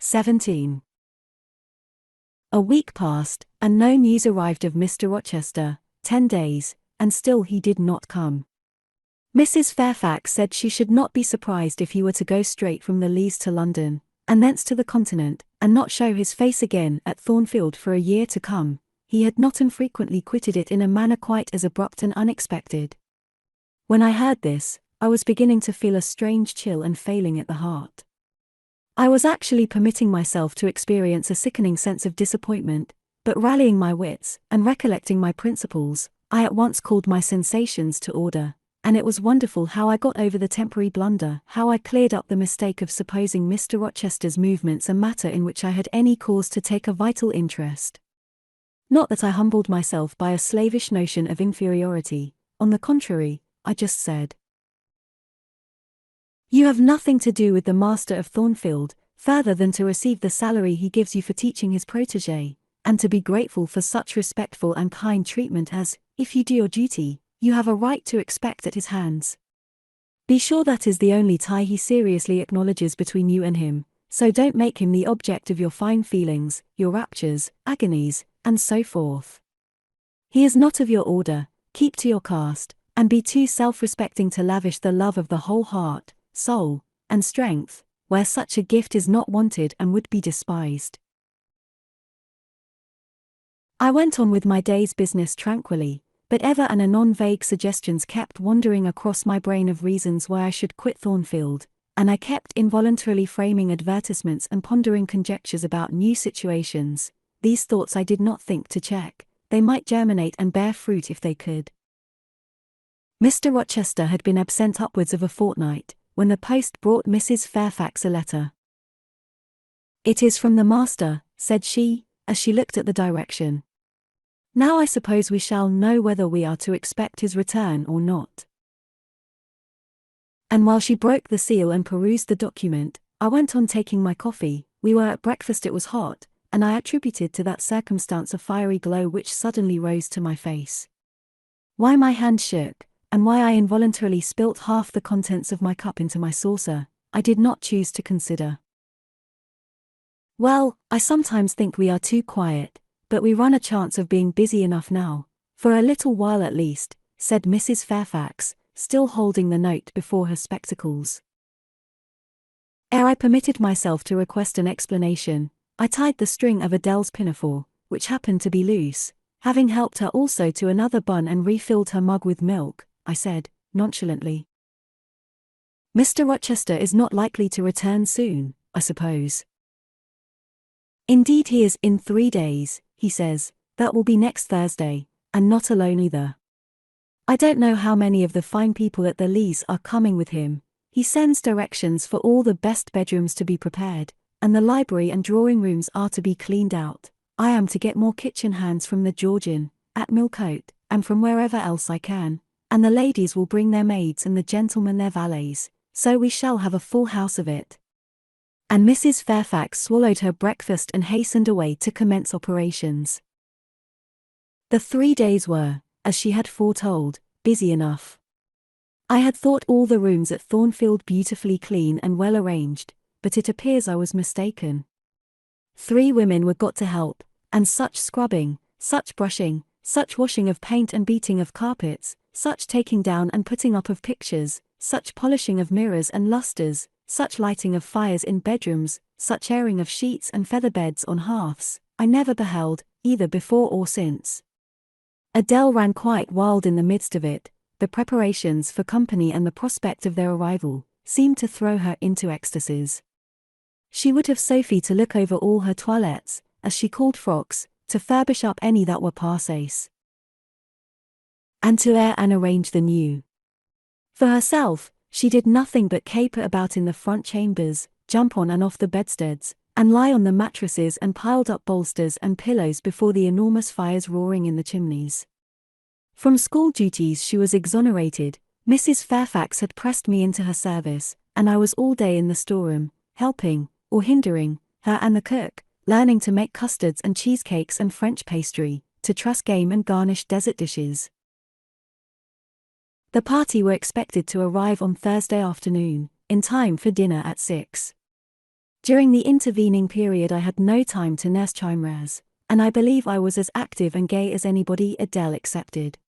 17. A week passed, and no news arrived of Mr. Rochester. 10 days, and still he did not come. Mrs. Fairfax said she should not be surprised if he were to go straight from the Leas to London, and thence to the Continent, and not show his face again at Thornfield for a year to come. He had not infrequently quitted it in a manner quite as abrupt and unexpected. When I heard this, I was beginning to feel a strange chill and failing at the heart. I was actually permitting myself to experience a sickening sense of disappointment, but rallying my wits, and recollecting my principles, I at once called my sensations to order, and it was wonderful how I got over the temporary blunder, how I cleared up the mistake of supposing Mr. Rochester's movements a matter in which I had any cause to take a vital interest. Not that I humbled myself by a slavish notion of inferiority, on the contrary, I just said, "You have nothing to do with the master of Thornfield, further than to receive the salary he gives you for teaching his protégé, and to be grateful for such respectful and kind treatment as, if you do your duty, you have a right to expect at his hands. Be sure that is the only tie he seriously acknowledges between you and him, so don't make him the object of your fine feelings, your raptures, agonies, and so forth. He is not of your order, keep to your caste, and be too self-respecting to lavish the love of the whole heart, soul, and strength, where such a gift is not wanted and would be despised." I went on with my day's business tranquilly, but ever and anon vague suggestions kept wandering across my brain of reasons why I should quit Thornfield, and I kept involuntarily framing advertisements and pondering conjectures about new situations. These thoughts I did not think to check; they might germinate and bear fruit if they could. Mr. Rochester had been absent upwards of a fortnight, when the post brought Mrs. Fairfax a letter. "It is from the master," said she, as she looked at the direction. "Now I suppose we shall know whether we are to expect his return or not." And while she broke the seal and perused the document, I went on taking my coffee. We were at breakfast, it was hot, and I attributed to that circumstance a fiery glow which suddenly rose to my face. Why my hand shook, and why I involuntarily spilt half the contents of my cup into my saucer, I did not choose to consider. "Well, I sometimes think we are too quiet, but we run a chance of being busy enough now, for a little while at least," said Mrs. Fairfax, still holding the note before her spectacles. Ere I permitted myself to request an explanation, I tied the string of Adele's pinafore, which happened to be loose. Having helped her also to another bun and refilled her mug with milk, I said, nonchalantly, "Mr. Rochester is not likely to return soon, I suppose?" "Indeed he is, in 3 days, he says. That will be next Thursday, and not alone either. I don't know how many of the fine people at the Leas are coming with him. He sends directions for all the best bedrooms to be prepared, and the library and drawing rooms are to be cleaned out. I am to get more kitchen hands from the Georgian, at Millcote, and from wherever else I can, and the ladies will bring their maids and the gentlemen their valets, so we shall have a full house of it." And Mrs. Fairfax swallowed her breakfast and hastened away to commence operations. The 3 days were, as she had foretold, busy enough. I had thought all the rooms at Thornfield beautifully clean and well arranged, but it appears I was mistaken. 3 women were got to help, and such scrubbing, such brushing, such washing of paint and beating of carpets, such taking down and putting up of pictures, such polishing of mirrors and lustres, such lighting of fires in bedrooms, such airing of sheets and feather beds on hearths, I never beheld, either before or since. Adele ran quite wild in the midst of it. The preparations for company and the prospect of their arrival seemed to throw her into ecstasies. She would have Sophie to look over all her toilettes, as she called frocks, to furbish up any that were passées, and to air and arrange the new. For herself, she did nothing but caper about in the front chambers, jump on and off the bedsteads, and lie on the mattresses and piled up bolsters and pillows before the enormous fires roaring in the chimneys. From school duties she was exonerated. Mrs. Fairfax had pressed me into her service, and I was all day in the storeroom, helping, or hindering, her and the cook, learning to make custards and cheesecakes and French pastry, to truss game and garnish dessert dishes. The party were expected to arrive on Thursday afternoon, in time for dinner at 6. During the intervening period I had no time to nurse chimeras, and I believe I was as active and gay as anybody, Adele accepted.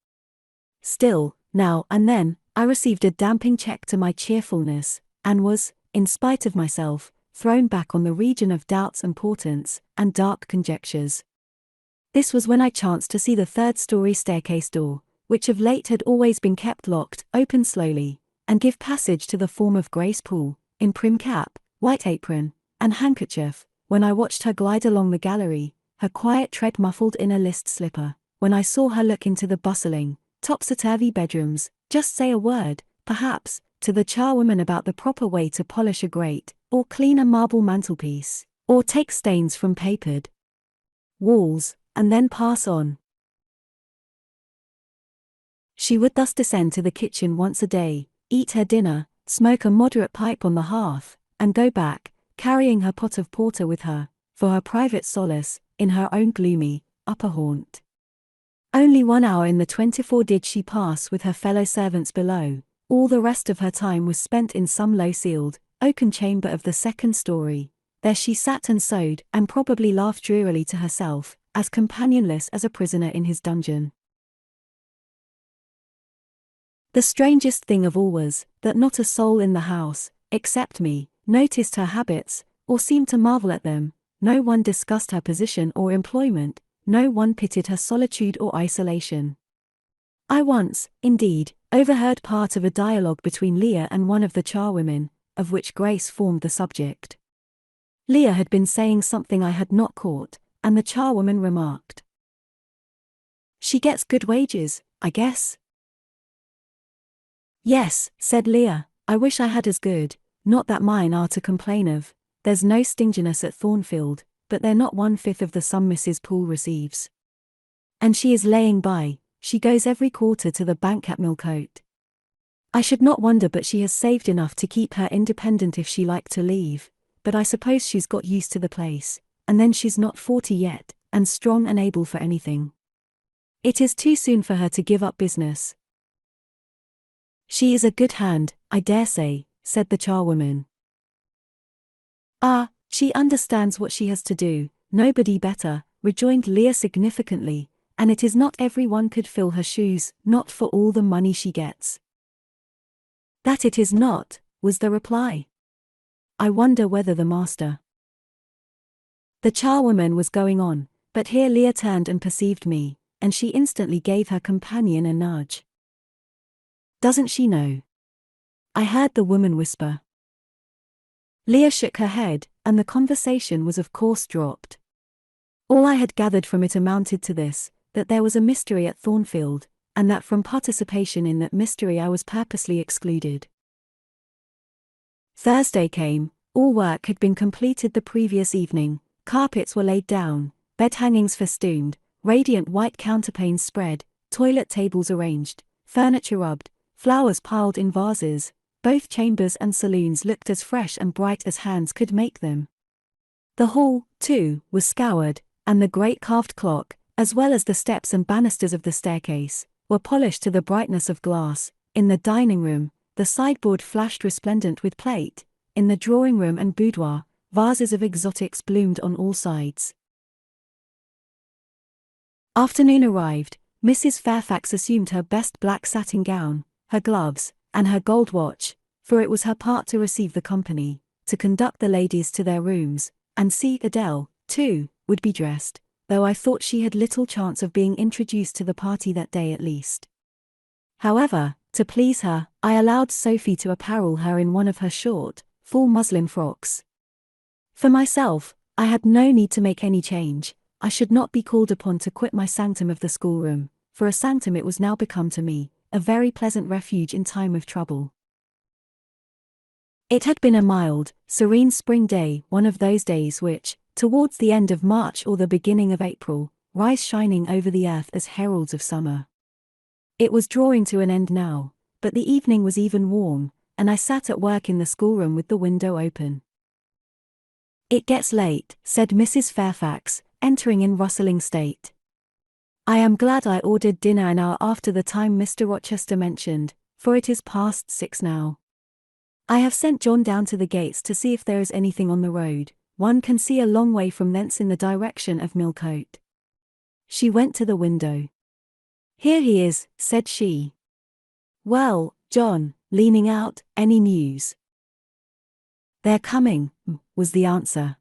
Still, now and then, I received a damping check to my cheerfulness, and was, in spite of myself, thrown back on the region of doubts and portents, and dark conjectures. This was when I chanced to see the third-story staircase door, which of late had always been kept locked, open slowly, and give passage to the form of Grace Poole, in prim cap, white apron, and handkerchief, when I watched her glide along the gallery, her quiet tread muffled in a list slipper, when I saw her look into the bustling, topsy-turvy bedrooms, just say a word, perhaps, to the charwoman about the proper way to polish a grate, or clean a marble mantelpiece, or take stains from papered walls, and then pass on. She would thus descend to the kitchen once a day, eat her dinner, smoke a moderate pipe on the hearth, and go back, carrying her pot of porter with her, for her private solace, in her own gloomy, upper haunt. Only 1 hour in the 24 did she pass with her fellow servants below, all the rest of her time was spent in some low-ceiled, oaken chamber of the second story. There she sat and sewed, and probably laughed drearily to herself, as companionless as a prisoner in his dungeon. The strangest thing of all was, that not a soul in the house, except me, noticed her habits, or seemed to marvel at them. No one discussed her position or employment, no one pitied her solitude or isolation. I once, indeed, overheard part of a dialogue between Leah and one of the charwomen, of which Grace formed the subject. Leah had been saying something I had not caught, and the charwoman remarked, "She gets good wages, I guess." "Yes," said Leah, "I wish I had as good, not that mine are to complain of. There's no stinginess at Thornfield, but they're not 1/5 of the sum Mrs. Poole receives. And she is laying by, she goes every quarter to the bank at Millcote. I should not wonder but she has saved enough to keep her independent if she liked to leave, but I suppose she's got used to the place, and then she's not 40 yet, and strong and able for anything. It is too soon for her to give up business." "She is a good hand, I dare say," said the charwoman. "Ah, she understands what she has to do, nobody better," rejoined Leah significantly, "and it is not every one could fill her shoes, not for all the money she gets." "That it is not," was the reply. "I wonder whether the master—" The charwoman was going on, but here Leah turned and perceived me, and she instantly gave her companion a nudge. "Doesn't she know?" I heard the woman whisper. Leah shook her head, and the conversation was of course dropped. All I had gathered from it amounted to this, that there was a mystery at Thornfield, and that from participation in that mystery I was purposely excluded. Thursday came, all work had been completed the previous evening, carpets were laid down, bed hangings festooned, radiant white counterpanes spread, toilet tables arranged, furniture rubbed, flowers piled in vases. Both chambers and saloons looked as fresh and bright as hands could make them. The hall, too, was scoured, and the great carved clock, as well as the steps and banisters of the staircase, were polished to the brightness of glass. In the dining room, the sideboard flashed resplendent with plate. In the drawing room and boudoir, vases of exotics bloomed on all sides. Afternoon arrived. Mrs. Fairfax assumed her best black satin gown, her gloves, and her gold watch, for it was her part to receive the company, to conduct the ladies to their rooms, and see Adele, too, would be dressed, though I thought she had little chance of being introduced to the party that day at least. However, to please her, I allowed Sophie to apparel her in one of her short, full muslin frocks. For myself, I had no need to make any change. I should not be called upon to quit my sanctum of the schoolroom, for a sanctum it was now become to me, a very pleasant refuge in time of trouble. It had been a mild, serene spring day, one of those days which, towards the end of March or the beginning of April, rise shining over the earth as heralds of summer. It was drawing to an end now, but the evening was even warm, and I sat at work in the schoolroom with the window open. "It gets late," said Mrs. Fairfax, entering in rustling state. "I am glad I ordered dinner an hour after the time Mr. Rochester mentioned, for it is past 6 now." I have sent John down to the gates to see if there is anything on the road. One can see a long way from thence in the direction of Millcote. She went to the window. Here he is, said she. Well, John, leaning out, any news? They're coming, was the answer.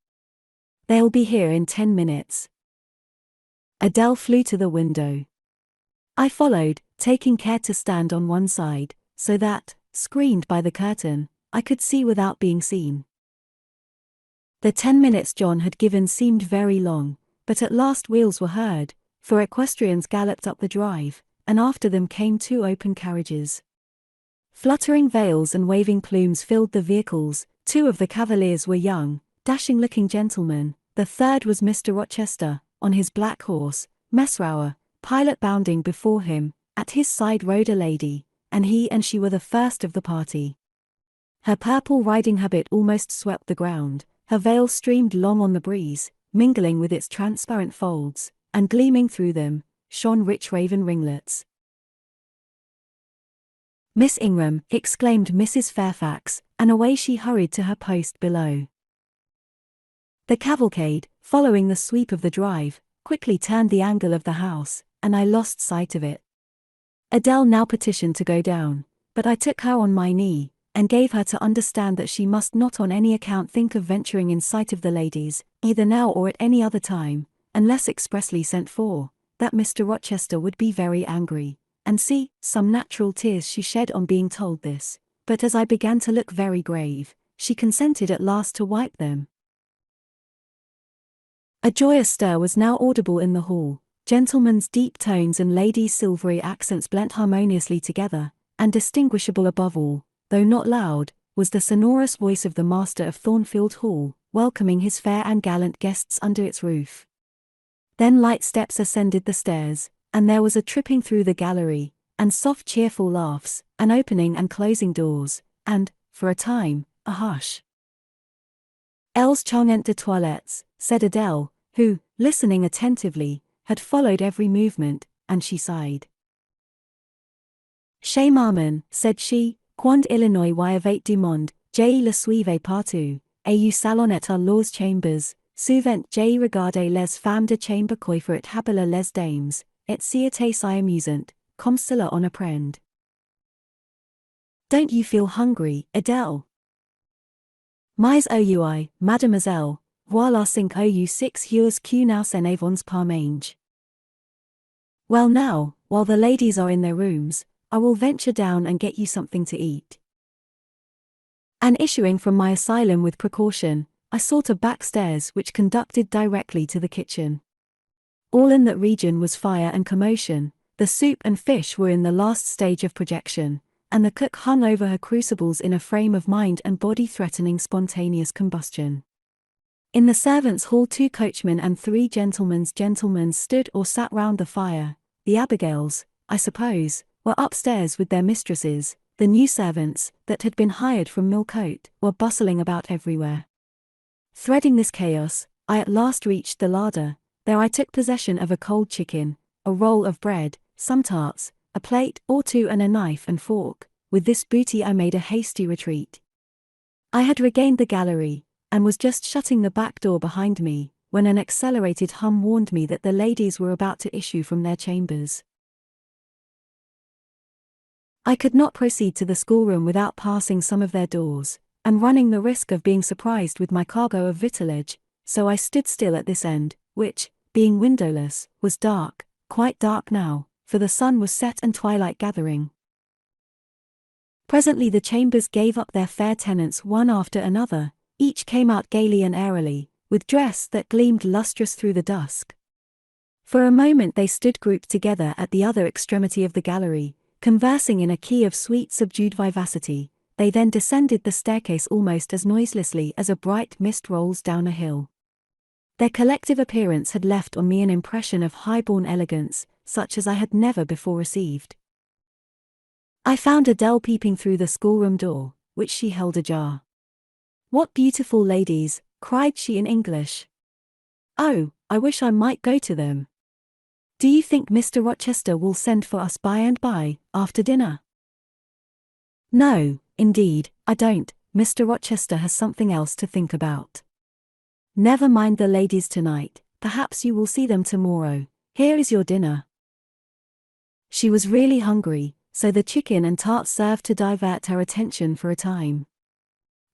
They'll be here in 10 minutes. Adele flew to the window. I followed, taking care to stand on one side, so that, screened by the curtain, I could see without being seen. The 10 minutes John had given seemed very long, but at last wheels were heard, for equestrians galloped up the drive, and after them came 2 open carriages. Fluttering veils and waving plumes filled the vehicles. 2 of the cavaliers were young, dashing-looking gentlemen. The third was Mr. Rochester, on his black horse, Mesrour, pilot bounding before him. At his side rode a lady, and he and she were the first of the party. Her purple riding habit almost swept the ground, her veil streamed long on the breeze, mingling with its transparent folds, and gleaming through them, shone rich raven ringlets. Miss Ingram, exclaimed Mrs. Fairfax, and away she hurried to her post below. The cavalcade, following the sweep of the drive, quickly turned the angle of the house, and I lost sight of it. Adele now petitioned to go down, but I took her on my knee, and gave her to understand that she must not on any account think of venturing in sight of the ladies, either now or at any other time, unless expressly sent for, that Mr. Rochester would be very angry, and see, some natural tears she shed on being told this, but as I began to look very grave, she consented at last to wipe them. A joyous stir was now audible in the hall, gentlemen's deep tones and ladies' silvery accents blent harmoniously together, and distinguishable above all, though not loud, was the sonorous voice of the master of Thornfield Hall, welcoming his fair and gallant guests under its roof. Then light steps ascended the stairs, and there was a tripping through the gallery, and soft cheerful laughs, an opening and closing doors, and, for a time, a hush. "Elles changent de toilettes," said Adele, who, listening attentively, had followed every movement, and she sighed. "Chez maman," said she, "quand Illinois y avait du monde, j'ai le suivais partout, et eu salonnette à leurs chambers, souvent j'ai regardé les femmes de chambre coiffer et habiller les dames, et c'était si amusant, comme cela on apprend." Don't you feel hungry, Adele? Mais ouai, mademoiselle, voilà 5 ou 6 heures que nous en avons par mange. Well now, while the ladies are in their rooms, I will venture down and get you something to eat. And issuing from my asylum with precaution, I sought a back stairs which conducted directly to the kitchen. All in that region was fire and commotion, the soup and fish were in the last stage of projection, and the cook hung over her crucibles in a frame of mind and body threatening spontaneous combustion. In the servants' hall 2 coachmen and 3 gentlemen stood or sat round the fire. The Abigails, I suppose, were upstairs with their mistresses. The new servants, that had been hired from Millcote, were bustling about everywhere. Threading this chaos, I at last reached the larder. There I took possession of a cold chicken, a roll of bread, some tarts, a plate or 2 and a knife and fork. With this booty I made a hasty retreat. I had regained the gallery, and was just shutting the back door behind me, when an accelerated hum warned me that the ladies were about to issue from their chambers. I could not proceed to the schoolroom without passing some of their doors, and running the risk of being surprised with my cargo of victuallage, so I stood still at this end, which, being windowless, was dark, quite dark now, for the sun was set and twilight gathering. Presently the chambers gave up their fair tenants one after another. Each came out gaily and airily, with dress that gleamed lustrous through the dusk. For a moment they stood grouped together at the other extremity of the gallery, conversing in a key of sweet subdued vivacity. They then descended the staircase almost as noiselessly as a bright mist rolls down a hill. Their collective appearance had left on me an impression of high-born elegance, such as I had never before received. I found Adele peeping through the schoolroom door, which she held ajar. "What beautiful ladies," cried she in English. "Oh, I wish I might go to them. Do you think Mr. Rochester will send for us by and by, after dinner?" "No, Indeed, I don't. Mr. Rochester has something else to think about. Never mind the ladies tonight, perhaps you will see them tomorrow. Here is your dinner. She was really hungry, so the chicken and tarts served to divert her attention for a time.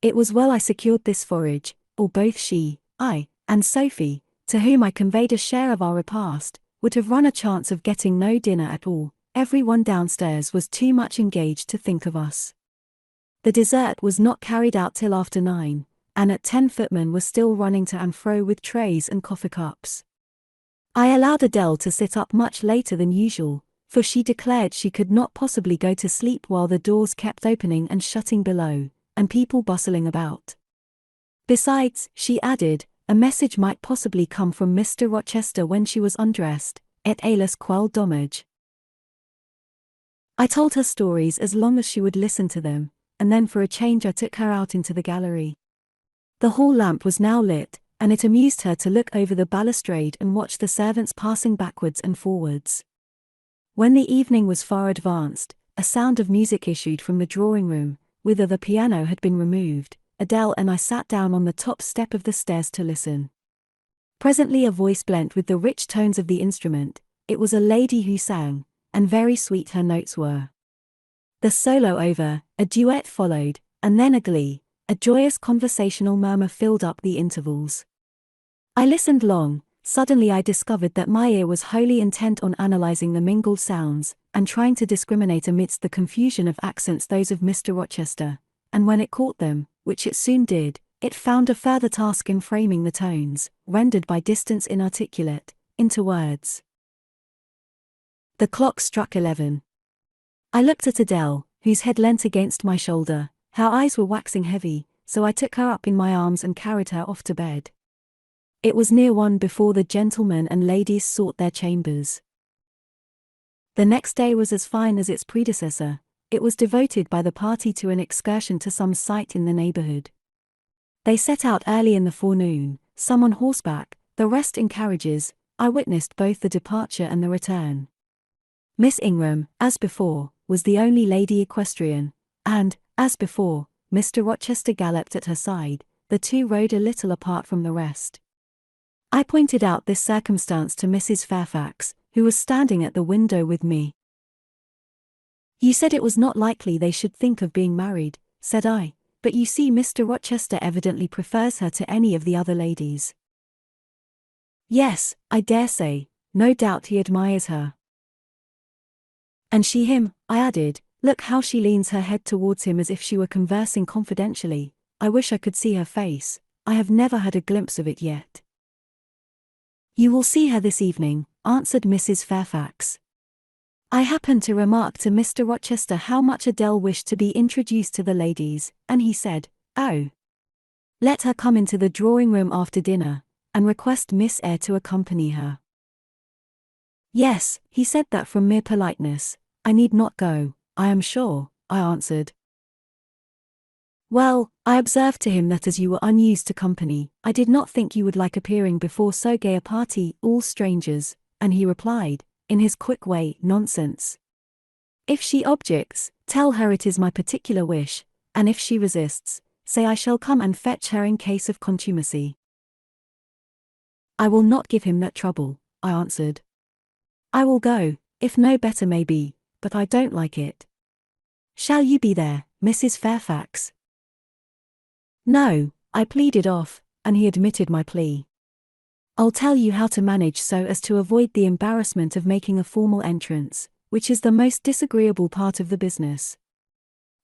It was well I secured this forage, or both she, I, and Sophie, to whom I conveyed a share of our repast, would have run a chance of getting no dinner at all. Everyone downstairs was too much engaged to think of us. The dessert was not carried out till after 9, and at 10 footmen were still running to and fro with trays and coffee cups. I allowed Adele to sit up much later than usual, for she declared she could not possibly go to sleep while the doors kept opening and shutting below, and people bustling about. Besides, she added, a message might possibly come from Mr. Rochester when she was undressed, et alas quel dommage. I told her stories as long as she would listen to them, and then for a change I took her out into the gallery. The hall lamp was now lit, and it amused her to look over the balustrade and watch the servants passing backwards and forwards. When the evening was far advanced, a sound of music issued from the drawing room, whither the piano had been removed. Adele and I sat down on the top step of the stairs to listen. Presently a voice blent with the rich tones of the instrument. It was a lady who sang, and very sweet her notes were. The solo over, a duet followed, and then a glee, a joyous conversational murmur filled up the intervals. I listened long. Suddenly I discovered that my ear was wholly intent on analyzing the mingled sounds, and trying to discriminate amidst the confusion of accents those of Mr. Rochester, and when it caught them, which it soon did, it found a further task in framing the tones, rendered by distance inarticulate, into words. The clock struck 11. I looked at Adele, whose head leant against my shoulder. Her eyes were waxing heavy, so I took her up in my arms and carried her off to bed. It was near 1 before the gentlemen and ladies sought their chambers. The next day was as fine as its predecessor. It was devoted by the party to an excursion to some site in the neighborhood. They set out early in the forenoon, some on horseback, the rest in carriages. I witnessed both the departure and the return. Miss Ingram, as before, was the only lady equestrian, and, as before, Mr. Rochester galloped at her side. The two rode a little apart from the rest. I pointed out this circumstance to Mrs. Fairfax, who was standing at the window with me. You said it was not likely they should think of being married, said I, but you see Mr. Rochester evidently prefers her to any of the other ladies. Yes, I dare say, no doubt he admires her. And she him, I added. Look how she leans her head towards him as if she were conversing confidentially. I wish I could see her face. I have never had a glimpse of it yet. You will see her this evening, answered Mrs. Fairfax. I happened to remark to Mr. Rochester how much Adele wished to be introduced to the ladies, and he said, oh, let her come into the drawing-room after dinner, and request Miss Eyre to accompany her. Yes, he said that from mere politeness. I need not go, I am sure, I answered. Well, I observed to him that as you were unused to company, I did not think you would like appearing before so gay a party, all strangers, and he replied, in his quick way, nonsense. If she objects, tell her it is my particular wish, and if she resists, say I shall come and fetch her in case of contumacy. I will not give him that trouble, I answered. I will go, if no better may be, but I don't like it. Shall you be there, Mrs. Fairfax? No, I pleaded off, and he admitted my plea. I'll tell you how to manage so as to avoid the embarrassment of making a formal entrance, which is the most disagreeable part of the business.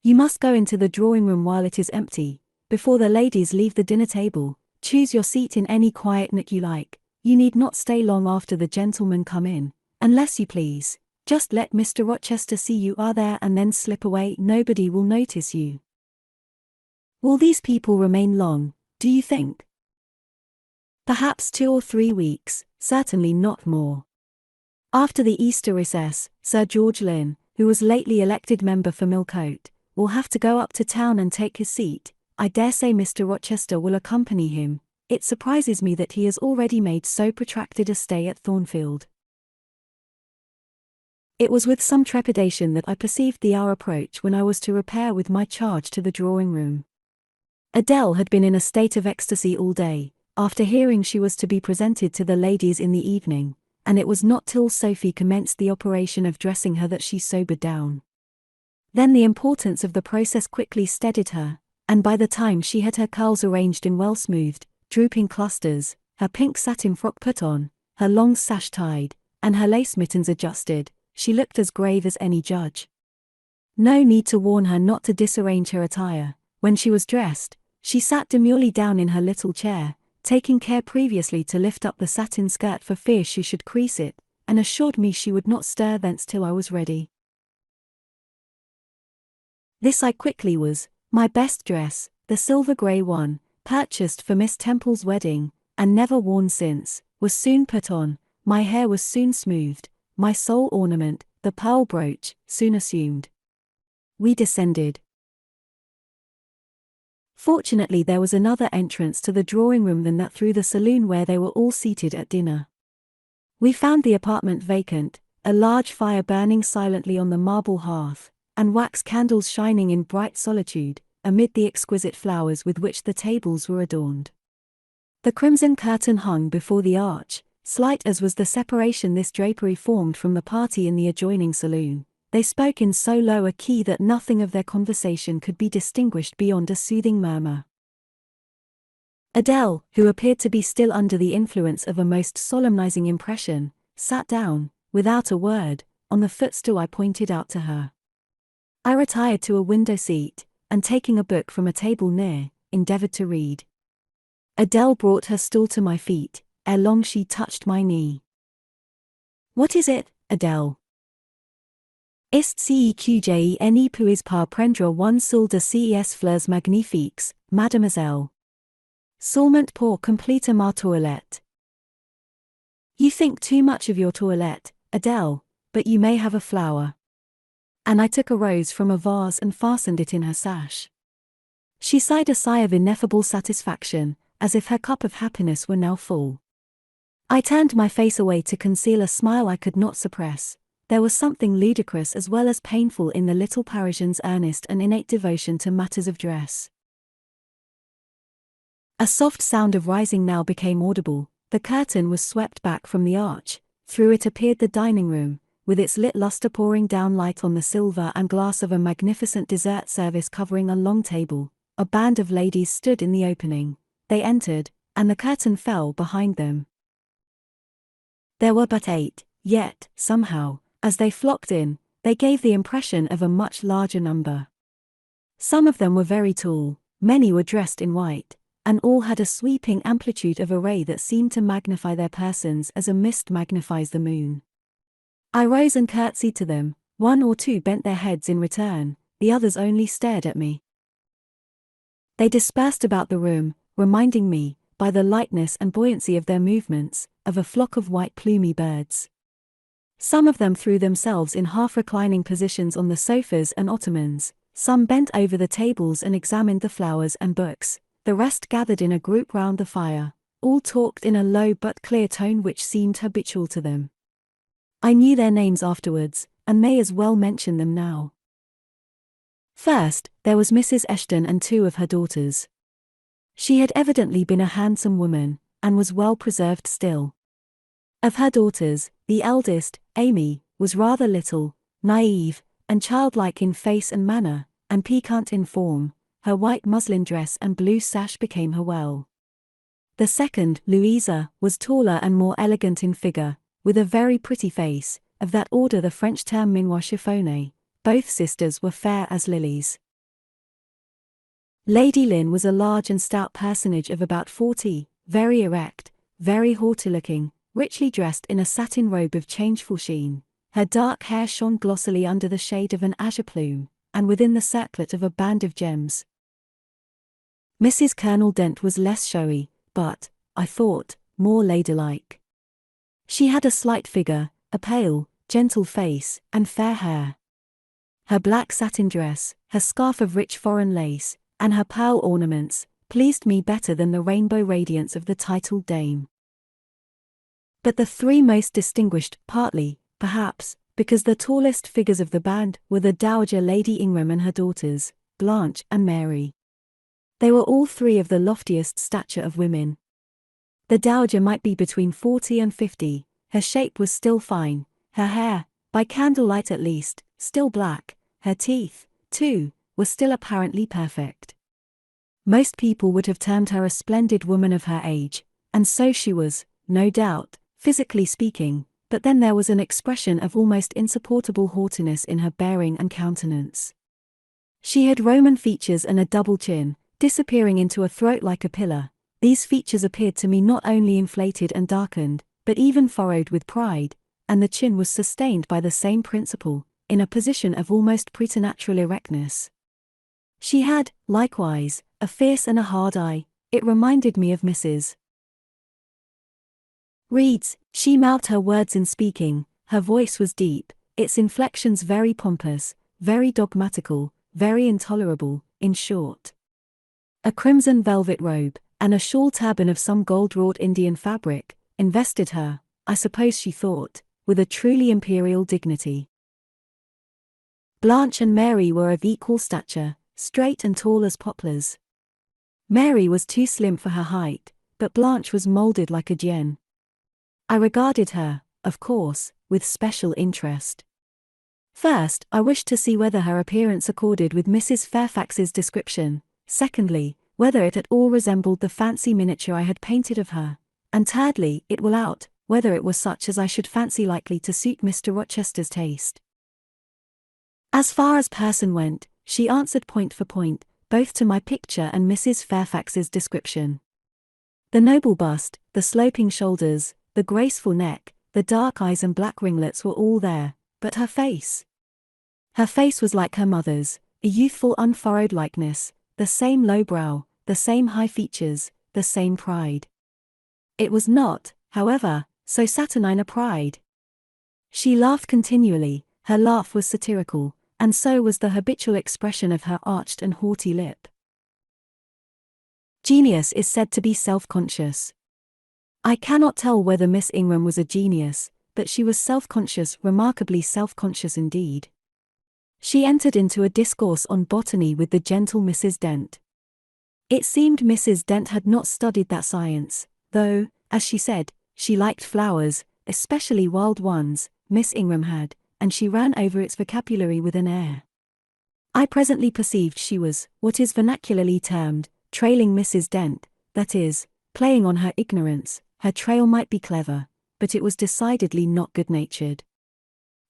You must go into the drawing-room while it is empty, before the ladies leave the dinner table. Choose your seat in any quiet nook you like. You need not stay long after the gentlemen come in, unless you please. Just let Mr. Rochester see you are there and then slip away. Nobody will notice you. Will these people remain long, do you think? Perhaps 2 or 3 weeks, certainly not more. After the Easter recess, Sir George Lynn, who was lately elected member for Millcote, will have to go up to town and take his seat. I dare say Mr. Rochester will accompany him. It surprises me that he has already made so protracted a stay at Thornfield. It was with some trepidation that I perceived the hour approach when I was to repair with my charge to the drawing room. Adele had been in a state of ecstasy all day, after hearing she was to be presented to the ladies in the evening, and it was not till Sophie commenced the operation of dressing her that she sobered down. Then the importance of the process quickly steadied her, and by the time she had her curls arranged in well-smoothed, drooping clusters, her pink satin frock put on, her long sash tied, and her lace mittens adjusted, she looked as grave as any judge. No need to warn her not to disarrange her attire. When she was dressed, she sat demurely down in her little chair, taking care previously to lift up the satin skirt for fear she should crease it, and assured me she would not stir thence till I was ready. This I quickly was. My best dress, the silver grey one, purchased for Miss Temple's wedding, and never worn since, was soon put on. My hair was soon smoothed, my sole ornament, the pearl brooch, soon assumed. We descended. Fortunately there was another entrance to the drawing room than that through the saloon where they were all seated at dinner. We found the apartment vacant, a large fire burning silently on the marble hearth, and wax candles shining in bright solitude, amid the exquisite flowers with which the tables were adorned. The crimson curtain hung before the arch. Slight as was the separation this drapery formed from the party in the adjoining saloon, they spoke in so low a key that nothing of their conversation could be distinguished beyond a soothing murmur. Adele, who appeared to be still under the influence of a most solemnizing impression, sat down, without a word, on the footstool I pointed out to her. I retired to a window seat, and taking a book from a table near, endeavored to read. Adele brought her stool to my feet. Ere long she touched my knee. "What is it, Adele?" "Ist ceqjene puis par prendre one seul de ces fleurs magnifiques, mademoiselle. Seulement pour compléter ma toilette." "You think too much of your toilette, Adele, but you may have a flower." And I took a rose from a vase and fastened it in her sash. She sighed a sigh of ineffable satisfaction, as if her cup of happiness were now full. I turned my face away to conceal a smile I could not suppress. There was something ludicrous as well as painful in the little Parisian's earnest and innate devotion to matters of dress. A soft sound of rising now became audible. The curtain was swept back from the arch. Through it appeared the dining room, with its lit lustre pouring down light on the silver and glass of a magnificent dessert service covering a long table. A band of ladies stood in the opening. They entered, and the curtain fell behind them. There were but 8, yet, somehow, as they flocked in, they gave the impression of a much larger number. Some of them were very tall, many were dressed in white, and all had a sweeping amplitude of array that seemed to magnify their persons as a mist magnifies the moon. I rose and curtsied to them. 1 or 2 bent their heads in return, the others only stared at me. They dispersed about the room, reminding me, by the lightness and buoyancy of their movements, of a flock of white plumy birds. Some of them threw themselves in half-reclining positions on the sofas and ottomans, some bent over the tables and examined the flowers and books, the rest gathered in a group round the fire. All talked in a low but clear tone which seemed habitual to them. I knew their names afterwards, and may as well mention them now. First, there was Mrs. Eshton and 2 of her daughters. She had evidently been a handsome woman, and was well preserved still. Of her daughters, the eldest, Amy, was rather little, naive, and childlike in face and manner, and piquant in form. Her white muslin dress and blue sash became her well. The second, Louisa, was taller and more elegant in figure, with a very pretty face, of that order the French term minois chiffonné. Both sisters were fair as lilies. Lady Lynn was a large and stout personage of about 40, very erect, very haughty-looking, richly dressed in a satin robe of changeful sheen. Her dark hair shone glossily under the shade of an azure plume, and within the circlet of a band of gems. Mrs. Colonel Dent was less showy, but, I thought, more ladylike. She had a slight figure, a pale, gentle face, and fair hair. Her black satin dress, her scarf of rich foreign lace, and her pearl ornaments, pleased me better than the rainbow radiance of the titled dame. But the 3 most distinguished, partly, perhaps, because the tallest figures of the band were the Dowager Lady Ingram and her daughters, Blanche and Mary. They were all three of the loftiest stature of women. The Dowager might be between 40 and 50, her shape was still fine, her hair, by candlelight at least, still black, her teeth, too, were still apparently perfect. Most people would have termed her a splendid woman of her age, and so she was, no doubt, physically speaking, but then there was an expression of almost insupportable haughtiness in her bearing and countenance. She had Roman features and a double chin, disappearing into a throat like a pillar. These features appeared to me not only inflated and darkened, but even furrowed with pride, and the chin was sustained by the same principle, in a position of almost preternatural erectness. She had, likewise, a fierce and a hard eye. It reminded me of Mrs. Reed's. She mouthed her words in speaking, her voice was deep, its inflections very pompous, very dogmatical, very intolerable, in short. A crimson velvet robe, and a shawl turban of some gold-wrought Indian fabric, invested her, I suppose she thought, with a truly imperial dignity. Blanche and Mary were of equal stature, straight and tall as poplars. Mary was too slim for her height, but Blanche was moulded like a gem. I regarded her, of course, with special interest. First, I wished to see whether her appearance accorded with Mrs. Fairfax's description, secondly, whether it at all resembled the fancy miniature I had painted of her, and thirdly, it will out, whether it was such as I should fancy likely to suit Mr. Rochester's taste. As far as person went, she answered point for point, both to my picture and Mrs. Fairfax's description. The noble bust, the sloping shoulders, the graceful neck, the dark eyes and black ringlets were all there, but her face. Her face was like her mother's, a youthful unfurrowed likeness, the same low brow, the same high features, the same pride. It was not, however, so saturnine a pride. She laughed continually, her laugh was satirical, and so was the habitual expression of her arched and haughty lip. Genius is said to be self-conscious. I cannot tell whether Miss Ingram was a genius, but she was self-conscious, remarkably self-conscious indeed. She entered into a discourse on botany with the gentle Mrs. Dent. It seemed Mrs. Dent had not studied that science, though, as she said, she liked flowers, especially wild ones. Miss Ingram had, and she ran over its vocabulary with an air. I presently perceived she was, what is vernacularly termed, trailing Mrs. Dent, that is, playing on her ignorance. Her trail might be clever, but it was decidedly not good-natured.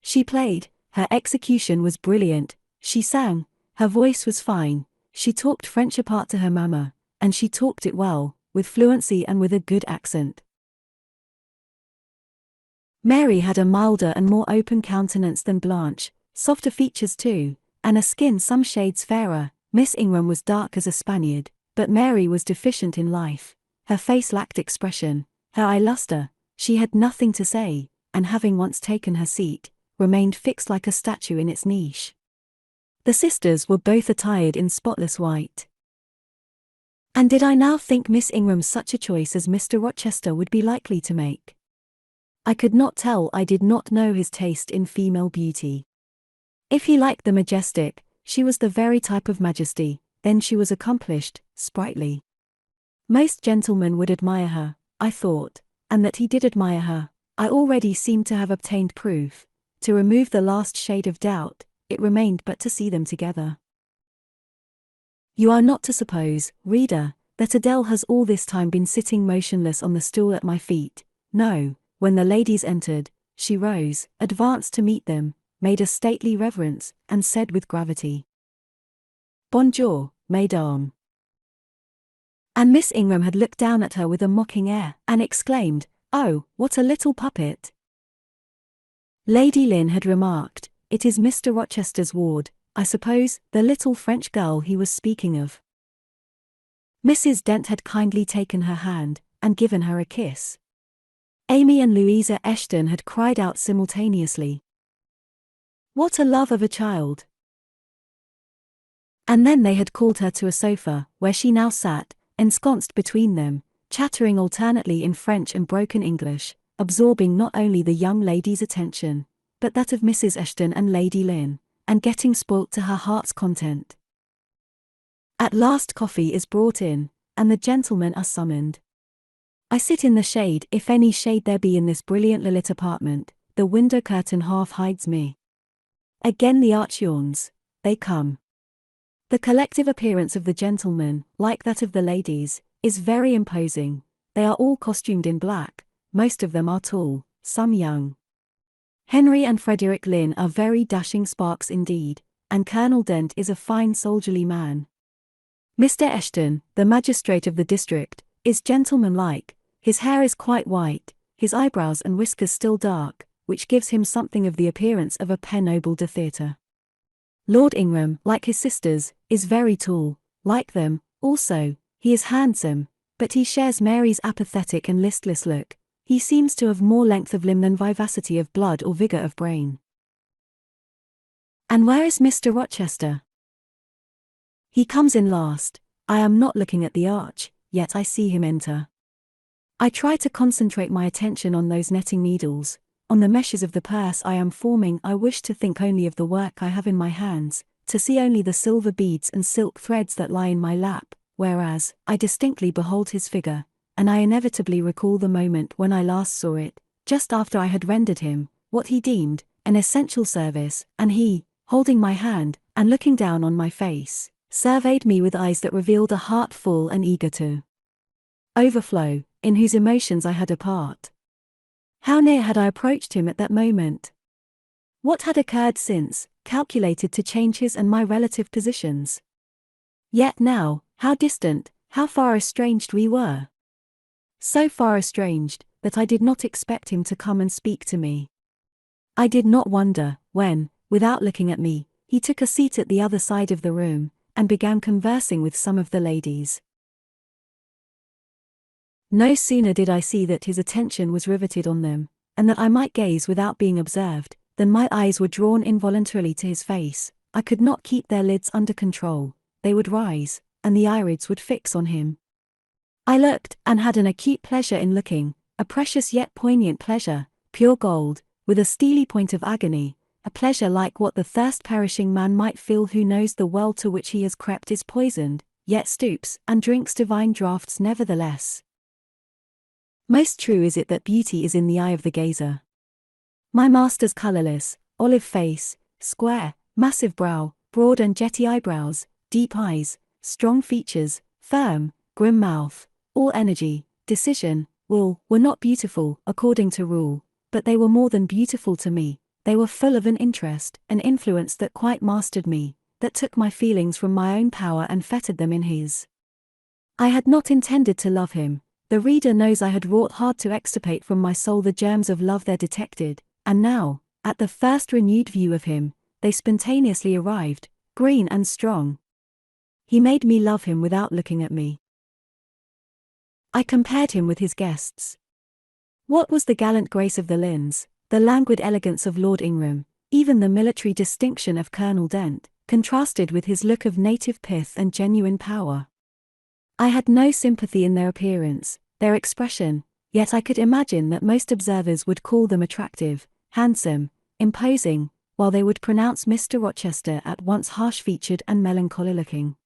She played, her execution was brilliant, she sang, her voice was fine, she talked French apart to her mamma, and she talked it well, with fluency and with a good accent. Mary had a milder and more open countenance than Blanche, softer features too, and a skin some shades fairer. Miss Ingram was dark as a Spaniard, but Mary was deficient in life, her face lacked expression, her eye luster, she had nothing to say, and having once taken her seat, remained fixed like a statue in its niche. The sisters were both attired in spotless white. And did I now think Miss Ingram such a choice as Mr. Rochester would be likely to make? I could not tell. I did not know his taste in female beauty. If he liked the majestic, she was the very type of majesty, then she was accomplished, sprightly. Most gentlemen would admire her, I thought, and that he did admire her, I already seemed to have obtained proof. To remove the last shade of doubt, it remained but to see them together. You are not to suppose, reader, that Adele has all this time been sitting motionless on the stool at my feet. No, when the ladies entered, she rose, advanced to meet them, made a stately reverence, and said with gravity, "Bonjour, mesdames." And Miss Ingram had looked down at her with a mocking air, and exclaimed, "Oh, what a little puppet!" Lady Lynn had remarked, "It is Mr. Rochester's ward, I suppose, the little French girl he was speaking of." Mrs. Dent had kindly taken her hand, and given her a kiss. Amy and Louisa Eshton had cried out simultaneously, "What a love of a child!" And then they had called her to a sofa, where she now sat, ensconced between them, chattering alternately in French and broken English, absorbing not only the young lady's attention, but that of Mrs. Ashton and Lady Lynn, and getting spoilt to her heart's content. At last coffee is brought in, and the gentlemen are summoned. I sit in the shade, if any shade there be in this brilliantly lit apartment. The window curtain half hides me. Again the arch yawns. They come. The collective appearance of the gentlemen, like that of the ladies, is very imposing. They are all costumed in black, most of them are tall, some young. Henry and Frederick Lynn are very dashing sparks indeed, and Colonel Dent is a fine soldierly man. Mr. Ashton, the magistrate of the district, is gentlemanlike. His hair is quite white, his eyebrows and whiskers still dark, which gives him something of the appearance of a Pennoble de theatre. Lord Ingram, like his sisters, is very tall. Like them, also, he is handsome, but he shares Mary's apathetic and listless look. He seems to have more length of limb than vivacity of blood or vigour of brain. And where is Mr. Rochester? He comes in last. I am not looking at the arch, yet I see him enter. I try to concentrate my attention on those netting needles, on the meshes of the purse I am forming. I wish to think only of the work I have in my hands, to see only the silver beads and silk threads that lie in my lap, whereas, I distinctly behold his figure, and I inevitably recall the moment when I last saw it, just after I had rendered him, what he deemed, an essential service, and he, holding my hand, and looking down on my face, surveyed me with eyes that revealed a heart full and eager to overflow, in whose emotions I had a part. How near had I approached him at that moment? What had occurred since, calculated to change his and my relative positions? Yet now, how distant, how far estranged we were. So far estranged, that I did not expect him to come and speak to me. I did not wonder, when, without looking at me, he took a seat at the other side of the room, and began conversing with some of the ladies. No sooner did I see that his attention was riveted on them, and that I might gaze without being observed, than my eyes were drawn involuntarily to his face. I could not keep their lids under control. They would rise, and the irids would fix on him. I looked, and had an acute pleasure in looking, a precious yet poignant pleasure, pure gold, with a steely point of agony, a pleasure like what the thirst-perishing man might feel who knows the well to which he has crept is poisoned, yet stoops and drinks divine draughts nevertheless. Most true is it that beauty is in the eye of the gazer. My master's colourless, olive face, square, massive brow, broad and jetty eyebrows, deep eyes, strong features, firm, grim mouth, all energy, decision, will, were not beautiful, according to rule, but they were more than beautiful to me. They were full of an interest, an influence that quite mastered me, that took my feelings from my own power and fettered them in his. I had not intended to love him. The reader knows I had wrought hard to extirpate from my soul the germs of love there detected, and now, at the first renewed view of him, they spontaneously arrived, green and strong. He made me love him without looking at me. I compared him with his guests. What was the gallant grace of the Lynns, the languid elegance of Lord Ingram, even the military distinction of Colonel Dent, contrasted with his look of native pith and genuine power? I had no sympathy in their appearance, their expression, yet I could imagine that most observers would call them attractive, handsome, imposing, while they would pronounce Mr. Rochester at once harsh-featured and melancholy-looking.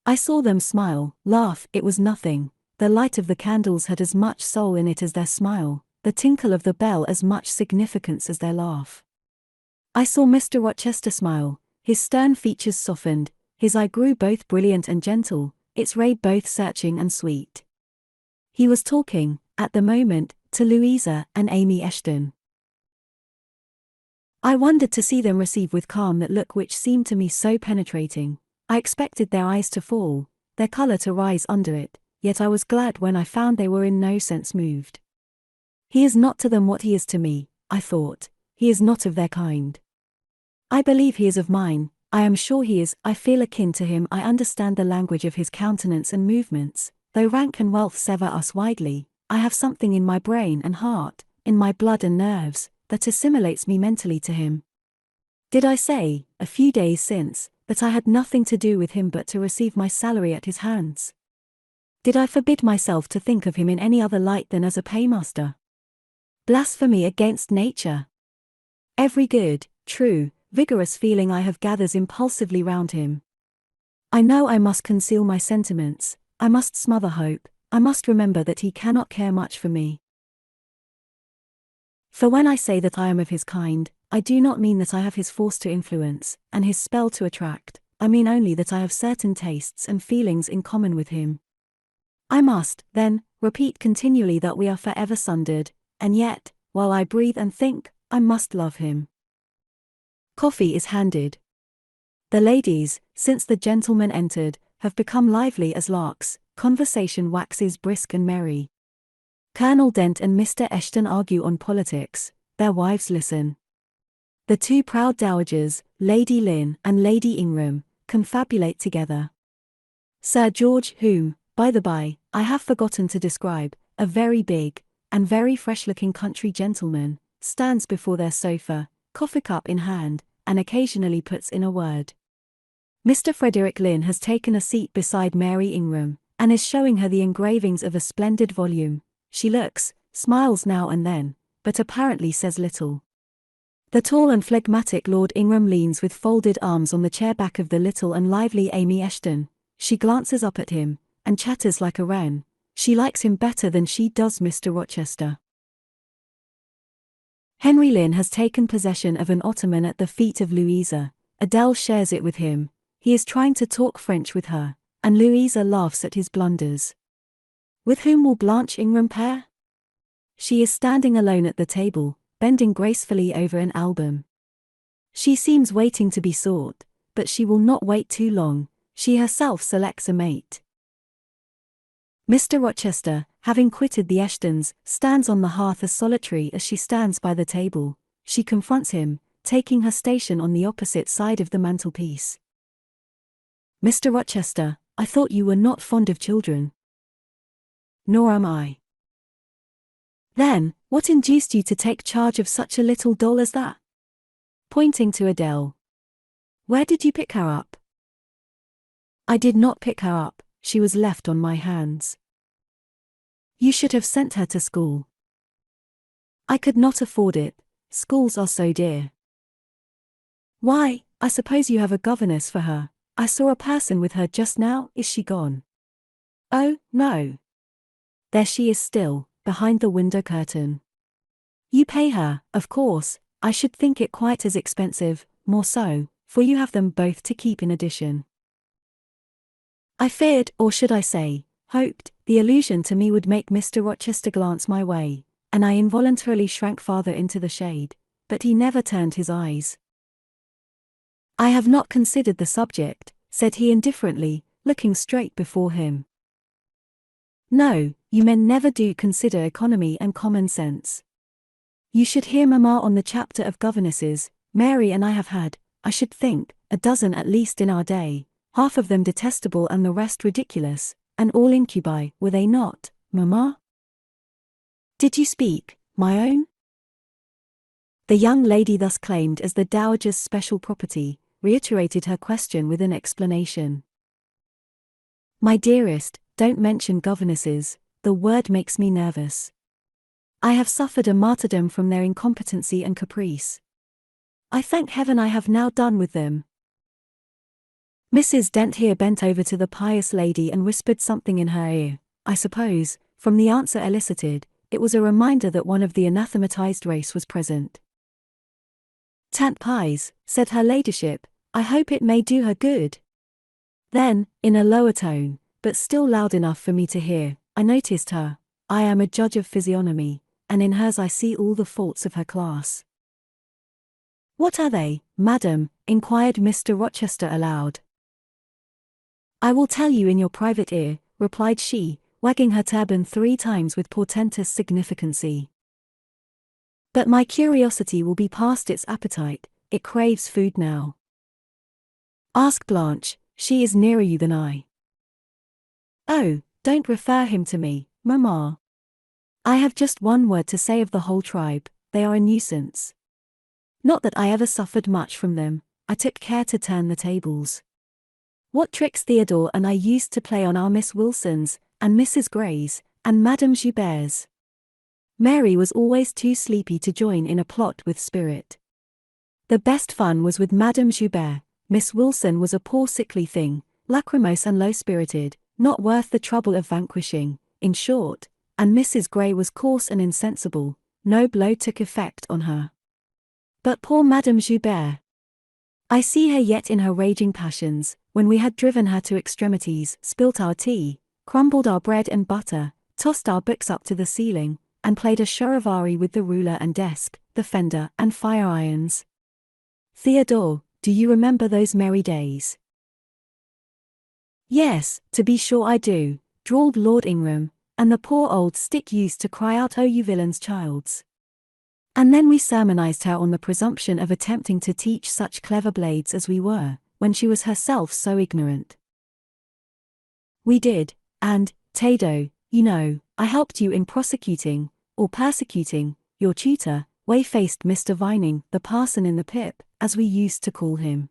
I saw them smile, laugh. It was nothing. The light of the candles had as much soul in it as their smile, the tinkle of the bell as much significance as their laugh. I saw Mr. Rochester smile, his stern features softened, his eye grew both brilliant and gentle, its ray both searching and sweet. He was talking, at the moment, to Louisa and Amy Ashton. I wondered to see them receive with calm that look which seemed to me so penetrating. I expected their eyes to fall, their colour to rise under it, yet I was glad when I found they were in no sense moved. He is not to them what he is to me, I thought. He is not of their kind. I believe he is of mine. I am sure he is. I feel akin to him. I understand the language of his countenance and movements. Though rank and wealth sever us widely, I have something in my brain and heart, in my blood and nerves, that assimilates me mentally to him. Did I say, a few days since, that I had nothing to do with him but to receive my salary at his hands? Did I forbid myself to think of him in any other light than as a paymaster? Blasphemy against nature. Every good, true, vigorous feeling I have gathers impulsively round him. I know I must conceal my sentiments, I must smother hope, I must remember that he cannot care much for me. For when I say that I am of his kind, I do not mean that I have his force to influence, and his spell to attract, I mean only that I have certain tastes and feelings in common with him. I must, then, repeat continually that we are forever sundered, and yet, while I breathe and think, I must love him. Coffee is handed. The ladies, since the gentlemen entered, have become lively as larks, conversation waxes brisk and merry. Colonel Dent and Mr. Eshton argue on politics, their wives listen. The two proud dowagers, Lady Lynn and Lady Ingram, confabulate together. Sir George, whom, by the by, I have forgotten to describe, a very big, and very fresh-looking country gentleman, stands before their sofa, coffee cup in hand, and occasionally puts in a word. Mr. Frederick Lynn has taken a seat beside Mary Ingram, and is showing her the engravings of a splendid volume. She looks, smiles now and then, but apparently says little. The tall and phlegmatic Lord Ingram leans with folded arms on the chair back of the little and lively Amy Eshton. She glances up at him, and chatters like a wren. She likes him better than she does Mr. Rochester. Henry Lynn has taken possession of an ottoman at the feet of Louisa. Adele shares it with him. He is trying to talk French with her, and Louisa laughs at his blunders. With whom will Blanche Ingram pair? She is standing alone at the table, bending gracefully over an album. She seems waiting to be sought, but she will not wait too long. She herself selects a mate. Mr. Rochester, having quitted the Eshtons, stands on the hearth as solitary as she stands by the table. She confronts him, taking her station on the opposite side of the mantelpiece. Mr. Rochester, I thought you were not fond of children. Nor am I. Then, what induced you to take charge of such a little doll as that? Pointing to Adele. Where did you pick her up? I did not pick her up, she was left on my hands. You should have sent her to school. I could not afford it, schools are so dear. Why, I suppose you have a governess for her. I saw a person with her just now. Is she gone? Oh, no. There she is still, behind the window curtain. You pay her, of course. I should think it quite as expensive, more so, for you have them both to keep in addition. I feared, or should I say, hoped, the allusion to me would make Mr. Rochester glance my way, and I involuntarily shrank farther into the shade, but he never turned his eyes. I have not considered the subject, said he indifferently, looking straight before him. No, you men never do consider economy and common sense. You should hear Mamma on the chapter of governesses. Mary and I have had, I should think, a dozen at least in our day, half of them detestable and the rest ridiculous, and all incubi, were they not, Mamma? Did you speak, my own? The young lady thus claimed as the dowager's special property, reiterated her question with an explanation. My dearest, don't mention governesses, the word makes me nervous. I have suffered a martyrdom from their incompetency and caprice. I thank heaven I have now done with them. Mrs. Dent here bent over to the pious lady and whispered something in her ear. I suppose, from the answer elicited, it was a reminder that one of the anathematized race was present. Tant pies, said her ladyship, I hope it may do her good. Then, in a lower tone, but still loud enough for me to hear, I noticed her. I am a judge of physiognomy, and in hers I see all the faults of her class. What are they, madam? Inquired Mr. Rochester aloud. I will tell you in your private ear, replied she, wagging her turban 3 times with portentous significancy. But my curiosity will be past its appetite, it craves food now. Ask Blanche, she is nearer you than I. Oh, don't refer him to me, Mamma. I have just one word to say of the whole tribe, they are a nuisance. Not that I ever suffered much from them, I took care to turn the tables. What tricks Theodore and I used to play on our Miss Wilsons, and Mrs. Grays, and Madame Joubert's. Mary was always too sleepy to join in a plot with spirit. The best fun was with Madame Joubert. Miss Wilson was a poor sickly thing, lachrymose and low-spirited, not worth the trouble of vanquishing, in short, and Mrs. Gray was coarse and insensible, no blow took effect on her. But poor Madame Joubert! I see her yet in her raging passions, when we had driven her to extremities, spilt our tea, crumbled our bread and butter, tossed our books up to the ceiling, and played a charivari with the ruler and desk, the fender and fire irons. Theodore, do you remember those merry days? Yes, to be sure I do, drawled Lord Ingram, and the poor old stick used to cry out, "Oh, you villain's childs." And then we sermonized her on the presumption of attempting to teach such clever blades as we were, when she was herself so ignorant. We did, and, Tado, you know, I helped you in prosecuting, or persecuting, your tutor, whey-faced Mr. Vining, the parson in the pip, as we used to call him.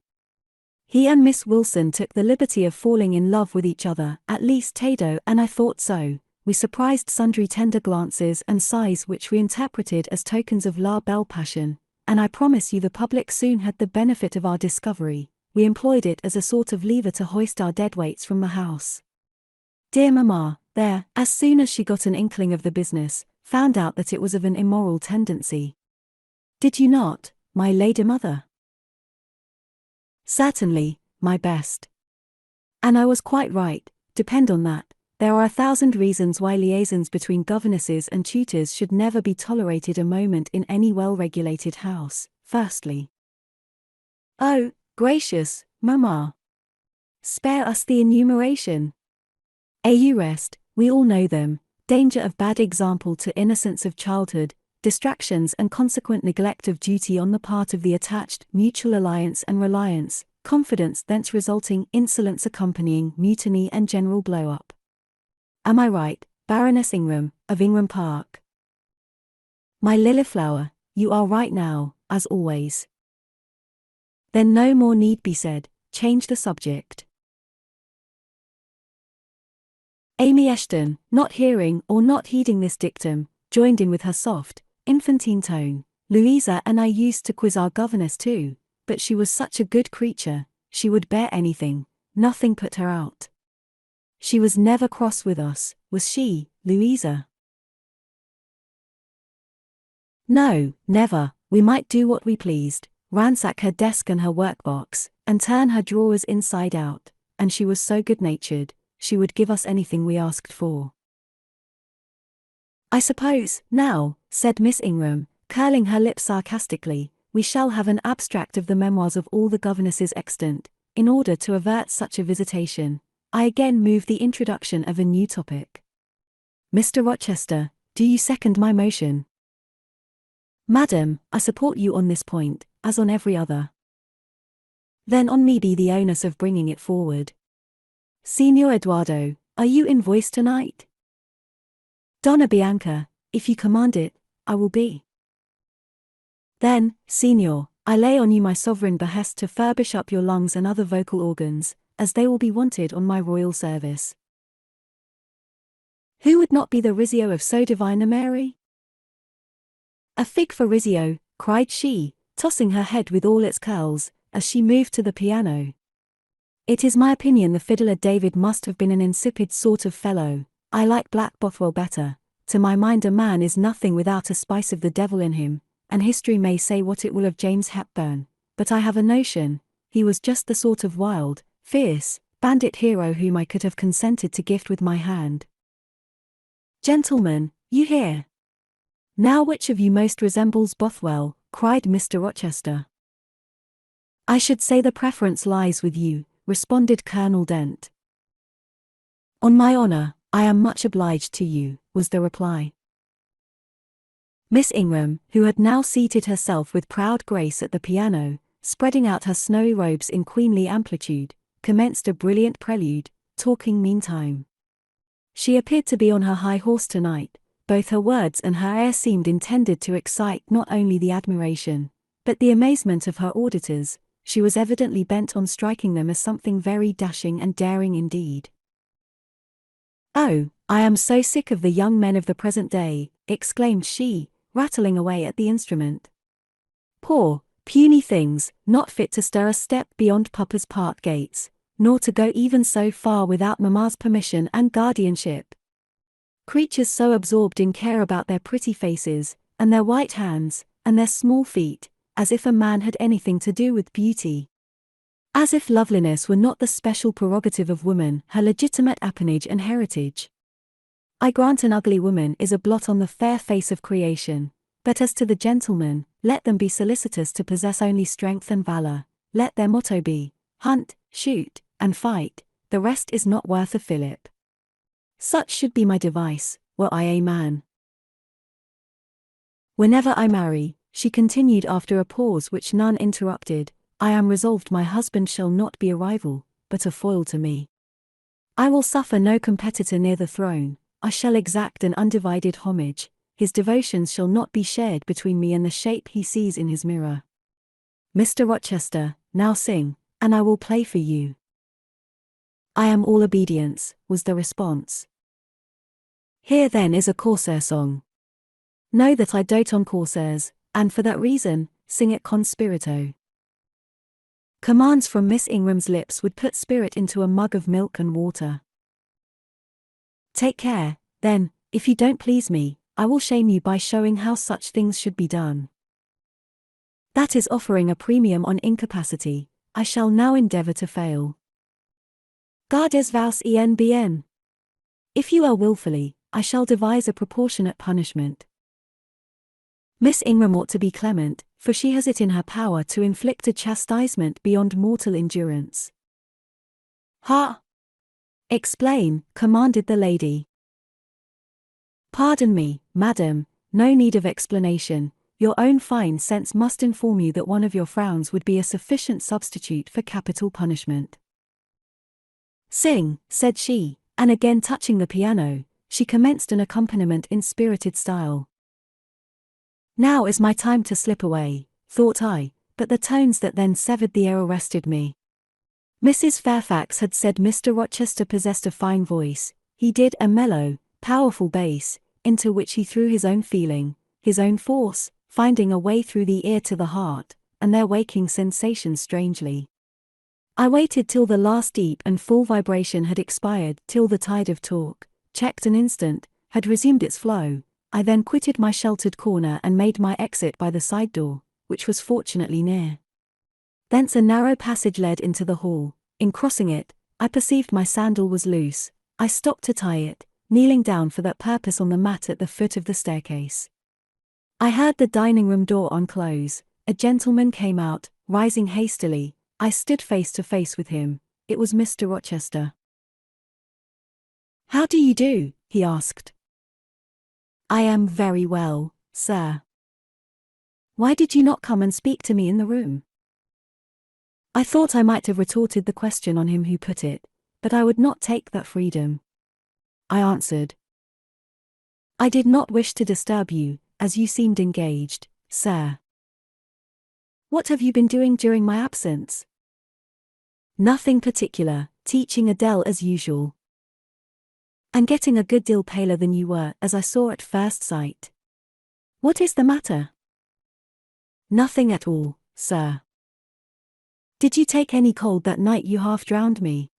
He and Miss Wilson took the liberty of falling in love with each other, at least Tado and I thought so. We surprised sundry tender glances and sighs which we interpreted as tokens of la belle passion, and I promise you the public soon had the benefit of our discovery. We employed it as a sort of lever to hoist our deadweights from the house. Dear mamma, there, as soon as she got an inkling of the business, found out that it was of an immoral tendency. Did you not, my lady mother? Certainly, my best. And I was quite right, depend on that. There are 1,000 reasons why liaisons between governesses and tutors should never be tolerated a moment in any well-regulated house. Firstly. Oh, gracious, mamma! Spare us the enumeration. You rest, we all know them: danger of bad example to innocence of childhood, distractions and consequent neglect of duty on the part of the attached, mutual alliance and reliance, confidence thence resulting, insolence accompanying, mutiny and general blow-up. Am I right, Baroness Ingram, of Ingram Park? My lily-flower, you are right now, as always. Then no more need be said, change the subject. Amy Eshton, not hearing or not heeding this dictum, joined in with her soft, infantine tone. Louisa and I used to quiz our governess too, but she was such a good creature, she would bear anything, nothing put her out. She was never cross with us, was she, Louisa? No, never. We might do what we pleased, ransack her desk and her workbox, and turn her drawers inside out, and she was so good-natured, she would give us anything we asked for. I suppose, now, said Miss Ingram, curling her lips sarcastically, we shall have an abstract of the memoirs of all the governesses extant, in order to avert such a visitation. I again move the introduction of a new topic. Mr. Rochester, do you second my motion? Madam, I support you on this point, as on every other. Then on me be the onus of bringing it forward. Signor Eduardo, are you in voice tonight? Donna Bianca, if you command it, I will be. Then, Signor, I lay on you my sovereign behest to furbish up your lungs and other vocal organs, as they will be wanted on my royal service. Who would not be the Rizzio of so divine a Mary? A fig for Rizzio, cried she, tossing her head with all its curls, as she moved to the piano. It is my opinion the fiddler David must have been an insipid sort of fellow. I like Black Bothwell better. To my mind a man is nothing without a spice of the devil in him, and history may say what it will of James Hepburn, but I have a notion, he was just the sort of wild, fierce, bandit hero whom I could have consented to gift with my hand. Gentlemen, you hear? Now which of you most resembles Bothwell? Cried Mr. Rochester. I should say the preference lies with you, responded Colonel Dent. On my honor, I am much obliged to you, was the reply. Miss Ingram, who had now seated herself with proud grace at the piano, spreading out her snowy robes in queenly amplitude, commenced a brilliant prelude, talking meantime. She appeared to be on her high horse tonight. Both her words and her air seemed intended to excite not only the admiration, but the amazement of her auditors. She was evidently bent on striking them as something very dashing and daring indeed. Oh, I am so sick of the young men of the present day, exclaimed she, rattling away at the instrument. Poor, Puny things, not fit to stir a step beyond Papa's park gates, nor to go even so far without Mamma's permission and guardianship. Creatures so absorbed in care about their pretty faces, and their white hands, and their small feet, as if a man had anything to do with beauty. As if loveliness were not the special prerogative of woman, her legitimate appanage and heritage. I grant an ugly woman is a blot on the fair face of creation, but as to the gentlemen, let them be solicitous to possess only strength and valor, let their motto be, hunt, shoot, and fight, the rest is not worth a fillip. Such should be my device, were I a man. Whenever I marry, she continued after a pause which none interrupted, I am resolved my husband shall not be a rival, but a foil to me. I will suffer no competitor near the throne, I shall exact an undivided homage, his devotions shall not be shared between me and the shape he sees in his mirror. Mr. Rochester, now sing, and I will play for you. I am all obedience, was the response. Here then is a corsair song. Know that I dote on corsairs, and for that reason, sing it con spirito. Commands from Miss Ingram's lips would put spirit into a mug of milk and water. Take care, then, if you don't please me, I will shame you by showing how such things should be done. That is offering a premium on incapacity, I shall now endeavor to fail. Gardes vos en bien. If you err wilfully, I shall devise a proportionate punishment. Miss Ingram ought to be clement, for she has it in her power to inflict a chastisement beyond mortal endurance. Ha! Explain, commanded the lady. Pardon me, madam, no need of explanation, your own fine sense must inform you that one of your frowns would be a sufficient substitute for capital punishment. Sing, said she, and again touching the piano, she commenced an accompaniment in spirited style. Now is my time to slip away, thought I, but the tones that then severed the air arrested me. Mrs. Fairfax had said Mr. Rochester possessed a fine voice, he did, a mellow, powerful bass, into which he threw his own feeling, his own force, finding a way through the ear to the heart, and there waking sensations strangely. I waited till the last deep and full vibration had expired, till the tide of talk, checked an instant, had resumed its flow. I then quitted my sheltered corner and made my exit by the side door, which was fortunately near. Thence a narrow passage led into the hall. In crossing it, I perceived my sandal was loose. I stopped to tie it, kneeling down for that purpose on the mat at the foot of the staircase. I heard the dining-room door unclose. A gentleman came out, rising hastily. I stood face to face with him. It was Mr. Rochester. "How do you do?" he asked. "I am very well, sir." "Why did you not come and speak to me in the room?" I thought I might have retorted the question on him who put it, but I would not take that freedom. I answered, "I did not wish to disturb you, as you seemed engaged, sir." "What have you been doing during my absence?" "Nothing particular, teaching Adele as usual." "And getting a good deal paler than you were, as I saw at first sight. What is the matter?" "Nothing at all, sir." "Did you take any cold that night you half drowned me?"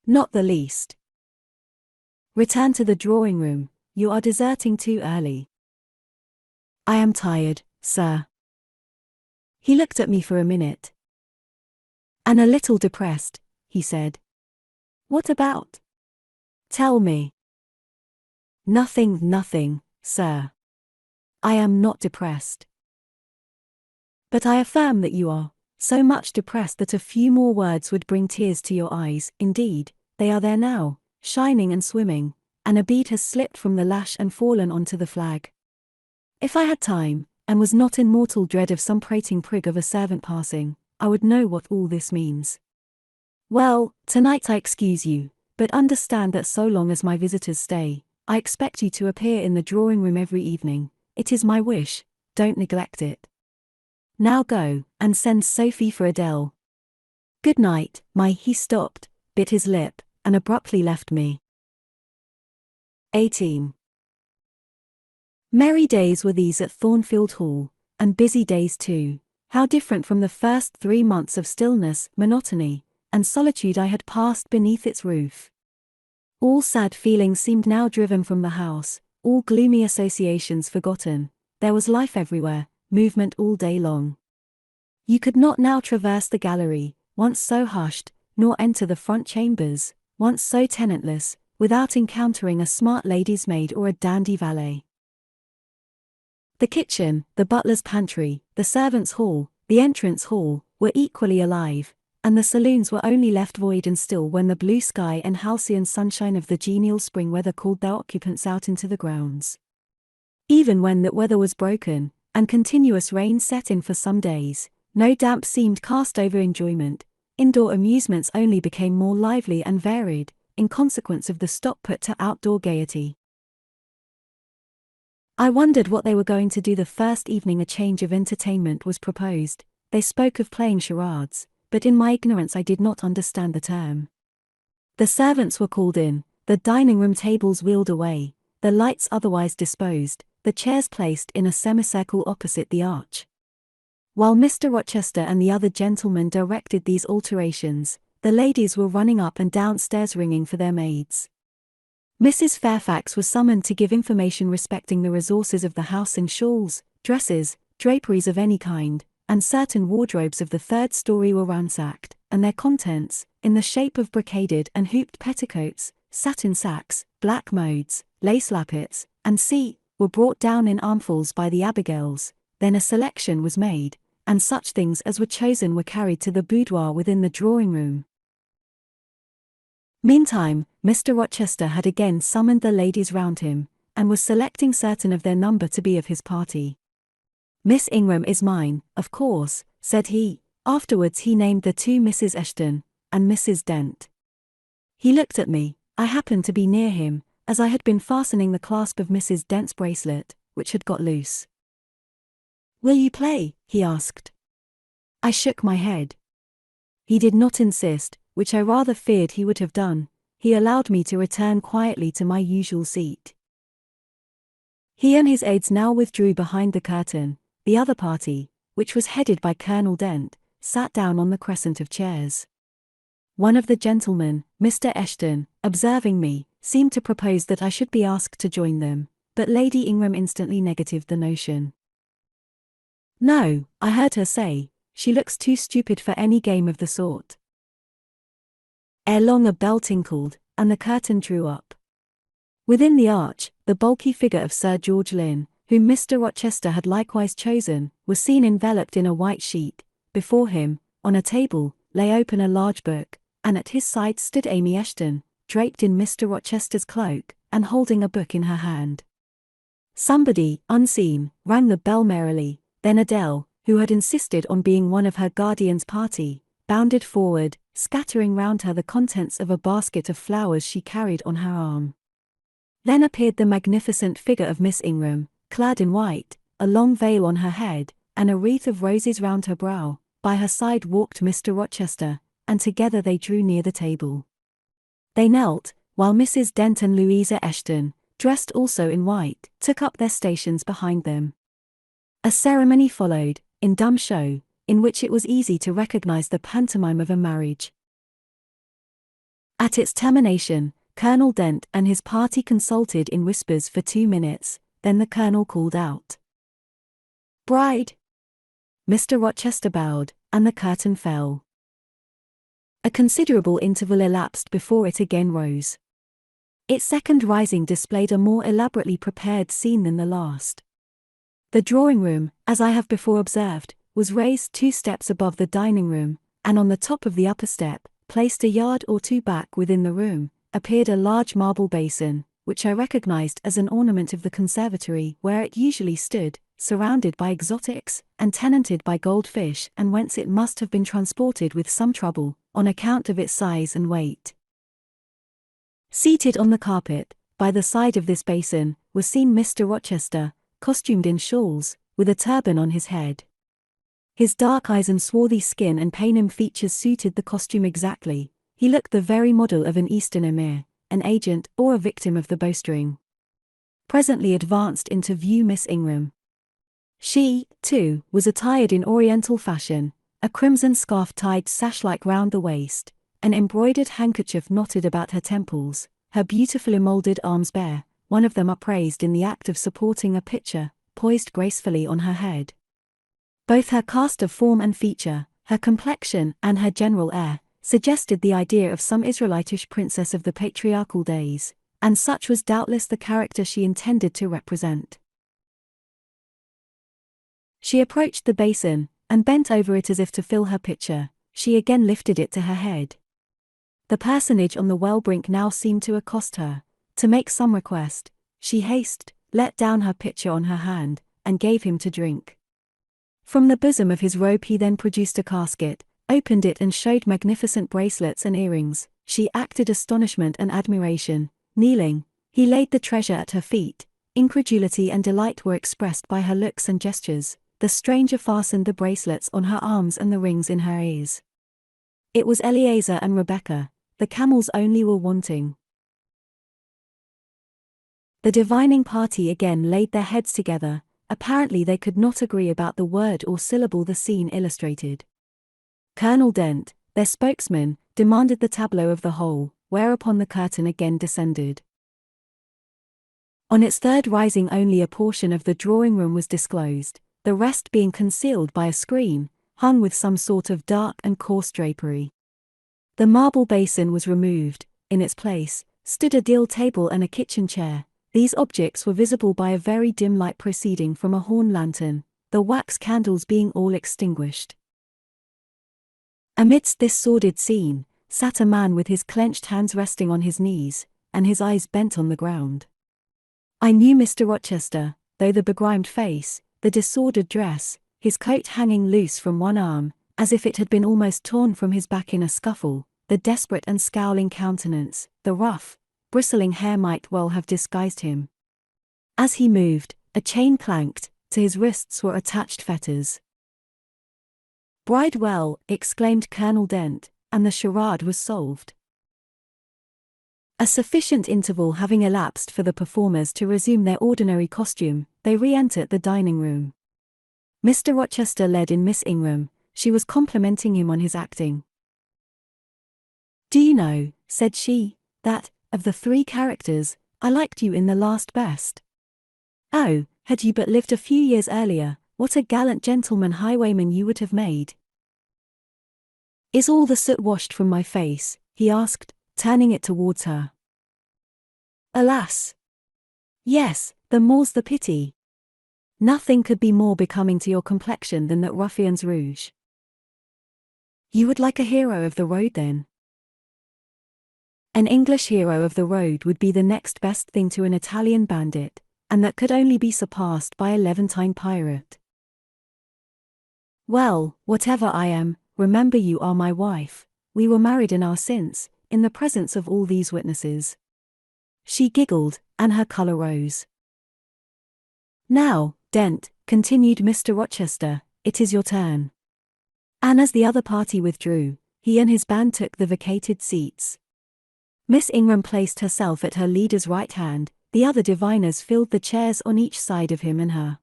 "Not the least." "Return to the drawing-room, you are deserting too early." "I am tired, sir." He looked at me for a minute. "And a little depressed," he said. "What about? Tell me." Nothing, sir. I am not depressed." "But I affirm that you are, so much depressed that a few more words would bring tears to your eyes. Indeed, they are there now, shining and swimming, and a bead has slipped from the lash and fallen onto the flag. If I had time, and was not in mortal dread of some prating prig of a servant passing, I would know what all this means. Well, tonight I excuse you, but understand that so long as my visitors stay, I expect you to appear in the drawing-room every evening. It is my wish, don't neglect it. Now go, and send Sophie for Adele. Good night, He stopped, bit his lip, and abruptly left me. 18. Merry days were these at Thornfield Hall, and busy days too. How different from the first 3 months of stillness, monotony, and solitude I had passed beneath its roof. All sad feelings seemed now driven from the house, all gloomy associations forgotten. There was life everywhere, movement all day long. You could not now traverse the gallery, once so hushed, nor enter the front chambers, once so tenantless, without encountering a smart lady's maid or a dandy valet. The kitchen, the butler's pantry, the servants' hall, the entrance hall, were equally alive, and the saloons were only left void and still when the blue sky and halcyon sunshine of the genial spring weather called their occupants out into the grounds. Even when that weather was broken, and continuous rain set in for some days, no damp seemed cast over enjoyment. Indoor amusements only became more lively and varied, in consequence of the stop put to outdoor gaiety. I wondered what they were going to do the first evening a change of entertainment was proposed. They spoke of playing charades, but in my ignorance I did not understand the term. The servants were called in, the dining room tables wheeled away, the lights otherwise disposed, the chairs placed in a semicircle opposite the arch. While Mr. Rochester and the other gentlemen directed these alterations, the ladies were running up and downstairs ringing for their maids. Mrs. Fairfax was summoned to give information respecting the resources of the house in shawls, dresses, draperies of any kind, and certain wardrobes of the third story were ransacked, and their contents, in the shape of brocaded and hooped petticoats, satin sacks, black modes, lace lappets, and were brought down in armfuls by the Abigails. Then a selection was made, and such things as were chosen were carried to the boudoir within the drawing-room. Meantime, Mr. Rochester had again summoned the ladies round him, and was selecting certain of their number to be of his party. "Miss Ingram is mine, of course," said he. Afterwards he named the two Mrs. Eshton, and Mrs. Dent. He looked at me. I happened to be near him, as I had been fastening the clasp of Mrs. Dent's bracelet, which had got loose. "Will you play?" he asked. I shook my head. He did not insist, which I rather feared he would have done. He allowed me to return quietly to my usual seat. He and his aides now withdrew behind the curtain. The other party, which was headed by Colonel Dent, sat down on the crescent of chairs. One of the gentlemen, Mr. Eshton, observing me, seemed to propose that I should be asked to join them, but Lady Ingram instantly negatived the notion. "No," I heard her say, "she looks too stupid for any game of the sort." Ere long a bell tinkled, and the curtain drew up. Within the arch, the bulky figure of Sir George Lynn, whom Mr. Rochester had likewise chosen, was seen enveloped in a white sheet. Before him, on a table, lay open a large book, and at his side stood Amy Eshton, draped in Mr. Rochester's cloak, and holding a book in her hand. Somebody, unseen, rang the bell merrily. Then Adele, who had insisted on being one of her guardian's party, bounded forward, scattering round her the contents of a basket of flowers she carried on her arm. Then appeared the magnificent figure of Miss Ingram, clad in white, a long veil on her head, and a wreath of roses round her brow. By her side walked Mr. Rochester, and together they drew near the table. They knelt, while Mrs. Dent and Louisa Eshton, dressed also in white, took up their stations behind them. A ceremony followed, in dumb show, in which it was easy to recognize the pantomime of a marriage. At its termination, Colonel Dent and his party consulted in whispers for 2 minutes, then the colonel called out, "Bride!" Mr. Rochester bowed, and the curtain fell. A considerable interval elapsed before it again rose. Its second rising displayed a more elaborately prepared scene than the last. The drawing-room, as I have before observed, was raised 2 steps above the dining-room, and on the top of the upper step, placed a yard or 2 back within the room, appeared a large marble basin, which I recognized as an ornament of the conservatory where it usually stood, surrounded by exotics, and tenanted by goldfish, and whence it must have been transported with some trouble, on account of its size and weight. Seated on the carpet, by the side of this basin, was seen Mr. Rochester, costumed in shawls, with a turban on his head. His dark eyes and swarthy skin and Paynim features suited the costume exactly. He looked the very model of an Eastern emir, an agent or a victim of the bowstring. Presently advanced into view Miss Ingram. She, too, was attired in Oriental fashion, a crimson scarf tied sash-like round the waist, an embroidered handkerchief knotted about her temples, her beautifully molded arms bare, one of them upraised in the act of supporting a pitcher, poised gracefully on her head. Both her cast of form and feature, her complexion and her general air, suggested the idea of some Israelitish princess of the patriarchal days, and such was doubtless the character she intended to represent. She approached the basin, and bent over it as if to fill her pitcher. She again lifted it to her head. The personage on the well brink now seemed to accost her, to make some request. She let down her pitcher on her hand, and gave him to drink. From the bosom of his robe he then produced a casket, opened it and showed magnificent bracelets and earrings. She acted astonishment and admiration. Kneeling, he laid the treasure at her feet. Incredulity and delight were expressed by her looks and gestures. The stranger fastened the bracelets on her arms and the rings in her ears. It was Eleazar and Rebecca, the camels only were wanting. The divining party again laid their heads together. Apparently they could not agree about the word or syllable the scene illustrated. Colonel Dent, their spokesman, demanded the tableau of the whole, whereupon the curtain again descended. On its third rising only a portion of the drawing-room was disclosed, the rest being concealed by a screen, hung with some sort of dark and coarse drapery. The marble basin was removed. In its place stood a deal table and a kitchen chair. These objects were visible by a very dim light proceeding from a horn lantern, the wax candles being all extinguished. Amidst this sordid scene, sat a man with his clenched hands resting on his knees, and his eyes bent on the ground. I knew Mr. Rochester, though the begrimed face, the disordered dress, his coat hanging loose from one arm, as if it had been almost torn from his back in a scuffle, the desperate and scowling countenance, the rough, bristling hair might well have disguised him. As he moved, a chain clanked, to his wrists were attached fetters. "Bridewell," exclaimed Colonel Dent, and the charade was solved. A sufficient interval having elapsed for the performers to resume their ordinary costume, they re-entered the dining room. Mr. Rochester led in Miss Ingram. She was complimenting him on his acting. "Do you know," said she, "that, of the three characters, I liked you in the last best. Oh, had you but lived a few years earlier, what a gallant gentleman highwayman you would have made." "Is all the soot washed from my face?" he asked, turning it towards her. "Alas! Yes, the more's the pity. Nothing could be more becoming to your complexion than that ruffian's rouge." "You would like a hero of the road then?" "An English hero of the road would be the next best thing to an Italian bandit, and that could only be surpassed by a Levantine pirate." "Well, whatever I am, remember you are my wife. We were married an hour since, in the presence of all these witnesses." She giggled, and her color rose. "Now, Dent," continued Mr. Rochester, "it is your turn." And as the other party withdrew, he and his band took the vacated seats. Miss Ingram placed herself at her leader's right hand, the other diviners filled the chairs on each side of him and her.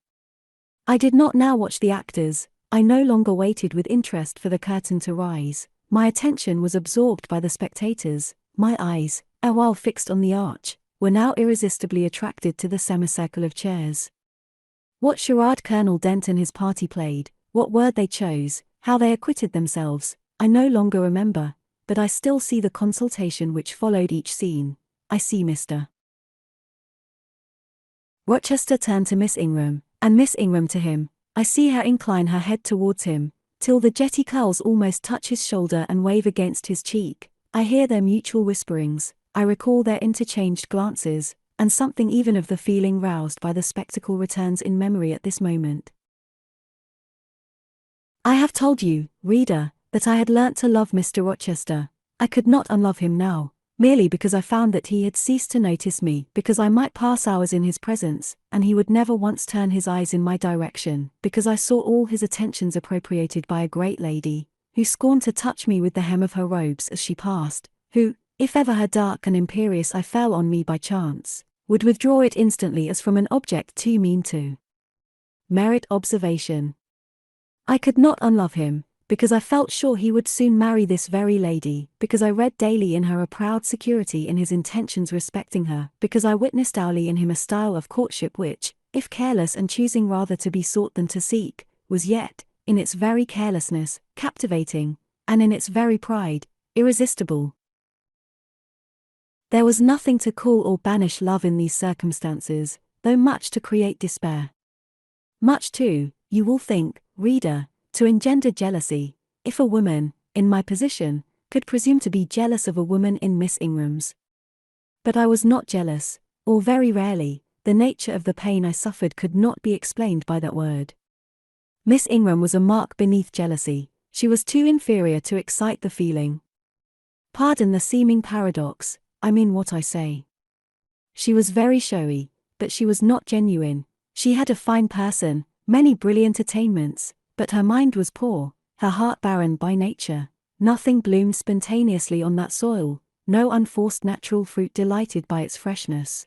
I did not now watch the actors. I no longer waited with interest for the curtain to rise. My attention was absorbed by the spectators. My eyes, while fixed on the arch, were now irresistibly attracted to the semicircle of chairs. What charade Colonel Dent and his party played, what word they chose, how they acquitted themselves, I no longer remember, but I still see the consultation which followed each scene. I see Mr. Rochester turn to Miss Ingram, and Miss Ingram to him. I see her incline her head towards him, till the jetty curls almost touch his shoulder and wave against his cheek. I hear their mutual whisperings, I recall their interchanged glances, and something even of the feeling roused by the spectacle returns in memory at this moment. I have told you, reader, that I had learnt to love Mr. Rochester. I could not unlove him now, merely because I found that he had ceased to notice me, because I might pass hours in his presence, and he would never once turn his eyes in my direction, because I saw all his attentions appropriated by a great lady, who scorned to touch me with the hem of her robes as she passed, who, if ever her dark and imperious eye fell on me by chance, would withdraw it instantly as from an object too mean to merit observation. I could not unlove him, because I felt sure he would soon marry this very lady, because I read daily in her a proud security in his intentions respecting her, because I witnessed hourly in him a style of courtship which, if careless and choosing rather to be sought than to seek, was yet, in its very carelessness, captivating, and in its very pride, irresistible. There was nothing to cool or banish love in these circumstances, though much to create despair. Much too, you will think, reader, to engender jealousy, if a woman, in my position, could presume to be jealous of a woman in Miss Ingram's. But I was not jealous, or very rarely. The nature of the pain I suffered could not be explained by that word. Miss Ingram was a mark beneath jealousy. She was too inferior to excite the feeling. Pardon the seeming paradox, I mean what I say. She was very showy, but she was not genuine. She had a fine person, many brilliant attainments, but her mind was poor, her heart barren by nature. Nothing bloomed spontaneously on that soil, no unforced natural fruit delighted by its freshness.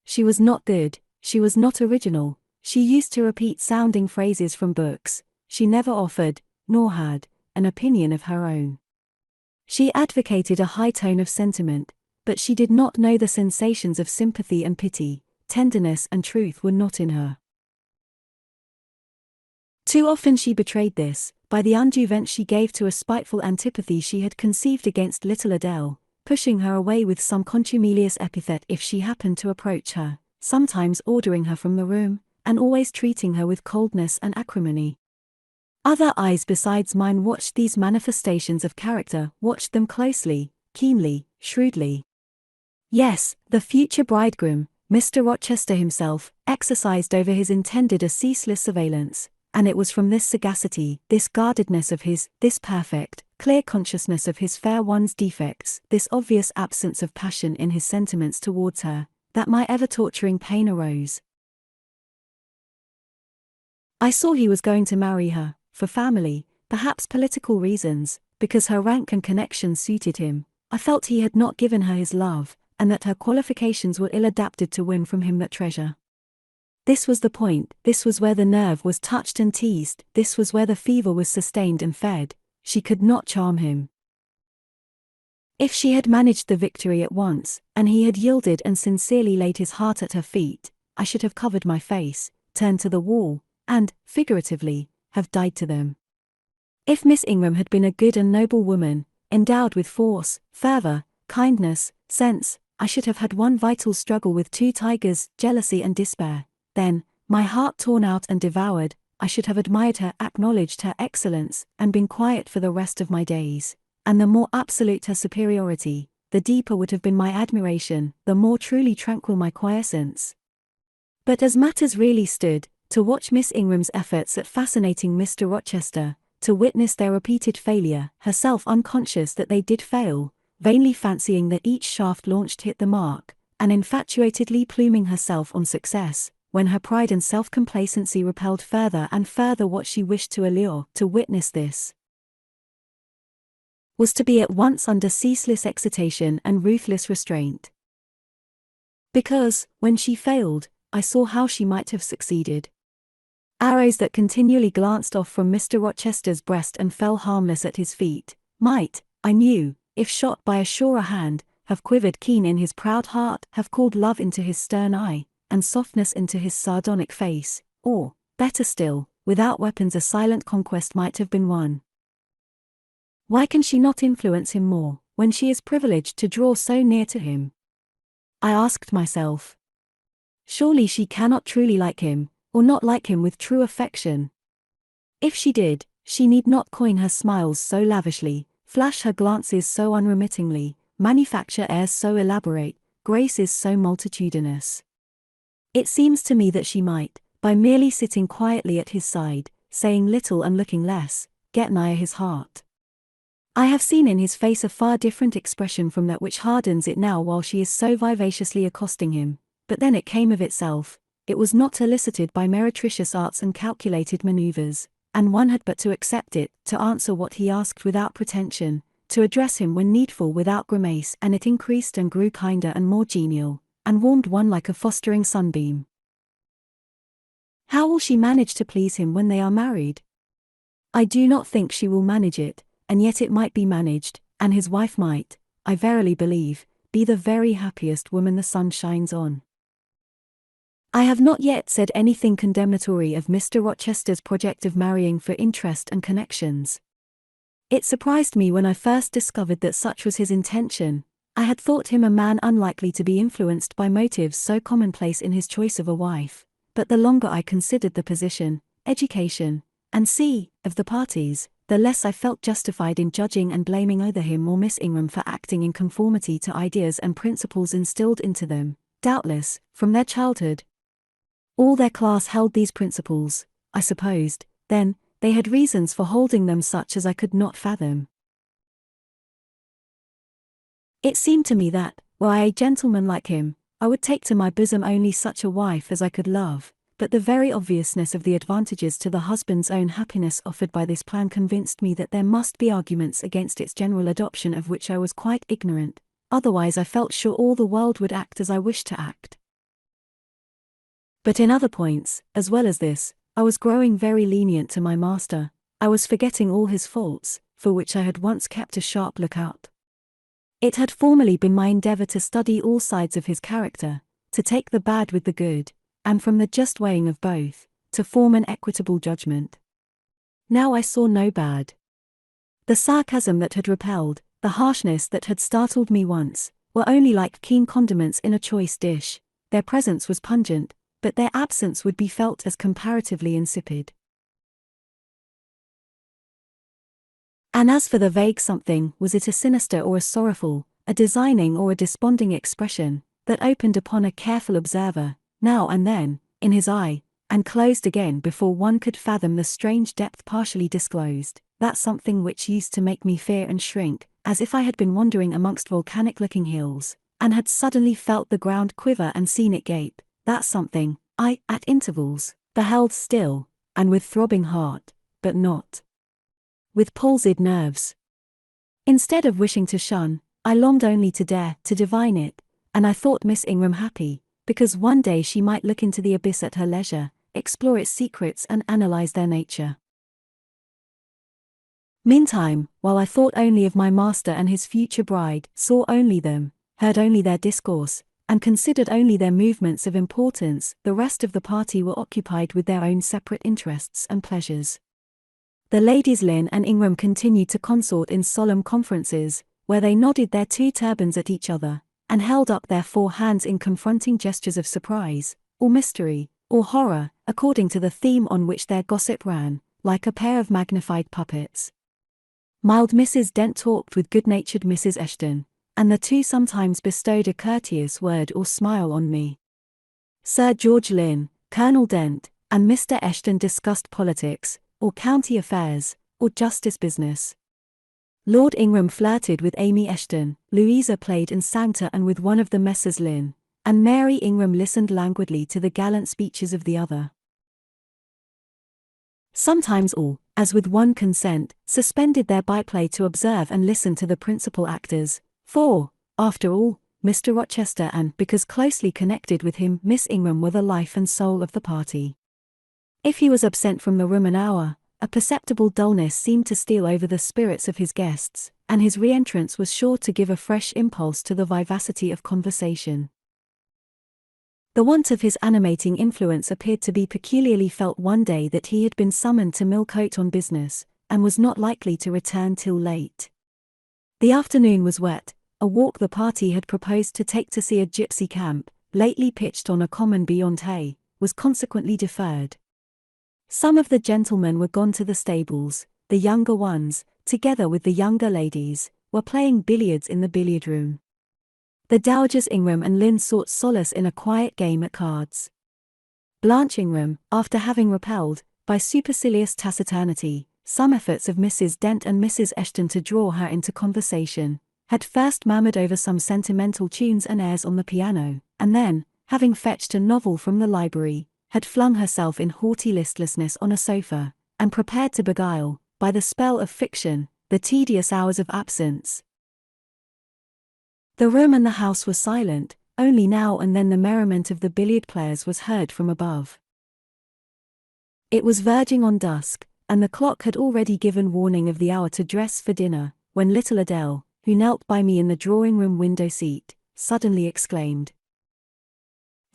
She was not good, she was not original, she used to repeat sounding phrases from books, she never offered, nor had, an opinion of her own. She advocated a high tone of sentiment, but she did not know the sensations of sympathy and pity, tenderness and truth were not in her. Too often she betrayed this, by the undue vent she gave to a spiteful antipathy she had conceived against little Adele, pushing her away with some contumelious epithet if she happened to approach her, sometimes ordering her from the room, and always treating her with coldness and acrimony. Other eyes besides mine watched these manifestations of character, watched them closely, keenly, shrewdly. Yes, the future bridegroom, Mr. Rochester himself, exercised over his intended a ceaseless surveillance, and it was from this sagacity, this guardedness of his, this perfect, clear consciousness of his fair one's defects, this obvious absence of passion in his sentiments towards her, that my ever-torturing pain arose. I saw he was going to marry her, for family, perhaps political reasons, because her rank and connections suited him. I felt he had not given her his love, and that her qualifications were ill-adapted to win from him that treasure. This was the point, this was where the nerve was touched and teased, this was where the fever was sustained and fed. She could not charm him. If she had managed the victory at once, and he had yielded and sincerely laid his heart at her feet, I should have covered my face, turned to the wall, and, figuratively, have died to them. If Miss Ingram had been a good and noble woman, endowed with force, fervor, kindness, sense, I should have had one vital struggle with two tigers, jealousy and despair. Then, my heart torn out and devoured, I should have admired her, acknowledged her excellence, and been quiet for the rest of my days. And the more absolute her superiority, the deeper would have been my admiration, the more truly tranquil my quiescence. But as matters really stood, to watch Miss Ingram's efforts at fascinating Mr. Rochester, to witness their repeated failure, herself unconscious that they did fail, vainly fancying that each shaft launched hit the mark, and infatuatedly pluming herself on success, when her pride and self-complacency repelled further and further what she wished to allure, to witness this was to be at once under ceaseless excitation and ruthless restraint. Because, when she failed, I saw how she might have succeeded. Arrows that continually glanced off from Mr. Rochester's breast and fell harmless at his feet, might, I knew, if shot by a surer hand, have quivered keen in his proud heart, have called love into his stern eye, and softness into his sardonic face, or, better still, without weapons a silent conquest might have been won. Why can she not influence him more, when she is privileged to draw so near to him? I asked myself. Surely she cannot truly like him, or not like him with true affection. If she did, she need not coin her smiles so lavishly, flash her glances so unremittingly, manufacture airs so elaborate, graces so multitudinous. It seems to me that she might, by merely sitting quietly at his side, saying little and looking less, get nigher his heart. I have seen in his face a far different expression from that which hardens it now while she is so vivaciously accosting him, but then it came of itself, it was not elicited by meretricious arts and calculated maneuvers, and one had but to accept it, to answer what he asked without pretension, to address him when needful without grimace, and it increased and grew kinder and more genial, and warmed one like a fostering sunbeam. How will she manage to please him when they are married? I do not think she will manage it, and yet it might be managed, and his wife might, I verily believe, be the very happiest woman the sun shines on. I have not yet said anything condemnatory of Mr. Rochester's project of marrying for interest and connections. It surprised me when I first discovered that such was his intention. I had thought him a man unlikely to be influenced by motives so commonplace in his choice of a wife, but the longer I considered the position, education, and of the parties, the less I felt justified in judging and blaming either him or Miss Ingram for acting in conformity to ideas and principles instilled into them, doubtless, from their childhood. All their class held these principles, I supposed, then, they had reasons for holding them such as I could not fathom. It seemed to me that, were I a gentleman like him, I would take to my bosom only such a wife as I could love, but the very obviousness of the advantages to the husband's own happiness offered by this plan convinced me that there must be arguments against its general adoption of which I was quite ignorant, otherwise I felt sure all the world would act as I wished to act. But in other points, as well as this, I was growing very lenient to my master. I was forgetting all his faults, for which I had once kept a sharp lookout. It had formerly been my endeavor to study all sides of his character, to take the bad with the good, and from the just weighing of both, to form an equitable judgment. Now I saw no bad. The sarcasm that had repelled, the harshness that had startled me once, were only like keen condiments in a choice dish. Their presence was pungent, but their absence would be felt as comparatively insipid. And as for the vague something, was it a sinister or a sorrowful, a designing or a desponding expression, that opened upon a careful observer, now and then, in his eye, and closed again before one could fathom the strange depth partially disclosed, that something which used to make me fear and shrink, as if I had been wandering amongst volcanic-looking hills, and had suddenly felt the ground quiver and seen it gape, that something, I, at intervals, beheld still, and with throbbing heart, but not with palsied nerves. Instead of wishing to shun, I longed only to dare to divine it, and I thought Miss Ingram happy, because one day she might look into the abyss at her leisure, explore its secrets and analyze their nature. Meantime, while I thought only of my master and his future bride, saw only them, heard only their discourse, and considered only their movements of importance, the rest of the party were occupied with their own separate interests and pleasures. The ladies Lynn and Ingram continued to consort in solemn conferences, where they nodded their two turbans at each other, and held up their four hands in confronting gestures of surprise, or mystery, or horror, according to the theme on which their gossip ran, like a pair of magnified puppets. Mild Mrs. Dent talked with good-natured Mrs. Eshton, and the two sometimes bestowed a courteous word or smile on me. Sir George Lynn, Colonel Dent, and Mr. Eshton discussed politics, or county affairs, or justice business. Lord Ingram flirted with Amy Eshton, Louisa played and sang to and with one of the Messrs. Lynn, and Mary Ingram listened languidly to the gallant speeches of the other. Sometimes all, as with one consent, suspended their byplay to observe and listen to the principal actors, for, after all, Mr. Rochester and, because closely connected with him, Miss Ingram were the life and soul of the party. If he was absent from the room an hour, a perceptible dullness seemed to steal over the spirits of his guests, and his re-entrance was sure to give a fresh impulse to the vivacity of conversation. The want of his animating influence appeared to be peculiarly felt one day that he had been summoned to Millcote on business, and was not likely to return till late. The afternoon was wet. A walk the party had proposed to take to see a gypsy camp, lately pitched on a common beyond Hay, was consequently deferred. Some of the gentlemen were gone to the stables, the younger ones, together with the younger ladies, were playing billiards in the billiard room. The dowagers Ingram and Lynn sought solace in a quiet game at cards. Blanche Ingram, after having repelled, by supercilious taciturnity, some efforts of Mrs. Dent and Mrs. Eshton to draw her into conversation, had first murmured over some sentimental tunes and airs on the piano, and then, having fetched a novel from the library, had flung herself in haughty listlessness on a sofa, and prepared to beguile, by the spell of fiction, the tedious hours of absence. The room and the house were silent, only now and then the merriment of the billiard players was heard from above. It was verging on dusk, and the clock had already given warning of the hour to dress for dinner, when little Adele, who knelt by me in the drawing-room window seat, suddenly exclaimed,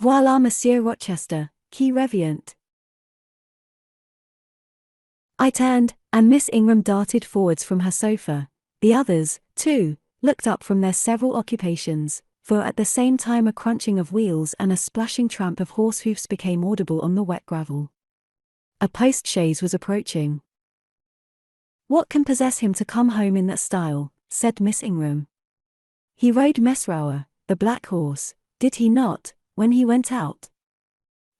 "Voilà Monsieur Rochester, qui revient." I turned, and Miss Ingram darted forwards from her sofa. The others, too, looked up from their several occupations, for at the same time a crunching of wheels and a splashing tramp of horse hoofs became audible on the wet gravel. A post-chaise was approaching. "What can possess him to come home in that style?" said Miss Ingram. "He rode Mesrour, the black horse, did he not, when he went out?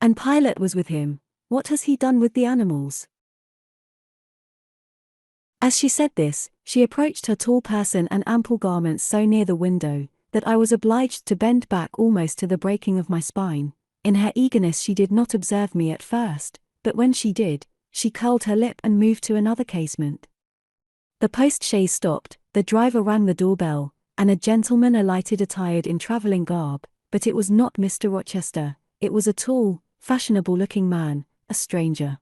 And Pilot was with him. What has he done with the animals?" As she said this, she approached her tall person and ample garments so near the window, that I was obliged to bend back almost to the breaking of my spine. In her eagerness she did not observe me at first, but when she did, she curled her lip and moved to another casement. The post-chaise stopped, the driver rang the doorbell, and a gentleman alighted attired in travelling garb, but it was not Mr. Rochester, it was a tall, fashionable-looking man, a stranger.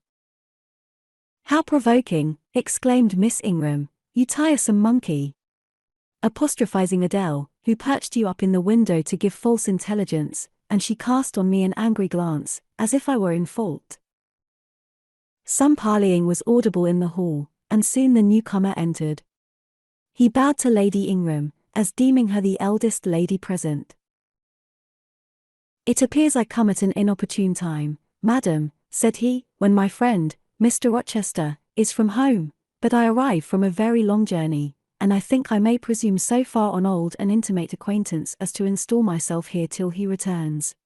"How provoking!" exclaimed Miss Ingram, "you tiresome monkey!" Apostrophizing Adele, who perched you up in the window to give false intelligence, and she cast on me an angry glance, as if I were in fault. Some parleying was audible in the hall, and soon the newcomer entered. He bowed to Lady Ingram, as deeming her the eldest lady present. "It appears I come at an inopportune time, madam," said he, "when my friend, Mr. Rochester, is from home, but I arrive from a very long journey, and I think I may presume so far on old and intimate acquaintance as to install myself here till he returns."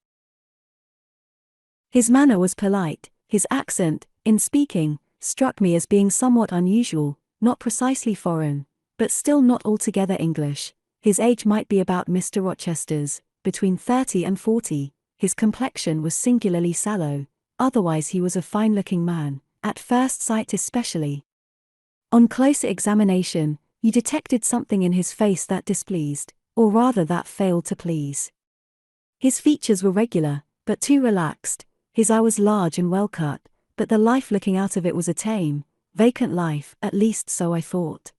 His manner was polite, his accent, in speaking, struck me as being somewhat unusual, not precisely foreign, but still not altogether English. His age might be about Mr. Rochester's, between 30 and 40, his complexion was singularly sallow, otherwise he was a fine-looking man, at first sight especially. On closer examination, you detected something in his face that displeased, or rather that failed to please. His features were regular, but too relaxed, his eye was large and well cut, but the life looking out of it was a tame, vacant life, at least so I thought.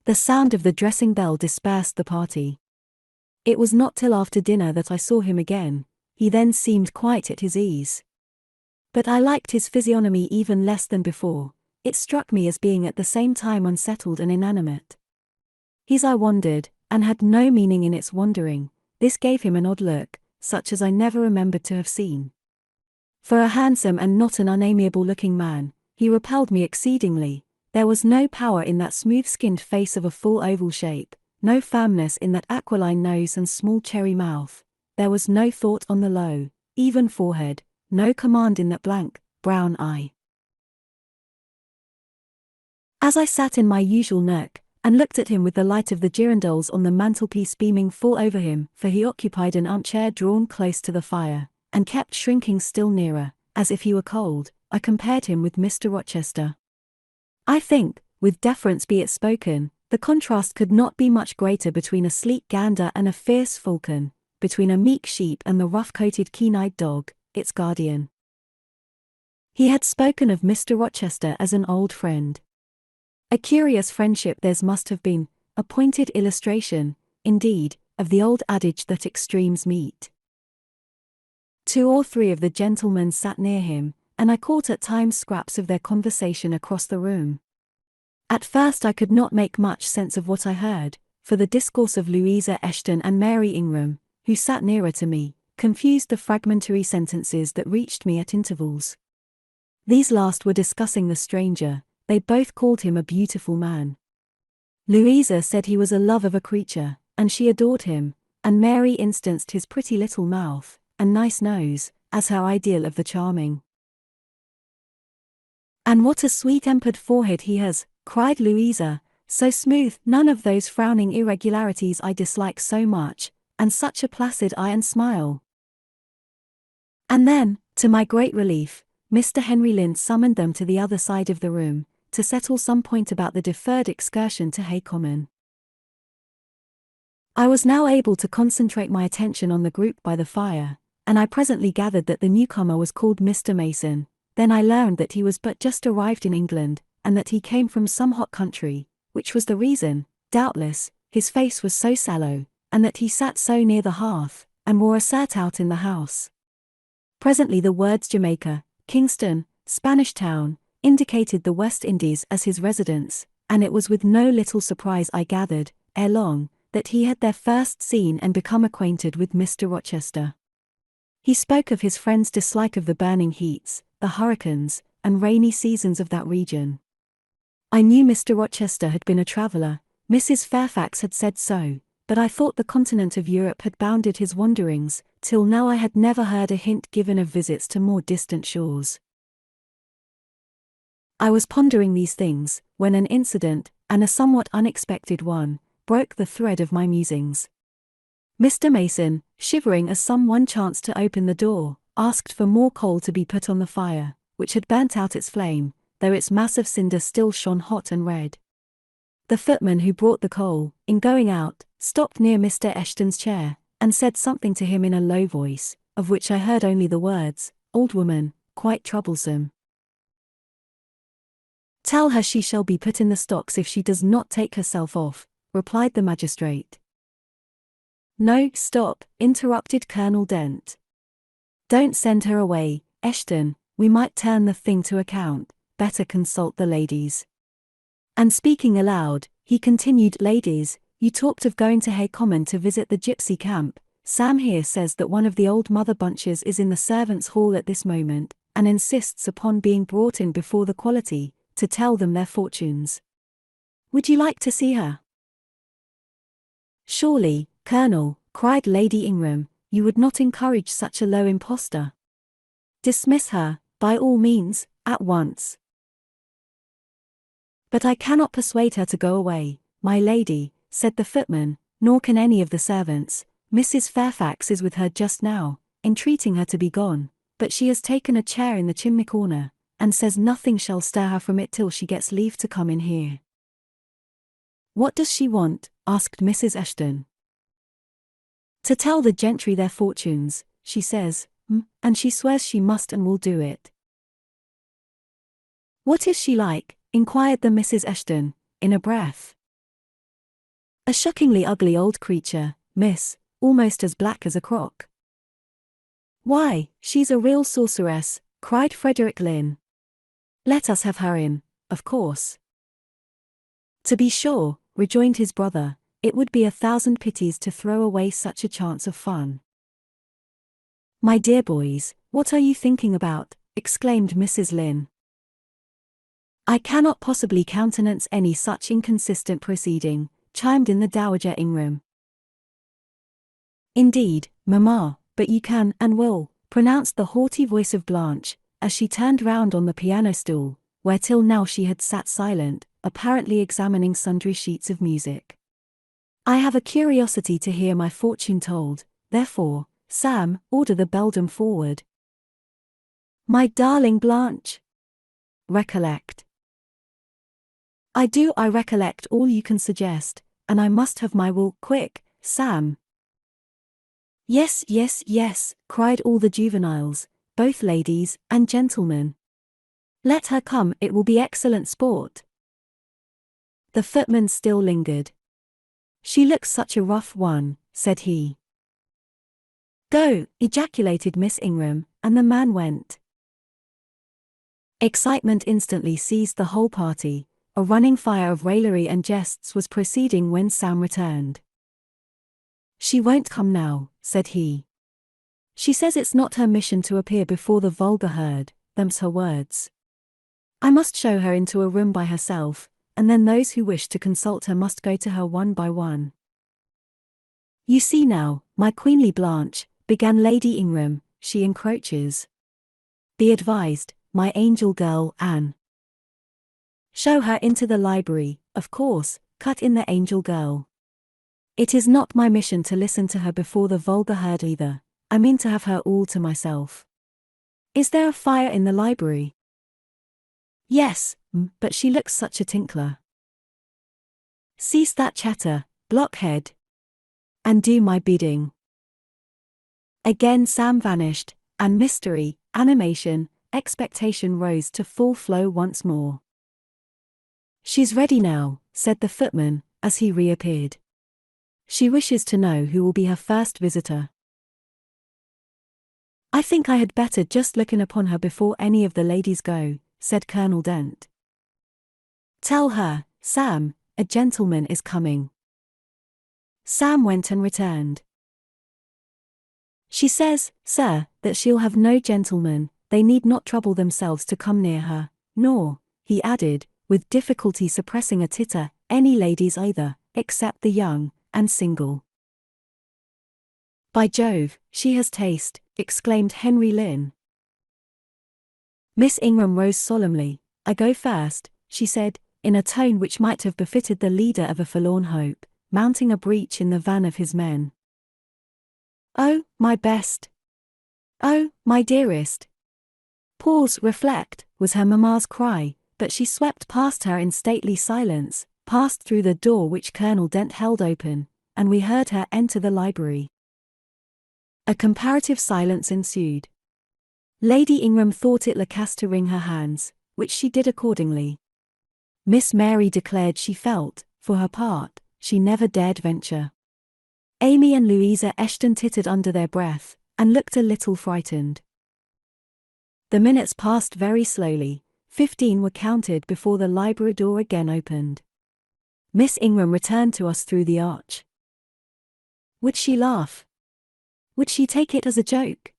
The sound of the dressing bell dispersed the party. It was not till after dinner that I saw him again. He then seemed quite at his ease. But I liked his physiognomy even less than before. It struck me as being at the same time unsettled and inanimate. His eye wandered, and had no meaning in its wandering. This gave him an odd look, such as I never remembered to have seen. For a handsome and not an unamiable-looking man, he repelled me exceedingly. There was no power in that smooth-skinned face of a full oval shape, no firmness in that aquiline nose and small cherry mouth. There was no thought on the low, even forehead, no command in that blank, brown eye. As I sat in my usual nook, and looked at him with the light of the girandoles on the mantelpiece beaming full over him, for he occupied an armchair drawn close to the fire, and kept shrinking still nearer, as if he were cold, I compared him with Mr. Rochester. I think, with deference be it spoken, the contrast could not be much greater between a sleek gander and a fierce falcon, between a meek sheep and the rough-coated keen-eyed dog, its guardian. He had spoken of Mr. Rochester as an old friend. A curious friendship theirs must have been, a pointed illustration, indeed, of the old adage that extremes meet. 2 or 3 of the gentlemen sat near him, and I caught at times scraps of their conversation across the room. At first I could not make much sense of what I heard, for the discourse of Louisa Eshton and Mary Ingram, who sat nearer to me, confused the fragmentary sentences that reached me at intervals. These last were discussing the stranger. They both called him a beautiful man. Louisa said he was a love of a creature, and she adored him, and Mary instanced his pretty little mouth and nice nose as her ideal of the charming. "And what a sweet-tempered forehead he has," cried Louisa, "so smooth, none of those frowning irregularities I dislike so much, and such a placid eye and smile." And then, to my great relief, Mr. Henry Lind summoned them to the other side of the room, to settle some point about the deferred excursion to Hay Common. I was now able to concentrate my attention on the group by the fire, and I presently gathered that the newcomer was called Mr. Mason, then I learned that he was but just arrived in England, and that he came from some hot country, which was the reason, doubtless, his face was so sallow, and that he sat so near the hearth, and wore a surtout in the house. Presently the words Jamaica, Kingston, Spanish Town, indicated the West Indies as his residence, and it was with no little surprise I gathered, ere long, that he had there first seen and become acquainted with Mr. Rochester. He spoke of his friend's dislike of the burning heats, the hurricanes, and rainy seasons of that region. I knew Mr. Rochester had been a traveller, Mrs. Fairfax had said so, but I thought the continent of Europe had bounded his wanderings, till now I had never heard a hint given of visits to more distant shores. I was pondering these things, when an incident, and a somewhat unexpected one, broke the thread of my musings. Mr. Mason, shivering as someone chanced to open the door, asked for more coal to be put on the fire, which had burnt out its flame, though its mass of cinder still shone hot and red. The footman who brought the coal, in going out, stopped near Mr. Eshton's chair, and said something to him in a low voice, of which I heard only the words, "Old woman, quite troublesome." "Tell her she shall be put in the stocks if she does not take herself off," replied the magistrate. "No, stop," interrupted Colonel Dent. "Don't send her away, Eshton, we might turn the thing to account, better consult the ladies." And speaking aloud, he continued, "Ladies, you talked of going to Hay Common to visit the gypsy camp. Sam here says that one of the old Mother Bunches is in the servants' hall at this moment, and insists upon being brought in before the quality, to tell them their fortunes. Would you like to see her?" "Surely, Colonel," cried Lady Ingram, "you would not encourage such a low impostor. Dismiss her, by all means, at once." "But I cannot persuade her to go away, my lady," said the footman, "nor can any of the servants. Mrs. Fairfax is with her just now, entreating her to be gone, but she has taken a chair in the chimney corner, and says nothing shall stir her from it till she gets leave to come in here." "What does she want?" asked Mrs. Eshton. "To tell the gentry their fortunes, she says, and she swears she must and will do it." "What is she like?" inquired the Mrs. Eshton, in a breath. "A shockingly ugly old creature, miss, almost as black as a crock." "Why, she's a real sorceress," cried Frederick Lynn. "Let us have her in, of course." "To be sure," rejoined his brother, "it would be 1,000 pities to throw away such a chance of fun." "My dear boys, what are you thinking about?" exclaimed Mrs. Lynn. "I cannot possibly countenance any such inconsistent proceeding," chimed in the Dowager Ingram. "Indeed, mamma, but you can and will," pronounced the haughty voice of Blanche, as she turned round on the piano stool, where till now she had sat silent, apparently examining sundry sheets of music. "I have a curiosity to hear my fortune told, therefore, Sam, order the beldam forward." "My darling Blanche! Recollect." I recollect all you can suggest, and I must have my will, quick, Sam." "Yes, yes, yes," cried all the juveniles, both ladies and gentlemen. "Let her come, it will be excellent sport." The footman still lingered. "She looks such a rough one," said he. "Go," ejaculated Miss Ingram, and the man went. Excitement instantly seized the whole party. A running fire of raillery and jests was proceeding when Sam returned. "She won't come now," said he. "She says it's not her mission to appear before the vulgar herd, them's her words. I must show her into a room by herself, and then those who wish to consult her must go to her one by one." "You see now, my queenly Blanche," began Lady Ingram, "she encroaches. Be advised, my angel girl Anne." "Show her into the library, of course," cut in the angel girl. "It is not my mission to listen to her before the vulgar herd either. I mean to have her all to myself. Is there a fire in the library?" "Yes, but she looks such a tinkler." "Cease that chatter, blockhead, and do my bidding." Again Sam vanished, and mystery, animation, expectation rose to full flow once more. "She's ready now," said the footman, as he reappeared. "She wishes to know who will be her first visitor." "I think I had better just look in upon her before any of the ladies go," said Colonel Dent. "Tell her, Sam, a gentleman is coming." Sam went and returned. "She says, sir, that she'll have no gentlemen, they need not trouble themselves to come near her, nor," he added, with difficulty suppressing a titter, "any ladies either, except the young and single." "By Jove, she has taste," exclaimed Henry Lynn. Miss Ingram rose solemnly. "I go first," she said, in a tone which might have befitted the leader of a forlorn hope, mounting a breach in the van of his men. "Oh, my best! Oh, my dearest!" "Pause, reflect," was her mamma's cry, but she swept past her in stately silence, passed through the door which Colonel Dent held open, and we heard her enter the library. A comparative silence ensued. Lady Ingram thought it lacasse to wring her hands, which she did accordingly. Miss Mary declared she felt, for her part, she never dared venture. Amy and Louisa Eshton tittered under their breath, and looked a little frightened. The minutes passed very slowly. 15 were counted before the library door again opened. Miss Ingram returned to us through the arch. Would she laugh? Would she take it as a joke?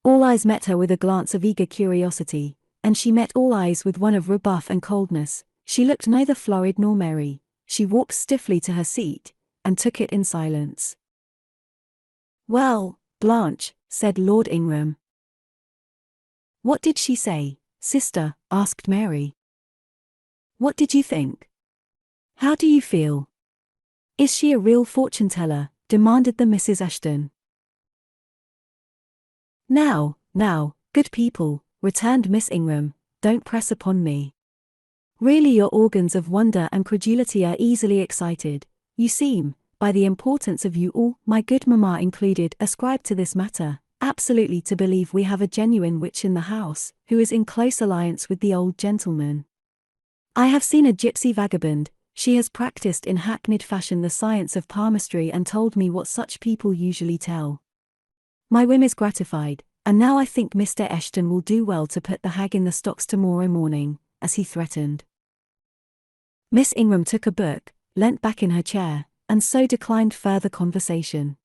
All eyes met her with a glance of eager curiosity, and she met all eyes with one of rebuff and coldness. She looked neither florid nor merry. She walked stiffly to her seat, and took it in silence. "Well, Blanche," said Lord Ingram. "What did she say, sister?" asked Mary. "What did you think? How do you feel? Is she a real fortune-teller?" demanded the Mrs. Eshton. Now, good people," returned Miss Ingram, "don't press upon me. Really your organs of wonder and credulity are easily excited. You seem, by the importance of you all, my good mamma included, ascribed to this matter, absolutely to believe we have a genuine witch in the house, who is in close alliance with the old gentleman. I have seen a gypsy vagabond. She has practiced in hackneyed fashion the science of palmistry and told me what such people usually tell. My whim is gratified, and now I think Mr. Eshton will do well to put the hag in the stocks tomorrow morning, as he threatened." Miss Ingram took a book, leant back in her chair, and so declined further conversation.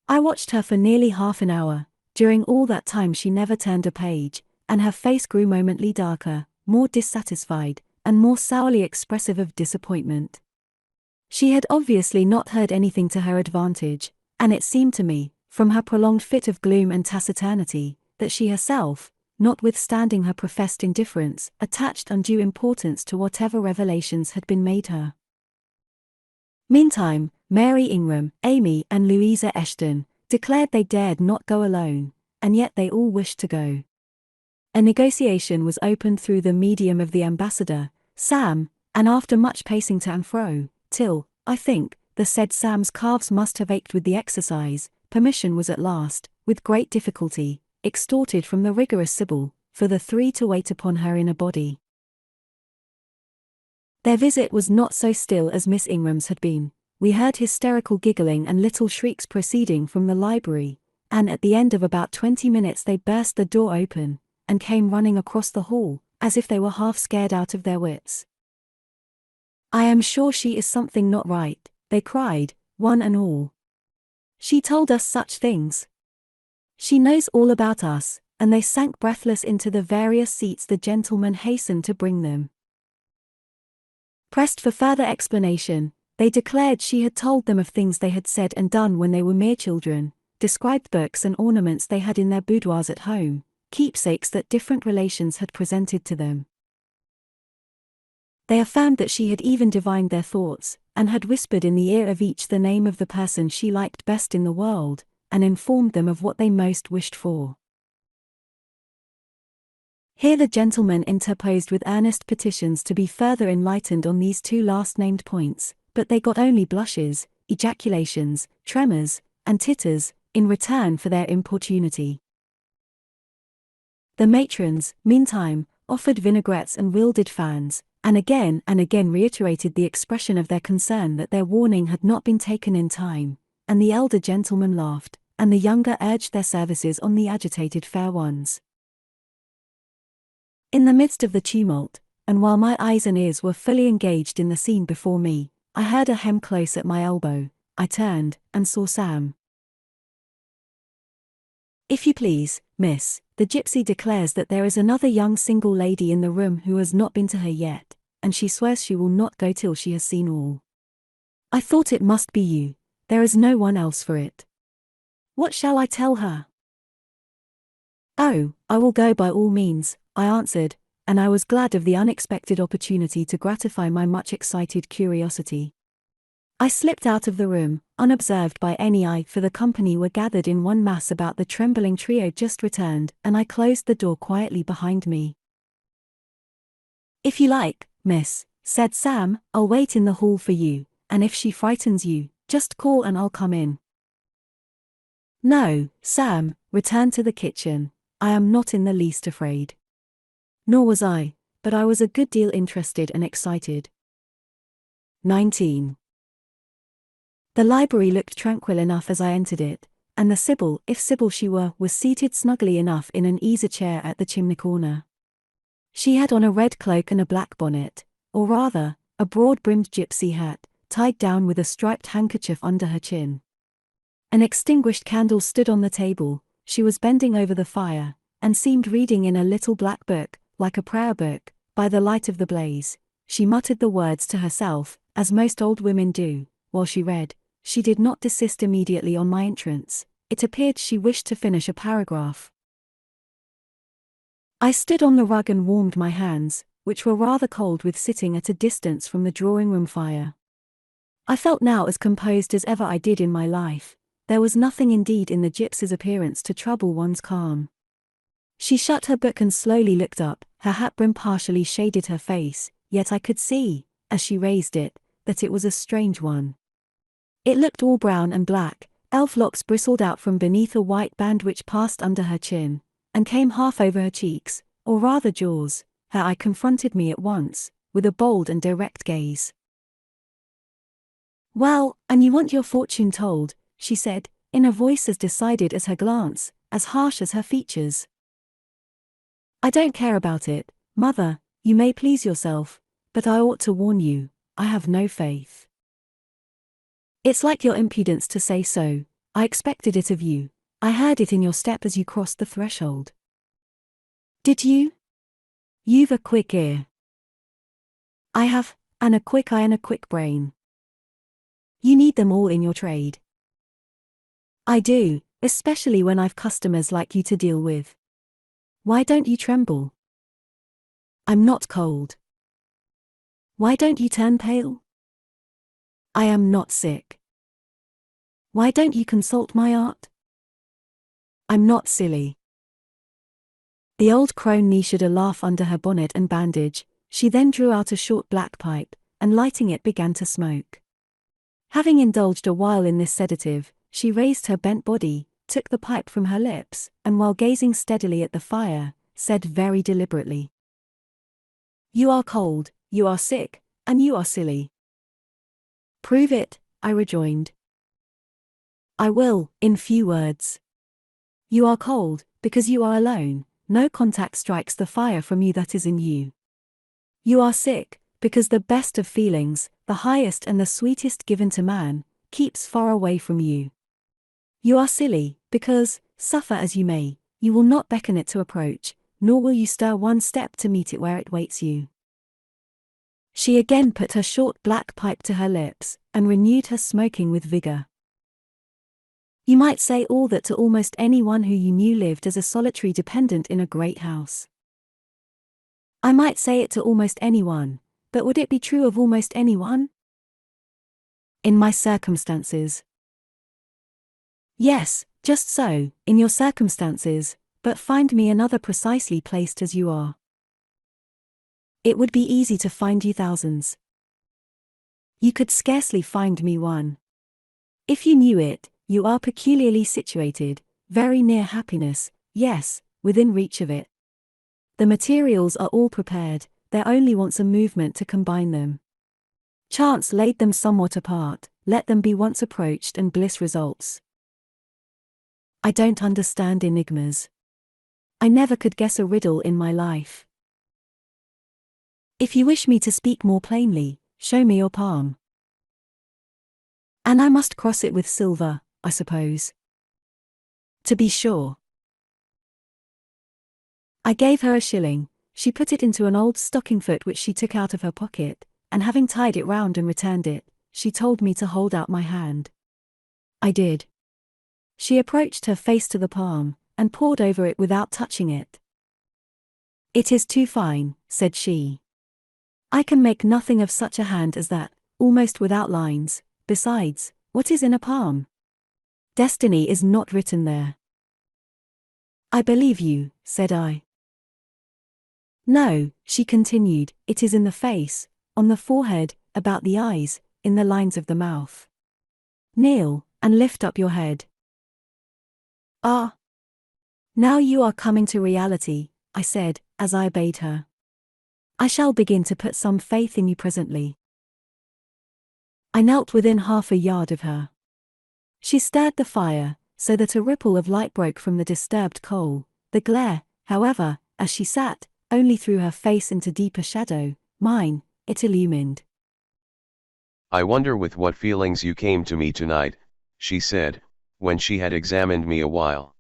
I watched her for nearly half an hour. During all that time she never turned a page, and her face grew momently darker, more dissatisfied, and more sourly expressive of disappointment. She had obviously not heard anything to her advantage, and it seemed to me, from her prolonged fit of gloom and taciturnity, that she herself, notwithstanding her professed indifference, attached undue importance to whatever revelations had been made her. Meantime, Mary Ingram, Amy, and Louisa Eshton declared they dared not go alone, and yet they all wished to go. A negotiation was opened through the medium of the ambassador, Sam, and after much pacing to and fro, till, I think, the said Sam's calves must have ached with the exercise, permission was at last, with great difficulty, extorted from the rigorous Sibyl, for the three to wait upon her in a body. Their visit was not so still as Miss Ingram's had been. We heard hysterical giggling and little shrieks proceeding from the library, and at the end of about 20 minutes they burst the door open, and came running across the hall, as if they were half scared out of their wits. "I am sure she is something not right," they cried, one and all. "She told us such things. She knows all about us," and they sank breathless into the various seats the gentleman hastened to bring them. Pressed for further explanation, they declared she had told them of things they had said and done when they were mere children, described books and ornaments they had in their boudoirs at home, keepsakes that different relations had presented to them. They affirmed that she had even divined their thoughts, and had whispered in the ear of each the name of the person she liked best in the world, and informed them of what they most wished for. Here the gentleman interposed with earnest petitions to be further enlightened on these two last-named points, but they got only blushes, ejaculations, tremors, and titters, in return for their importunity. The matrons, meantime, offered vinaigrettes and wielded fans, and again reiterated the expression of their concern that their warning had not been taken in time, and the elder gentlemen laughed, and the younger urged their services on the agitated fair ones. In the midst of the tumult, and while my eyes and ears were fully engaged in the scene before me, I heard a hem close at my elbow. I turned, and saw Sam. "If you please, miss, the gypsy declares that there is another young single lady in the room who has not been to her yet, and she swears she will not go till she has seen all. I thought it must be you, there is no one else for it. What shall I tell her?" "Oh, I will go by all means," I answered, and I was glad of the unexpected opportunity to gratify my much excited curiosity. I slipped out of the room, unobserved by any eye, for the company were gathered in one mass about the trembling trio just returned, and I closed the door quietly behind me. "If you like, miss," said Sam, "I'll wait in the hall for you, and if she frightens you, just call and I'll come in." "No, Sam, return to the kitchen. I am not in the least afraid." Nor was I, but I was a good deal interested and excited. 19. The library looked tranquil enough as I entered it, and the Sybil, if Sybil she were, was seated snugly enough in an easy-chair at the chimney corner. She had on a red cloak and a black bonnet, or rather, a broad-brimmed gypsy hat, tied down with a striped handkerchief under her chin. An extinguished candle stood on the table. She was bending over the fire, and seemed reading in a little black book, like a prayer book. By the light of the blaze, she muttered the words to herself, as most old women do, while she read. She did not desist immediately on my entrance. It appeared she wished to finish a paragraph. I stood on the rug and warmed my hands, which were rather cold with sitting at a distance from the drawing-room fire. I felt now as composed as ever I did in my life. There was nothing indeed in the gypsy's appearance to trouble one's calm. She shut her book and slowly looked up. Her hat brim partially shaded her face, yet I could see, as she raised it, that it was a strange one. It looked all brown and black. Elf locks bristled out from beneath a white band which passed under her chin, and came half over her cheeks, or rather jaws. Her eye confronted me at once, with a bold and direct gaze. "Well, and you want your fortune told," she said, in a voice as decided as her glance, as harsh as her features. "I don't care about it, mother, you may please yourself, but I ought to warn you, I have no faith." "It's like your impudence to say so. I expected it of you. I heard it in your step as you crossed the threshold." "Did you? You've a quick ear." "I have, and a quick eye and a quick brain." "You need them all in your trade." "I do, especially when I've customers like you to deal with. Why don't you tremble?" "I'm not cold." "Why don't you turn pale?" "I am not sick." "Why don't you consult my art?" "I'm not silly." The old crone neished a laugh under her bonnet and bandage. She then drew out a short black pipe, and lighting it began to smoke. Having indulged a while in this sedative, she raised her bent body, took the pipe from her lips, and while gazing steadily at the fire, said very deliberately, "You are cold, you are sick, and you are silly." "Prove it," I rejoined. "I will, in few words. You are cold, because you are alone, no contact strikes the fire from you that is in you. You are sick, because the best of feelings, the highest and the sweetest given to man, keeps far away from you. You are silly, because, suffer as you may, you will not beckon it to approach, nor will you stir one step to meet it where it waits you." She again put her short black pipe to her lips, and renewed her smoking with vigor. "You might say all that to almost anyone who you knew lived as a solitary dependent in a great house." "I might say it to almost anyone, but would it be true of almost anyone?" "In my circumstances." "Yes, just so, in your circumstances, but find me another precisely placed as you are." "It would be easy to find you thousands." "You could scarcely find me one. If you knew it, you are peculiarly situated, very near happiness, yes, within reach of it." The materials are all prepared, there only wants a movement to combine them. Chance laid them somewhat apart, let them be once approached and bliss results. I don't understand enigmas. I never could guess a riddle in my life. If you wish me to speak more plainly, show me your palm. And I must cross it with silver, I suppose. To be sure. I gave her a shilling. She put it into an old stocking foot which she took out of her pocket, and having tied it round and returned it, she told me to hold out my hand. I did. She approached her face to the palm, and pored over it without touching it. "It is too fine," said she. "I can make nothing of such a hand as that, almost without lines. Besides, what is in a palm? Destiny is not written there." "I believe you," said I. "No," she continued, "it is in the face, on the forehead, about the eyes, in the lines of the mouth. Kneel, and lift up your head." "Ah! Now you are coming to reality," I said, as I obeyed her. "I shall begin to put some faith in you presently." I knelt within half a yard of her. She stirred the fire, so that a ripple of light broke from the disturbed coal. The glare, however, as she sat, only threw her face into deeper shadow. Mine, it illumined. "I wonder with what feelings you came to me tonight," she said, when she had examined me a while.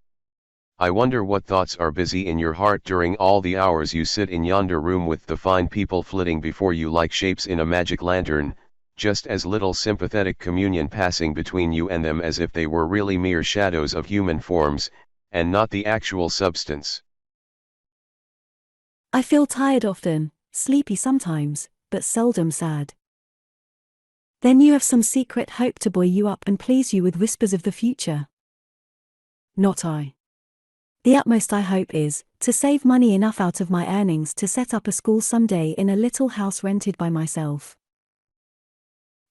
"I wonder what thoughts are busy in your heart during all the hours you sit in yonder room with the fine people flitting before you like shapes in a magic lantern, just as little sympathetic communion passing between you and them as if they were really mere shadows of human forms, and not the actual substance." "I feel tired often, sleepy sometimes, but seldom sad." "Then you have some secret hope to buoy you up and please you with whispers of the future." "Not I. The utmost I hope is, to save money enough out of my earnings to set up a school some day in a little house rented by myself.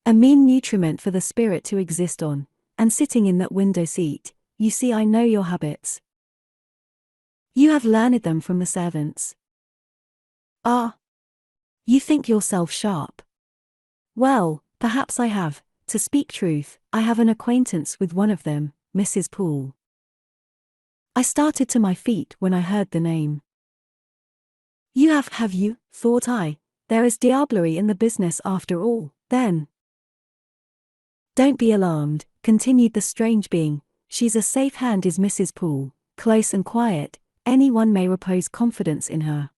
A mean nutriment for the spirit to exist on, and sitting in that window seat, you see I know your habits. You have learned them from the servants. Ah! You think yourself sharp. Well, perhaps I have. To speak truth, I have an acquaintance with one of them, Mrs. Poole." I started to my feet when I heard the name. "You have you?" thought I. "There is diablerie in the business after all, then." "Don't be alarmed," continued the strange being. "She's a safe hand, is Mrs. Poole, close and quiet, anyone may repose confidence in her.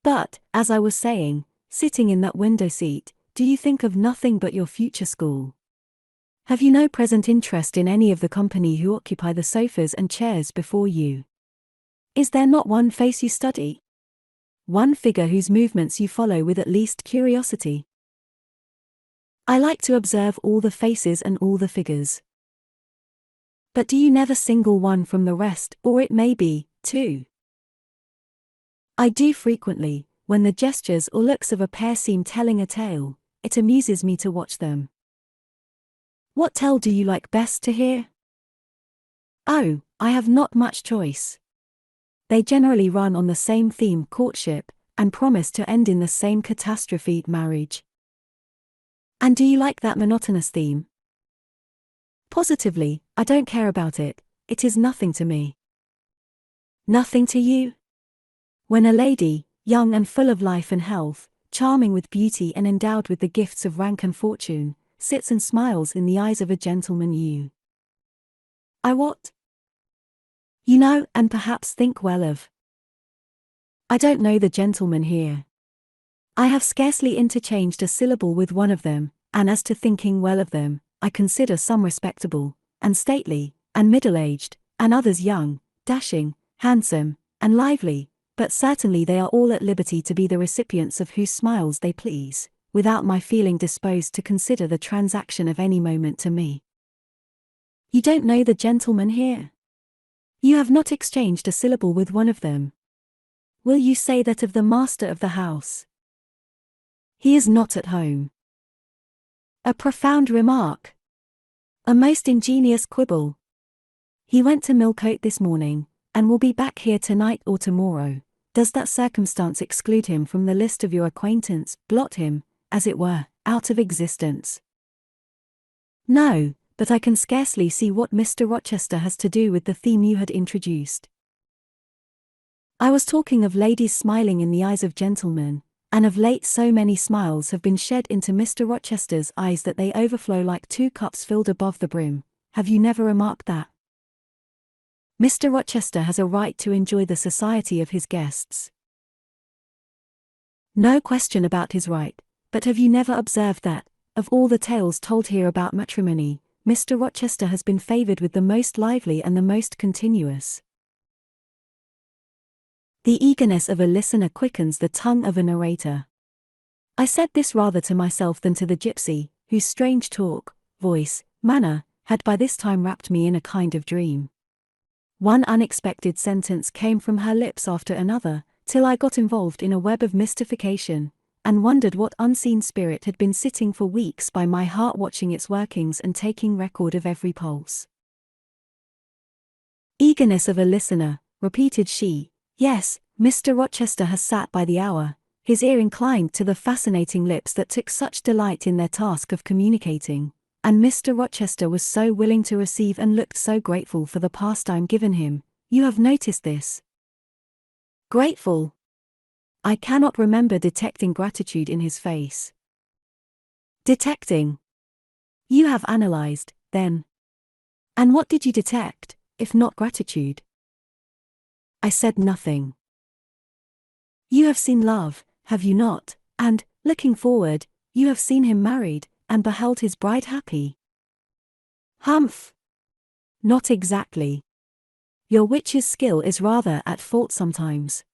But, as I was saying, sitting in that window seat, do you think of nothing but your future school? Have you no present interest in any of the company who occupy the sofas and chairs before you? Is there not one face you study? One figure whose movements you follow with at least curiosity? I like to observe all the faces and all the figures. But do you never single one from the rest, or it may be, two? I do frequently, when the gestures or looks of a pair seem telling a tale. It amuses me to watch them." "What tale do you like best to hear?" "Oh, I have not much choice. They generally run on the same theme, courtship, and promise to end in the same catastrophe, marriage." "And do you like that monotonous theme?" "Positively, I don't care about it. It is nothing to me." "Nothing to you?" "When a lady, young and full of life and health, charming with beauty and endowed with the gifts of rank and fortune, sits and smiles in the eyes of a gentleman you—" "I what?" "You know and perhaps think well of." "I don't know the gentleman here. I have scarcely interchanged a syllable with one of them, and as to thinking well of them, I consider some respectable, and stately, and middle-aged, and others young, dashing, handsome, and lively, but certainly they are all at liberty to be the recipients of whose smiles they please, without my feeling disposed to consider the transaction of any moment to me." "You don't know the gentleman here? You have not exchanged a syllable with one of them? Will you say that of the master of the house?" "He is not at home." A profound remark. A most ingenious quibble. "He went to Millcote this morning, and will be back here tonight or tomorrow. Does that circumstance exclude him from the list of your acquaintance, blot him, as it were, out of existence? No, but I can scarcely see what Mr. Rochester has to do with the theme you had introduced. I was talking of ladies smiling in the eyes of gentlemen, and of late so many smiles have been shed into Mr. Rochester's eyes that they overflow like 2 cups filled above the brim. Have you never remarked that? Mr. Rochester has a right to enjoy the society of his guests. No question about his right, but have you never observed that, of all the tales told here about matrimony, Mr. Rochester has been favoured with the most lively and the most continuous? The eagerness of a listener quickens the tongue of a narrator. I said this rather to myself than to the gypsy, whose strange talk, voice, manner, had by this time wrapped me in a kind of dream. One unexpected sentence came from her lips after another, till I got involved in a web of mystification, and wondered what unseen spirit had been sitting for weeks by my heart watching its workings and taking record of every pulse. Eagerness of a listener, repeated she. Yes, Mr. Rochester has sat by the hour, his ear inclined to the fascinating lips that took such delight in their task of communicating, and Mr. Rochester was so willing to receive and looked so grateful for the pastime given him. You have noticed this? Grateful? I cannot remember detecting gratitude in his face. Detecting? You have analyzed, then. And what did you detect, if not gratitude? I said nothing. You have seen love, have you not, and, looking forward, you have seen him married, and beheld his bride happy. Humph! Not exactly. Your witch's skill is rather at fault sometimes.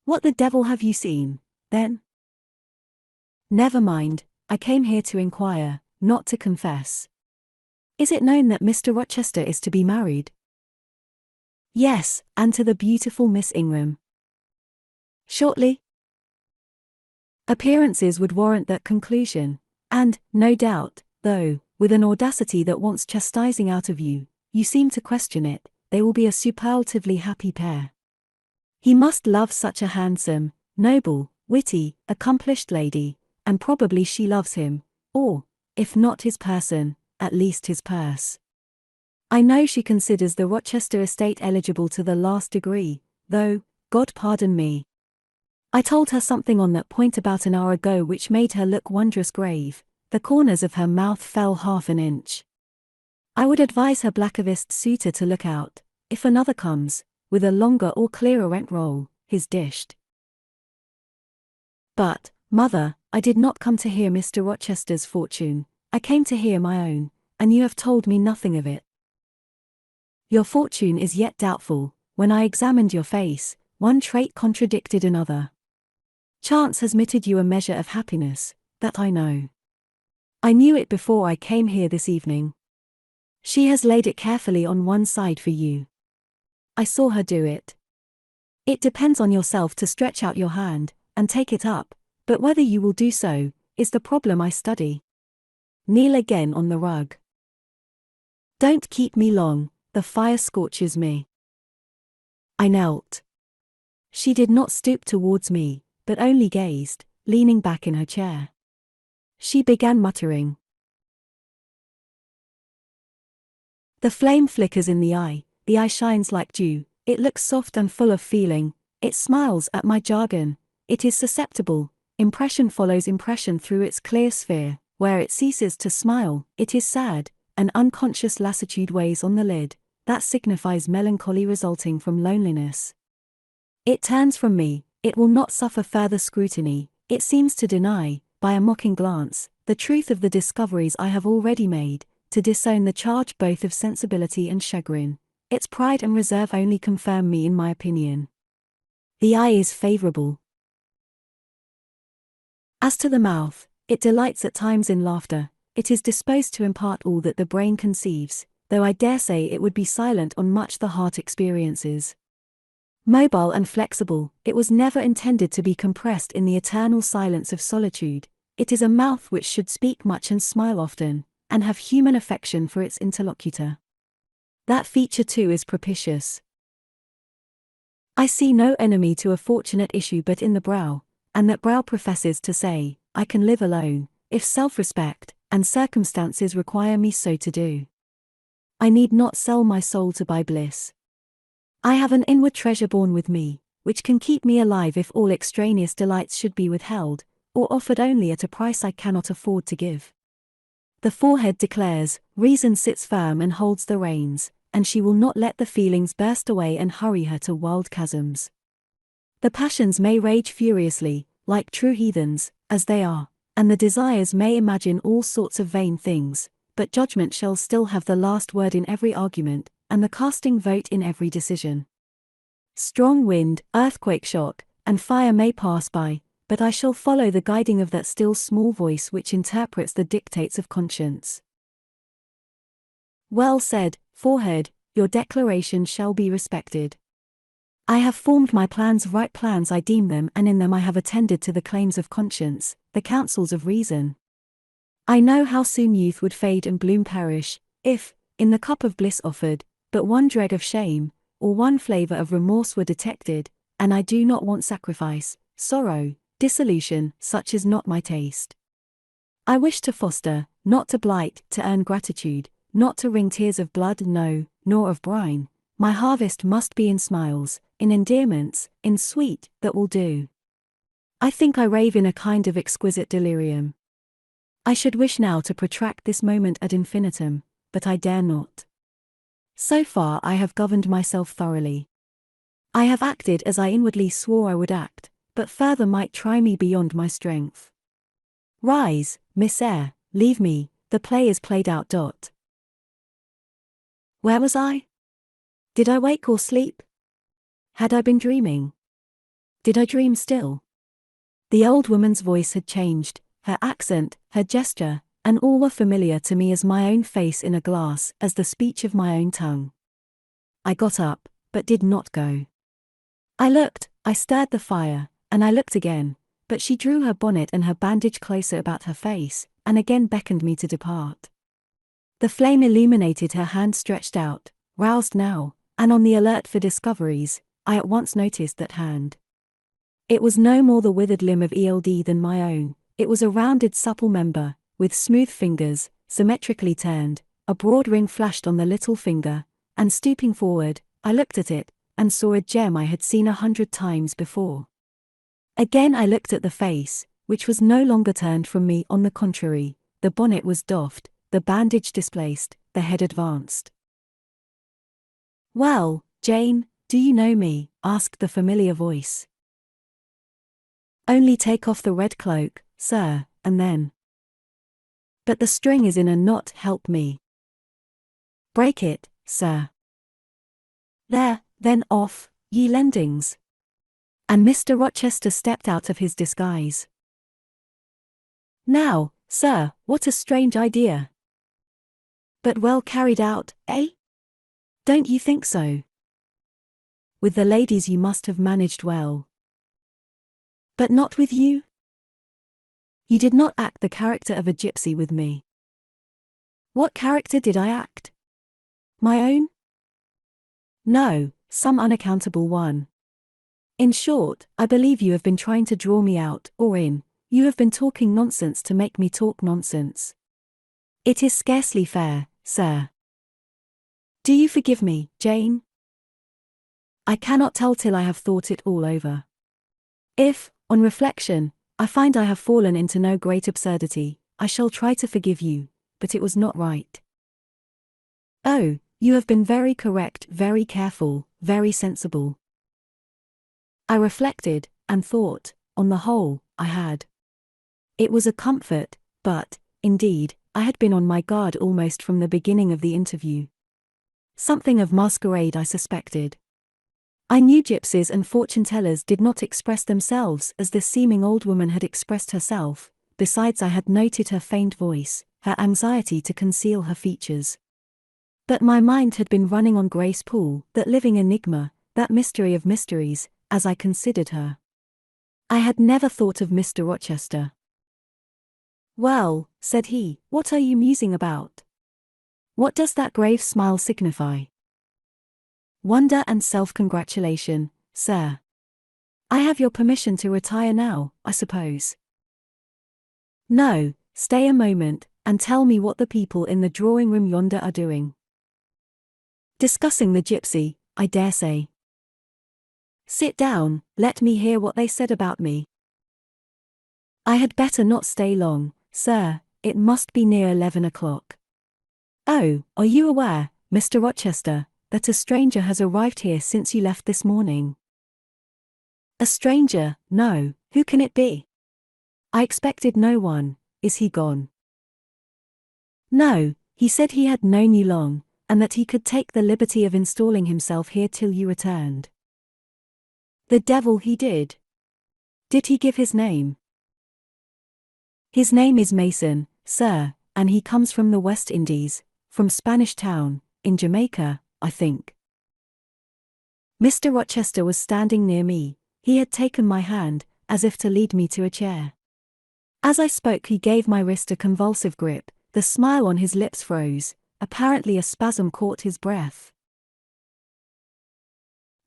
What the devil have you seen, then? Never mind, I came here to inquire, not to confess. Is it known that Mr. Rochester is to be married? Yes, and to the beautiful Miss Ingram. Shortly? Appearances would warrant that conclusion, and, no doubt, though, with an audacity that wants chastising out of you, you seem to question it, they will be a superlatively happy pair. He must love such a handsome, noble, witty, accomplished lady, and probably she loves him, or, if not his person, at least his purse. I know she considers the Rochester estate eligible to the last degree, though, God pardon me. I told her something on that point about an hour ago which made her look wondrous grave. The corners of her mouth fell half an inch. I would advise her blackavist suitor to look out, if another comes, with a longer or clearer rent roll, he's dished. But, mother, I did not come to hear Mr. Rochester's fortune, I came to hear my own, and you have told me nothing of it. Your fortune is yet doubtful. When I examined your face, one trait contradicted another. Chance has mitted you a measure of happiness, that I know. I knew it before I came here this evening. She has laid it carefully on one side for you. I saw her do it. It depends on yourself to stretch out your hand, and take it up, but whether you will do so, is the problem I study. Kneel again on the rug. Don't keep me long, the fire scorches me. I knelt. She did not stoop towards me, but only gazed, leaning back in her chair. She began muttering. The flame flickers in the eye shines like dew, it looks soft and full of feeling, it smiles at my jargon, it is susceptible, impression follows impression through its clear sphere, where it ceases to smile, it is sad, an unconscious lassitude weighs on the lid, that signifies melancholy resulting from loneliness. It turns from me, it will not suffer further scrutiny, it seems to deny, by a mocking glance, the truth of the discoveries I have already made, to disown the charge both of sensibility and chagrin. Its pride and reserve only confirm me in my opinion. The eye is favourable. As to the mouth, it delights at times in laughter, it is disposed to impart all that the brain conceives, though I dare say it would be silent on much the heart experiences. Mobile and flexible, it was never intended to be compressed in the eternal silence of solitude. It is a mouth which should speak much and smile often, and have human affection for its interlocutor. That feature too is propitious. I see no enemy to a fortunate issue but in the brow, and that brow professes to say, I can live alone, if self-respect and circumstances require me so to do. I need not sell my soul to buy bliss. I have an inward treasure born with me, which can keep me alive if all extraneous delights should be withheld, or offered only at a price I cannot afford to give. The forehead declares, reason sits firm and holds the reins, and she will not let the feelings burst away and hurry her to wild chasms. The passions may rage furiously, like true heathens, as they are, and the desires may imagine all sorts of vain things, but judgment shall still have the last word in every argument, and the casting vote in every decision. Strong wind, earthquake shock, and fire may pass by, but I shall follow the guiding of that still small voice which interprets the dictates of conscience. Well said, forehead, your declaration shall be respected. I have formed my plans, right plans I deem them, and in them I have attended to the claims of conscience, the counsels of reason. I know how soon youth would fade and bloom perish, if, in the cup of bliss offered, but one dreg of shame, or one flavor of remorse were detected, and I do not want sacrifice, sorrow, dissolution, such is not my taste. I wish to foster, not to blight, to earn gratitude, not to wring tears of blood, no, nor of brine. My harvest must be in smiles, in endearments, in sweet, that will do. I think I rave in a kind of exquisite delirium. I should wish now to protract this moment ad infinitum, but I dare not. So far I have governed myself thoroughly. I have acted as I inwardly swore I would act, but further might try me beyond my strength. Rise, Miss Eyre, leave me, the play is played out. Where was I? Did I wake or sleep? Had I been dreaming? Did I dream still? The old woman's voice had changed, her accent, her gesture, and all were familiar to me as my own face in a glass, as the speech of my own tongue. I got up, but did not go. I looked, I stirred the fire, and I looked again, but she drew her bonnet and her bandage closer about her face, and again beckoned me to depart. The flame illuminated her hand stretched out, roused now, and on the alert for discoveries. I at once noticed that hand. It was no more the withered limb of Eld than my own, it was a rounded supple member, with smooth fingers, symmetrically turned, a broad ring flashed on the little finger, and stooping forward, I looked at it, and saw a gem I had seen 100 times before. Again I looked at the face, which was no longer turned from me, on the contrary, the bonnet was doffed, the bandage displaced, the head advanced. Well, Jane, do you know me? Asked the familiar voice. Only take off the red cloak, sir, and then. But the string is in a knot, help me. Break it, sir. There, then off, ye lendings. And Mr. Rochester stepped out of his disguise. Now, sir, what a strange idea. But well carried out, eh? Don't you think so? With the ladies you must have managed well. But not with you? You did not act the character of a gypsy with me. What character did I act? My own? No, some unaccountable one. In short, I believe you have been trying to draw me out, or in, you have been talking nonsense to make me talk nonsense. It is scarcely fair, sir. Do you forgive me, Jane? I cannot tell till I have thought it all over. If, on reflection, I find I have fallen into no great absurdity, I shall try to forgive you, but it was not right. Oh, you have been very correct, very careful, very sensible. I reflected, and thought, on the whole, I had. It was a comfort, but, indeed, I had been on my guard almost from the beginning of the interview. Something of masquerade I suspected. I knew gypsies and fortune-tellers did not express themselves as this seeming old woman had expressed herself, besides I had noted her faint voice, her anxiety to conceal her features. But my mind had been running on Grace Poole, that living enigma, that mystery of mysteries, as I considered her. I had never thought of Mr. Rochester. Well, said he, what are you musing about? What does that grave smile signify? Wonder and self-congratulation, sir. I have your permission to retire now, I suppose. No, stay a moment, and tell me what the people in the drawing room yonder are doing. Discussing the gypsy, I dare say. Sit down, let me hear what they said about me. I had better not stay long, sir, it must be near 11 o'clock. Oh, are you aware, Mr. Rochester, that a stranger has arrived here since you left this morning? A stranger? No, who can it be? I expected no one. Is he gone? No, he said he had known you long, and that he could take the liberty of installing himself here till you returned. The devil he did. Did he give his name? His name is Mason, sir, and he comes from the West Indies, from Spanish Town, in Jamaica, I think. Mr. Rochester was standing near me. He had taken my hand, as if to lead me to a chair. As I spoke, he gave my wrist a convulsive grip, the smile on his lips froze, apparently a spasm caught his breath.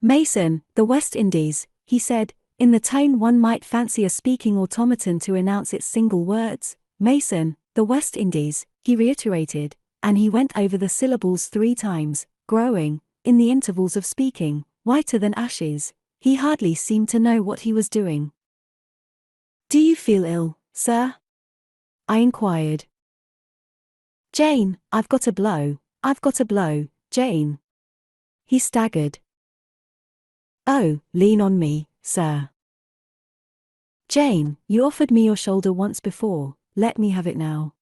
Mason, the West Indies, he said, in the tone one might fancy a speaking automaton to announce its single words. Mason, the West Indies, he reiterated, and he went over the syllables 3 times, growing, in the intervals of speaking, whiter than ashes. He hardly seemed to know what he was doing. Do you feel ill, sir? I inquired. Jane, I've got a blow, Jane. He staggered. Oh, lean on me, sir. Jane, you offered me your shoulder once before, let me have it now.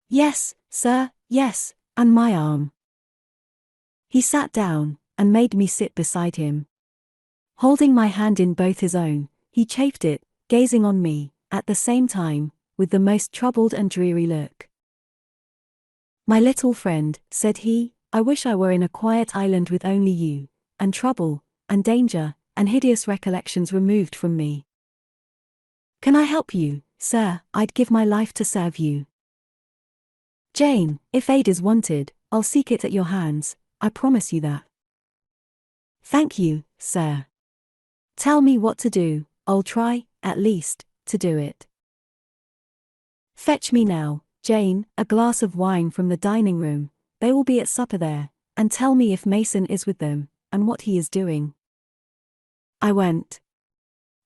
Yes, sir, yes, and my arm. He sat down, and made me sit beside him. Holding my hand in both his own, he chafed it, gazing on me, at the same time, with the most troubled and dreary look. My little friend, said he, I wish I were in a quiet island with only you, and trouble, and danger, and hideous recollections removed from me. Can I help you, sir? I'd give my life to serve you. Jane, if aid is wanted, I'll seek it at your hands, I promise you that. Thank you, sir. Tell me what to do, I'll try, at least, to do it. Fetch me now, Jane, a glass of wine from the dining room, they will be at supper there, and tell me if Mason is with them, and what he is doing. I went.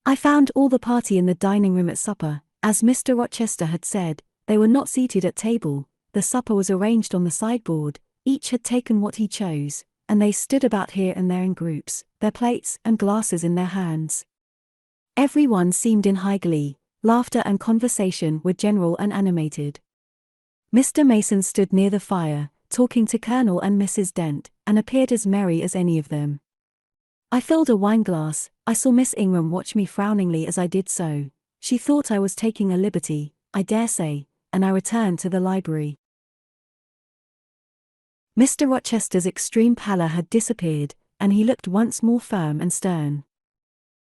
I found all the party in the dining room at supper. As Mr. Rochester had said, they were not seated at table, the supper was arranged on the sideboard, each had taken what he chose, and they stood about here and there in groups, their plates and glasses in their hands. Every one seemed in high glee, laughter and conversation were general and animated. Mr. Mason stood near the fire, talking to Colonel and Mrs. Dent, and appeared as merry as any of them. I filled a wineglass. I saw Miss Ingram watch me frowningly as I did so. She thought I was taking a liberty, I dare say, and I returned to the library. Mr. Rochester's extreme pallor had disappeared, and he looked once more firm and stern.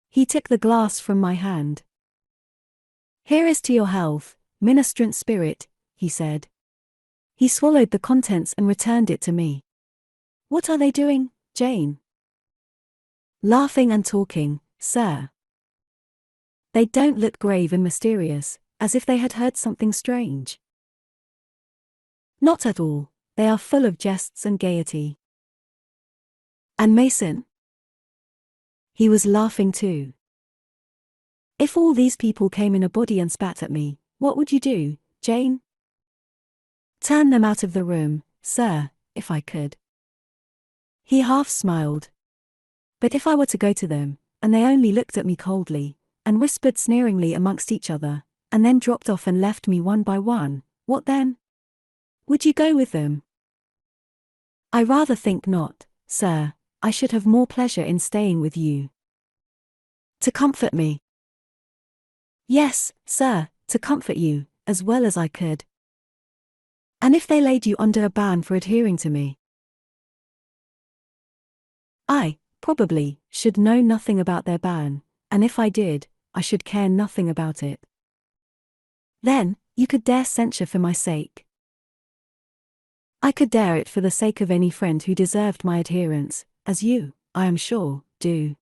He took the glass from my hand. Here is to your health, ministrant spirit, he said. He swallowed the contents and returned it to me. What are they doing, Jane? Laughing and talking, sir. They don't look grave and mysterious, as if they had heard something strange. Not at all, they are full of jests and gaiety. And Mason? He was laughing too. If all these people came in a body and spat at me, what would you do, Jane? Turn them out of the room, sir, if I could. He half smiled. But if I were to go to them, and they only looked at me coldly, and whispered sneeringly amongst each other, and then dropped off and left me one by one, what then? Would you go with them? I rather think not, sir. I should have more pleasure in staying with you. To comfort me? Yes, sir, to comfort you, as well as I could. And if they laid you under a ban for adhering to me? I, probably, should know nothing about their ban, and if I did, I should care nothing about it. Then, you could dare censure for my sake. I could dare it for the sake of any friend who deserved my adherence, as you, I am sure, do.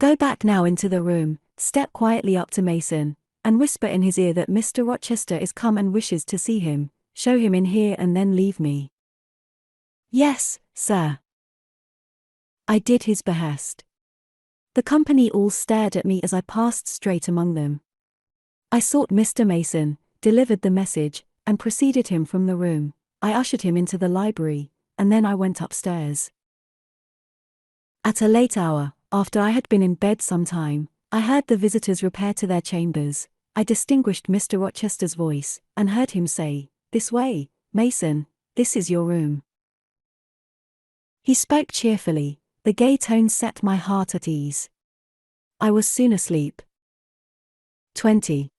Go back now into the room, step quietly up to Mason, and whisper in his ear that Mr. Rochester is come and wishes to see him. Show him in here and then leave me. Yes, sir. I did his behest. The company all stared at me as I passed straight among them. I sought Mr. Mason, delivered the message, and preceded him from the room. I ushered him into the library, and then I went upstairs. At a late hour, after I had been in bed some time, I heard the visitors repair to their chambers. I distinguished Mr. Rochester's voice, and heard him say, "This way, Mason, this is your room." He spoke cheerfully, the gay tones set my heart at ease. I was soon asleep. 20.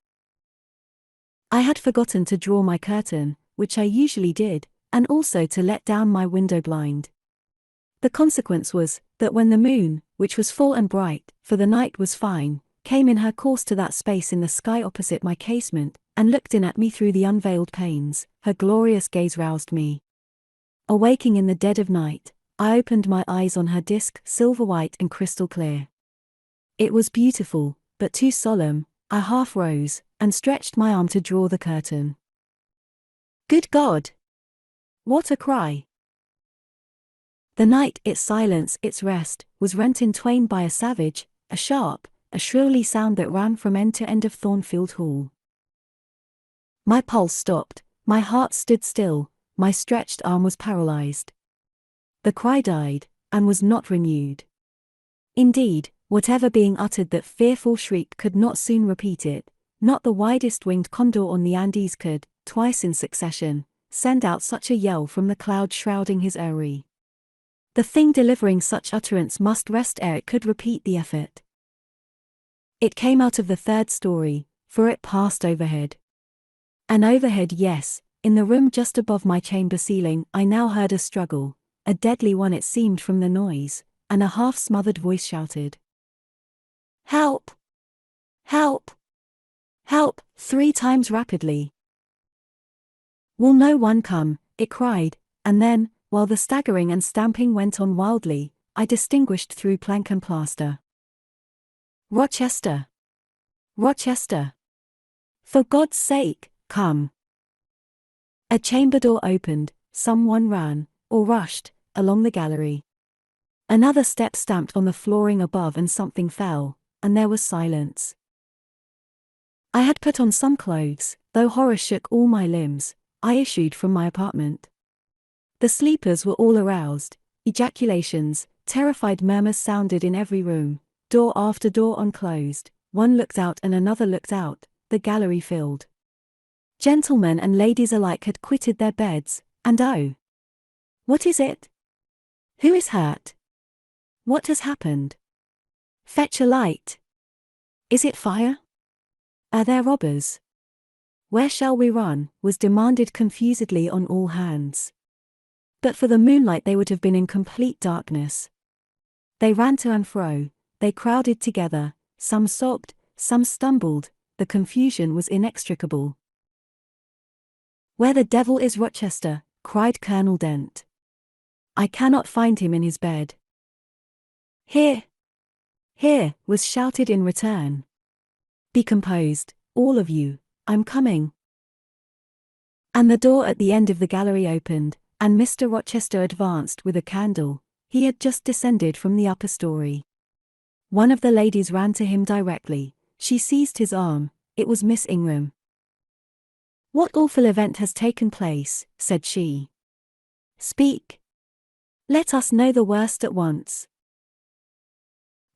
I had forgotten to draw my curtain, which I usually did, and also to let down my window blind. The consequence was, that when the moon, which was full and bright, for the night was fine, came in her course to that space in the sky opposite my casement, and looked in at me through the unveiled panes, her glorious gaze roused me. Awaking in the dead of night, I opened my eyes on her disk, silver white and crystal clear. It was beautiful, but too solemn. I half rose, and stretched my arm to draw the curtain. Good God! What a cry! The night, its silence, its rest, was rent in twain by a savage, a sharp, a shrilly sound that ran from end to end of Thornfield Hall. My pulse stopped, my heart stood still, my stretched arm was paralyzed. The cry died, and was not renewed. Indeed, whatever being uttered that fearful shriek could not soon repeat it, not the widest-winged condor on the Andes could, twice in succession, send out such a yell from the cloud shrouding his eyrie. The thing delivering such utterance must rest ere it could repeat the effort. It came out of the third story, for it passed overhead. And overhead, yes, in the room just above my chamber ceiling, I now heard a struggle, a deadly one it seemed from the noise, and a half-smothered voice shouted, "Help! Help! Help!" 3 times rapidly. "Will no one come?" it cried, and then, while the staggering and stamping went on wildly, I distinguished through plank and plaster, "Rochester! Rochester! For God's sake, come!" A chamber door opened, someone ran, or rushed, along the gallery. Another step stamped on the flooring above and something fell, and there was silence. I had put on some clothes, though horror shook all my limbs. I issued from my apartment. The sleepers were all aroused. Ejaculations, terrified murmurs sounded in every room. Door after door unclosed. One looked out and another looked out. The gallery filled. Gentlemen and ladies alike had quitted their beds, and oh! What is it? Who is hurt? What has happened? Fetch a light. Is it fire? Are there robbers? Where shall we run? Was demanded confusedly on all hands. But for the moonlight they would have been in complete darkness. They ran to and fro, they crowded together, some sobbed, some stumbled, the confusion was inextricable. "Where the devil is Rochester?" cried Colonel Dent. "I cannot find him in his bed." "Here! Here!" was shouted in return. "Be composed, all of you, I'm coming." And the door at the end of the gallery opened, and Mr. Rochester advanced with a candle. He had just descended from the upper story. One of the ladies ran to him directly. She seized his arm. It was Miss Ingram. "What awful event has taken place?" said she. "Speak. Let us know the worst at once."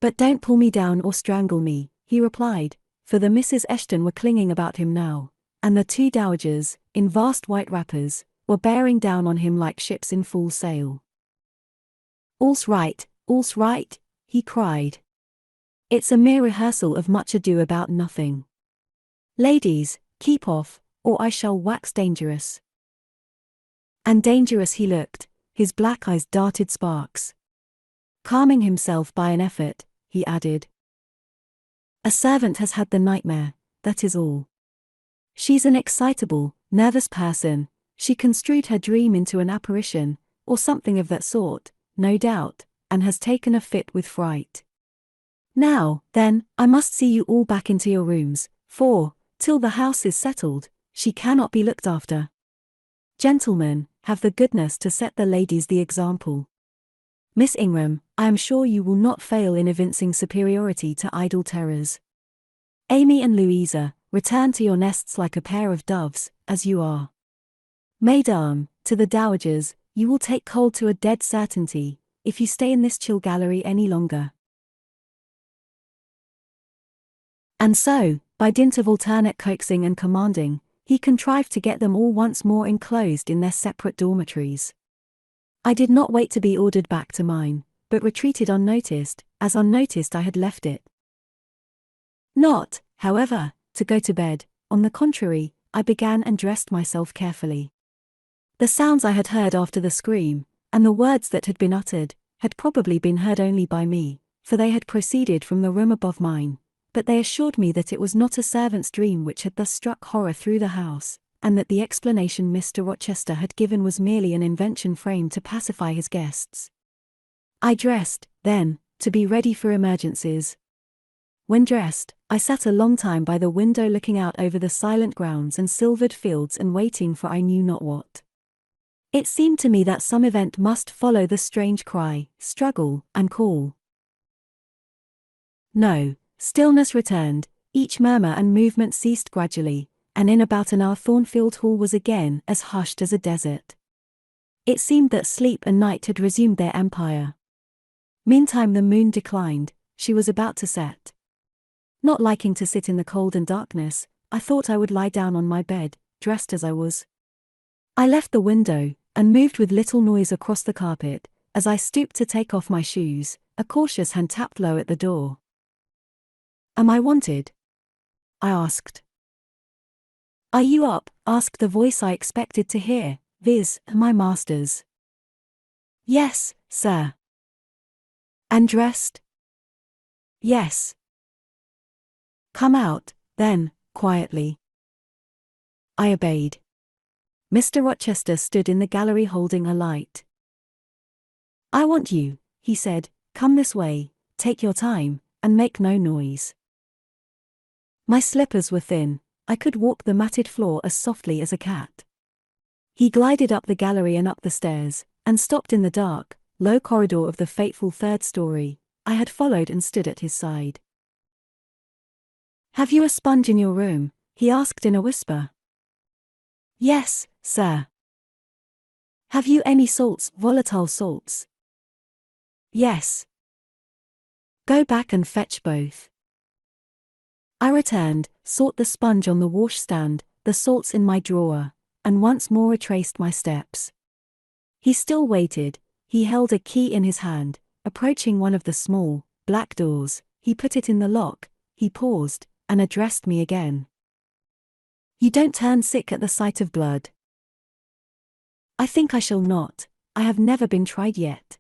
"But don't pull me down or strangle me," he replied, for the Misses Eshton were clinging about him now, and the 2 dowagers, in vast white wrappers, were bearing down on him like ships in full sail. All's right," he cried. "It's a mere rehearsal of Much Ado About Nothing. Ladies, keep off, or I shall wax dangerous." And dangerous he looked, his black eyes darted sparks. Calming himself by an effort, he added, "A servant has had the nightmare, that is all. She's an excitable, nervous person. She construed her dream into an apparition, or something of that sort, no doubt, and has taken a fit with fright. Now, then, I must see you all back into your rooms, for, till the house is settled, she cannot be looked after. Gentlemen, have the goodness to set the ladies the example. Miss Ingram, I am sure you will not fail in evincing superiority to idle terrors. Amy and Louisa, return to your nests like a pair of doves, as you are. Mesdames, to the dowagers, you will take cold to a dead certainty, if you stay in this chill gallery any longer. And so, by dint of alternate coaxing and commanding, he contrived to get them all once more enclosed in their separate dormitories. I did not wait to be ordered back to mine, but retreated unnoticed, as unnoticed I had left it. Not, however, to go to bed, on the contrary, I began and dressed myself carefully. The sounds I had heard after the scream, and the words that had been uttered, had probably been heard only by me, for they had proceeded from the room above mine, but they assured me that it was not a servant's dream which had thus struck horror through the house, and that the explanation Mr. Rochester had given was merely an invention framed to pacify his guests. I dressed, then, to be ready for emergencies. When dressed, I sat a long time by the window looking out over the silent grounds and silvered fields and waiting for I knew not what. It seemed to me that some event must follow the strange cry, struggle, and call. No, stillness returned, each murmur and movement ceased gradually, and in about an hour Thornfield Hall was again as hushed as a desert. It seemed that sleep and night had resumed their empire. Meantime the moon declined, she was about to set. Not liking to sit in the cold and darkness, I thought I would lie down on my bed, dressed as I was. I left the window, and moved with little noise across the carpet. As I stooped to take off my shoes, a cautious hand tapped low at the door. "Am I wanted?" I asked. "Are you up?" asked the voice I expected to hear, viz., my master's. "Yes, sir." "And dressed?" "Yes." "Come out, then, quietly." I obeyed. Mr. Rochester stood in the gallery holding a light. "I want you," he said, "come this way, take your time, and make no noise." My slippers were thin, I could walk the matted floor as softly as a cat. He glided up the gallery and up the stairs, and stopped in the dark, low corridor of the fateful third story. I had followed and stood at his side. "Have you a sponge in your room?" he asked in a whisper. "Yes, sir." "Have you any salts, volatile salts?" "Yes." "Go back and fetch both." I returned, sought the sponge on the washstand, the salts in my drawer, and once more retraced my steps. He still waited. He held a key in his hand. Approaching one of the small, black doors, he put it in the lock. He paused, and addressed me again. "You don't turn sick at the sight of blood?" "I think I shall not. I have never been tried yet."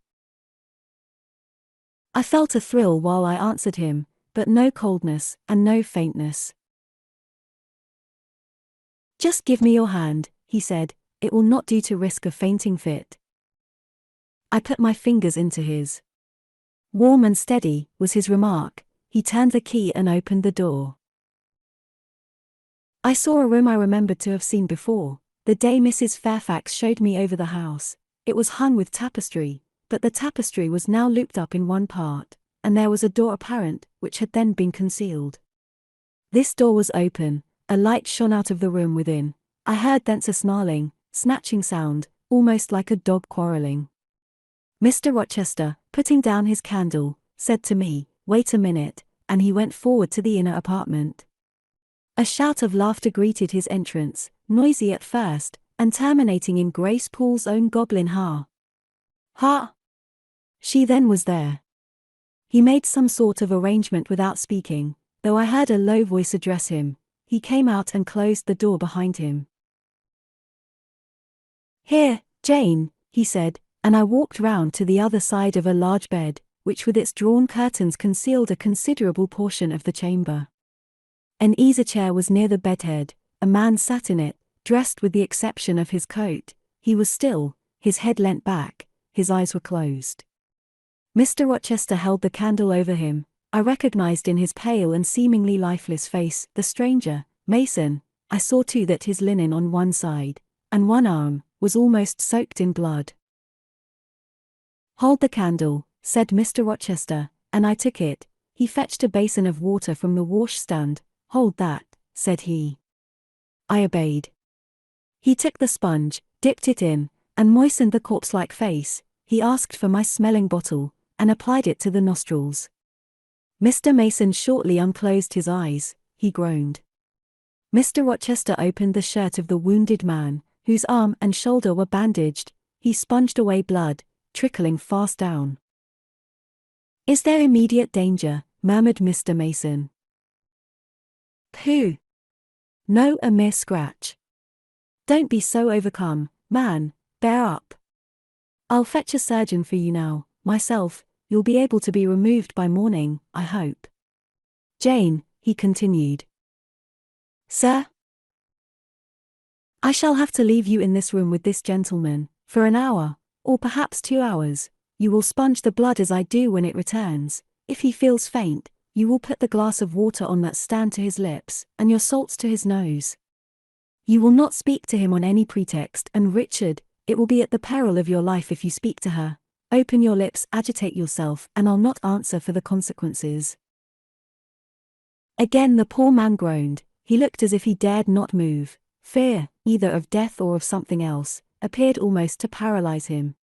I felt a thrill while I answered him, but no coldness, and no faintness. "Just give me your hand," he said, "it will not do to risk a fainting fit." I put my fingers into his. "Warm and steady," was his remark. He turned the key and opened the door. I saw a room I remembered to have seen before, the day Mrs. Fairfax showed me over the house. It was hung with tapestry, but the tapestry was now looped up in one part, and there was a door apparent, which had then been concealed. This door was open, a light shone out of the room within. I heard thence a snarling, snatching sound, almost like a dog quarrelling. Mr. Rochester, putting down his candle, said to me, "Wait a minute," and he went forward to the inner apartment. A shout of laughter greeted his entrance, noisy at first, and terminating in Grace Poole's own goblin ha. Ha! She then was there. He made some sort of arrangement without speaking, though I heard a low voice address him. He came out and closed the door behind him. "Here, Jane," he said, and I walked round to the other side of a large bed, which with its drawn curtains concealed a considerable portion of the chamber. An easy-chair was near the bedhead. A man sat in it, dressed with the exception of his coat. He was still, his head leant back, his eyes were closed. Mr. Rochester held the candle over him, I recognized in his pale and seemingly lifeless face the stranger, Mason. I saw too that his linen on one side, and one arm, was almost soaked in blood. "Hold the candle," said Mr. Rochester, and I took it. He fetched a basin of water from the washstand. "Hold that," said he. I obeyed. He took the sponge, dipped it in, and moistened the corpse-like face. He asked for my smelling bottle, and applied it to the nostrils. Mr. Mason shortly unclosed his eyes. He groaned. Mr. Rochester opened the shirt of the wounded man, whose arm and shoulder were bandaged. He sponged away blood, trickling fast down. "Is there immediate danger?" murmured Mr. Mason. "Pooh! No, a mere scratch. Don't be so overcome, man, bear up. I'll fetch a surgeon for you now, myself. You'll be able to be removed by morning, I hope. Jane," he continued. "Sir? I shall have to leave you in this room with this gentleman, for an hour, or perhaps 2 hours. You will sponge the blood as I do when it returns. If he feels faint, you will put the glass of water on that stand to his lips, and your salts to his nose. You will not speak to him on any pretext, and Richard, it will be at the peril of your life if you speak to her. Open your lips, agitate yourself, and I'll not answer for the consequences." Again the poor man groaned. He looked as if he dared not move. Fear, either of death or of something else, appeared almost to paralyze him.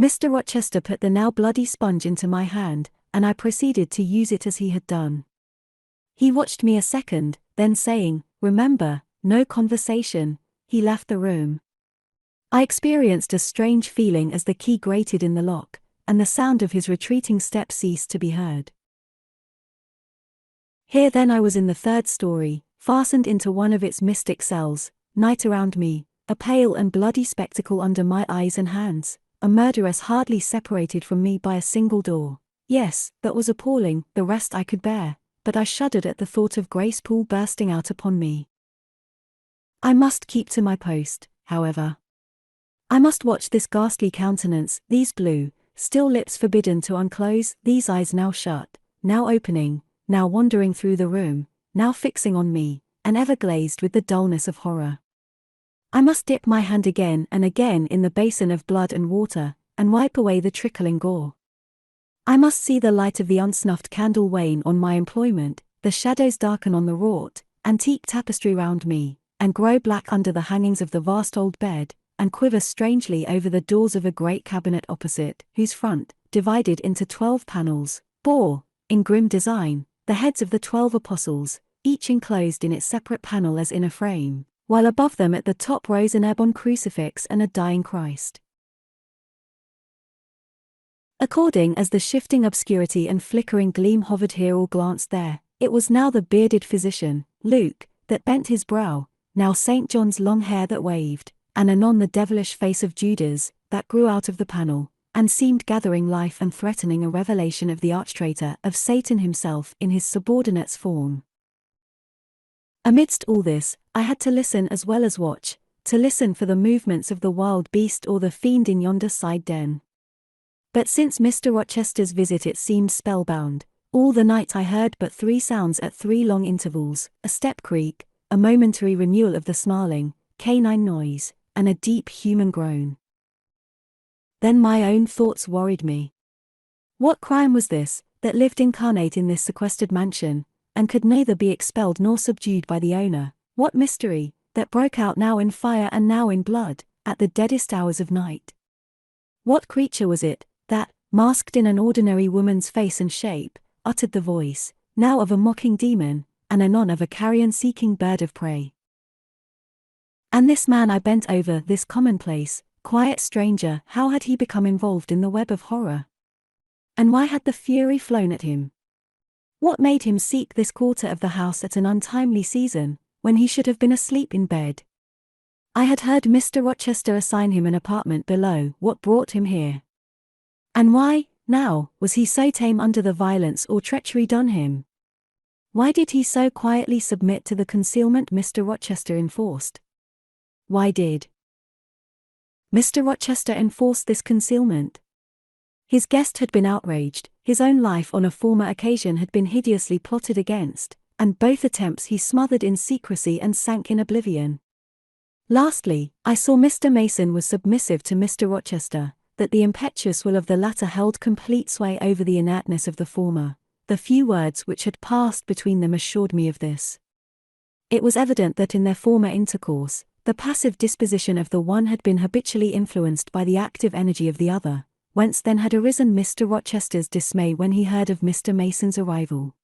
Mr. Rochester put the now bloody sponge into my hand, and I proceeded to use it as he had done. He watched me a second, then saying, "Remember, no conversation," he left the room. I experienced a strange feeling as the key grated in the lock, and the sound of his retreating steps ceased to be heard. Here then I was in the 3rd story, fastened into one of its mystic cells, night around me, a pale and bloody spectacle under my eyes and hands, a murderess hardly separated from me by a single door. Yes, that was appalling, the rest I could bear, but I shuddered at the thought of Grace Poole bursting out upon me. I must keep to my post, however. I must watch this ghastly countenance, these blue, still lips forbidden to unclose, these eyes now shut, now opening, now wandering through the room, now fixing on me, and ever glazed with the dullness of horror. I must dip my hand again and again in the basin of blood and water, and wipe away the trickling gore. I must see the light of the unsnuffed candle wane on my employment, the shadows darken on the wrought, antique tapestry round me, and grow black under the hangings of the vast old bed, and quiver strangely over the doors of a great cabinet opposite, whose front, divided into 12 panels, bore, in grim design, the heads of the 12 apostles, each enclosed in its separate panel as in a frame, while above them at the top rose an ebon crucifix and a dying Christ. According as the shifting obscurity and flickering gleam hovered here or glanced there, it was now the bearded physician, Luke, that bent his brow, now St. John's long hair that waved, and anon the devilish face of Judas, that grew out of the panel, and seemed gathering life and threatening a revelation of the arch-traitor, of Satan himself in his subordinate's form. Amidst all this, I had to listen as well as watch, to listen for the movements of the wild beast or the fiend in yonder side den. But since Mr. Rochester's visit it seemed spellbound. All the night I heard but 3 sounds at 3 long intervals, a step creak, a momentary renewal of the snarling, canine noise, and a deep human groan. Then my own thoughts worried me. What crime was this, that lived incarnate in this sequestered mansion, and could neither be expelled nor subdued by the owner? What mystery, that broke out now in fire and now in blood, at the deadest hours of night? What creature was it, that, masked in an ordinary woman's face and shape, uttered the voice, now of a mocking demon, and anon of a carrion-seeking bird of prey? And this man I bent over, this commonplace, quiet stranger, how had he become involved in the web of horror? And why had the fury flown at him? What made him seek this quarter of the house at an untimely season, when he should have been asleep in bed? I had heard Mr. Rochester assign him an apartment below. What brought him here? And why, now, was he so tame under the violence or treachery done him? Why did he so quietly submit to the concealment Mr. Rochester enforced? Why did Mr. Rochester enforce this concealment? His guest had been outraged, his own life on a former occasion had been hideously plotted against, and both attempts he smothered in secrecy and sank in oblivion. Lastly, I saw Mr. Mason was submissive to Mr. Rochester, that the impetuous will of the latter held complete sway over the inertness of the former. The few words which had passed between them assured me of this. It was evident that in their former intercourse, the passive disposition of the one had been habitually influenced by the active energy of the other, whence then had arisen Mr. Rochester's dismay when he heard of Mr. Mason's arrival.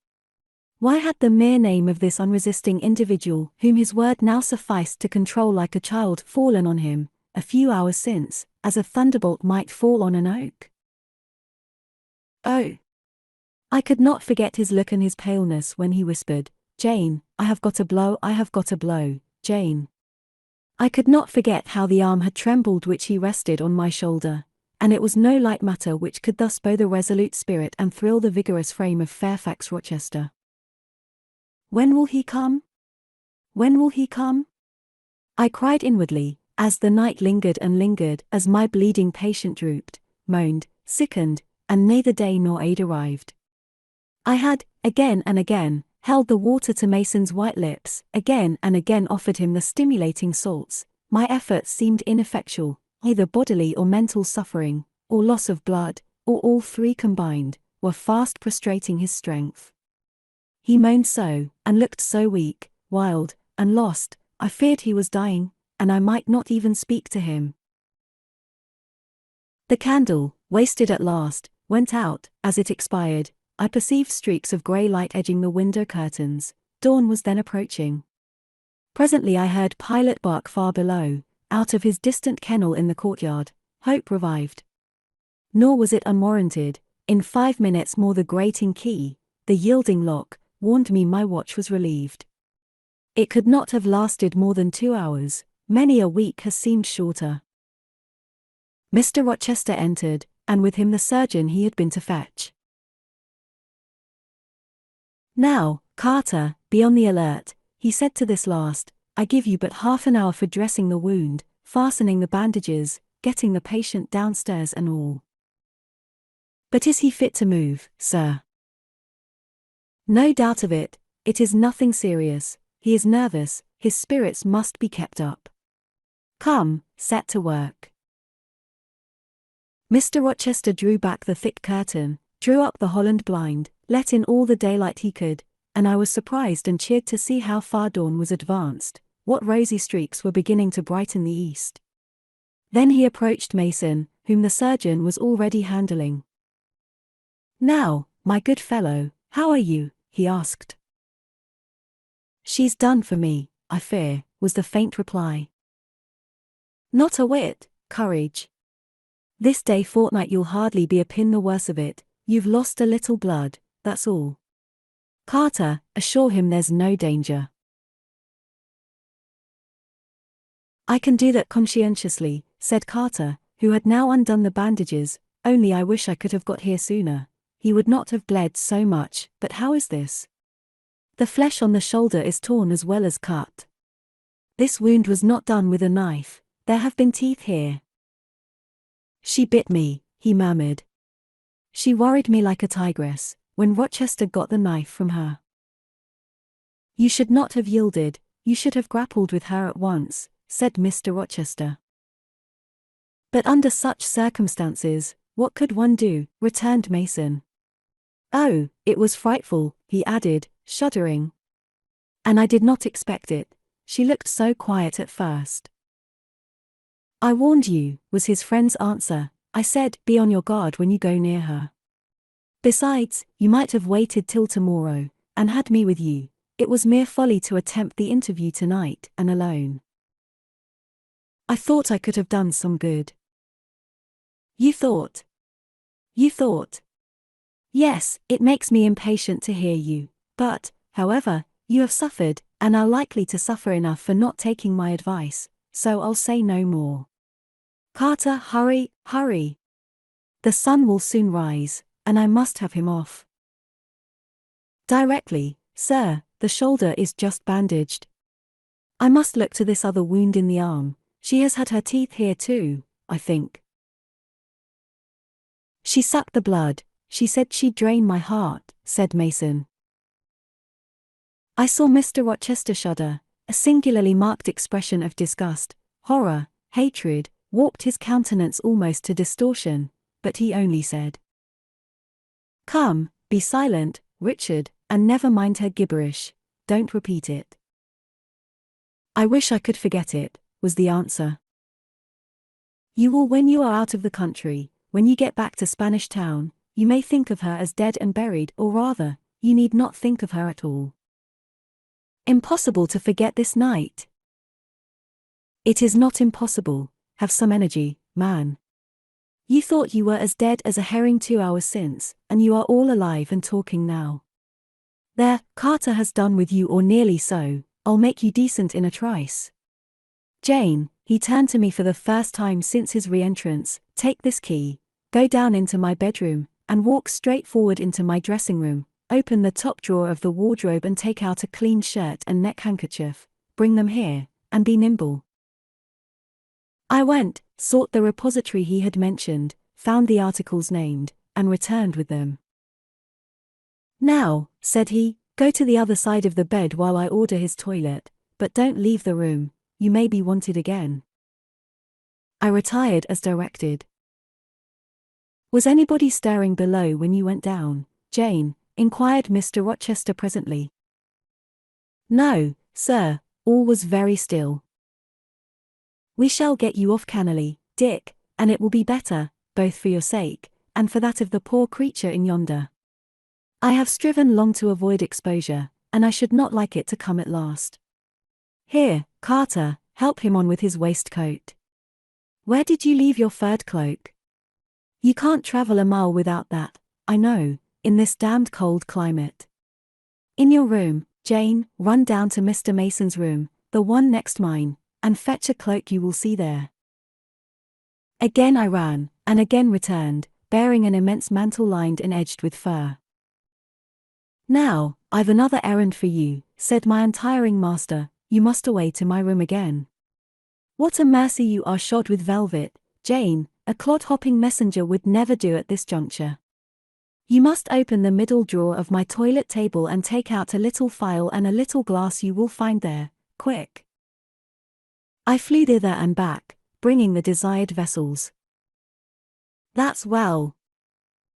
Why had the mere name of this unresisting individual, whom his word now sufficed to control like a child, fallen on him, a few hours since, as a thunderbolt might fall on an oak? Oh! I could not forget his look and his paleness when he whispered, "Jane, I have got a blow, I have got a blow, Jane." I could not forget how the arm had trembled which he rested on my shoulder, and it was no light matter which could thus bow the resolute spirit and thrill the vigorous frame of Fairfax Rochester. "When will he come? When will he come?" I cried inwardly, as the night lingered and lingered, as my bleeding patient drooped, moaned, sickened, and neither day nor aid arrived. I had, again and again, held the water to Mason's white lips, again and again offered him the stimulating salts. My efforts seemed ineffectual, either bodily or mental suffering, or loss of blood, or all three combined, were fast prostrating his strength. He moaned so, and looked so weak, wild, and lost, I feared he was dying, and I might not even speak to him. The candle, wasted at last, went out. As it expired, I perceived streaks of grey light edging the window curtains. Dawn was then approaching. Presently I heard Pilot bark far below, out of his distant kennel in the courtyard. Hope revived. Nor was it unwarranted. In 5 minutes more the grating key, the yielding lock, warned me my watch was relieved. It could not have lasted more than 2 hours. Many a week has seemed shorter. Mr. Rochester entered, and with him the surgeon he had been to fetch. "Now, Carter, be on the alert," he said to this last. "I give you but half an hour for dressing the wound, fastening the bandages, getting the patient downstairs and all." "But is he fit to move, sir?" "No doubt of it. It is nothing serious. He is nervous, his spirits must be kept up. Come, set to work." Mr. Rochester drew back the thick curtain, drew up the Holland blind, let in all the daylight he could, and I was surprised and cheered to see how far dawn was advanced, what rosy streaks were beginning to brighten the east. Then he approached Mason, whom the surgeon was already handling. "Now, my good fellow, how are you?" he asked. "She's done for me, I fear," was the faint reply. "Not a whit, courage. This day fortnight you'll hardly be a pin the worse of it. You've lost a little blood, that's all. Carter, assure him there's no danger." "I can do that conscientiously," said Carter, who had now undone the bandages, "only I wish I could have got here sooner. He would not have bled so much, but how is this? The flesh on the shoulder is torn as well as cut. This wound was not done with a knife, there have been teeth here." "She bit me," he murmured. "She worried me like a tigress, when Rochester got the knife from her." "You should not have yielded, you should have grappled with her at once," said Mr. Rochester. "But under such circumstances, what could one do?" returned Mason. "Oh, it was frightful," he added, shuddering. "And I did not expect it. She looked so quiet at first." "I warned you," was his friend's answer. "I said, be on your guard when you go near her. Besides, you might have waited till tomorrow, and had me with you. It was mere folly to attempt the interview tonight, and alone. I thought I could have done some good." "You thought? You thought?" "Yes, it makes me impatient to hear you. But, however, you have suffered, and are likely to suffer enough for not taking my advice, so I'll say no more. Carter, hurry, hurry. The sun will soon rise, and I must have him off." "Directly, sir, the shoulder is just bandaged. I must look to this other wound in the arm. She has had her teeth here too, I think." She sucked the blood. She said she'd drain my heart, said Mason. I saw Mr. Rochester shudder. A singularly marked expression of disgust, horror, hatred, warped his countenance almost to distortion, but he only said, "Come, be silent, Richard, and never mind her gibberish. Don't repeat it." "I wish I could forget it," was the answer. "You will when you are out of the country. When you get back to Spanish Town, you may think of her as dead and buried, or rather, you need not think of her at all." "Impossible to forget this night." "It is not impossible. Have some energy, man. You thought you were as dead as a herring 2 hours since, and you are all alive and talking now. There, Carter has done with you, or nearly so. I'll make you decent in a trice. Jane," he turned to me for the first time since his re-entrance, "take this key, go down into my bedroom, and walk straight forward into my dressing room, open the top drawer of the wardrobe and take out a clean shirt and neck handkerchief, bring them here, and be nimble." I went, sought the repository he had mentioned, found the articles named, and returned with them. "Now," said he, "go to the other side of the bed while I order his toilet, but don't leave the room, you may be wanted again." I retired as directed. "Was anybody stirring below when you went down, Jane?" inquired Mr. Rochester presently. "No, sir, all was very still." "We shall get you off cannily, Dick, and it will be better, both for your sake, and for that of the poor creature in yonder. I have striven long to avoid exposure, and I should not like it to come at last. Here, Carter, help him on with his waistcoat. Where did you leave your furred cloak? You can't travel a mile without that, I know, in this damned cold climate. In your room, Jane, run down to Mr. Mason's room, the one next mine, and fetch a cloak you will see there." Again I ran, and again returned, bearing an immense mantle lined and edged with fur. "Now, I've another errand for you," said my untiring master, "you must away to my room again. What a mercy you are shod with velvet, Jane, a clod-hopping messenger would never do at this juncture. You must open the middle drawer of my toilet table and take out a little phial and a little glass you will find there, quick." I flew thither and back, bringing the desired vessels. "That's well.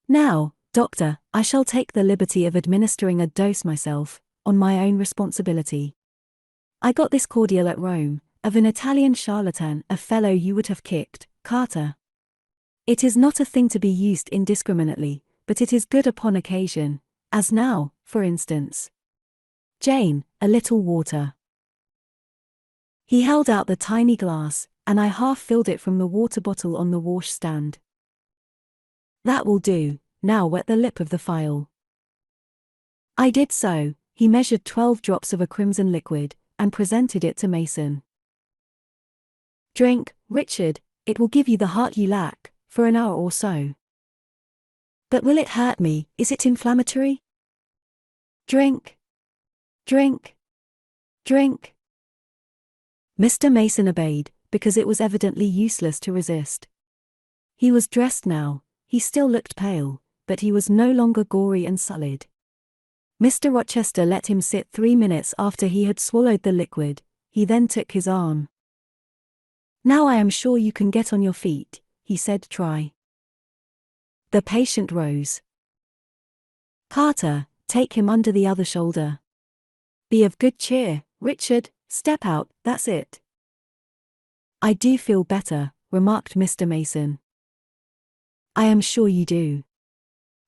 Now, doctor, I shall take the liberty of administering a dose myself, on my own responsibility. I got this cordial at Rome, of an Italian charlatan, a fellow you would have kicked, Carter. It is not a thing to be used indiscriminately, but it is good upon occasion, as now, for instance. Jane, a little water." He held out the tiny glass, and I half filled it from the water bottle on the washstand. "That will do, now wet the lip of the phial." I did so. He measured 12 drops of a crimson liquid, and presented it to Mason. "Drink, Richard, it will give you the heart you lack, for an hour or so." "But will it hurt me? Is it inflammatory?" "Drink. Drink. Drink." Mr. Mason obeyed, because it was evidently useless to resist. He was dressed now. He still looked pale, but he was no longer gory and sullied. Mr. Rochester let him sit 3 minutes after he had swallowed the liquid. He then took his arm. "Now I am sure you can get on your feet," he said. "Try." The patient rose. "Carter, take him under the other shoulder. Be of good cheer, Richard, step out, that's it." "I do feel better," remarked Mr. Mason. "I am sure you do.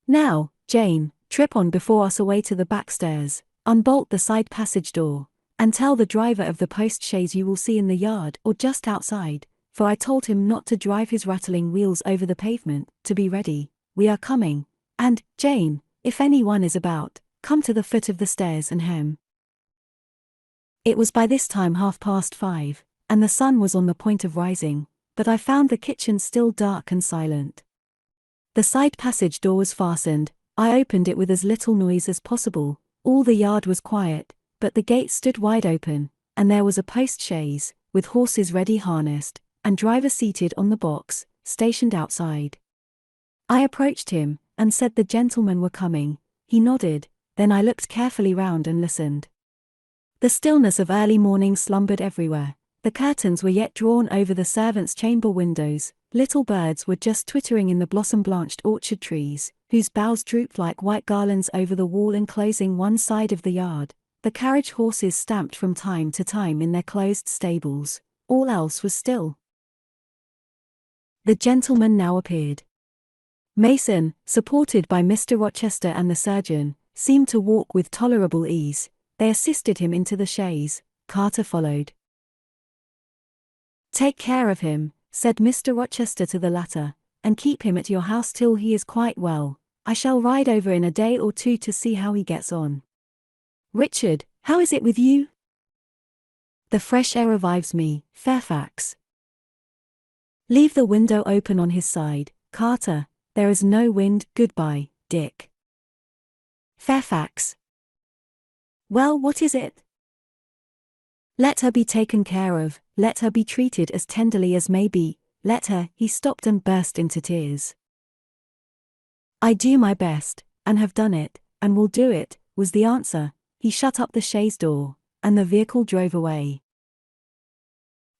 Now, Jane, trip on before us away to the back stairs, unbolt the side passage door, and tell the driver of the post-chaise you will see in the yard or just outside, for I told him not to drive his rattling wheels over the pavement, to be ready. We are coming, and, Jane, if anyone is about, come to the foot of the stairs and hem." It was by this time 5:30, and the sun was on the point of rising, but I found the kitchen still dark and silent. The side passage door was fastened. I opened it with as little noise as possible. All the yard was quiet, but the gate stood wide open, and there was a post-chaise, with horses ready harnessed, and driver seated on the box, stationed outside. I approached him, and said the gentlemen were coming. He nodded, then I looked carefully round and listened. The stillness of early morning slumbered everywhere. The curtains were yet drawn over the servants' chamber windows, little birds were just twittering in the blossom-blanched orchard trees, whose boughs drooped like white garlands over the wall enclosing one side of the yard. The carriage horses stamped from time to time in their closed stables. All else was still. The gentleman now appeared. Mason, supported by Mr. Rochester and the surgeon, seemed to walk with tolerable ease. They assisted him into the chaise. Carter followed. "Take care of him," said Mr. Rochester to the latter, "and keep him at your house till he is quite well. I shall ride over in a day or two to see how he gets on. Richard, how is it with you?" "The fresh air revives me, Fairfax." "Leave the window open on his side, Carter. There is no wind. Goodbye, Dick." "Fairfax." "Well, what is it?" "Let her be taken care of, let her be treated as tenderly as may be, let her—" He stopped and burst into tears. "I do my best, and have done it, and will do it," was the answer. He shut up the chaise door, and the vehicle drove away.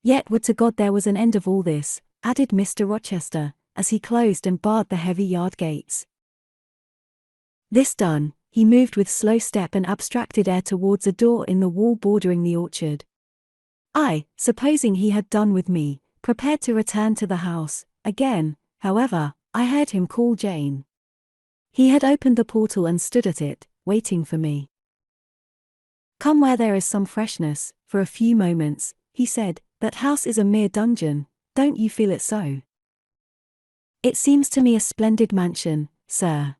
"Yet would to God there was an end of all this," added Mr. Rochester, as he closed and barred the heavy yard gates. This done, he moved with slow step and abstracted air towards a door in the wall bordering the orchard. I, supposing he had done with me, prepared to return to the house. Again, however, I heard him call Jane. He had opened the portal and stood at it, waiting for me. "Come where there is some freshness, for a few moments," he said. "That house is a mere dungeon, don't you feel it so?" "It seems to me a splendid mansion, sir."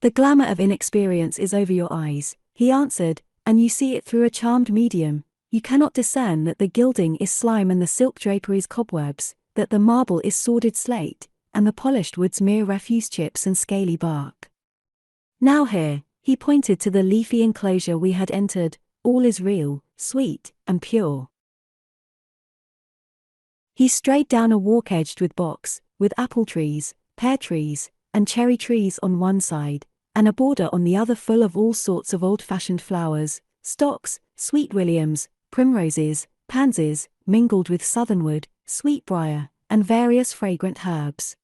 "The glamour of inexperience is over your eyes," he answered, "and you see it through a charmed medium. You cannot discern that the gilding is slime and the silk draperies cobwebs, that the marble is sordid slate, and the polished woods mere refuse chips and scaly bark. Now here," he pointed to the leafy enclosure we had entered, "all is real, sweet, and pure." He strayed down a walk edged with box, with apple trees, pear trees, and cherry trees on one side, and a border on the other full of all sorts of old-fashioned flowers, stocks, sweet williams, primroses, pansies, mingled with southernwood, sweetbriar, and various fragrant herbs.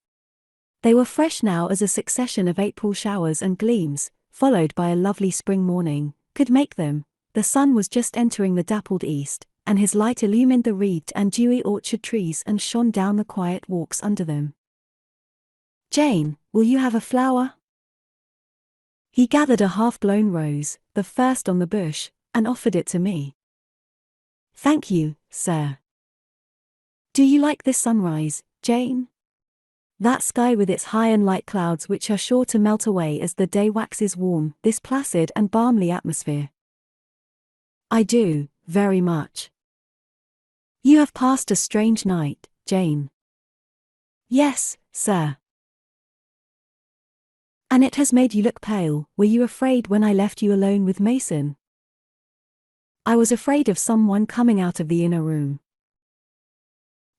They were fresh now as a succession of April showers and gleams, followed by a lovely spring morning, could make them. The sun was just entering the dappled east, and his light illumined the wreathed and dewy orchard trees and shone down the quiet walks under them. "Jane, will you have a flower?" He gathered a half-blown rose, the first on the bush, and offered it to me. "Thank you, sir." "Do you like this sunrise, Jane? That sky with its high and light clouds which are sure to melt away as the day waxes warm, this placid and balmy atmosphere?" "I do, very much." "You have passed a strange night, Jane." "Yes, sir." "And it has made you look pale. Were you afraid when I left you alone with Mason?" "I was afraid of someone coming out of the inner room.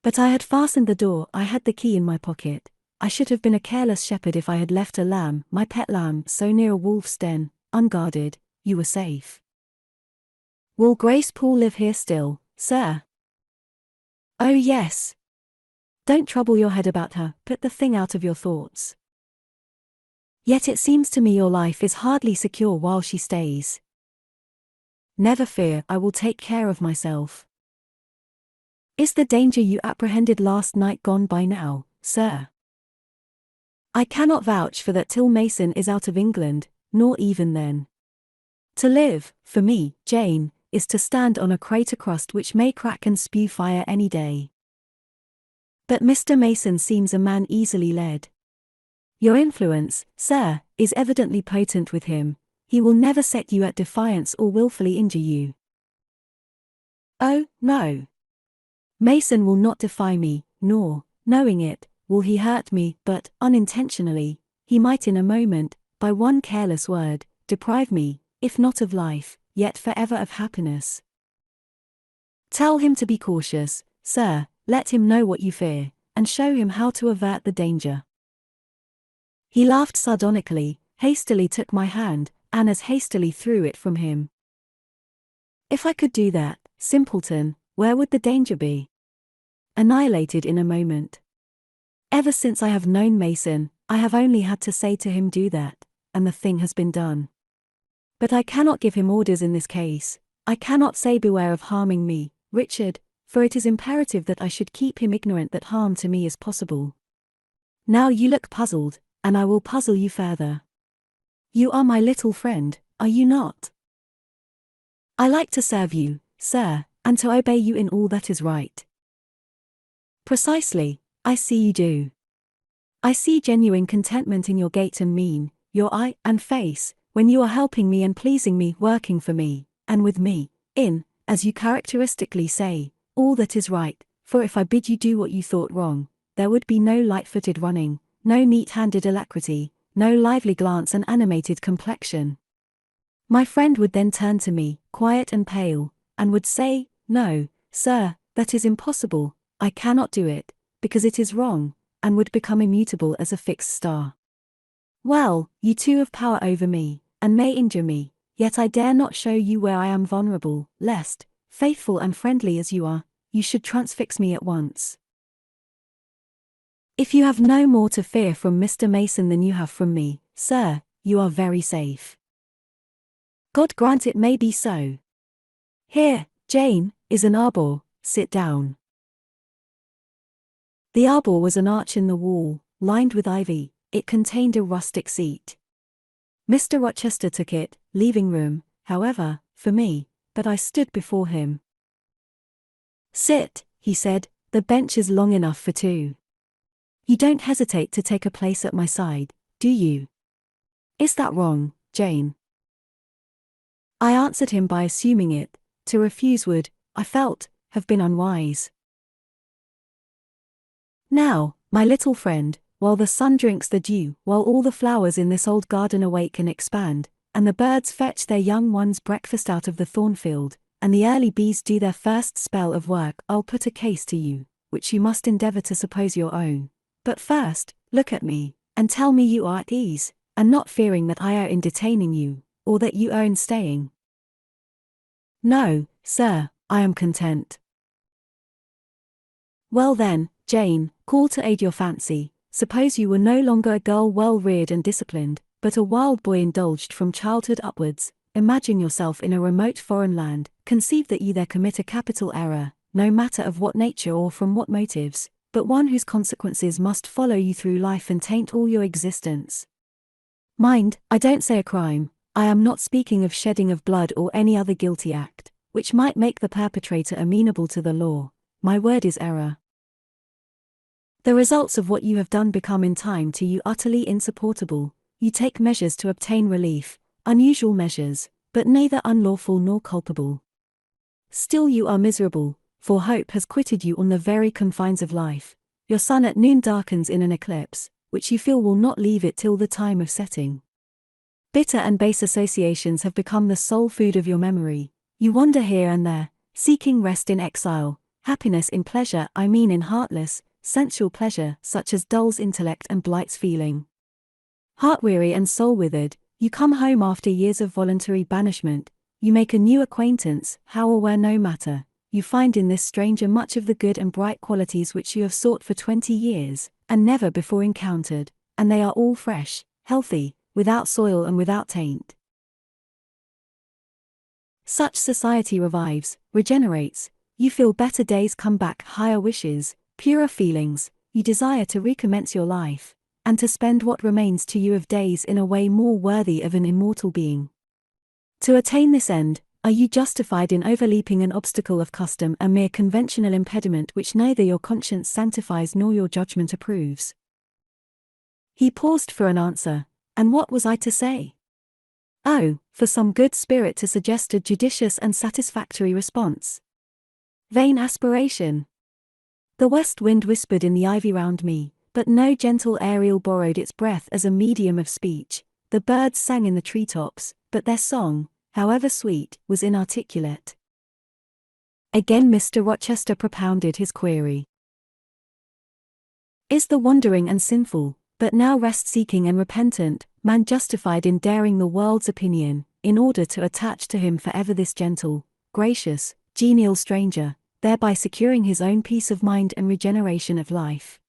But I had fastened the door. I had the key in my pocket. I should have been a careless shepherd if I had left a lamb, my pet lamb, so near a wolf's den, unguarded. You were safe." "Will Grace Poole live here still, sir?" "Oh yes. Don't trouble your head about her, put the thing out of your thoughts. Yet it seems to me your life is hardly secure while she stays." "Never fear, I will take care of myself." "Is the danger you apprehended last night gone by now, sir?" "I cannot vouch for that till Mason is out of England, nor even then. To live, for me, Jane, is to stand on a crater crust which may crack and spew fire any day. But Mr. Mason seems a man easily led. Your influence, sir, is evidently potent with him. He will never set you at defiance or willfully injure you." "Oh, no. Mason will not defy me, nor, knowing it, will he hurt me, but, unintentionally, he might in a moment, by one careless word, deprive me, if not of life, yet forever of happiness. Tell him to be cautious, sir, let him know what you fear, and show him how to avert the danger. He laughed sardonically, hastily took my hand, and as hastily threw it from him. If I could do that, simpleton, where would the danger be? Annihilated in a moment. Ever since I have known Mason, I have only had to say to him do that, and the thing has been done. But I cannot give him orders in this case. I cannot say beware of harming me, Richard, for it is imperative that I should keep him ignorant that harm to me is possible. Now you look puzzled, and I will puzzle you further. You are my little friend, are you not? I like to serve you, sir, and to obey you in all that is right. Precisely, I see you do. I see genuine contentment in your gait and mien, your eye and face, when you are helping me and pleasing me, working for me, and with me, in, as you characteristically say, all that is right, for if I bid you do what you thought wrong, there would be no light-footed running, no neat-handed alacrity, no lively glance and animated complexion. My friend would then turn to me, quiet and pale, and would say, "No, sir, that is impossible, I cannot do it, because it is wrong," and would become immutable as a fixed star. Well, you too have power over me, and may injure me, yet I dare not show you where I am vulnerable, lest, faithful and friendly as you are, you should transfix me at once. If you have no more to fear from Mr. Mason than you have from me, sir, you are very safe. God grant it may be so. Here, Jane, is an arbor, sit down. The arbor was an arch in the wall, lined with ivy. It contained a rustic seat. Mr. Rochester took it, leaving room, however, for me, but I stood before him. "Sit," he said, "the bench is long enough for two. You don't hesitate to take a place at my side, do you? Is that wrong, Jane?" I answered him by assuming it. To refuse would, I felt, have been unwise. "Now, my little friend, while the sun drinks the dew, while all the flowers in this old garden awake and expand, and the birds fetch their young ones breakfast out of the thornfield, and the early bees do their first spell of work, I'll put a case to you, which you must endeavor to suppose your own. But first, look at me, and tell me you are at ease, and not fearing that I err in detaining you, or that you err in staying." "No, sir, I am content." "Well then, Jane, call to aid your fancy. Suppose you were no longer a girl well reared and disciplined, but a wild boy indulged from childhood upwards. Imagine yourself in a remote foreign land, conceive that you there commit a capital error, no matter of what nature or from what motives, but one whose consequences must follow you through life and taint all your existence. Mind, I don't say a crime, I am not speaking of shedding of blood or any other guilty act, which might make the perpetrator amenable to the law. My word is error. The results of what you have done become in time to you utterly insupportable. You take measures to obtain relief, unusual measures, but neither unlawful nor culpable. Still you are miserable, for hope has quitted you on the very confines of life. Your sun at noon darkens in an eclipse, which you feel will not leave it till the time of setting. Bitter and base associations have become the sole food of your memory. You wander here and there, seeking rest in exile, happiness in pleasure, I mean in heartless, sensual pleasure such as dulls intellect and blights feeling. Heart-weary and soul-withered, you come home after years of voluntary banishment, you make a new acquaintance, how or where no matter, you find in this stranger much of the good and bright qualities which you have sought for 20 years, and never before encountered, and they are all fresh, healthy, without soil and without taint. Such society revives, regenerates, you feel better days come back, higher wishes, purer feelings, you desire to recommence your life, and to spend what remains to you of days in a way more worthy of an immortal being. To attain this end, are you justified in overleaping an obstacle of custom, a mere conventional impediment which neither your conscience sanctifies nor your judgment approves? He paused for an answer, and what was I to say? Oh, for some good spirit to suggest a judicious and satisfactory response. Vain aspiration. The west wind whispered in the ivy round me, but no gentle Ariel borrowed its breath as a medium of speech. The birds sang in the treetops, but their song, however sweet, was inarticulate. Again Mr. Rochester propounded his query. Is the wandering and sinful, but now rest-seeking and repentant, man justified in daring the world's opinion, in order to attach to him forever this gentle, gracious, genial stranger, thereby securing his own peace of mind and regeneration of life?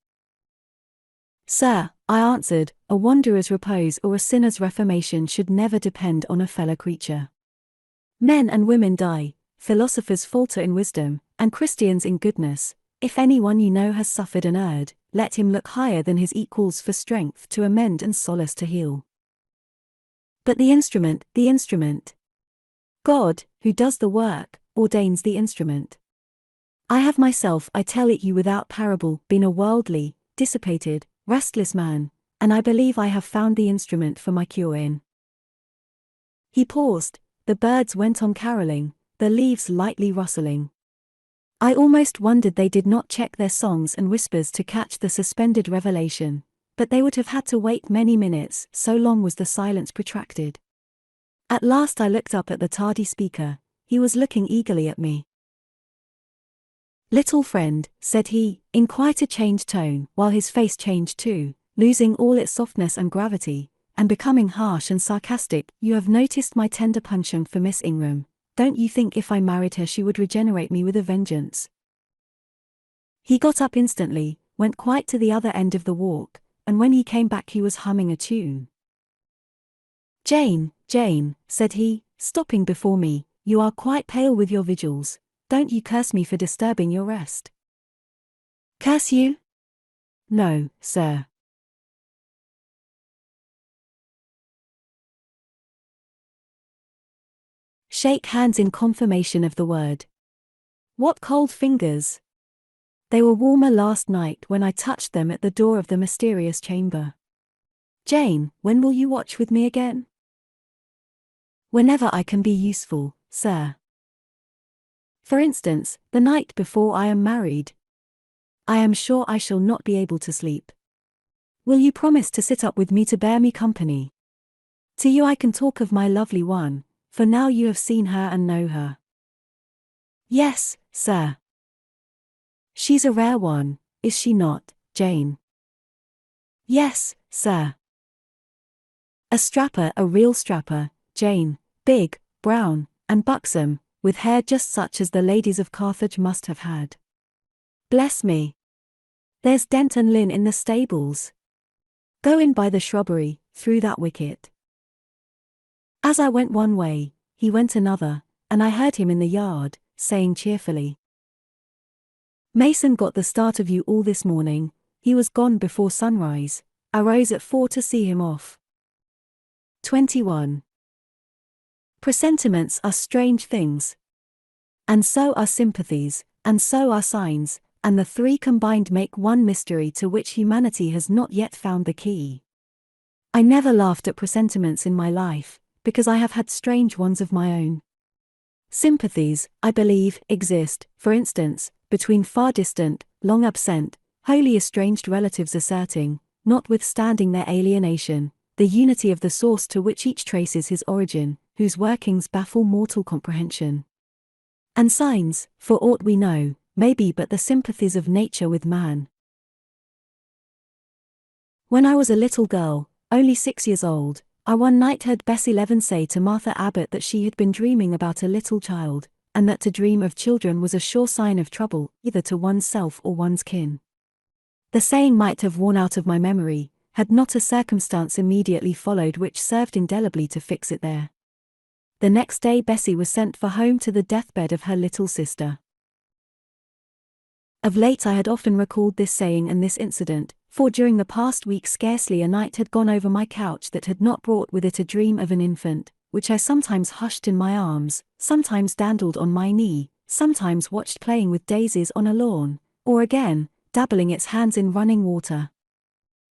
Sir, I answered, a wanderer's repose or a sinner's reformation should never depend on a fellow creature. Men and women die, philosophers falter in wisdom, and Christians in goodness. If anyone you know has suffered and erred, let him look higher than his equals for strength to amend and solace to heal. But the instrument. God, who does the work, ordains the instrument. I have myself, I tell it you without parable, been a worldly, dissipated, restless man, and I believe I have found the instrument for my cure in. He paused, the birds went on caroling, the leaves lightly rustling. I almost wondered they did not check their songs and whispers to catch the suspended revelation, but they would have had to wait many minutes, so long was the silence protracted. At last I looked up at the tardy speaker. He was looking eagerly at me. "Little friend," said he, in quite a changed tone, while his face changed too, losing all its softness and gravity, and becoming harsh and sarcastic, "you have noticed my tender penchant for Miss Ingram. Don't you think if I married her she would regenerate me with a vengeance?" He got up instantly, went quite to the other end of the walk, and when he came back he was humming a tune. Jane," said he, stopping before me, "you are quite pale with your vigils. Don't you curse me for disturbing your rest." "Curse you? No, sir." Shake hands in confirmation of the word. What cold fingers! They were warmer last night when I touched them at the door of the mysterious chamber. "Jane, when will you watch with me again?" "Whenever I can be useful, sir. For instance, the night before I am married. I am sure I shall not be able to sleep. Will you promise to sit up with me to bear me company? To you I can talk of my lovely one, for now you have seen her and know her." "Yes, sir." "She's a rare one, is she not, Jane?" "Yes, sir." A strapper, a real strapper, Jane, big, brown, and buxom, with hair just such as the ladies of Carthage must have had. Bless me! There's Dent and Lynn in the stables. Go in by the shrubbery, through that wicket. As I went one way, he went another, and I heard him in the yard, saying cheerfully, "Mason got the start of you all this morning. He was gone before sunrise. I rose at 4 to see him off." 21. Presentiments are strange things. And so are sympathies, and so are signs, and the three combined make one mystery to which humanity has not yet found the key. I never laughed at presentiments in my life, because I have had strange ones of my own. Sympathies, I believe, exist, for instance, between far distant, long absent, wholly estranged relatives asserting, notwithstanding their alienation, the unity of the source to which each traces his origin, whose workings baffle mortal comprehension. And signs, for aught we know, may be but the sympathies of nature with man. When I was a little girl, only 6 years old, I one night heard Bessie Leaven say to Martha Abbott that she had been dreaming about a little child, and that to dream of children was a sure sign of trouble, either to one's self or one's kin. The saying might have worn out of my memory, had not a circumstance immediately followed which served indelibly to fix it there. The next day Bessie was sent for home to the deathbed of her little sister. Of late I had often recalled this saying and this incident, for during the past week scarcely a night had gone over my couch that had not brought with it a dream of an infant, which I sometimes hushed in my arms, sometimes dandled on my knee, sometimes watched playing with daisies on a lawn, or again, dabbling its hands in running water.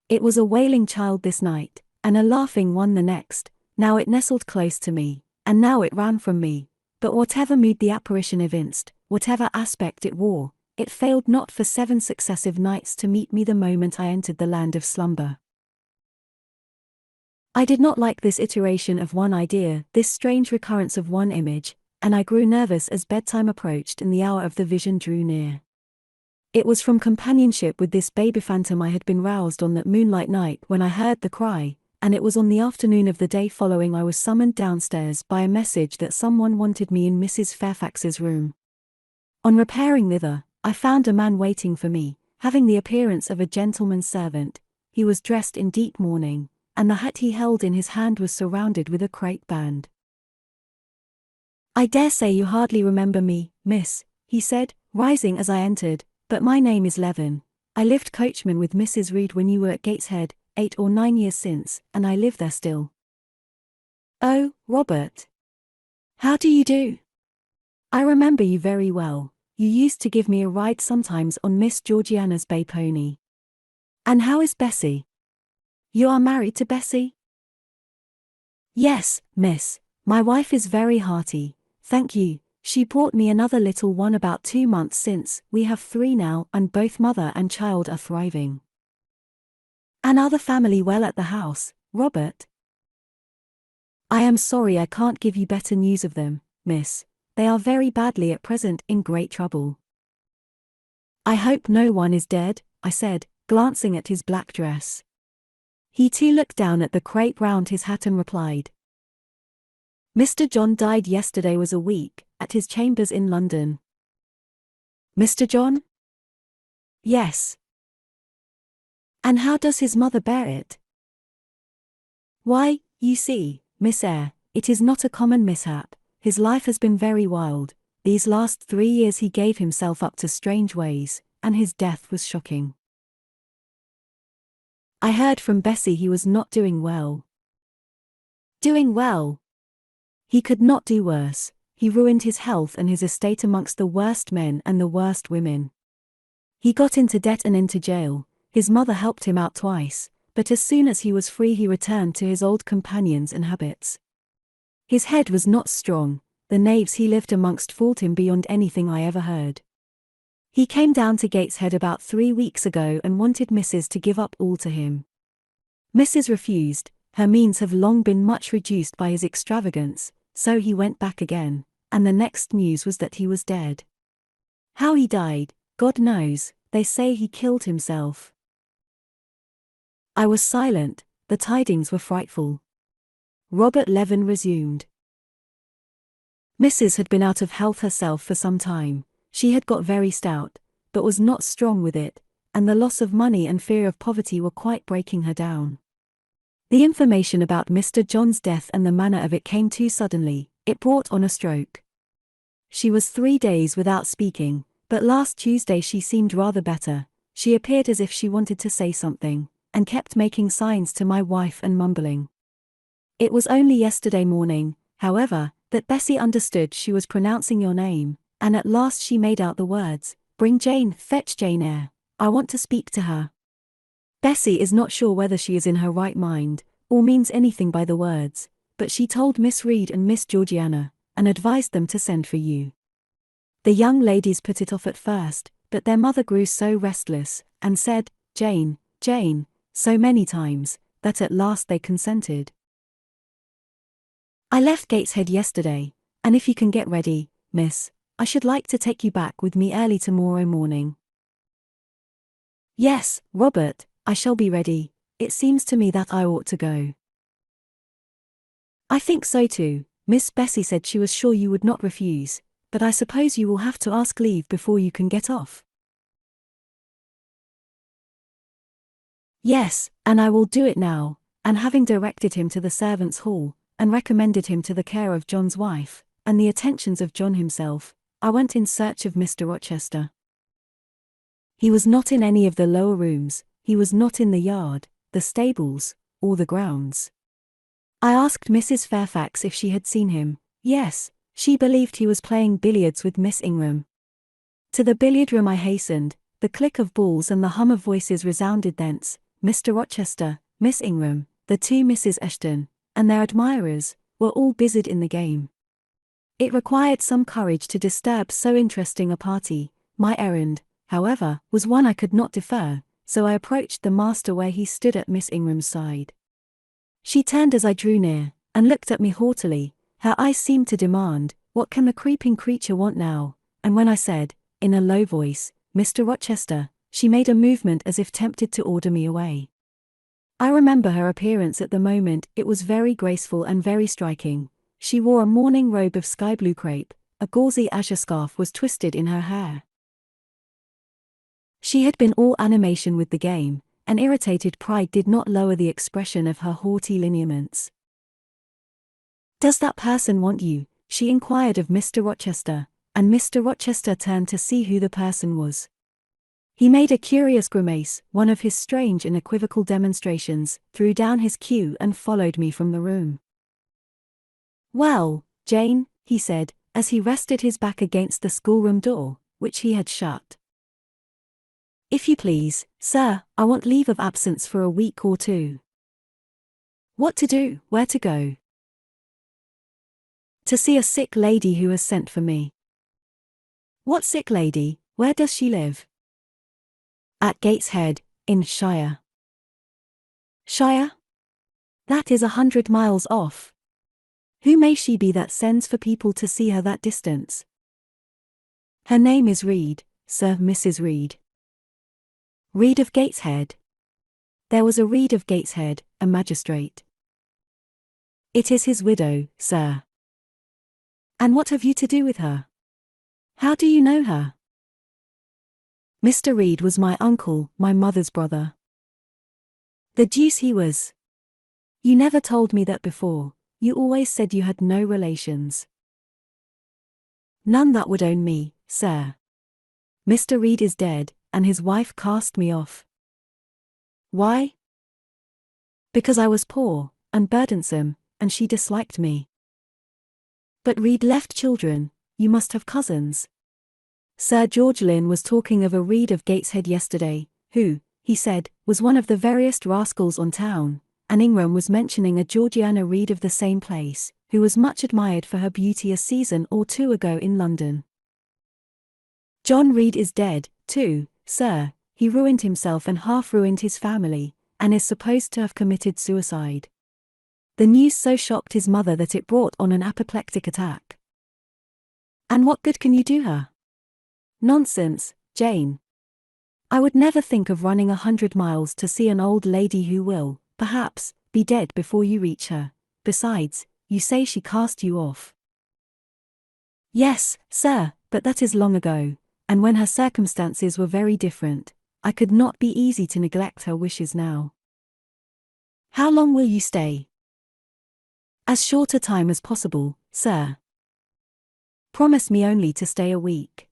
It was a wailing child this night, and a laughing one the next. Now it nestled close to me, and now it ran from me, but whatever mood the apparition evinced, whatever aspect it wore, it failed not for 7 successive nights to meet me the moment I entered the land of slumber. I did not like this iteration of one idea, this strange recurrence of one image, and I grew nervous as bedtime approached and the hour of the vision drew near. It was from companionship with this baby phantom I had been roused on that moonlight night when I heard the cry, and it was on the afternoon of the day following I was summoned downstairs by a message that someone wanted me in Mrs. Fairfax's room. On repairing thither, I found a man waiting for me, having the appearance of a gentleman's servant. He was dressed in deep mourning, and the hat he held in his hand was surrounded with a crape band. "I dare say you hardly remember me, miss," he said, rising as I entered, "but my name is Levin. I lived coachman with Mrs. Reed when you were at Gateshead, 8 or 9 years since, and I live there still." "Oh, Robert. How do you do? I remember you very well. You used to give me a ride sometimes on Miss Georgiana's bay pony. And how is Bessie? You are married to Bessie?" "Yes, miss. My wife is very hearty, thank you. She brought me another little one about 2 months since. We have 3 now, and both mother and child are thriving." "And are the family well at the house, Robert?" "I am sorry I can't give you better news of them, miss. They are very badly at present in great trouble." "I hope no one is dead," I said, glancing at his black dress. He too looked down at the crape round his hat and replied, "Mr. John died yesterday was a week, at his chambers in London." "Mr. John?" "Yes." "And how does his mother bear it?" "Why, you see, Miss Eyre, it is not a common mishap. His life has been very wild. These last 3 years he gave himself up to strange ways, and his death was shocking. I heard from Bessie he was not doing well." "Doing well?" "He could not do worse. He ruined his health and his estate amongst the worst men and the worst women. He got into debt and into jail. His mother helped him out twice, but as soon as he was free he returned to his old companions and habits. His head was not strong. The knaves he lived amongst fooled him beyond anything I ever heard. He came down to Gateshead about 3 weeks ago and wanted Mrs. to give up all to him. Mrs. refused. Her means have long been much reduced by his extravagance, so he went back again, and the next news was that he was dead. How he died, God knows. They say he killed himself." I was silent. The tidings were frightful. Robert Levin resumed. "Mrs. had been out of health herself for some time. She had got very stout, but was not strong with it, and the loss of money and fear of poverty were quite breaking her down. The information about Mr. John's death and the manner of it came too suddenly. It brought on a stroke. She was 3 days without speaking, but last Tuesday she seemed rather better. She appeared as if she wanted to say something, and kept making signs to my wife and mumbling. It was only yesterday morning, however, that Bessie understood she was pronouncing your name, and at last she made out the words, 'Bring Jane, fetch Jane Eyre. I want to speak to her.' Bessie is not sure whether she is in her right mind, or means anything by the words, but she told Miss Reed and Miss Georgiana, and advised them to send for you. The young ladies put it off at first, but their mother grew so restless, and said, 'Jane, Jane,' so many times, that at last they consented. I left Gateshead yesterday, and if you can get ready, miss, I should like to take you back with me early tomorrow morning." "Yes, Robert, I shall be ready. It seems to me that I ought to go." "I think so too. Miss Bessie said she was sure you would not refuse, but I suppose you will have to ask leave before you can get off." "Yes, and I will do it now," and having directed him to the servants' hall, and recommended him to the care of John's wife, and the attentions of John himself, I went in search of Mr. Rochester. He was not in any of the lower rooms. He was not in the yard, the stables, or the grounds. I asked Mrs. Fairfax if she had seen him. Yes, she believed he was playing billiards with Miss Ingram. To the billiard room I hastened. The click of balls and the hum of voices resounded thence. Mr. Rochester, Miss Ingram, the 2 Misses Ashton, and their admirers, were all busied in the game. It required some courage to disturb so interesting a party. My errand, however, was one I could not defer, so I approached the master where he stood at Miss Ingram's side. She turned as I drew near, and looked at me haughtily. Her eyes seemed to demand, "What can the creeping creature want now?" And when I said, in a low voice, Mr. Rochester." She made a movement as if tempted to order me away. I remember her appearance at the moment. It was very graceful and very striking. She wore a morning robe of sky blue crepe, a gauzy azure scarf was twisted in her hair. She had been all animation with the game, and irritated pride did not lower the expression of her haughty lineaments. "Does that person want you?" she inquired of Mr. Rochester, and Mr. Rochester turned to see who the person was. He made a curious grimace, one of his strange and equivocal demonstrations, threw down his cue and followed me from the room. "Well, Jane," he said, as he rested his back against the schoolroom door, which he had shut. "If you please, sir, I want leave of absence for a week or two." "What to do? Where to go?" "To see a sick lady who has sent for me." "What sick lady? Where does she live?" "At Gateshead, in Shire." "Shire? That is 100 miles off. Who may she be that sends for people to see her that distance?" "Her name is Reed, sir, Mrs. Reed." "Reed of Gateshead?" "There was a Reed of Gateshead, a magistrate." "It is his widow, sir." "And what have you to do with her? How do you know her?" "Mr. Reed was my uncle, my mother's brother." "The deuce he was. You never told me that before. You always said you had no relations." "None that would own me, sir. Mr. Reed is dead, and his wife cast me off." "Why?" "Because I was poor, and burdensome, and she disliked me." "But Reed left children. You must have cousins." "Sir George Lynn was talking of a Reed of Gateshead yesterday, who, he said, was one of the veriest rascals on town, and Ingram was mentioning a Georgiana Reed of the same place, who was much admired for her beauty a season or two ago in London." "John Reed is dead, too, sir. He ruined himself and half-ruined his family, and is supposed to have committed suicide. The news so shocked his mother that it brought on an apoplectic attack." "And what good can you do her?" "Nonsense, Jane. I would never think of running 100 miles to see an old lady who will, perhaps, be dead before you reach her. Besides, you say she cast you off." "Yes, sir, but that is long ago, and when her circumstances were very different. I could not be easy to neglect her wishes now." "How long will you stay?" "As short a time as possible, sir." "Promise me only to stay a week."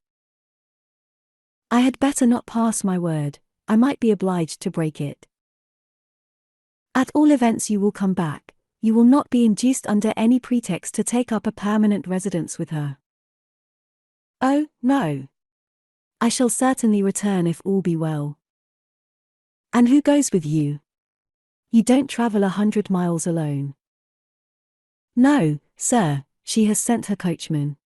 "I had better not pass my word. I might be obliged to break it." "At all events you will come back. You will not be induced under any pretext to take up a permanent residence with her." "Oh, no. I shall certainly return if all be well." "And who goes with you? You don't travel 100 miles alone." "No, sir, she has sent her coachman."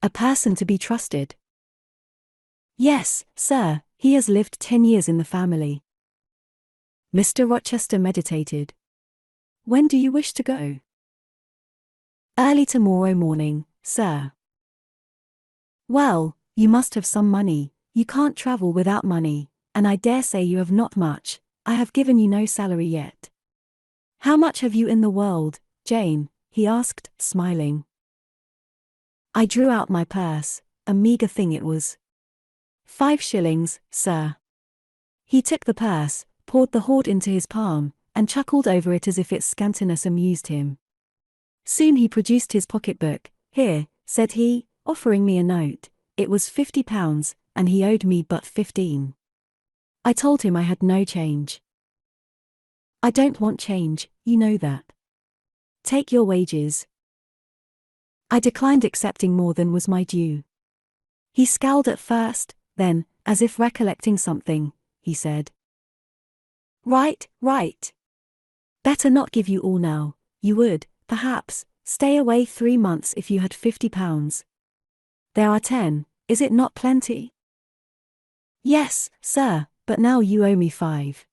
"A person to be trusted?" "Yes, sir, he has lived 10 years in the family." Mr. Rochester meditated. "When do you wish to go?" "Early tomorrow morning, sir." "Well, you must have some money. You can't travel without money, and I dare say you have not much. I have given you no salary yet." "How much have you in the world, Jane?" he asked, smiling. I drew out my purse. A meagre thing it was. 5 shillings, sir." He took the purse, poured the hoard into his palm, and chuckled over it as if its scantiness amused him. Soon he produced his pocketbook. "Here," said he, offering me a note. It was £50, and he owed me but 15. I told him I had no change. "I don't want change, you know that." "Take your wages." I declined accepting more than was my due. He scowled at first, then, as if recollecting something, he said, Right. Better not give you all now. You would, perhaps, stay away 3 months if you had £50. There are 10, is it not plenty?" "Yes, sir, but now you owe me 5.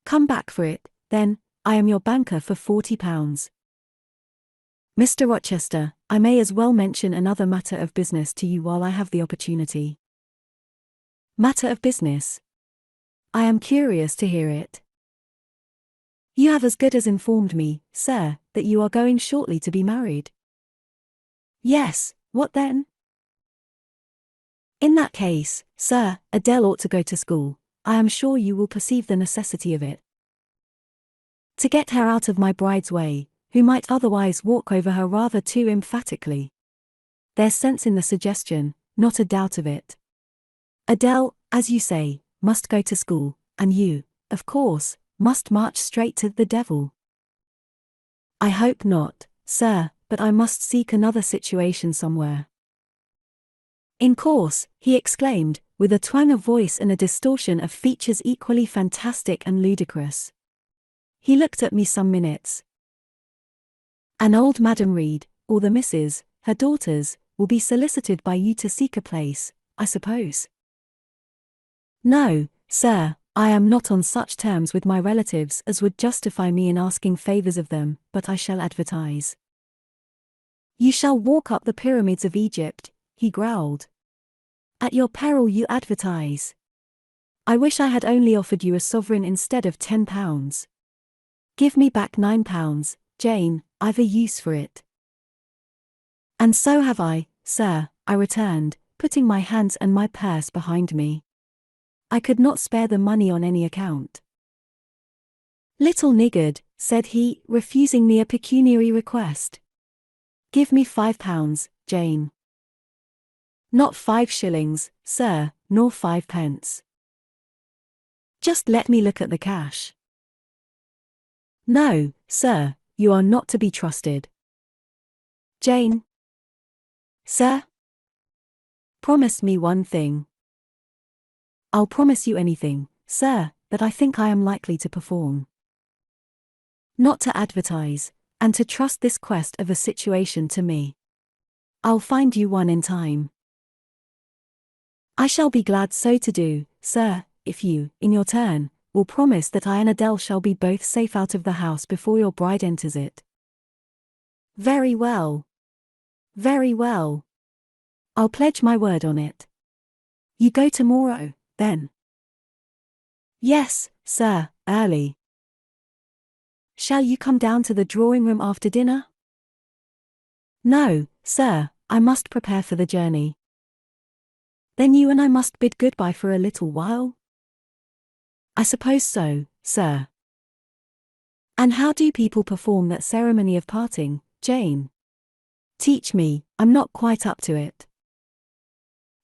"Come back for it, then. I am your banker for £40. "Mr. Rochester, I may as well mention another matter of business to you while I have the opportunity. Matter of business. I am curious to hear it. You have as good as informed me, sir, that you are going shortly to be married. Yes, what then? In that case, sir, Adele ought to go to school. I am sure you will perceive the necessity of it. To get her out of my bride's way, who might otherwise walk over her rather too emphatically. There's sense in the suggestion, not a doubt of it. Adele, as you say, must go to school, and you, of course, must march straight to the devil. I hope not, sir, but I must seek another situation somewhere. In course, he exclaimed, with a twang of voice and a distortion of features equally fantastic and ludicrous. He looked at me some minutes. An old Madam Reed, or the misses, her daughters, will be solicited by you to seek a place, I suppose. No, sir, I am not on such terms with my relatives as would justify me in asking favors of them, but I shall advertise. You shall walk up the pyramids of Egypt, he growled. At your peril you advertise. I wish I had only offered you a sovereign instead of £10. Give me back £9, Jane, I've a use for it. And so have I, sir, I returned, putting my hands and my purse behind me. I could not spare the money on any account. Little niggard, said he, refusing me a pecuniary request. Give me £5, Jane. Not 5 shillings, sir, nor 5 pence. Just let me look at the cash. No, sir, you are not to be trusted. Jane. Sir? Promise me one thing. I'll promise you anything, sir, that I think I am likely to perform. Not to advertise, and to trust this quest of a situation to me. I'll find you one in time. I shall be glad so to do, sir, if you, in your turn, will promise that I and Adele shall be both safe out of the house before your bride enters it. Very well. Very well. I'll pledge my word on it. You go tomorrow, then? Yes, sir, early. Shall you come down to the drawing-room after dinner? No, sir, I must prepare for the journey. Then you and I must bid goodbye for a little while? I suppose so, sir. And how do people perform that ceremony of parting, Jane? Teach me, I'm not quite up to it.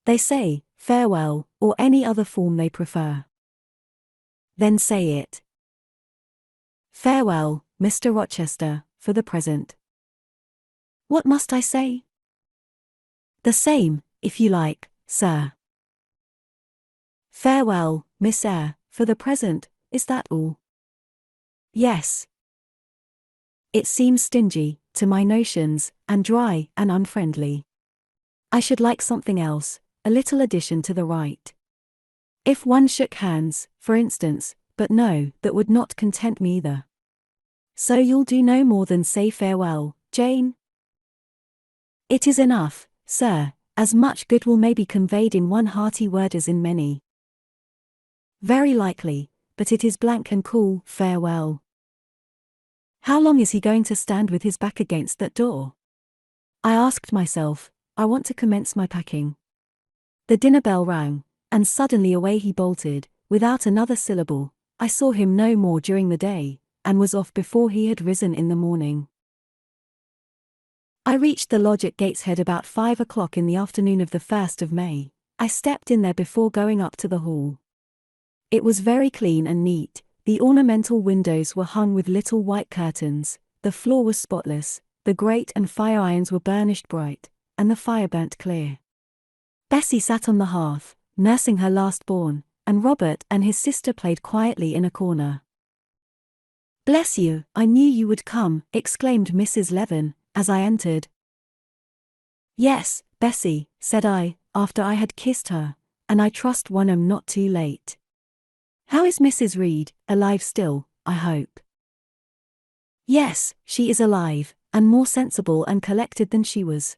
They say, farewell, or any other form they prefer. Then say it. Farewell, Mr. Rochester, for the present. What must I say? The same, if you like, sir. Farewell, Miss Eyre, for the present, is that all? Yes. It seems stingy, to my notions, and dry and unfriendly. I should like something else, a little addition to the rite. If one shook hands, for instance, but no, that would not content me either. So you'll do no more than say farewell, Jane? It is enough, sir, as much goodwill may be conveyed in one hearty word as in many. Very likely, but it is blank and cool, farewell. How long is he going to stand with his back against that door? I asked myself. I want to commence my packing. The dinner bell rang, and suddenly away he bolted, without another syllable. I saw him no more during the day, and was off before he had risen in the morning. I reached the lodge at Gateshead about 5 o'clock in the afternoon of the 1st of May. I stepped in there before going up to the hall. It was very clean and neat. The ornamental windows were hung with little white curtains, the floor was spotless, the grate and fire irons were burnished bright, and the fire burnt clear. Bessie sat on the hearth, nursing her last-born, and Robert and his sister played quietly in a corner. "Bless you, I knew you would come," exclaimed Mrs. Levin, as I entered. "Yes, Bessie," said I, after I had kissed her, "and I trust one am not too late. How is Mrs. Reed, alive still, I hope?" "Yes, she is alive, and more sensible and collected than she was.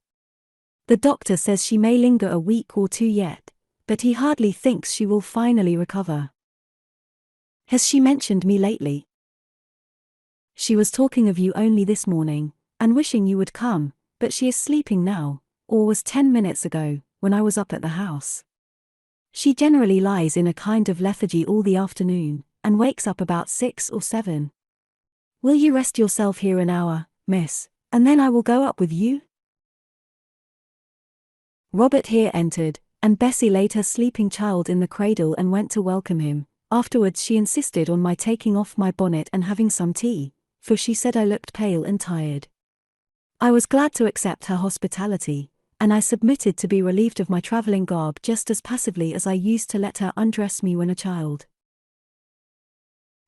The doctor says she may linger a week or two yet, but he hardly thinks she will finally recover. Has she mentioned me lately? She was talking of you only this morning, and wishing you would come, but she is sleeping now, or was 10 minutes ago, when I was up at the house. She generally lies in a kind of lethargy all the afternoon, and wakes up about 6 or 7. Will you rest yourself here an hour, miss, and then I will go up with you? Robert here entered, and Bessie laid her sleeping child in the cradle and went to welcome him. Afterwards she insisted on my taking off my bonnet and having some tea, for she said I looked pale and tired. I was glad to accept her hospitality, and I submitted to be relieved of my travelling garb just as passively as I used to let her undress me when a child.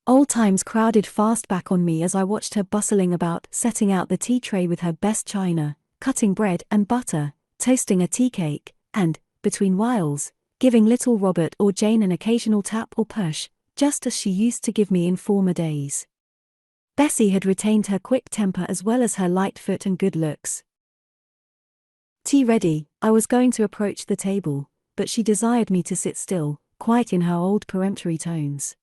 Old times crowded fast back on me as I watched her bustling about, setting out the tea tray with her best china, cutting bread and butter, toasting a tea cake, and, between whiles, giving little Robert or Jane an occasional tap or push, just as she used to give me in former days. Bessie had retained her quick temper as well as her light foot and good looks. Tea ready, I was going to approach the table, but she desired me to sit still, quite in her old peremptory tones.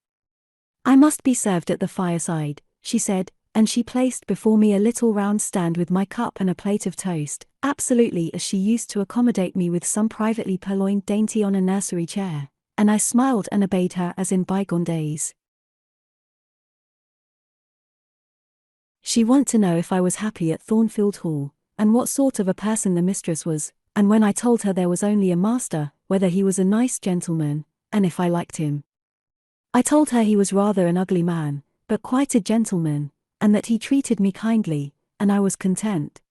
I must be served at the fireside, she said, and she placed before me a little round stand with my cup and a plate of toast, absolutely as she used to accommodate me with some privately purloined dainty on a nursery chair, and I smiled and obeyed her as in bygone days. She wanted to know if I was happy at Thornfield Hall, and what sort of a person the mistress was, and when I told her there was only a master, whether he was a nice gentleman, and if I liked him. I told her he was rather an ugly man, but quite a gentleman, and that he treated me kindly, and I was content.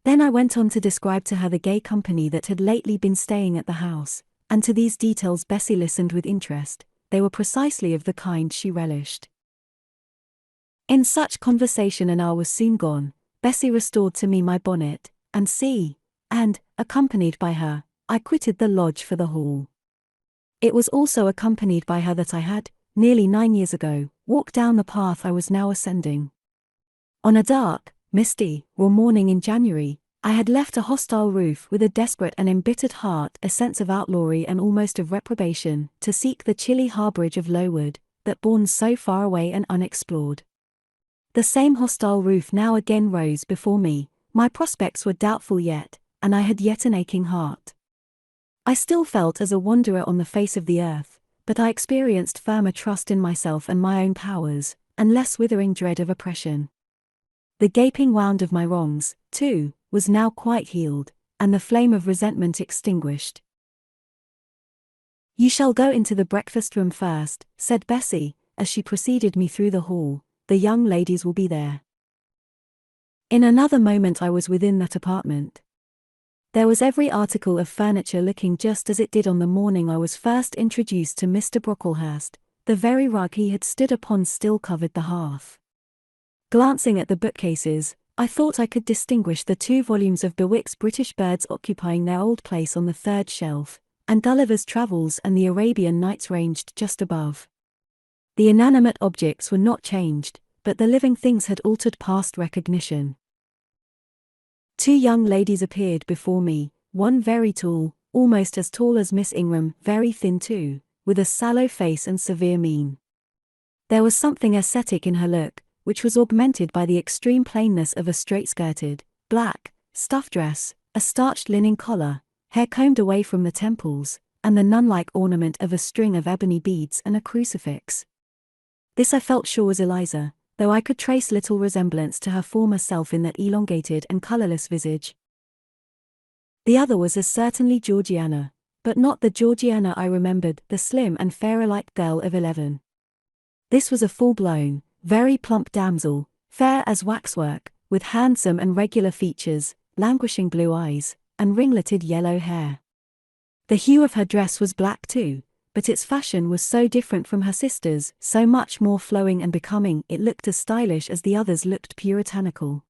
Then I went on to describe to her the gay company that had lately been staying at the house, and to these details Bessie listened with interest. They were precisely of the kind she relished. In such conversation an hour was soon gone. Bessie restored to me my bonnet, and, accompanied by her, I quitted the lodge for the hall. It was also accompanied by her that I had, nearly 9 years ago, walked down the path I was now ascending. On a dark, misty, raw morning in January, I had left a hostile roof with a desperate and embittered heart, a sense of outlawry and almost of reprobation, to seek the chilly harbourage of Lowood, that bournes so far away and unexplored. The same hostile roof now again rose before me. My prospects were doubtful yet, and I had yet an aching heart. I still felt as a wanderer on the face of the earth, but I experienced firmer trust in myself and my own powers, and less withering dread of oppression. The gaping wound of my wrongs, too, was now quite healed, and the flame of resentment extinguished. "You shall go into the breakfast-room first," said Bessie, as she preceded me through the hall. "The young ladies will be there." In another moment I was within that apartment. There was every article of furniture looking just as it did on the morning I was first introduced to Mr. Brocklehurst. The very rug he had stood upon still covered the hearth. Glancing at the bookcases, I thought I could distinguish the 2 volumes of Bewick's British Birds occupying their old place on the 3rd shelf, and Gulliver's Travels and the Arabian Nights ranged just above. The inanimate objects were not changed, but the living things had altered past recognition. 2 young ladies appeared before me, one very tall, almost as tall as Miss Ingram, very thin too, with a sallow face and severe mien. There was something ascetic in her look, which was augmented by the extreme plainness of a straight-skirted, black, stuff dress, a starched linen collar, hair combed away from the temples, and the nun-like ornament of a string of ebony beads and a crucifix. This I felt sure was Eliza, though I could trace little resemblance to her former self in that elongated and colourless visage. The other was as certainly Georgiana, but not the Georgiana I remembered, the slim and Pharaoh-like girl of 11. This was a full-blown, very plump damsel, fair as waxwork, with handsome and regular features, languishing blue eyes, and ringleted yellow hair. The hue of her dress was black too, but its fashion was so different from her sister's, so much more flowing and becoming, it looked as stylish as the others looked puritanical.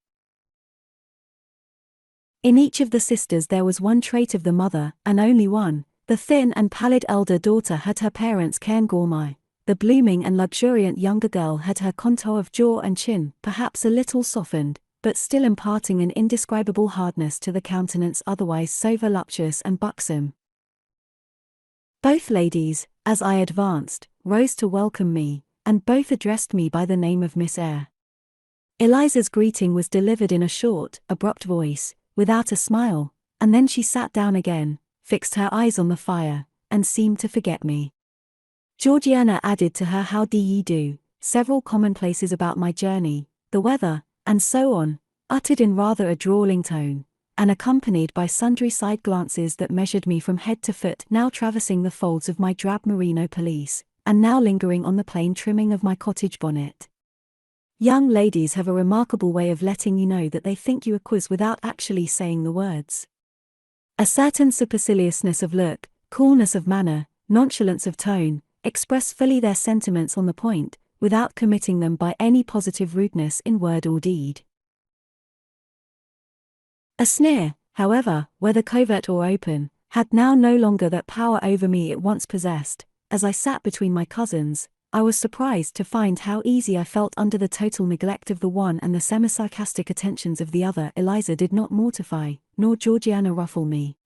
In each of the sisters there was one trait of the mother, and only one. The thin and pallid elder daughter had her parents' Cairngormai. The blooming and luxuriant younger girl had her contour of jaw and chin, perhaps a little softened, but still imparting an indescribable hardness to the countenance otherwise so voluptuous and buxom. Both ladies, as I advanced, rose to welcome me, and both addressed me by the name of Miss Eyre. Eliza's greeting was delivered in a short, abrupt voice, without a smile, and then she sat down again, fixed her eyes on the fire, and seemed to forget me. Georgiana added to her "How do ye do," several commonplaces about my journey, the weather, and so on, uttered in rather a drawling tone, and accompanied by sundry side glances that measured me from head to foot, now traversing the folds of my drab merino pelisse, and now lingering on the plain trimming of my cottage bonnet. Young ladies have a remarkable way of letting you know that they think you a quiz without actually saying the words. A certain superciliousness of look, coolness of manner, nonchalance of tone, express fully their sentiments on the point, without committing them by any positive rudeness in word or deed. A sneer, however, whether covert or open, had now no longer that power over me it once possessed. As I sat between my cousins, I was surprised to find how easy I felt under the total neglect of the one and the semi-sarcastic attentions of the other. Eliza did not mortify, nor Georgiana ruffle me.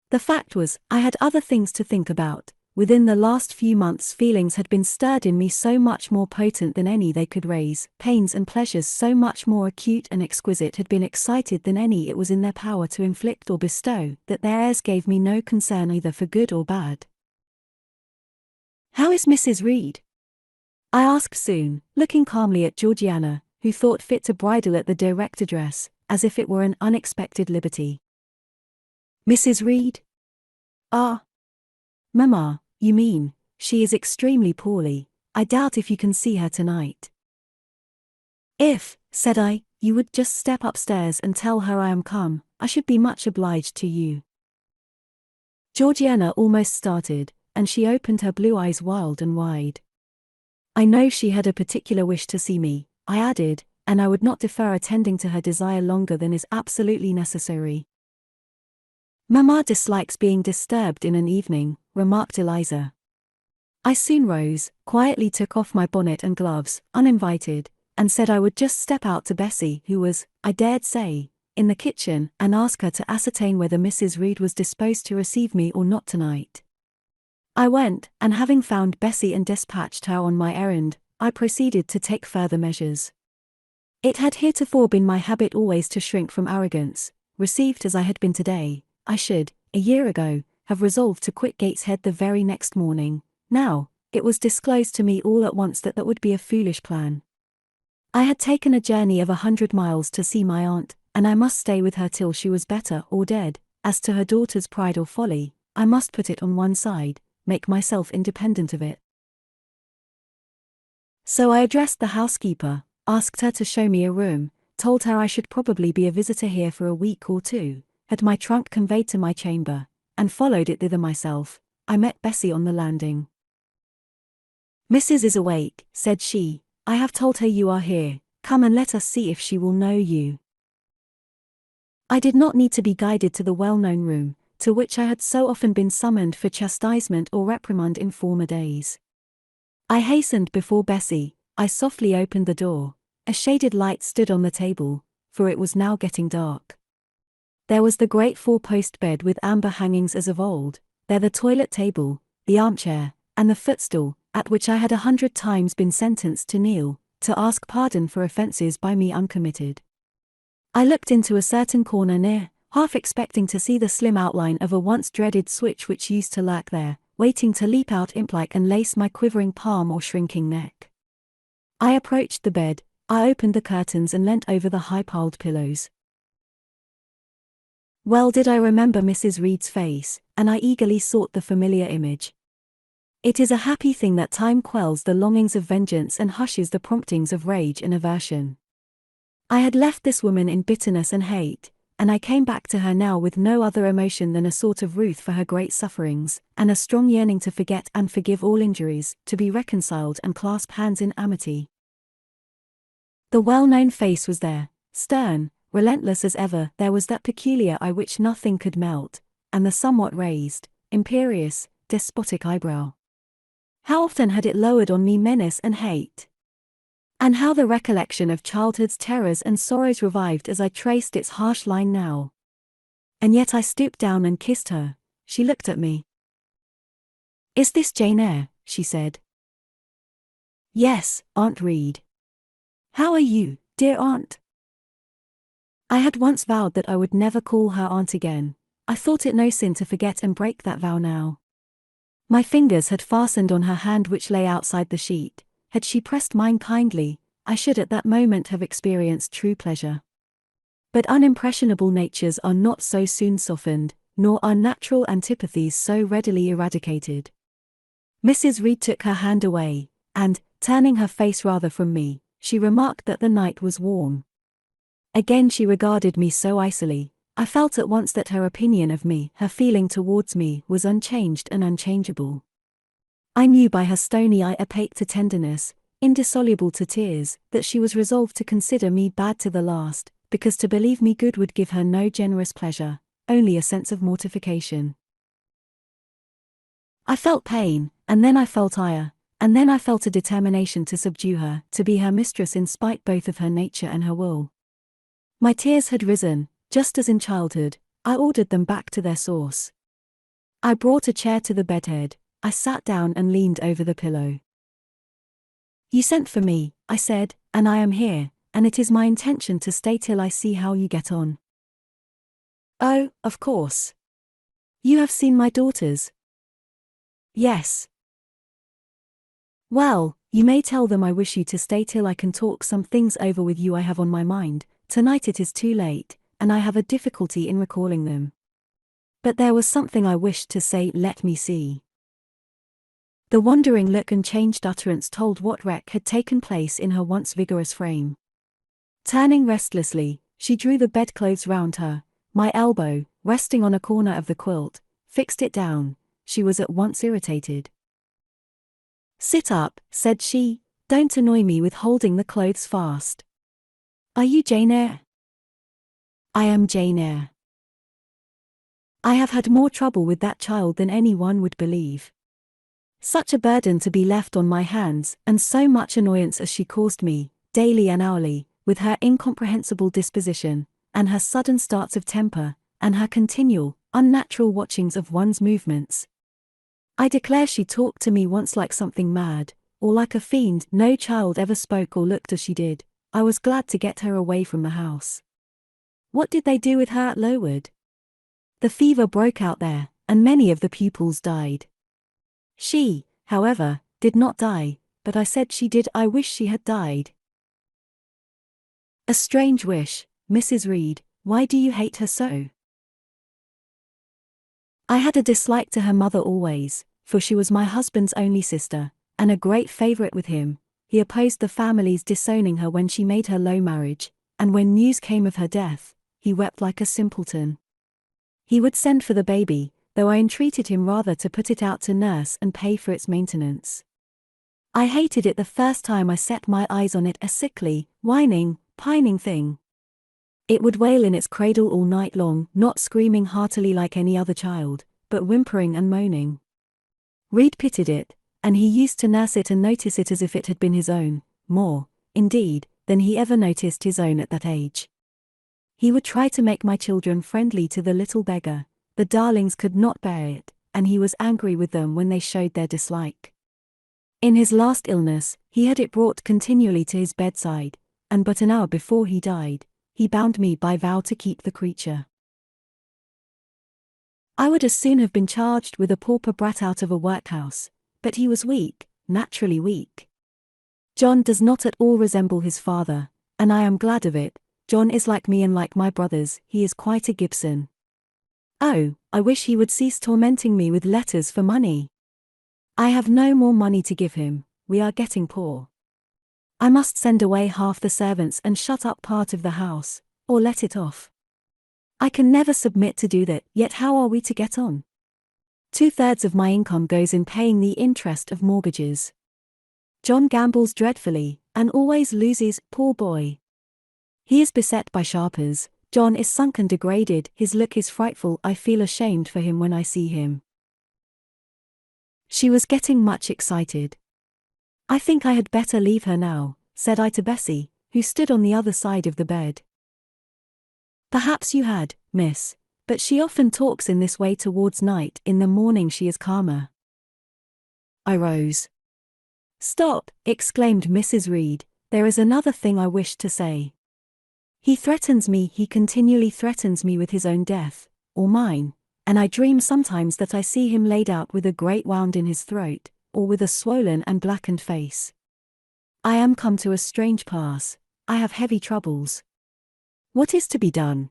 The fact was, I had other things to think about. Within the last few months feelings had been stirred in me so much more potent than any they could raise, pains and pleasures so much more acute and exquisite had been excited than any it was in their power to inflict or bestow, that their airs gave me no concern either for good or bad. "How is Mrs. Reed?" I asked soon, looking calmly at Georgiana, who thought fit to bridle at the direct address, as if it were an unexpected liberty. "Mrs. Reed? Ah. Mamma, you mean, she is extremely poorly. I doubt if you can see her tonight." "If," said I, "you would just step upstairs and tell her I am come, I should be much obliged to you." Georgiana almost started, and she opened her blue eyes wild and wide. "I know she had a particular wish to see me," I added, "and I would not defer attending to her desire longer than is absolutely necessary." "Mamma dislikes being disturbed in an evening," remarked Eliza. I soon rose, quietly took off my bonnet and gloves, uninvited, and said I would just step out to Bessie, who was, I dared say, in the kitchen, and ask her to ascertain whether Mrs. Reed was disposed to receive me or not tonight. I went, and having found Bessie and dispatched her on my errand, I proceeded to take further measures. It had heretofore been my habit always to shrink from arrogance. Received as I had been today, I should, a year ago, have resolved to quit Gateshead the very next morning. Now, it was disclosed to me all at once that that would be a foolish plan. I had taken a journey of 100 miles to see my aunt, and I must stay with her till she was better or dead. As to her daughter's pride or folly, I must put it on one side, make myself independent of it. So I addressed the housekeeper, asked her to show me a room, told her I should probably be a visitor here for a week or two, had my trunk conveyed to my chamber, and followed it thither myself. I met Bessie on the landing. "Mrs. is awake," said she. "I have told her you are here. Come and let us see if she will know you." I did not need to be guided to the well-known room, to which I had so often been summoned for chastisement or reprimand in former days. I hastened before Bessie. I softly opened the door. A shaded light stood on the table, for it was now getting dark. There was the great four-post bed with amber hangings as of old, there the toilet table, the armchair, and the footstool, at which I had 100 times been sentenced to kneel, to ask pardon for offences by me uncommitted. I looked into a certain corner near, half expecting to see the slim outline of a once dreaded switch which used to lurk there, waiting to leap out imp-like and lace my quivering palm or shrinking neck. I approached the bed, I opened the curtains and leant over the high-piled pillows. Well did I remember Mrs. Reed's face, and I eagerly sought the familiar image. It is a happy thing that time quells the longings of vengeance and hushes the promptings of rage and aversion. I had left this woman in bitterness and hate, and I came back to her now with no other emotion than a sort of ruth for her great sufferings, and a strong yearning to forget and forgive all injuries, to be reconciled and clasp hands in amity. The well-known face was there, stern, relentless as ever. There was that peculiar eye which nothing could melt, and the somewhat raised, imperious, despotic eyebrow. How often had it lowered on me menace and hate! And how the recollection of childhood's terrors and sorrows revived as I traced its harsh line now. And yet I stooped down and kissed her. She looked at me. Is this Jane Eyre? She said. Yes, Aunt Reed. How are you, dear aunt? I had once vowed that I would never call her aunt again. I thought it no sin to forget and break that vow now. My fingers had fastened on her hand which lay outside the sheet. Had she pressed mine kindly, I should at that moment have experienced true pleasure. But unimpressionable natures are not so soon softened, nor are natural antipathies so readily eradicated. Mrs. Reed took her hand away, and, turning her face rather from me, she remarked that the night was warm. Again she regarded me so icily. I felt at once that her opinion of me, her feeling towards me, was unchanged and unchangeable. I knew by her stony eye opaque to tenderness, indissoluble to tears, that she was resolved to consider me bad to the last, because to believe me good would give her no generous pleasure, only a sense of mortification. I felt pain, and then I felt ire, and then I felt a determination to subdue her, to be her mistress in spite both of her nature and her will. My tears had risen, just as in childhood. I ordered them back to their source. I brought a chair to the bedhead. I sat down and leaned over the pillow. You sent for me, I said, and I am here, and it is my intention to stay till I see how you get on. Oh, of course. You have seen my daughters? Yes. Well, you may tell them I wish you to stay till I can talk some things over with you I have on my mind. Tonight it is too late, and I have a difficulty in recalling them. But there was something I wished to say, let me see. The wandering look and changed utterance told what wreck had taken place in her once vigorous frame. Turning restlessly, she drew the bedclothes round her. My elbow, resting on a corner of the quilt, fixed it down. She was at once irritated. Sit up, said she, don't annoy me with holding the clothes fast. Are you Jane Eyre? I am Jane Eyre. I have had more trouble with that child than any one would believe. Such a burden to be left on my hands, and so much annoyance as she caused me, daily and hourly, with her incomprehensible disposition, and her sudden starts of temper, and her continual, unnatural watchings of one's movements. I declare she talked to me once like something mad, or like a fiend. No child ever spoke or looked as she did. I was glad to get her away from the house. What did they do with her at Lowood? The fever broke out there, and many of the pupils died. She, however, did not die, but I said she did. I wish she had died. A strange wish, Mrs. Reed. Why do you hate her so? I had a dislike to her mother always, for she was my husband's only sister, and a great favourite with him. He opposed the family's disowning her when she made her low marriage, and when news came of her death, he wept like a simpleton. He would send for the baby, though I entreated him rather to put it out to nurse and pay for its maintenance. I hated it the first time I set my eyes on it, a sickly, whining, pining thing. It would wail in its cradle all night long, not screaming heartily like any other child, but whimpering and moaning. Reed pitied it, and he used to nurse it and notice it as if it had been his own, more, indeed, than he ever noticed his own at that age. He would try to make my children friendly to the little beggar. The darlings could not bear it, and he was angry with them when they showed their dislike. In his last illness, he had it brought continually to his bedside, and but an hour before he died, he bound me by vow to keep the creature. I would as soon have been charged with a pauper brat out of a workhouse, but he was weak, naturally weak. John does not at all resemble his father, and I am glad of it. John is like me and like my brothers. He is quite a Gibson. Oh, I wish he would cease tormenting me with letters for money. I have no more money to give him. We are getting poor. I must send away half the servants and shut up part of the house, or let it off. I can never submit to do that, yet how are we to get on? 2/3 of my income goes in paying the interest of mortgages. John gambles dreadfully, and always loses, poor boy. He is beset by sharpers. John is sunk and degraded, his look is frightful. I feel ashamed for him when I see him. She was getting much excited. I think I had better leave her now, said I to Bessie, who stood on the other side of the bed. Perhaps you had, miss, but she often talks in this way towards night. In the morning she is calmer. I rose. "Stop," exclaimed Mrs. Reed, "there is another thing I wish to say. He continually threatens me with his own death, or mine, and I dream sometimes that I see him laid out with a great wound in his throat, or with a swollen and blackened face. I am come to a strange pass, I have heavy troubles. What is to be done?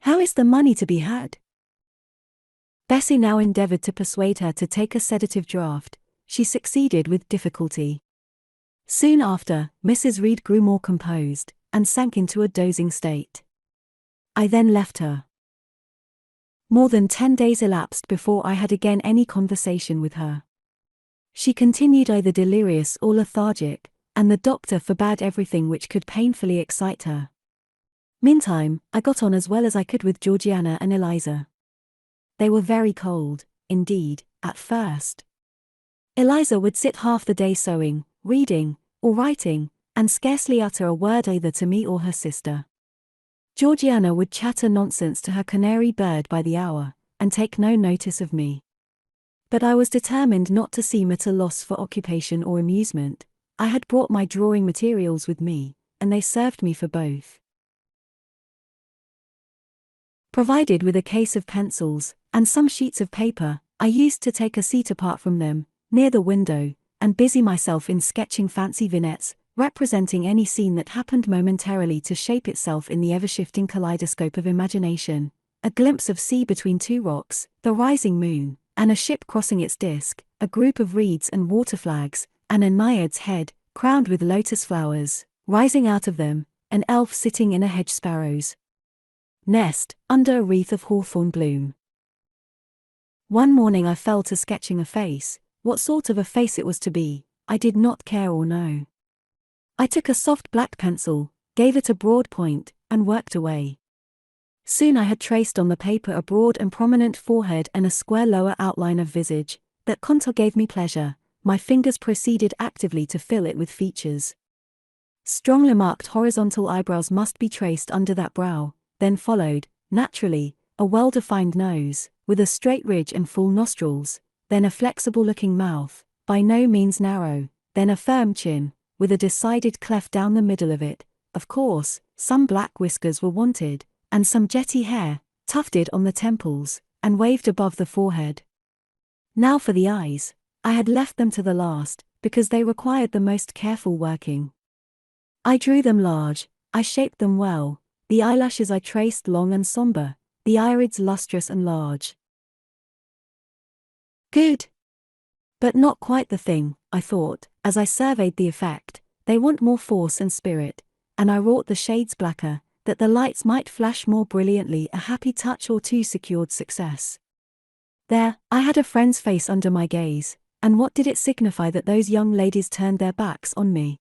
How is the money to be had?" Bessie now endeavored to persuade her to take a sedative draught. She succeeded with difficulty. Soon after, Mrs. Reed grew more composed, and sank into a dozing state. I then left her. More than 10 days elapsed before I had again any conversation with her. She continued either delirious or lethargic, and the doctor forbade everything which could painfully excite her. Meantime, I got on as well as I could with Georgiana and Eliza. They were very cold, indeed, at first. Eliza would sit half the day sewing, reading, or writing, and scarcely utter a word either to me or her sister. Georgiana would chatter nonsense to her canary bird by the hour, and take no notice of me. But I was determined not to seem at a loss for occupation or amusement. I had brought my drawing materials with me, and they served me for both. Provided with a case of pencils, and some sheets of paper, I used to take a seat apart from them, near the window, and busy myself in sketching fancy vignettes, representing any scene that happened momentarily to shape itself in the ever-shifting kaleidoscope of imagination: a glimpse of sea between two rocks, the rising moon, and a ship crossing its disk, a group of reeds and water flags, and a naiad's head, crowned with lotus flowers, rising out of them, an elf sitting in a hedge sparrow's nest, under a wreath of hawthorn bloom. One morning I fell to sketching a face. What sort of a face it was to be, I did not care or know. I took a soft black pencil, gave it a broad point, and worked away. Soon I had traced on the paper a broad and prominent forehead and a square lower outline of visage. That contour gave me pleasure. My fingers proceeded actively to fill it with features. Strongly marked horizontal eyebrows must be traced under that brow, then followed, naturally, a well-defined nose, with a straight ridge and full nostrils, then a flexible-looking mouth, by no means narrow, then a firm chin, with a decided cleft down the middle of it. Of course, some black whiskers were wanted, and some jetty hair, tufted on the temples, and waved above the forehead. Now for the eyes. I had left them to the last, because they required the most careful working. I drew them large, I shaped them well. The eyelashes I traced long and somber, the irids lustrous and large. Good. But not quite the thing, I thought, as I surveyed the effect. They want more force and spirit, and I wrought the shades blacker, that the lights might flash more brilliantly. A happy touch or two secured success. There, I had a friend's face under my gaze, and what did it signify that those young ladies turned their backs on me?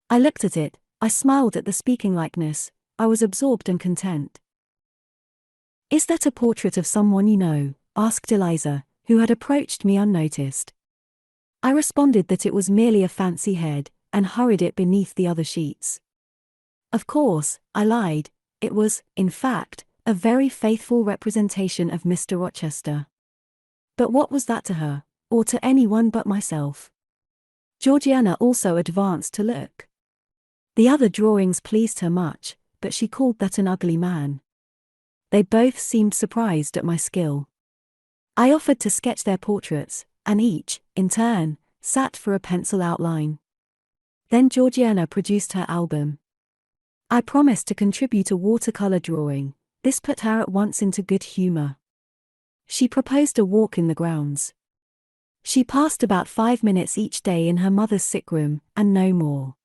I looked at it, I smiled at the speaking likeness, I was absorbed and content. "Is that a portrait of someone you know?" asked Eliza, who had approached me unnoticed. I responded that it was merely a fancy head, and hurried it beneath the other sheets. Of course, I lied. It was, in fact, a very faithful representation of Mr. Rochester. But what was that to her, or to anyone but myself? Georgiana also advanced to look. The other drawings pleased her much, but she called that an ugly man. They both seemed surprised at my skill. I offered to sketch their portraits, and each, in turn, sat for a pencil outline. Then Georgiana produced her album. I promised to contribute a watercolor drawing. This put her at once into good humor. She proposed a walk in the grounds. She passed about 5 minutes each day in her mother's sick room, and no more.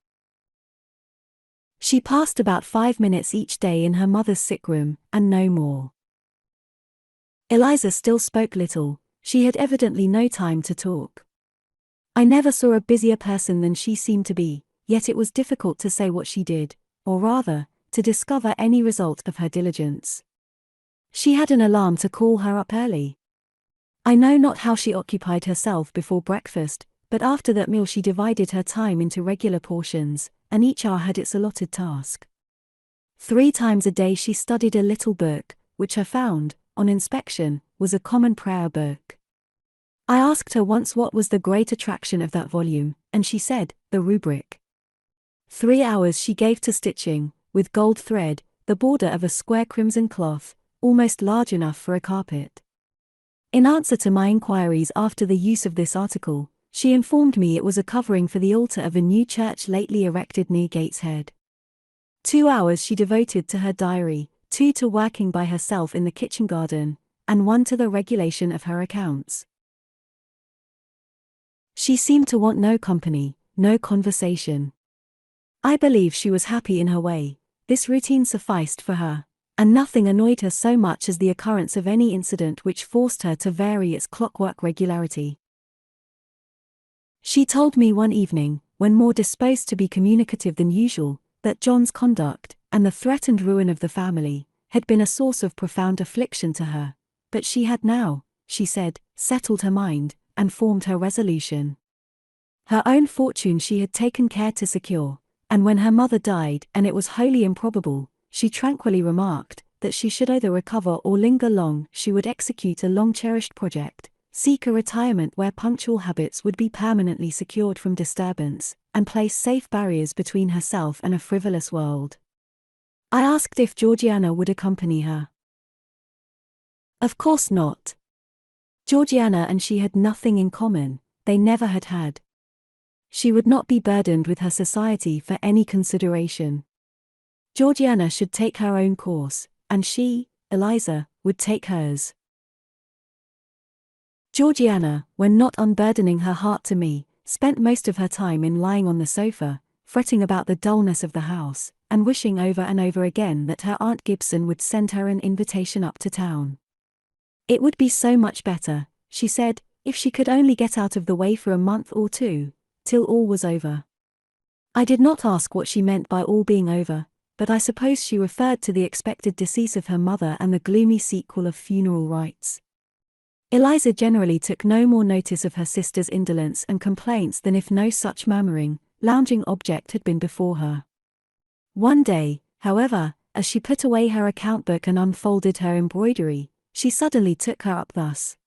She passed about 5 minutes each day in her mother's sick room, and no more. Eliza still spoke little. She had evidently no time to talk. I never saw a busier person than she seemed to be, yet it was difficult to say what she did, or rather, to discover any result of her diligence. She had an alarm to call her up early. I know not how she occupied herself before breakfast, but after that meal she divided her time into regular portions, and each hour had its allotted task. 3 times a day she studied a little book, which I found, on inspection, was a common prayer book. I asked her once what was the great attraction of that volume, and she said, the rubric. 3 hours she gave to stitching, with gold thread, the border of a square crimson cloth, almost large enough for a carpet. In answer to my inquiries after the use of this article, she informed me it was a covering for the altar of a new church lately erected near Gateshead. 2 hours she devoted to her diary, 2 to working by herself in the kitchen garden, and 1 to the regulation of her accounts. She seemed to want no company, no conversation. I believe she was happy in her way. This routine sufficed for her, and nothing annoyed her so much as the occurrence of any incident which forced her to vary its clockwork regularity. She told me one evening, when more disposed to be communicative than usual, that John's conduct, and the threatened ruin of the family, had been a source of profound affliction to her, but she had now, she said, settled her mind, and formed her resolution. Her own fortune she had taken care to secure, and when her mother died and it was wholly improbable, she tranquilly remarked, that she should either recover or linger long, she would execute a long-cherished project, seek a retirement where punctual habits would be permanently secured from disturbance, and place safe barriers between herself and a frivolous world. I asked if Georgiana would accompany her. Of course not. Georgiana and she had nothing in common, they never had had. She would not be burdened with her society for any consideration. Georgiana should take her own course, and she, Eliza, would take hers. Georgiana, when not unburdening her heart to me, spent most of her time in lying on the sofa, fretting about the dullness of the house, and wishing over and over again that her Aunt Gibson would send her an invitation up to town. It would be so much better, she said, if she could only get out of the way for a month or 2, till all was over. I did not ask what she meant by all being over, but I suppose she referred to the expected decease of her mother and the gloomy sequel of funeral rites. Eliza generally took no more notice of her sister's indolence and complaints than if no such murmuring, lounging object had been before her. One day, however, as she put away her account book and unfolded her embroidery, she suddenly took her up thus.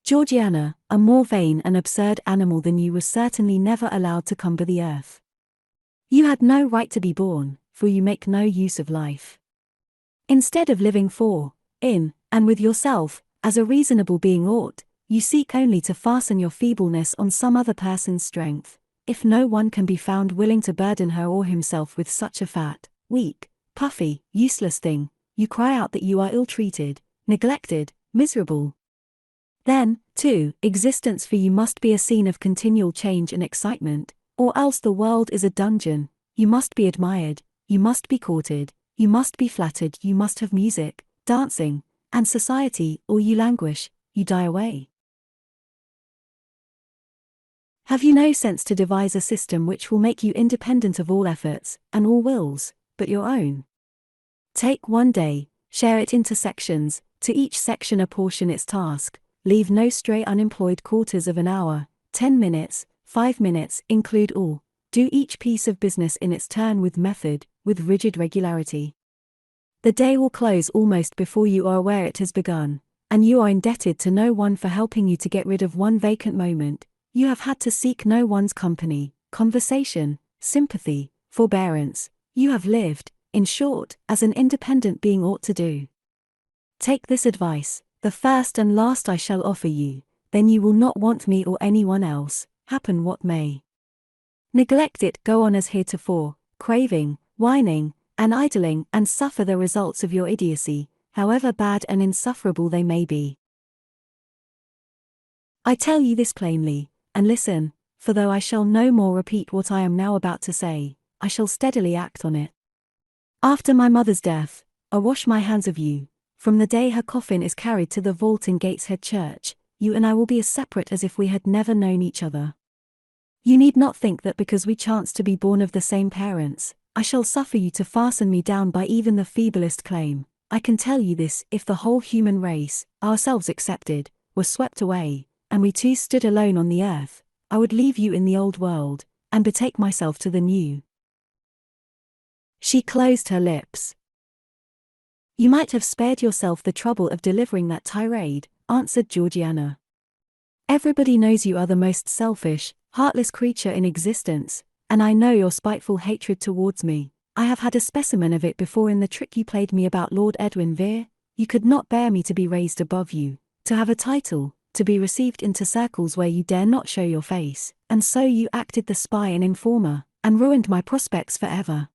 Georgiana, a more vain and absurd animal than you was certainly never allowed to cumber the earth. You had no right to be born, for you make no use of life. Instead of living for, in, and with yourself, as a reasonable being ought, you seek only to fasten your feebleness on some other person's strength. If no one can be found willing to burden her or himself with such a fat, weak, puffy, useless thing, you cry out that you are ill-treated, neglected, miserable. Then, too, existence for you must be a scene of continual change and excitement, or else the world is a dungeon. You must be admired, you must be courted, you must be flattered, you must have music, dancing, and society, or you languish, you die away. Have you no sense to devise a system which will make you independent of all efforts, and all wills, but your own? Take one day, share it into sections, to each section apportion its task, leave no stray unemployed quarters of an hour, 10 minutes, 5 minutes, include all, do each piece of business in its turn with method, with rigid regularity. The day will close almost before you are aware it has begun, and you are indebted to no one for helping you to get rid of one vacant moment. You have had to seek no one's company, conversation, sympathy, forbearance. You have lived, in short, as an independent being ought to do. Take this advice, the first and last I shall offer you, then you will not want me or anyone else, happen what may. Neglect it, go on as heretofore, craving, whining, and idling, and suffer the results of your idiocy, however bad and insufferable they may be. I tell you this plainly, and listen, for though I shall no more repeat what I am now about to say, I shall steadily act on it. After my mother's death, I wash my hands of you. From the day her coffin is carried to the vault in Gateshead Church, you and I will be as separate as if we had never known each other. You need not think that because we chance to be born of the same parents, I shall suffer you to fasten me down by even the feeblest claim. I can tell you this, if the whole human race, ourselves excepted, were swept away, and we two stood alone on the earth, I would leave you in the old world, and betake myself to the new. She closed her lips. You might have spared yourself the trouble of delivering that tirade, answered Georgiana. Everybody knows you are the most selfish, heartless creature in existence, and I know your spiteful hatred towards me. I have had a specimen of it before in the trick you played me about Lord Edwin Vere. You could not bear me to be raised above you, to have a title, to be received into circles where you dare not show your face, and so you acted the spy and informer, and ruined my prospects forever.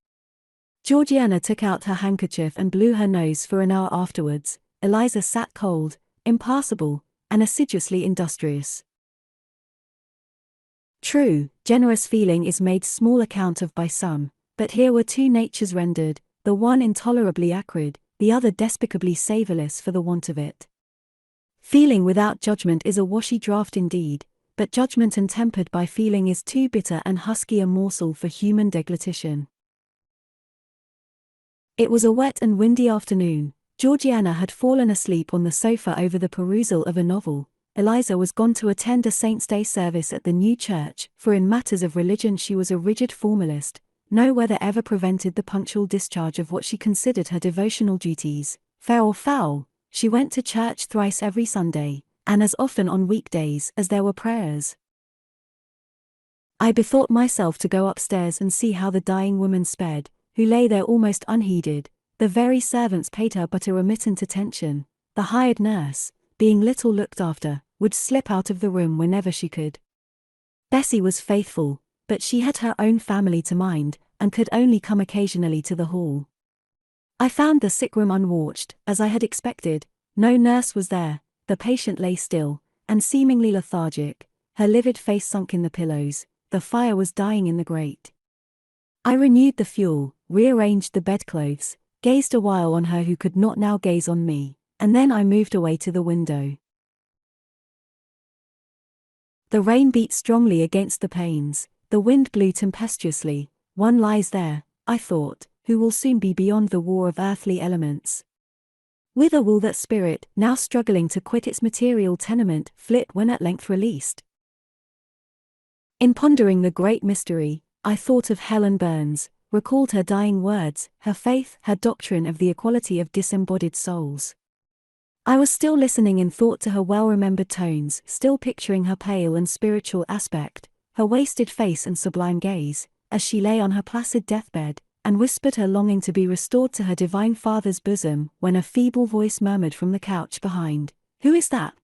Georgiana took out her handkerchief and blew her nose for an hour afterwards. Eliza sat cold, impassible, and assiduously industrious. True, generous feeling is made small account of by some, but here were two natures rendered, the one intolerably acrid, the other despicably savourless for the want of it. Feeling without judgment is a washy draught indeed, but judgment untempered by feeling is too bitter and husky a morsel for human deglutition. It was a wet and windy afternoon. Georgiana had fallen asleep on the sofa over the perusal of a novel. Eliza was gone to attend a Saint's Day service at the new church, for in matters of religion she was a rigid formalist. No weather ever prevented the punctual discharge of what she considered her devotional duties. Fair or foul, she went to church thrice every Sunday, and as often on weekdays as there were prayers. I bethought myself to go upstairs and see how the dying woman sped, who lay there almost unheeded. The very servants paid her but a remittent attention. The hired nurse, being little looked after, would slip out of the room whenever she could. Bessie was faithful, but she had her own family to mind, and could only come occasionally to the hall. I found the sick room unwatched, as I had expected. No nurse was there. The patient lay still, and seemingly lethargic, her livid face sunk in the pillows. The fire was dying in the grate. I renewed the fuel, rearranged the bedclothes, gazed a while on her who could not now gaze on me, and then I moved away to the window. The rain beat strongly against the panes, the wind blew tempestuously. One lies there, I thought, who will soon be beyond the war of earthly elements. Whither will that spirit, now struggling to quit its material tenement, flit when at length released? In pondering the great mystery, I thought of Helen Burns, recalled her dying words, her faith, her doctrine of the equality of disembodied souls. I was still listening in thought to her well-remembered tones, still picturing her pale and spiritual aspect, her wasted face and sublime gaze, as she lay on her placid deathbed, and whispered her longing to be restored to her divine Father's bosom, when a feeble voice murmured from the couch behind, "Who is that?"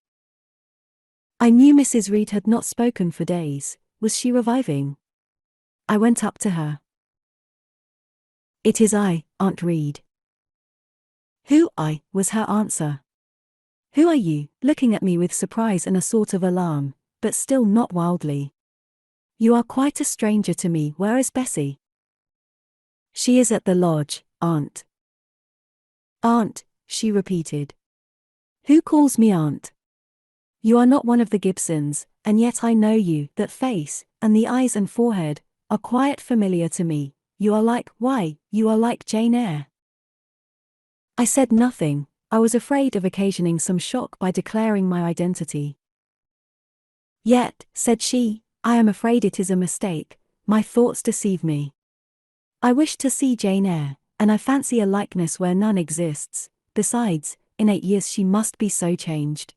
I knew Mrs. Reed had not spoken for days. Was she reviving? I went up to her. "It is I, Aunt Reed." "Who I?" was her answer. "Who are you?" looking at me with surprise and a sort of alarm, but still not wildly. "You are quite a stranger to me. Where is Bessie?" "She is at the lodge, Aunt." "Aunt," she repeated. "Who calls me aunt? You are not one of the Gibsons, and yet I know you. That face, and the eyes and forehead, are quite familiar to me. You are like, why, you are like Jane Eyre." I said nothing. I was afraid of occasioning some shock by declaring my identity. "Yet," said she, "I am afraid it is a mistake. My thoughts deceive me. I wish to see Jane Eyre, and I fancy a likeness where none exists. Besides, in 8 years she must be so changed."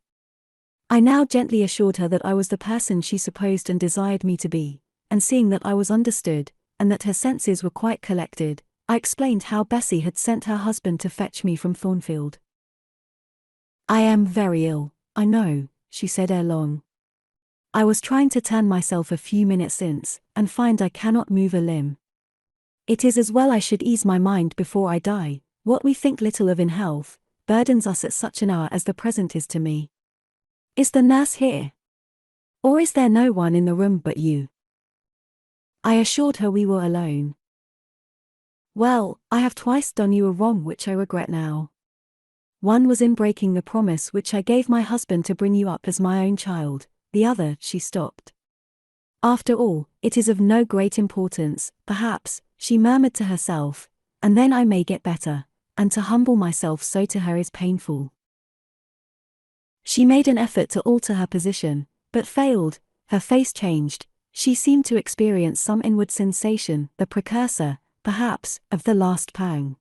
I now gently assured her that I was the person she supposed and desired me to be, and seeing that I was understood, and that her senses were quite collected, I explained how Bessie had sent her husband to fetch me from Thornfield. "I am very ill, I know," she said ere long. "I was trying to turn myself a few minutes since, and find I cannot move a limb. It is as well I should ease my mind before I die. What we think little of in health, burdens us at such an hour as the present is to me. Is the nurse here? Or is there no one in the room but you?" I assured her we were alone. "Well, I have twice done you a wrong which I regret now. One was in breaking the promise which I gave my husband to bring you up as my own child, the other," she stopped. "After all, it is of no great importance, perhaps," she murmured to herself, "and then I may get better, and to humble myself so to her is painful." She made an effort to alter her position, but failed. Her face changed. She seemed to experience some inward sensation, the precursor, perhaps, of the last pang.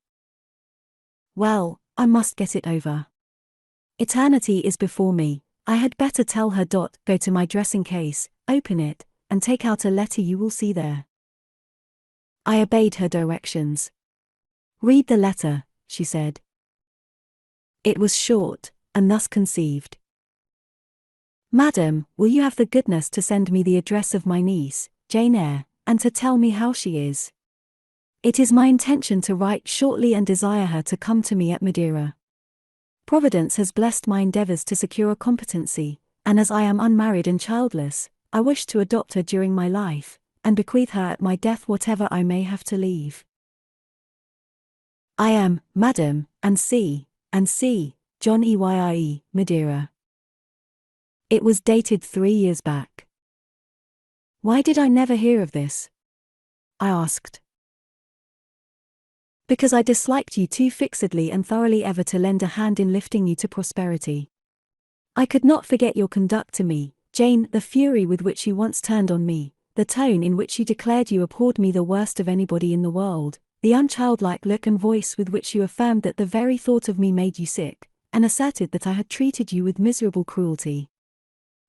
"Well, I must get it over. Eternity is before me. I had better tell her. Go to my dressing case, open it, and take out a letter you will see there. I obeyed her directions. Read the letter, she said. It was short, and thus conceived. Madam, will you have the goodness to send me the address of my niece, Jane Eyre, and to tell me how she is? It is my intention to write shortly and desire her to come to me at Madeira. Providence has blessed my endeavors to secure a competency, and as I am unmarried and childless, I wish to adopt her during my life, and bequeath her at my death whatever I may have to leave. I am, Madam, and C. John Eyre, Madeira. It was dated 3 years back. Why did I never hear of this? I asked. Because I disliked you too fixedly and thoroughly ever to lend a hand in lifting you to prosperity. I could not forget your conduct to me, Jane, the fury with which you once turned on me, the tone in which you declared you abhorred me the worst of anybody in the world, the unchildlike look and voice with which you affirmed that the very thought of me made you sick, and asserted that I had treated you with miserable cruelty.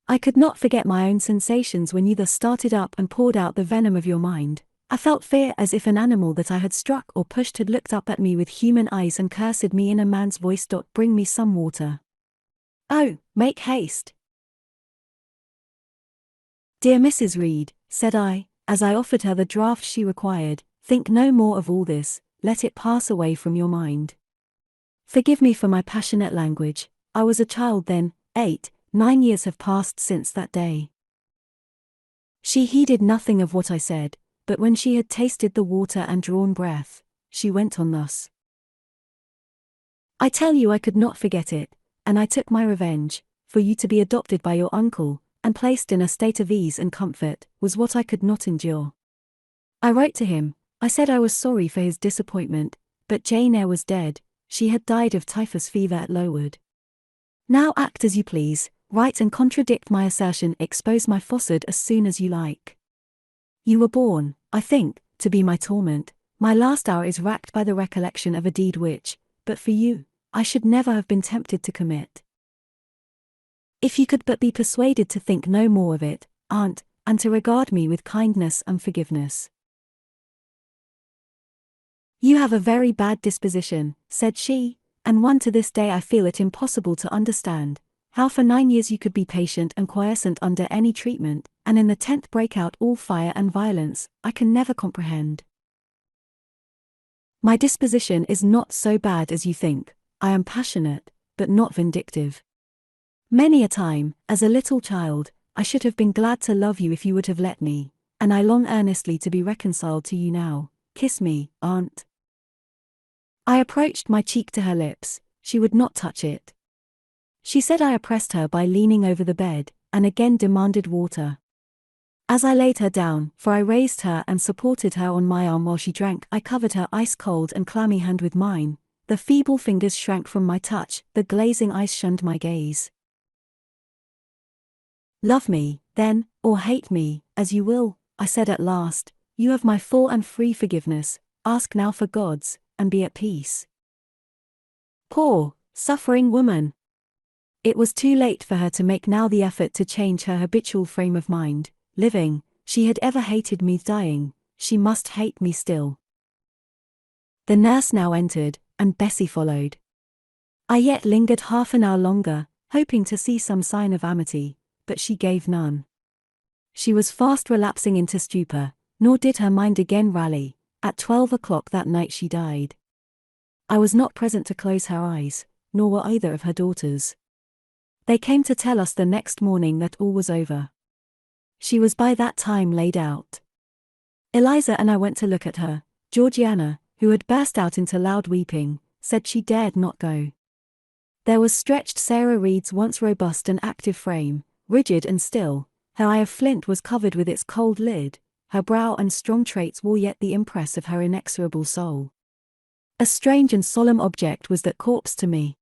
I could not forget my own sensations when you thus started up and poured out the venom of your mind. I felt fear as if an animal that I had struck or pushed had looked up at me with human eyes and cursed me in a man's voice. Bring me some water. Oh, make haste. Dear Mrs. Reed, said I, as I offered her the draught she required, think no more of all this, let it pass away from your mind. Forgive me for my passionate language. I was a child then. 9 years have passed since that day. She heeded nothing of what I said, but when she had tasted the water and drawn breath, she went on thus. I tell you I could not forget it, and I took my revenge, for you to be adopted by your uncle, and placed in a state of ease and comfort, was what I could not endure. I wrote to him. I said I was sorry for his disappointment, but Jane Eyre was dead. She had died of typhus fever at Lowood. Now act as you please, write and contradict my assertion, expose my falsehood as soon as you like. You were born, I think, to be my torment. My last hour is racked by the recollection of a deed which, but for you, I should never have been tempted to commit. If you could but be persuaded to think no more of it, aunt, and to regard me with kindness and forgiveness. You have a very bad disposition, said she, and one to this day I feel it impossible to understand, how for 9 years you could be patient and quiescent under any treatment, and in the 10th break out all fire and violence. I can never comprehend. My disposition is not so bad as you think. I am passionate, but not vindictive. Many a time, as a little child, I should have been glad to love you if you would have let me, and I long earnestly to be reconciled to you now. Kiss me, aunt. I approached my cheek to her lips. She would not touch it. She said I oppressed her by leaning over the bed, and again demanded water. As I laid her down, for I raised her and supported her on my arm while she drank, I covered her ice-cold and clammy hand with mine. The feeble fingers shrank from my touch, the glazing eyes shunned my gaze. Love me, then, or hate me, as you will, I said at last. You have my full and free forgiveness. Ask now for God's, and be at peace. Poor, suffering woman! It was too late for her to make now the effort to change her habitual frame of mind. Living, she had ever hated me. Dying, she must hate me still. The nurse now entered, and Bessie followed. I yet lingered half an hour longer, hoping to see some sign of amity, but she gave none. She was fast relapsing into stupor, nor did her mind again rally. At 12 o'clock that night she died. I was not present to close her eyes, nor were either of her daughters. They came to tell us the next morning that all was over. She was by that time laid out. Eliza and I went to look at her. Georgiana, who had burst out into loud weeping, said she dared not go. There was stretched Sarah Reed's once robust and active frame, rigid and still. Her eye of flint was covered with its cold lid. Her brow and strong traits wore yet the impress of her inexorable soul. A strange and solemn object was that corpse to me.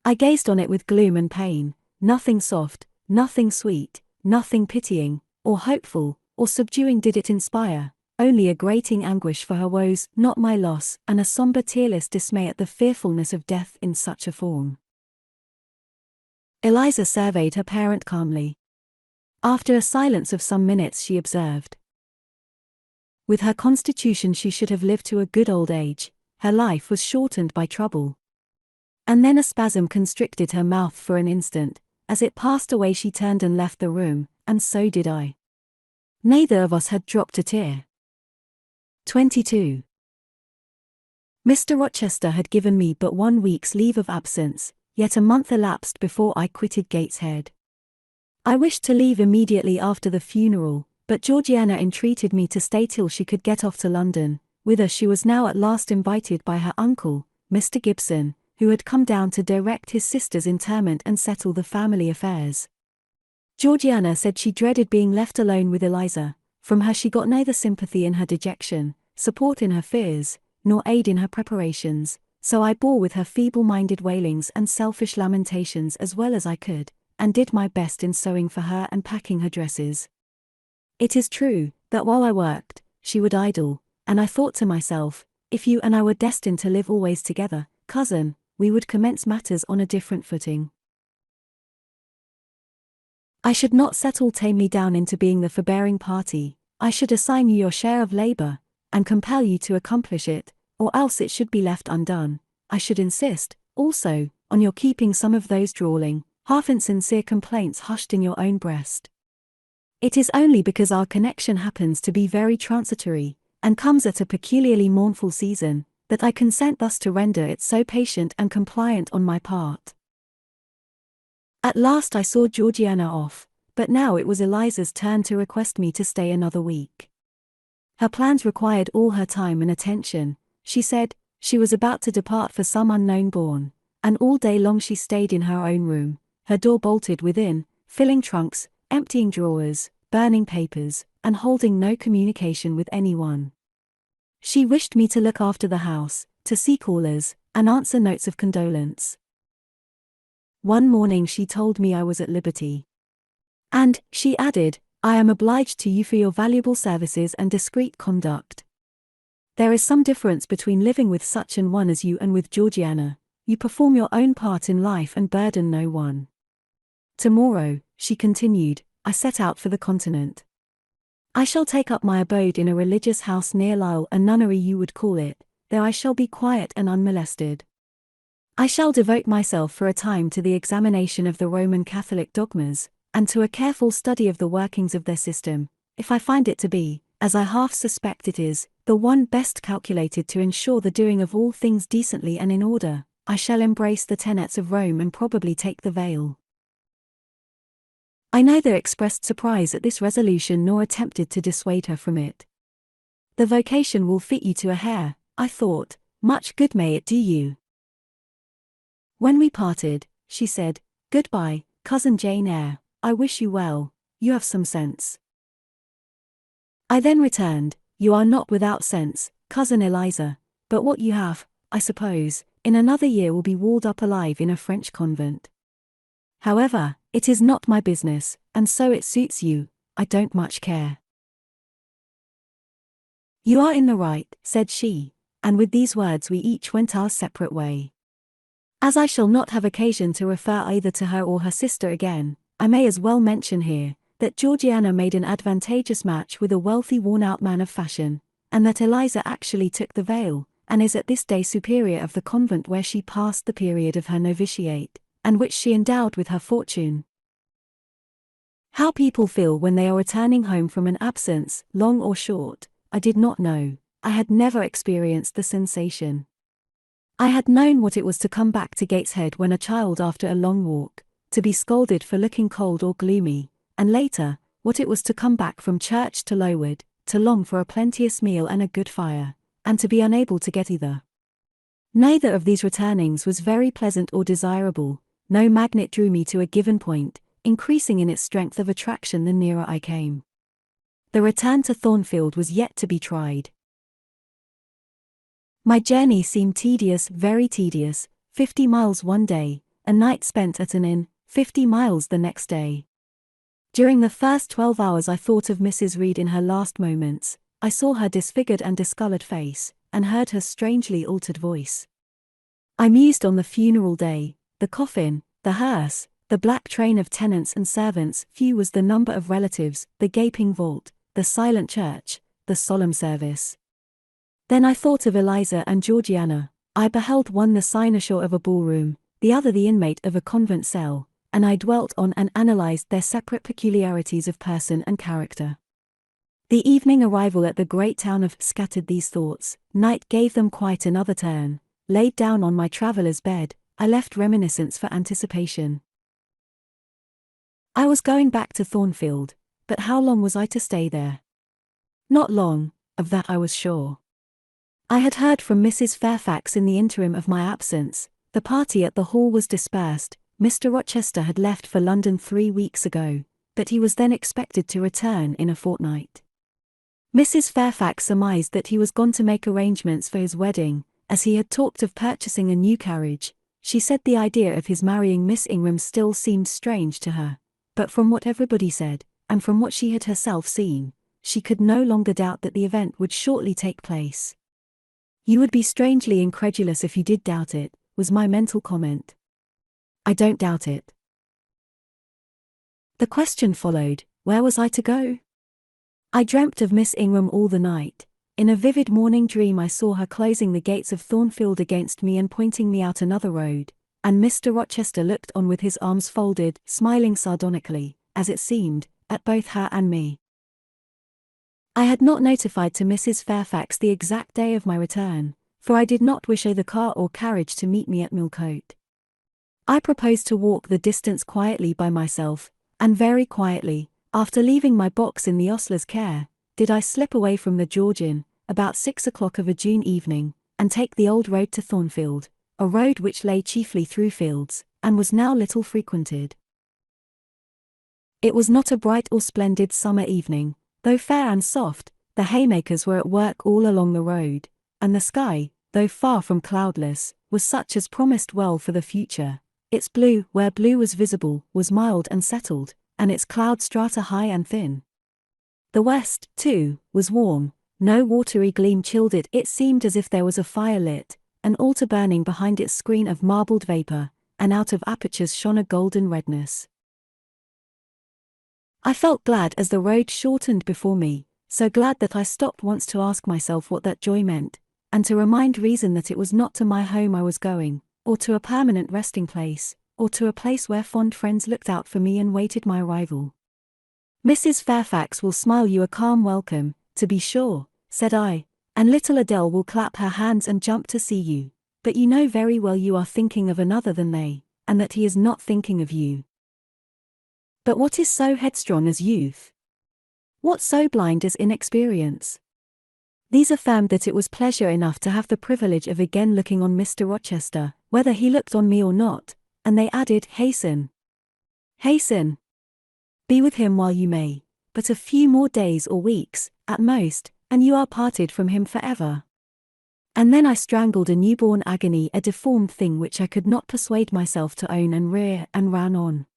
I gazed on it with gloom and pain. Nothing soft, nothing sweet, nothing pitying, or hopeful, or subduing did it inspire, only a grating anguish for her woes, not my loss, and a sombre tearless dismay at the fearfulness of death in such a form. Eliza surveyed her parent calmly. After a silence of some minutes she observed. With her constitution she should have lived to a good old age, her life was shortened by trouble. And then a spasm constricted her mouth for an instant. As it passed away she turned and left the room, and so did I. Neither of us had dropped a tear. 22. Mr. Rochester had given me but 1 week's leave of absence, yet a month elapsed before I quitted Gateshead. I wished to leave immediately after the funeral, but Georgiana entreated me to stay till she could get off to London, whither she was now at last invited by her uncle, Mr. Gibson, who had come down to direct his sister's interment and settle the family affairs. Georgiana said she dreaded being left alone with Eliza. From her she got neither sympathy in her dejection, support in her fears, nor aid in her preparations, so I bore with her feeble-minded wailings and selfish lamentations as well as I could, and did my best in sewing for her and packing her dresses. It is true, that while I worked, she would idle, and I thought to myself, if you and I were destined to live always together, cousin, we would commence matters on a different footing. I should not settle tamely down into being the forbearing party, I should assign you your share of labor, and compel you to accomplish it, or else it should be left undone. I should insist, also, on your keeping some of those drawling, half-insincere complaints hushed in your own breast. It is only because our connection happens to be very transitory, and comes at a peculiarly mournful season, that I consent thus to render it so patient and compliant on my part. At last I saw Georgiana off, but now it was Eliza's turn to request me to stay another week. Her plans required all her time and attention. She said, she was about to depart for some unknown bourne, and all day long she stayed in her own room, her door bolted within, filling trunks, emptying drawers, burning papers, and holding no communication with anyone. She wished me to look after the house, to see callers, and answer notes of condolence. One morning she told me I was at liberty. And, she added, I am obliged to you for your valuable services and discreet conduct. There is some difference between living with such an one as you and with Georgiana. You perform your own part in life and burden no one. Tomorrow, she continued, I set out for the continent. I shall take up my abode in a religious house near Lisle, a nunnery you would call it, there I shall be quiet and unmolested. I shall devote myself for a time to the examination of the Roman Catholic dogmas, and to a careful study of the workings of their system, if I find it to be, as I half suspect it is, the one best calculated to ensure the doing of all things decently and in order, I shall embrace the tenets of Rome and probably take the veil. I neither expressed surprise at this resolution nor attempted to dissuade her from it. The vocation will fit you to a hair, I thought, much good may it do you. When we parted, she said, Goodbye, cousin Jane Eyre, I wish you well, you have some sense. I then returned, You are not without sense, cousin Eliza, but what you have, I suppose, in another year will be walled up alive in a French convent. However, it is not my business, and so it suits you, I don't much care. You are in the right, said she, and with these words we each went our separate way. As I shall not have occasion to refer either to her or her sister again, I may as well mention here, that Georgiana made an advantageous match with a wealthy worn-out man of fashion, and that Eliza actually took the veil, and is at this day superior of the convent where she passed the period of her novitiate, and which she endowed with her fortune. How people feel when they are returning home from an absence, long or short, I did not know. I had never experienced the sensation. I had known what it was to come back to Gateshead when a child after a long walk, to be scolded for looking cold or gloomy, and later, what it was to come back from church to Lowood, to long for a plenteous meal and a good fire, and to be unable to get either. Neither of these returnings was very pleasant or desirable. No magnet drew me to a given point, increasing in its strength of attraction the nearer I came. The return to Thornfield was yet to be tried. My journey seemed tedious, very tedious, 50 miles one day, a night spent at an inn, 50 miles the next day. During the first 12 hours I thought of Mrs. Reed in her last moments. I saw her disfigured and discolored face, and heard her strangely altered voice. I mused on the funeral day, the coffin, the hearse, the black train of tenants and servants, few was the number of relatives, the gaping vault, the silent church, the solemn service. Then I thought of Eliza and Georgiana. I beheld one the cynosure of a ballroom, the other the inmate of a convent cell, and I dwelt on and analyzed their separate peculiarities of person and character. The evening arrival at the great town of scattered these thoughts. Night gave them quite another turn. Laid down on my traveller's bed, I left reminiscence for anticipation. I was going back to Thornfield, but how long was I to stay there? Not long, of that I was sure. I had heard from Mrs. Fairfax in the interim of my absence. The party at the hall was dispersed. Mr. Rochester had left for London 3 weeks ago, but he was then expected to return in a fortnight. Mrs. Fairfax surmised that he was gone to make arrangements for his wedding, as he had talked of purchasing a new carriage. She said the idea of his marrying Miss Ingram still seemed strange to her, but from what everybody said, and from what she had herself seen, she could no longer doubt that the event would shortly take place. "You would be strangely incredulous if you did doubt it," was my mental comment. "I don't doubt it." The question followed, where was I to go? I dreamt of Miss Ingram all the night. In a vivid morning dream I saw her closing the gates of Thornfield against me and pointing me out another road, and Mr. Rochester looked on with his arms folded, smiling sardonically, as it seemed, at both her and me. I had not notified to Mrs. Fairfax the exact day of my return, for I did not wish either car or carriage to meet me at Millcote. I proposed to walk the distance quietly by myself, and very quietly, after leaving my box in the ostler's care, did I slip away from the Georgian, about 6 o'clock of a June evening, and take the old road to Thornfield, a road which lay chiefly through fields, and was now little frequented. It was not a bright or splendid summer evening. Though fair and soft, the haymakers were at work all along the road, and the sky, though far from cloudless, was such as promised well for the future. Its blue, where blue was visible, was mild and settled, and its cloud strata high and thin. The west, too, was warm. No watery gleam chilled it. It seemed as if there was a fire lit, an altar burning behind its screen of marbled vapor, and out of apertures shone a golden redness. I felt glad as the road shortened before me, so glad that I stopped once to ask myself what that joy meant, and to remind reason that it was not to my home I was going, or to a permanent resting place, or to a place where fond friends looked out for me and waited my arrival. "Mrs. Fairfax will smile you a calm welcome, to be sure," said I, "and little Adele will clap her hands and jump to see you, but you know very well you are thinking of another than they, and that he is not thinking of you. But what is so headstrong as youth? What so blind as inexperience?" These affirmed that it was pleasure enough to have the privilege of again looking on Mr. Rochester, whether he looked on me or not, and they added, "Hasten. Hasten. Be with him while you may, but a few more days or weeks, at most, and you are parted from him forever." And then I strangled a newborn agony, a deformed thing which I could not persuade myself to own and rear, and ran on.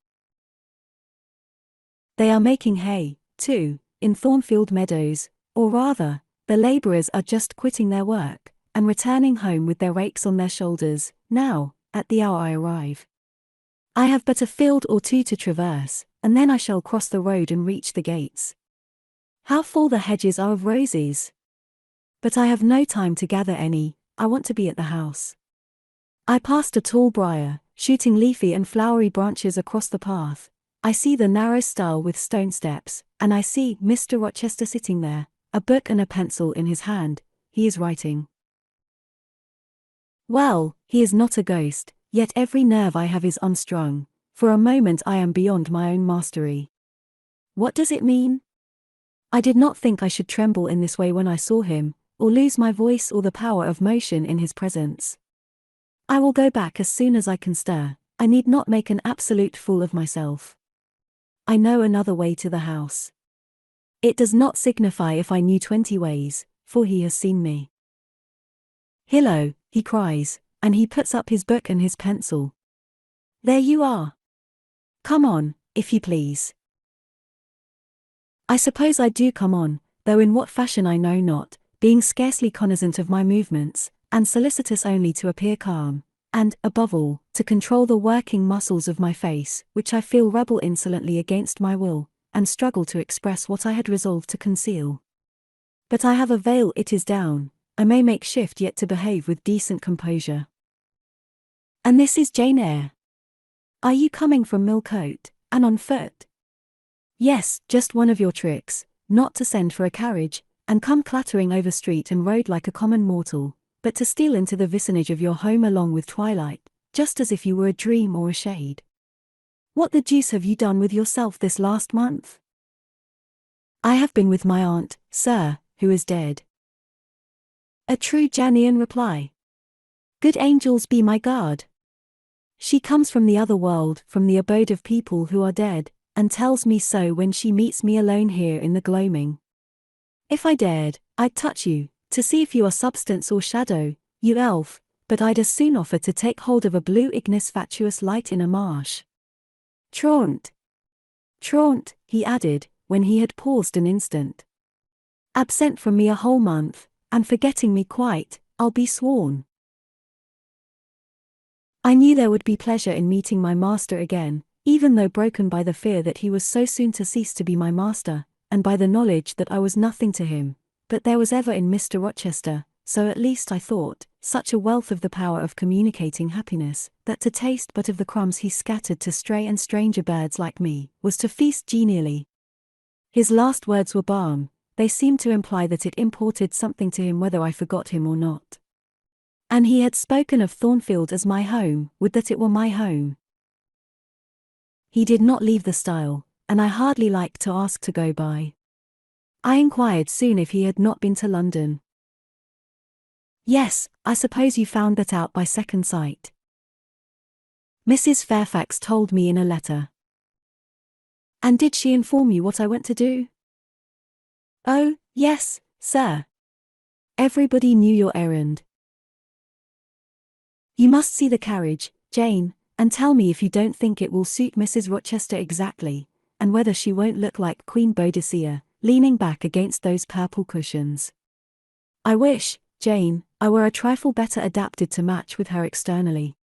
They are making hay, too, in Thornfield meadows, or rather, the labourers are just quitting their work, and returning home with their rakes on their shoulders, now, at the hour I arrive. I have but a field or two to traverse, and then I shall cross the road and reach the gates. How full the hedges are of roses! But I have no time to gather any. I want to be at the house. I passed a tall briar, shooting leafy and flowery branches across the path. I see the narrow stile with stone steps, and I see Mr. Rochester sitting there, a book and a pencil in his hand. He is writing. Well, he is not a ghost, yet every nerve I have is unstrung. For a moment I am beyond my own mastery. What does it mean? I did not think I should tremble in this way when I saw him, or lose my voice or the power of motion in his presence. I will go back as soon as I can stir. I need not make an absolute fool of myself. I know another way to the house. It does not signify if I knew 20 ways, for he has seen me. "Hillo," he cries, and he puts up his book and his pencil. "There you are. Come on, if you please." I suppose I do come on, though in what fashion I know not, being scarcely cognizant of my movements, and solicitous only to appear calm, and, above all, to control the working muscles of my face, which I feel rebel insolently against my will, and struggle to express what I had resolved to conceal. But I have a veil, it is down, I may make shift yet to behave with decent composure. And this is Jane Eyre. Are you coming from Millcote, and on foot? Yes, just one of your tricks, not to send for a carriage, and come clattering over street and road like a common mortal, but to steal into the vicinage of your home along with twilight, just as if you were a dream or a shade. What the deuce have you done with yourself this last month? I have been with my aunt, sir, who is dead. A true Janian reply. Good angels be my guard. She comes from the other world, from the abode of people who are dead, and tells me so when she meets me alone here in the gloaming. If I dared, I'd touch you, to see if you are substance or shadow, you elf, but I'd as soon offer to take hold of a blue ignis fatuous light in a marsh. Traunt! Traunt, he added, when he had paused an instant. Absent from me a whole month, and forgetting me quite, I'll be sworn. I knew there would be pleasure in meeting my master again, even though broken by the fear that he was so soon to cease to be my master, and by the knowledge that I was nothing to him, but there was ever in Mr. Rochester, so at least I thought, such a wealth of the power of communicating happiness, that to taste but of the crumbs he scattered to stray and stranger birds like me, was to feast genially. His last words were balm, they seemed to imply that it imported something to him whether I forgot him or not. And he had spoken of Thornfield as my home, would that it were my home. He did not leave the stile, and I hardly liked to ask to go by. I inquired soon if he had not been to London. Yes, I suppose you found that out by second sight. Mrs. Fairfax told me in a letter. And did she inform you what I went to do? Oh, yes, sir. Everybody knew your errand. You must see the carriage, Jane, and tell me if you don't think it will suit Mrs. Rochester exactly, and whether she won't look like Queen Boadicea, leaning back against those purple cushions. I wish, Jane, I were a trifle better adapted to match with her externally.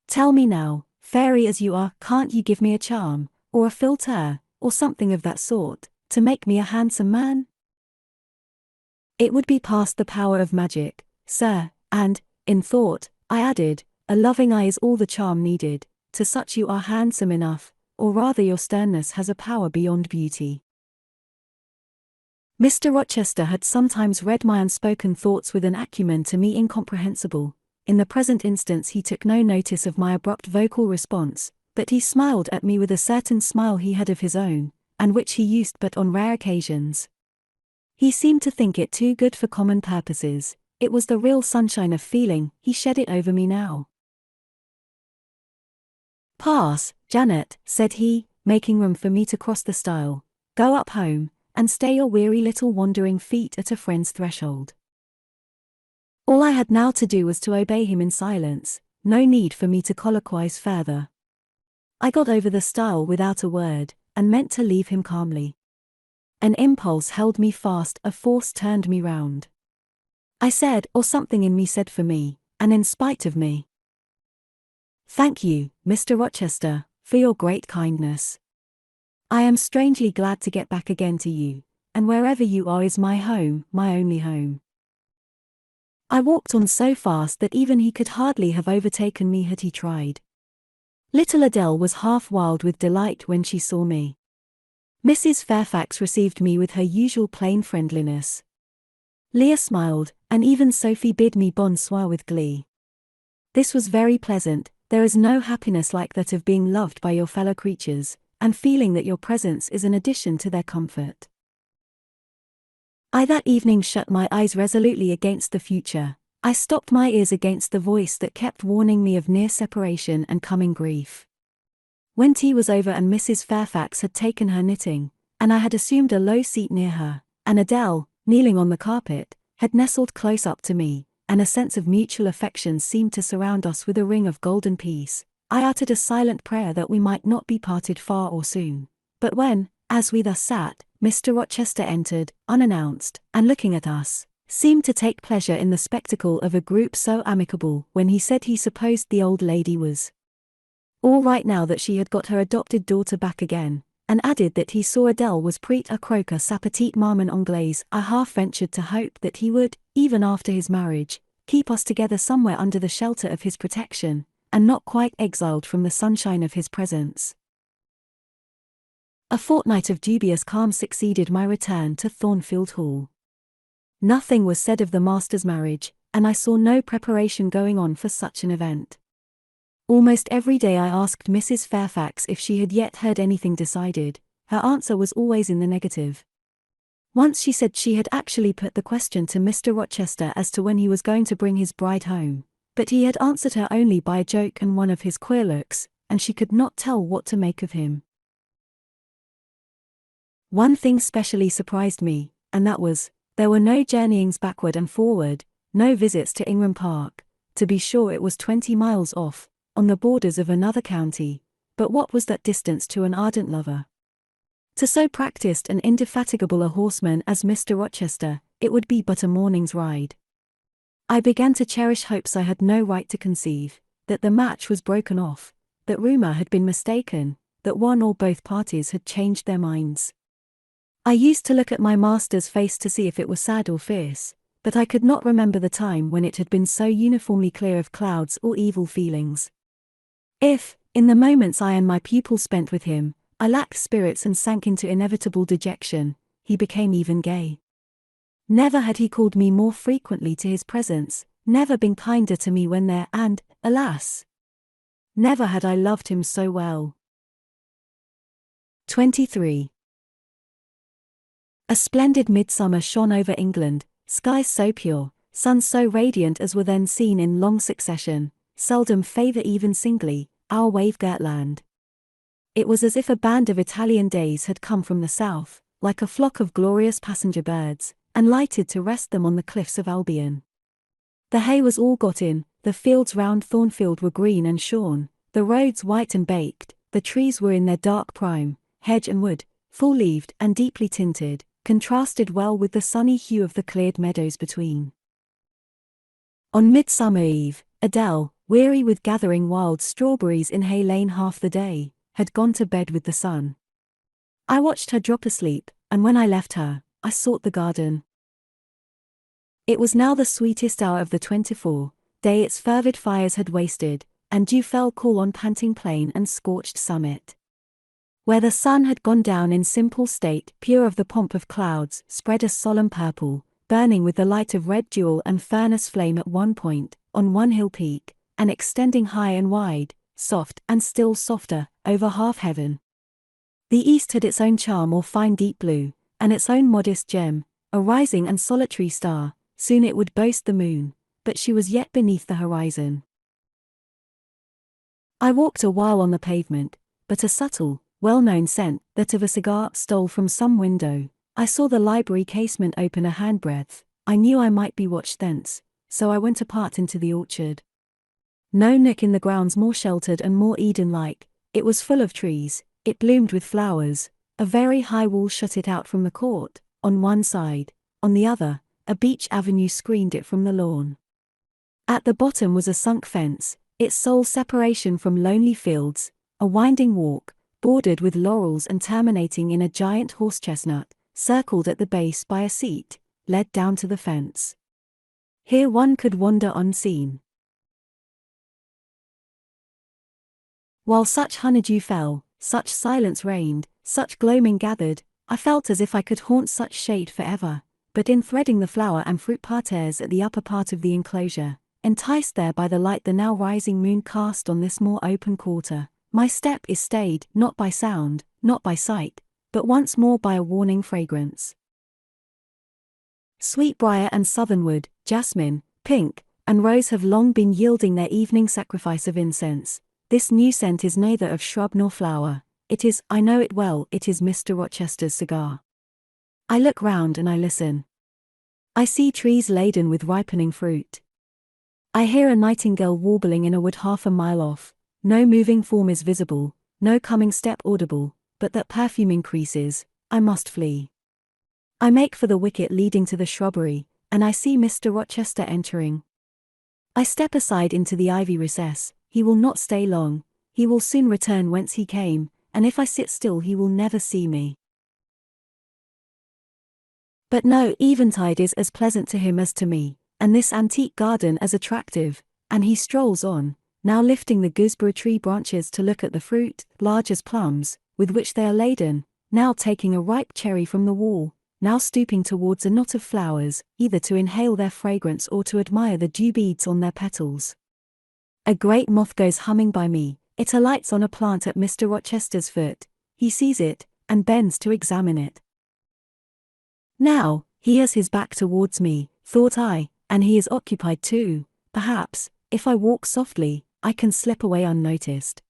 Tell me now, fairy as you are, can't you give me a charm, or a philtre, or something of that sort, to make me a handsome man? It would be past the power of magic, sir, and, in thought, I added, a loving eye is all the charm needed, to such you are handsome enough, or rather your sternness has a power beyond beauty. Mr. Rochester had sometimes read my unspoken thoughts with an acumen to me incomprehensible. In the present instance he took no notice of my abrupt vocal response, but he smiled at me with a certain smile he had of his own, and which he used but on rare occasions. He seemed to think it too good for common purposes. It was the real sunshine of feeling, he shed it over me now. Pass, Janet, said he, making room for me to cross the stile. Go up home, and stay your weary little wandering feet at a friend's threshold. All I had now to do was to obey him in silence, no need for me to colloquize further. I got over the stile without a word, and meant to leave him calmly. An impulse held me fast, a force turned me round. I said, or something in me said for me, and in spite of me. Thank you, Mr. Rochester, for your great kindness. I am strangely glad to get back again to you, and wherever you are is my home, my only home. I walked on so fast that even he could hardly have overtaken me had he tried. Little Adele was half wild with delight when she saw me. Mrs. Fairfax received me with her usual plain friendliness. Leah smiled, and even Sophie bid me bonsoir with glee. This was very pleasant. There is no happiness like that of being loved by your fellow creatures, and feeling that your presence is an addition to their comfort. I that evening shut my eyes resolutely against the future. I stopped my ears against the voice that kept warning me of near separation and coming grief. When tea was over and Mrs. Fairfax had taken her knitting, and I had assumed a low seat near her, and Adele, kneeling on the carpet, had nestled close up to me, and a sense of mutual affection seemed to surround us with a ring of golden peace, I uttered a silent prayer that we might not be parted far or soon. But when, as we thus sat, Mr. Rochester entered, unannounced, and looking at us, seemed to take pleasure in the spectacle of a group so amicable when he said he supposed the old lady was all right now that she had got her adopted daughter back again, and added that he saw Adele was prête à croquer sa petite maman anglaise. I half ventured to hope that he would, even after his marriage, keep us together somewhere under the shelter of his protection, and not quite exiled from the sunshine of his presence. A fortnight of dubious calm succeeded my return to Thornfield Hall. Nothing was said of the master's marriage, and I saw no preparation going on for such an event. Almost every day I asked Mrs. Fairfax if she had yet heard anything decided. Her answer was always in the negative. Once she said she had actually put the question to Mr. Rochester as to when he was going to bring his bride home, but he had answered her only by a joke and one of his queer looks, and she could not tell what to make of him. One thing specially surprised me, and that was, there were no journeyings backward and forward, no visits to Ingram Park. To be sure, it was 20 miles off, on the borders of another county, but what was that distance to an ardent lover? To so practiced and indefatigable a horseman as Mr. Rochester, it would be but a morning's ride. I began to cherish hopes I had no right to conceive, that the match was broken off, that rumor had been mistaken, that one or both parties had changed their minds. I used to look at my master's face to see if it was sad or fierce, but I could not remember the time when it had been so uniformly clear of clouds or evil feelings. If, in the moments I and my pupil spent with him, I lacked spirits and sank into inevitable dejection, he became even gay. Never had he called me more frequently to his presence, never been kinder to me when there, and, alas! Never had I loved him so well. 23. A splendid midsummer shone over England, skies so pure, suns so radiant as were then seen in long succession, seldom favour even singly, our wave-girt land. It was as if a band of Italian days had come from the south, like a flock of glorious passenger birds, and lighted to rest them on the cliffs of Albion. The hay was all got in, the fields round Thornfield were green and shorn, the roads white and baked, the trees were in their dark prime, hedge and wood, full-leaved and deeply tinted, contrasted well with the sunny hue of the cleared meadows between. On Midsummer Eve, Adele, weary with gathering wild strawberries in Hay Lane half the day, had gone to bed with the sun. I watched her drop asleep, and when I left her, I sought the garden. It was now the sweetest hour of the 24-day its fervid fires had wasted, and dew fell cool on panting plain and scorched summit. Where the sun had gone down in simple state, pure of the pomp of clouds, spread a solemn purple, burning with the light of red jewel and furnace flame at one point, on one hill peak, and extending high and wide, soft and still softer, over half heaven. The east had its own charm or fine deep blue, and its own modest gem, a rising and solitary star. Soon it would boast the moon, but she was yet beneath the horizon. I walked a while on the pavement, but a subtle, well-known scent, that of a cigar, stole from some window. I saw the library casement open a handbreadth. I knew I might be watched thence, so I went apart into the orchard. No nook in the grounds more sheltered and more Eden-like. It was full of trees, it bloomed with flowers. A very high wall shut it out from the court, on one side, on the other, a beech avenue screened it from the lawn. At the bottom was a sunk fence, its sole separation from lonely fields, a winding walk, bordered with laurels and terminating in a giant horse-chestnut, circled at the base by a seat, led down to the fence. Here one could wander unseen. While such honeydew fell, such silence reigned, such gloaming gathered, I felt as if I could haunt such shade forever, but in threading the flower and fruit parterres at the upper part of the enclosure, enticed there by the light the now rising moon cast on this more open quarter, my step is stayed, not by sound, not by sight, but once more by a warning fragrance. Sweetbriar and southernwood, jasmine, pink, and rose have long been yielding their evening sacrifice of incense. This new scent is neither of shrub nor flower. It is, I know it well, it is Mr. Rochester's cigar. I look round and I listen. I see trees laden with ripening fruit. I hear a nightingale warbling in a wood half a mile off. No moving form is visible, no coming step audible, but that perfume increases. I must flee. I make for the wicket leading to the shrubbery, and I see Mr. Rochester entering. I step aside into the ivy recess. He will not stay long, he will soon return whence he came, and if I sit still he will never see me. But no, eventide is as pleasant to him as to me, and this antique garden as attractive, and he strolls on, now lifting the gooseberry tree branches to look at the fruit, large as plums, with which they are laden, now taking a ripe cherry from the wall, now stooping towards a knot of flowers, either to inhale their fragrance or to admire the dew beads on their petals. A great moth goes humming by me, it alights on a plant at Mr. Rochester's foot, he sees it, and bends to examine it. Now, he has his back towards me, thought I, and he is occupied too. Perhaps, if I walk softly, I can slip away unnoticed.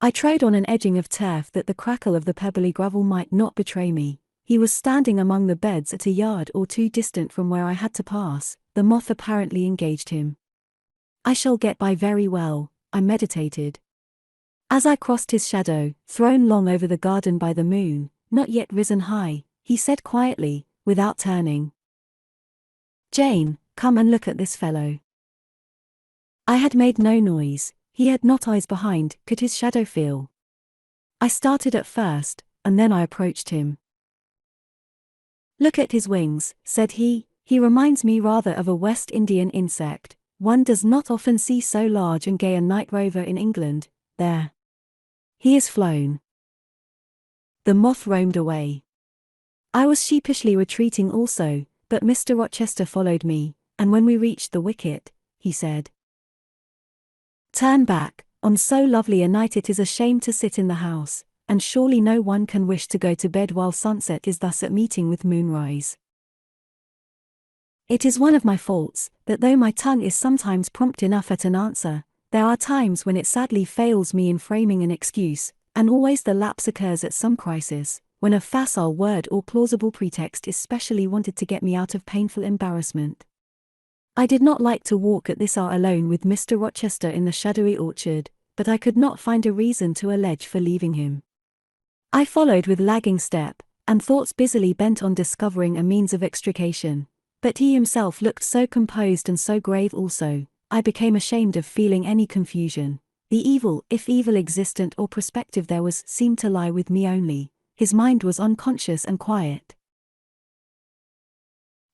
I trode on an edging of turf that the crackle of the pebbly gravel might not betray me. He was standing among the beds at a yard or two distant from where I had to pass. The moth apparently engaged him. I shall get by very well, I meditated. As I crossed his shadow, thrown long over the garden by the moon, not yet risen high, he said quietly, without turning, "Jane, come and look at this fellow." I had made no noise, he had not eyes behind, could his shadow feel? I started at first, and then I approached him. "Look at his wings," said he reminds me rather of a West Indian insect, one does not often see so large and gay a night rover in England. There. He is flown. The moth roamed away. I was sheepishly retreating also, but Mr. Rochester followed me, and when we reached the wicket, he said, "Turn back, on so lovely a night it is a shame to sit in the house, and surely no one can wish to go to bed while sunset is thus at meeting with moonrise. It is one of my faults, that though my tongue is sometimes prompt enough at an answer, there are times when it sadly fails me in framing an excuse, and always the lapse occurs at some crisis, when a facile word or plausible pretext is specially wanted to get me out of painful embarrassment. I did not like to walk at this hour alone with Mr. Rochester in the shadowy orchard, but I could not find a reason to allege for leaving him. I followed with lagging step, and thoughts busily bent on discovering a means of extrication, but he himself looked so composed and so grave also, I became ashamed of feeling any confusion. The evil, if evil existent or prospective there was, seemed to lie with me only. His mind was unconscious and quiet.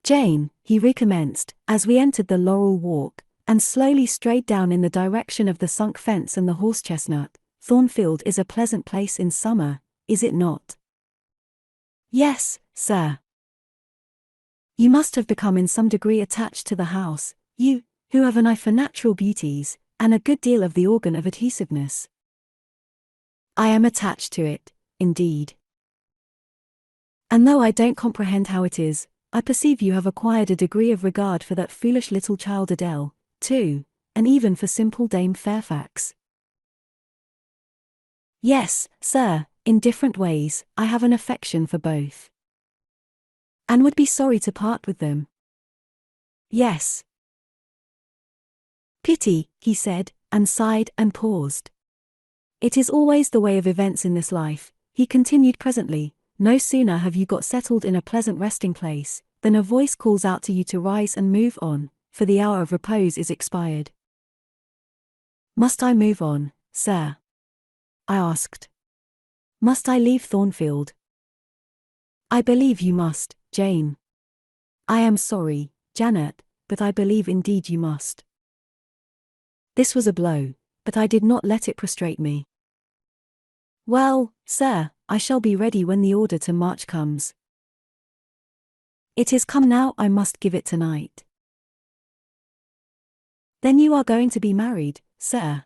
"Jane," he recommenced, as we entered the laurel walk, and slowly strayed down in the direction of the sunk fence and the horse-chestnut, "Thornfield is a pleasant place in summer, is it not?" "Yes, sir." "You must have become in some degree attached to the house, you, who have an eye for natural beauties, and a good deal of the organ of adhesiveness." "I am attached to it, indeed. And though I don't comprehend how it is, I perceive you have acquired a degree of regard for that foolish little child Adele, too, and even for simple Dame Fairfax." "Yes, sir, in different ways, I have an affection for both. And would be sorry to part with them." "Yes." "Pity," he said, and sighed and paused. "It is always the way of events in this life," he continued presently. "No sooner have you got settled in a pleasant resting place, than a voice calls out to you to rise and move on, for the hour of repose is expired." "Must I move on, sir?" I asked. "Must I leave Thornfield?" "I believe you must, Jane." "I am sorry, Janet, but I believe indeed you must." This was a blow, but I did not let it prostrate me. "Well, sir, I shall be ready when the order to march comes." "It is come now, I must give it tonight." "Then you are going to be married, sir?"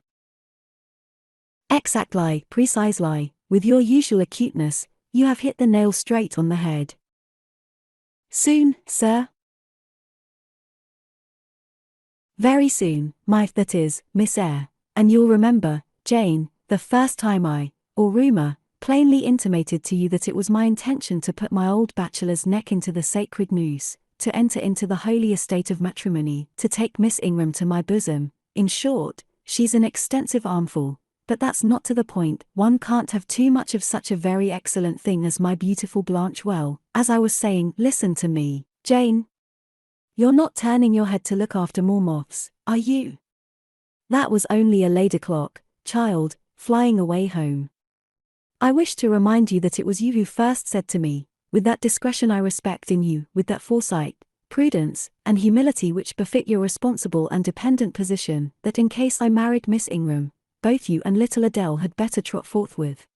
"Exactly, precisely, with your usual acuteness, you have hit the nail straight on the head." "Soon, sir?" "Very soon, that is, Miss Eyre, and you'll remember, Jane, the first time or rumour, plainly intimated to you that it was my intention to put my old bachelor's neck into the sacred noose, to enter into the holy estate of matrimony, to take Miss Ingram to my bosom. In short, she's an extensive armful, but that's not to the point. One can't have too much of such a very excellent thing as my beautiful Blanche. Well, as I was saying, listen to me. Jane? You're not turning your head to look after more moths, are you? That was only a lady clock, child, flying away home. I wish to remind you that it was you who first said to me, with that discretion I respect in you, with that foresight, prudence, and humility which befit your responsible and dependent position, that in case I married Miss Ingram, both you and little Adele had better trot forthwith.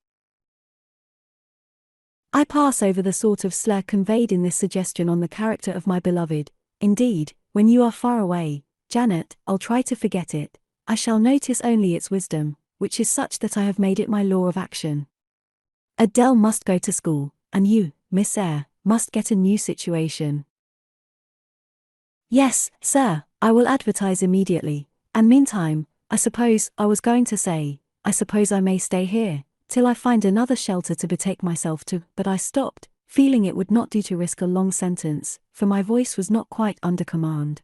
I pass over the sort of slur conveyed in this suggestion on the character of my beloved. Indeed, when you are far away, Janet, I'll try to forget it. I shall notice only its wisdom, which is such that I have made it my law of action. Adele must go to school, and you, Miss Eyre, must get a new situation. Yes, sir, I will advertise immediately, and meantime, I suppose I may stay here, till I find another shelter to betake myself to, but I stopped, feeling it would not do to risk a long sentence, for my voice was not quite under command.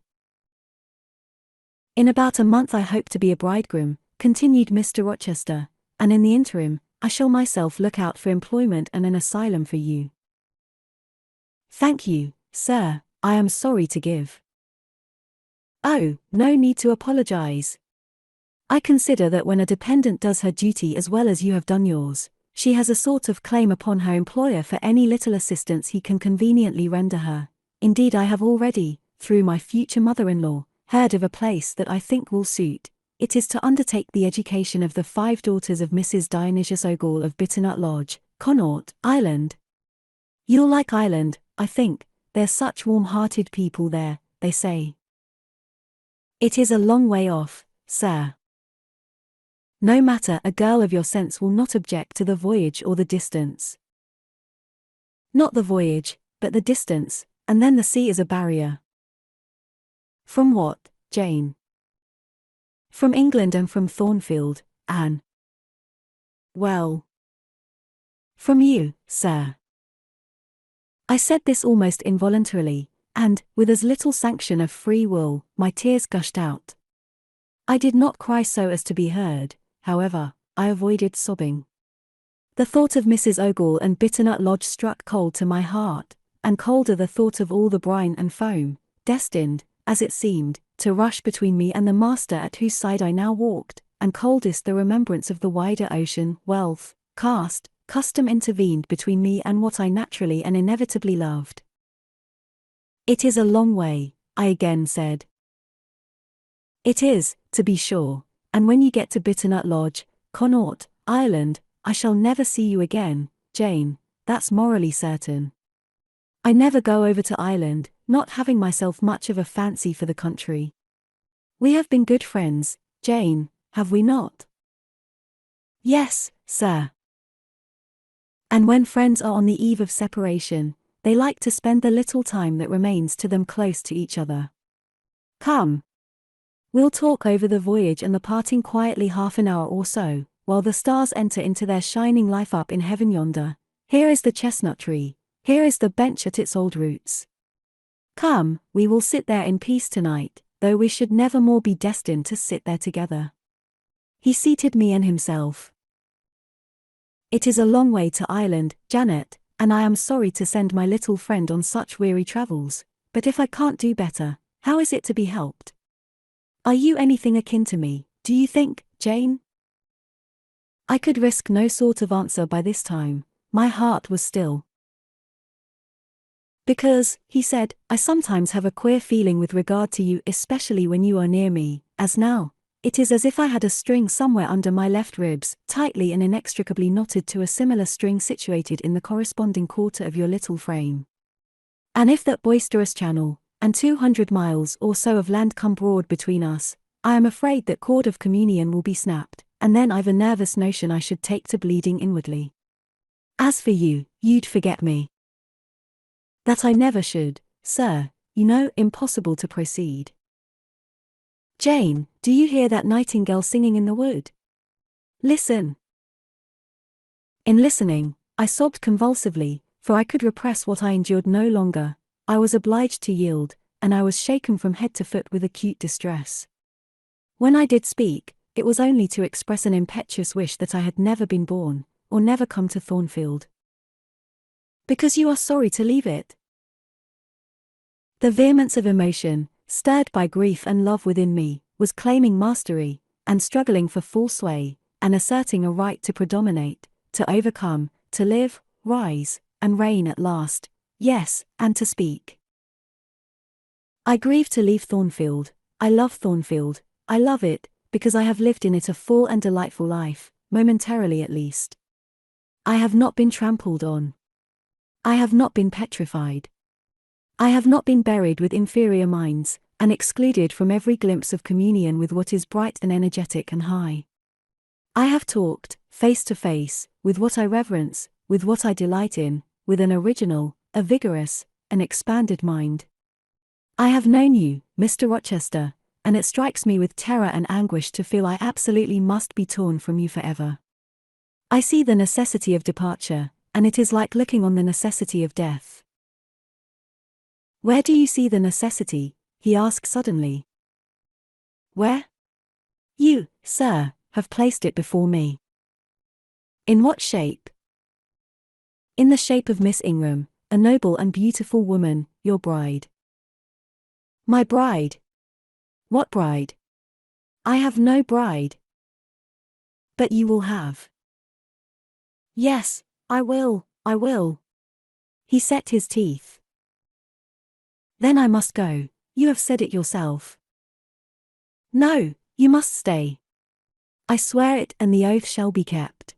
In about a month I hope to be a bridegroom, continued Mr. Rochester, and in the interim, I shall myself look out for employment and an asylum for you. Thank you, sir, I am sorry to give. Oh, no need to apologize. I consider that when a dependent does her duty as well as you have done yours, she has a sort of claim upon her employer for any little assistance he can conveniently render her. Indeed, I have already, through my future mother-in-law, heard of a place that I think will suit. It is to undertake the education of the 5 daughters of Mrs. Dionysius Ogle of Bitternut Lodge, Connaught, Ireland. You'll like Ireland, I think, they're such warm-hearted people there, they say. It is a long way off, sir. No matter, a girl of your sense will not object to the voyage or the distance. Not the voyage, but the distance, and then the sea is a barrier. From what, Jane? From England and from Thornfield, Anne. Well. From you, sir. I said this almost involuntarily, and, with as little sanction of free will, my tears gushed out. I did not cry so as to be heard, however, I avoided sobbing. The thought of Mrs. Ogle and Bitternut Lodge struck cold to my heart, and colder the thought of all the brine and foam, destined, as it seemed, to rush between me and the master at whose side I now walked, and coldest the remembrance of the wider ocean, wealth, caste, custom intervened between me and what I naturally and inevitably loved. It is a long way, I again said. It is, to be sure, and when you get to Bitternut Lodge, Connaught, Ireland, I shall never see you again, Jane, that's morally certain. I never go over to Ireland, not having myself much of a fancy for the country. We have been good friends, Jane, have we not? Yes, sir. And when friends are on the eve of separation, they like to spend the little time that remains to them close to each other. Come. We'll talk over the voyage and the parting quietly half an hour or so, while the stars enter into their shining life up in heaven yonder. Here is the chestnut tree, here is the bench at its old roots. Come, we will sit there in peace tonight, though we should never more be destined to sit there together. He seated me and himself. It is a long way to Ireland, Janet, and I am sorry to send my little friend on such weary travels, but if I can't do better, how is it to be helped? Are you anything akin to me, do you think, Jane? I could risk no sort of answer by this time, my heart was still. Because, he said, I sometimes have a queer feeling with regard to you, especially when you are near me, as now. It is as if I had a string somewhere under my left ribs, tightly and inextricably knotted to a similar string situated in the corresponding quarter of your little frame. And if that boisterous channel, and 200 miles or so of land come broad between us, I am afraid that cord of communion will be snapped, and then I've a nervous notion I should take to bleeding inwardly. As for you, you'd forget me. That I never should, sir, you know, impossible to proceed. Jane, do you hear that nightingale singing in the wood? Listen. In listening, I sobbed convulsively, for I could repress what I endured no longer. I was obliged to yield, and I was shaken from head to foot with acute distress. When I did speak, it was only to express an impetuous wish that I had never been born, or never come to Thornfield. Because you are sorry to leave it? The vehemence of emotion, stirred by grief and love within me, was claiming mastery, and struggling for full sway, and asserting a right to predominate, to overcome, to live, rise, and reign at last, yes, and to speak. I grieve to leave Thornfield. I love Thornfield. I love it, because I have lived in it a full and delightful life, momentarily at least. I have not been trampled on. I have not been petrified. I have not been buried with inferior minds, and excluded from every glimpse of communion with what is bright and energetic and high. I have talked, face to face, with what I reverence, with what I delight in, with an original, a vigorous, an expanded mind. I have known you, Mr. Rochester, and it strikes me with terror and anguish to feel I absolutely must be torn from you forever. I see the necessity of departure, and it is like looking on the necessity of death. Where do you see the necessity? He asked suddenly. Where? You, sir, have placed it before me. In what shape? In the shape of Miss Ingram, a noble and beautiful woman, your bride. My bride? What bride? I have no bride. But you will have. Yes, I will, I will. He set his teeth. Then I must go, you have said it yourself. No, you must stay. I swear it, and the oath shall be kept.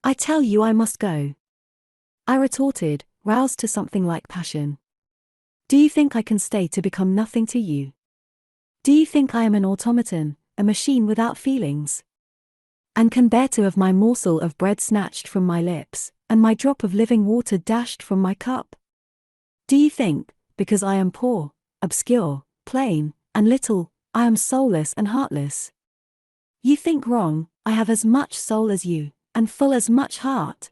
I tell you I must go. I retorted, roused to something like passion. Do you think I can stay to become nothing to you? Do you think I am an automaton, a machine without feelings? And can bear to have my morsel of bread snatched from my lips, and my drop of living water dashed from my cup? Do you think, because I am poor, obscure, plain, and little, I am soulless and heartless? You think wrong. I have as much soul as you, and full as much heart.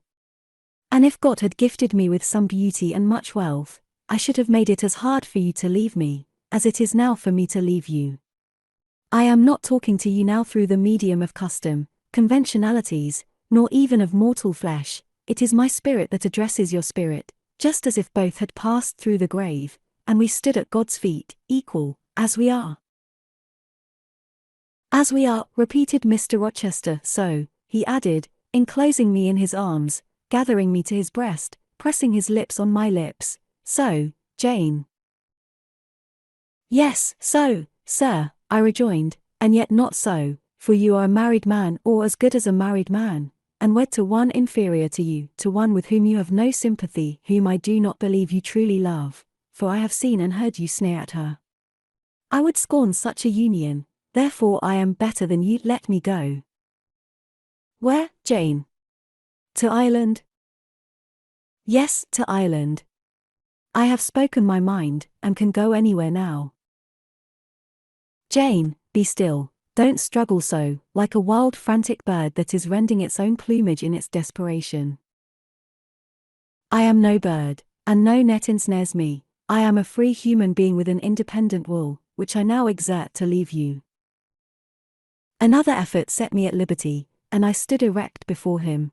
And if God had gifted me with some beauty and much wealth, I should have made it as hard for you to leave me, as it is now for me to leave you. I am not talking to you now through the medium of custom, conventionalities, nor even of mortal flesh. It is my spirit that addresses your spirit, just as if both had passed through the grave, and we stood at God's feet, equal, as we are. As we are, repeated Mr. Rochester, so, he added, enclosing me in his arms, gathering me to his breast, pressing his lips on my lips, so, Jane. Yes, so, sir, I rejoined, and yet not so, for you are a married man, or as good as a married man, and wed to one inferior to you, to one with whom you have no sympathy, whom I do not believe you truly love, for I have seen and heard you sneer at her. I would scorn such a union, therefore I am better than you. Let me go. Where, Jane? To Ireland? Yes, to Ireland. I have spoken my mind, and can go anywhere now. Jane, be still, don't struggle so, like a wild frantic bird that is rending its own plumage in its desperation. I am no bird, and no net ensnares me. I am a free human being with an independent will, which I now exert to leave you. Another effort set me at liberty, and I stood erect before him.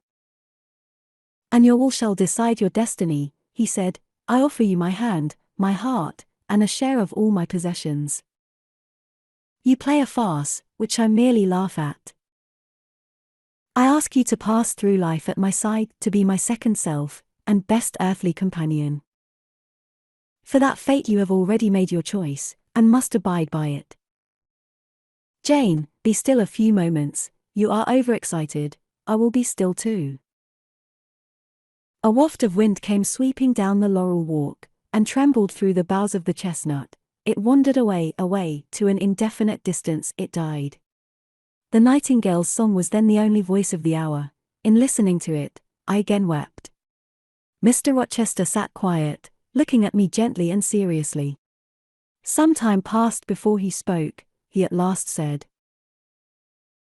And your will shall decide your destiny, he said. I offer you my hand, my heart, and a share of all my possessions. You play a farce, which I merely laugh at. I ask you to pass through life at my side, to be my second self, and best earthly companion. For that fate you have already made your choice, and must abide by it. Jane, be still a few moments, you are overexcited, I will be still too. A waft of wind came sweeping down the laurel walk, and trembled through the boughs of the chestnut. It wandered away, away, to an indefinite distance. It died. The nightingale's song was then the only voice of the hour. In listening to it, I again wept. Mr. Rochester sat quiet, looking at me gently and seriously. Some time passed before he spoke. He at last said,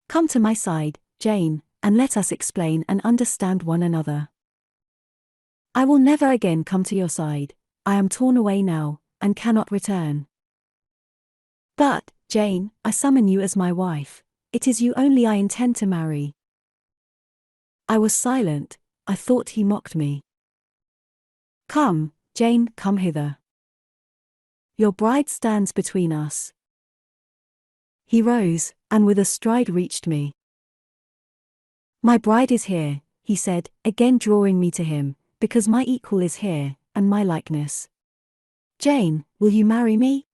"Come to my side, Jane, and let us explain and understand one another. I will never again come to your side. I am torn away now, and cannot return. But, Jane, I summon you as my wife. It is you only I intend to marry." I was silent. I thought he mocked me. "Come, Jane, come hither." your bride stands between us. He rose, and with a stride reached me. My bride is here, he said, again drawing me to him, because my equal is here, and my likeness. Jane, will you marry me?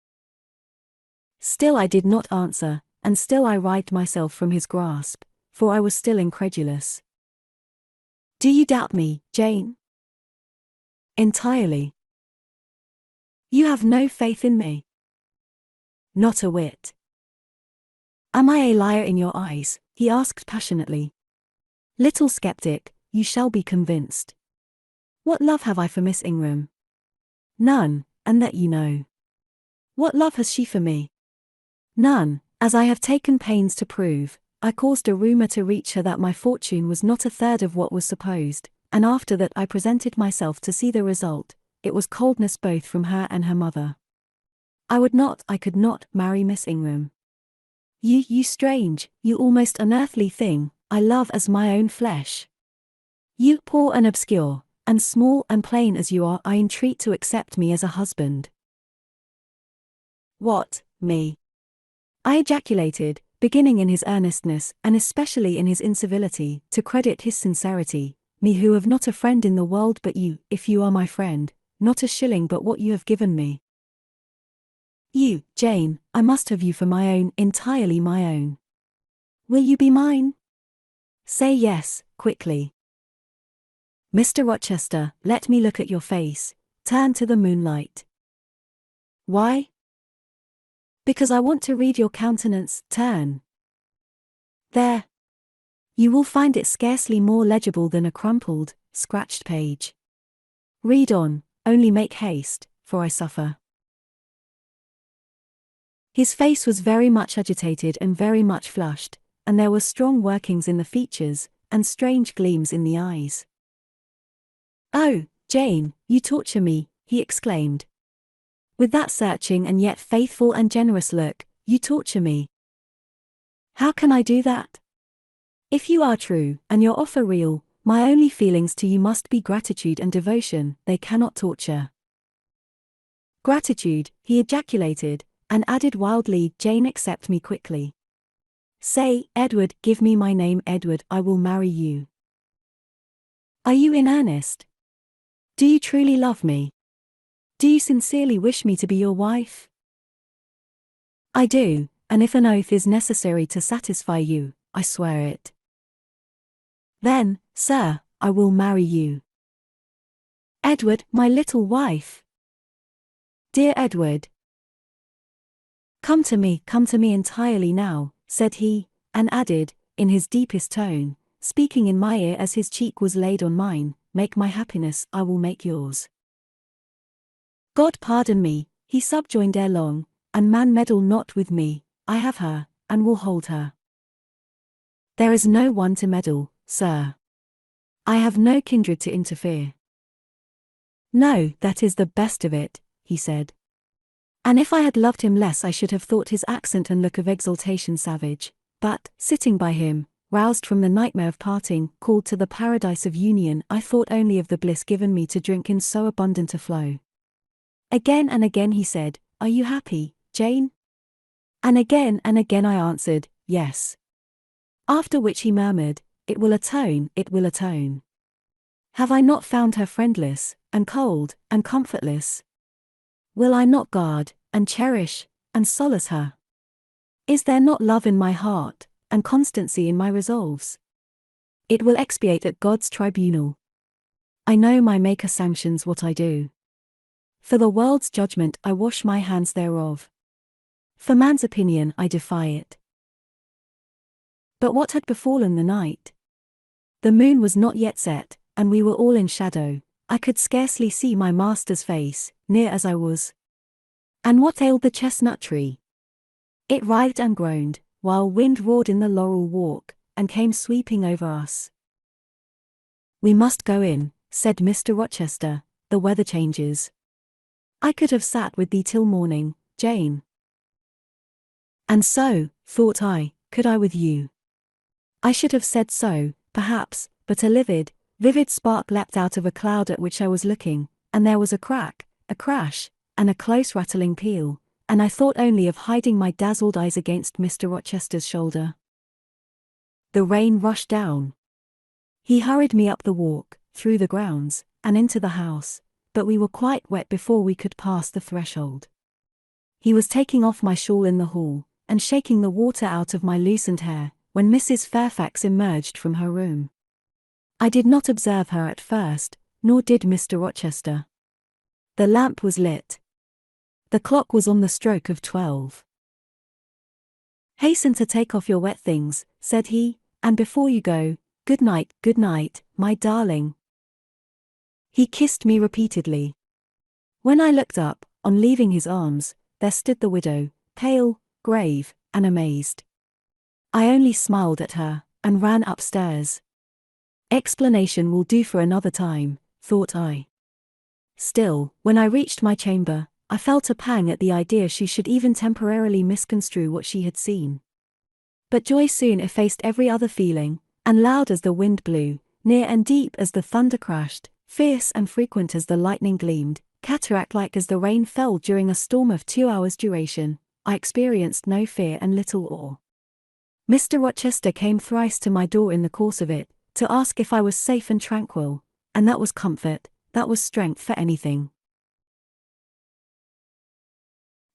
Still I did not answer, and still I writhed myself from his grasp, for I was still incredulous. Do you doubt me, Jane? Entirely. You have no faith in me? Not a whit. Am I a liar in your eyes? He asked passionately. Little skeptic, you shall be convinced. What love have I for Miss Ingram? None, and that you know. What love has she for me? None, as I have taken pains to prove. I caused a rumor to reach her that my fortune was not a third of what was supposed, and after that I presented myself to see the result. It was coldness both from her and her mother. I could not marry Miss Ingram. You strange, you almost unearthly thing, I love as my own flesh. You poor and obscure, and small and plain as you are, I entreat to accept me as a husband. What, me? I ejaculated, beginning in his earnestness, and especially in his incivility, to credit his sincerity, me who have not a friend in the world but you, if you are my friend, not a shilling but what you have given me. You, Jane, I must have you for my own, entirely my own. Will you be mine? Say yes, quickly. Mr. Rochester, let me look at your face, turn to the moonlight. Why? Because I want to read your countenance, turn. There. You will find it scarcely more legible than a crumpled, scratched page. Read on, only make haste, for I suffer. His face was very much agitated and very much flushed, and there were strong workings in the features, and strange gleams in the eyes. Oh, Jane, you torture me, he exclaimed. With that searching and yet faithful and generous look, you torture me. How can I do that? If you are true, and your offer real, my only feelings to you must be gratitude and devotion, they cannot torture. Gratitude, he ejaculated, and added wildly, Jane, accept me quickly. Say, Edward, give me my name, Edward, I will marry you. Are you in earnest? Do you truly love me? Do you sincerely wish me to be your wife? I do, and if an oath is necessary to satisfy you, I swear it. Then, sir, I will marry you. Edward, my little wife. Dear Edward. Come to me entirely now, said he, and added, in his deepest tone, speaking in my ear as his cheek was laid on mine, make my happiness, I will make yours. God pardon me, he subjoined ere long, and man meddle not with me, I have her, and will hold her. There is no one to meddle, sir. I have no kindred to interfere. No, that is the best of it, he said. And if I had loved him less I should have thought his accent and look of exultation savage, but, sitting by him, roused from the nightmare of parting, called to the paradise of union, I thought only of the bliss given me to drink in so abundant a flow. Again and again he said, Are you happy, Jane? And again I answered, Yes. After which he murmured, It will atone, it will atone. Have I not found her friendless, and cold, and comfortless? Will I not guard, and cherish, and solace her? Is there not love in my heart, and constancy in my resolves? It will expiate at God's tribunal. I know my Maker sanctions what I do. For the world's judgment I wash my hands thereof. For man's opinion I defy it. But what had befallen the night? The moon was not yet set, and we were all in shadow. I could scarcely see my master's face, near as I was. And what ailed the chestnut tree? It writhed and groaned, while wind roared in the laurel walk, and came sweeping over us. We must go in, said Mr. Rochester, the weather changes. I could have sat with thee till morning, Jane. And so, thought I, could I with you. I should have said so, perhaps, but a vivid spark leapt out of a cloud at which I was looking, and there was a crack, a crash, and a close rattling peal, and I thought only of hiding my dazzled eyes against Mr. Rochester's shoulder. The rain rushed down. He hurried me up the walk, through the grounds, and into the house, but we were quite wet before we could pass the threshold. He was taking off my shawl in the hall, and shaking the water out of my loosened hair, when Mrs. Fairfax emerged from her room. I did not observe her at first, nor did Mr. Rochester. The lamp was lit. The clock was on the stroke of 12. "Hasten to take off your wet things," said he, "and before you go, good night, my darling." He kissed me repeatedly. When I looked up, on leaving his arms, there stood the widow, pale, grave, and amazed. I only smiled at her, and ran upstairs. Explanation will do for another time, thought I. Still, when I reached my chamber, I felt a pang at the idea she should even temporarily misconstrue what she had seen. But joy soon effaced every other feeling, and loud as the wind blew, near and deep as the thunder crashed, fierce and frequent as the lightning gleamed, cataract-like as the rain fell during a storm of 2 hours' duration, I experienced no fear and little awe. Mr. Rochester came thrice to my door in the course of it, to ask if I was safe and tranquil, and that was comfort, that was strength for anything.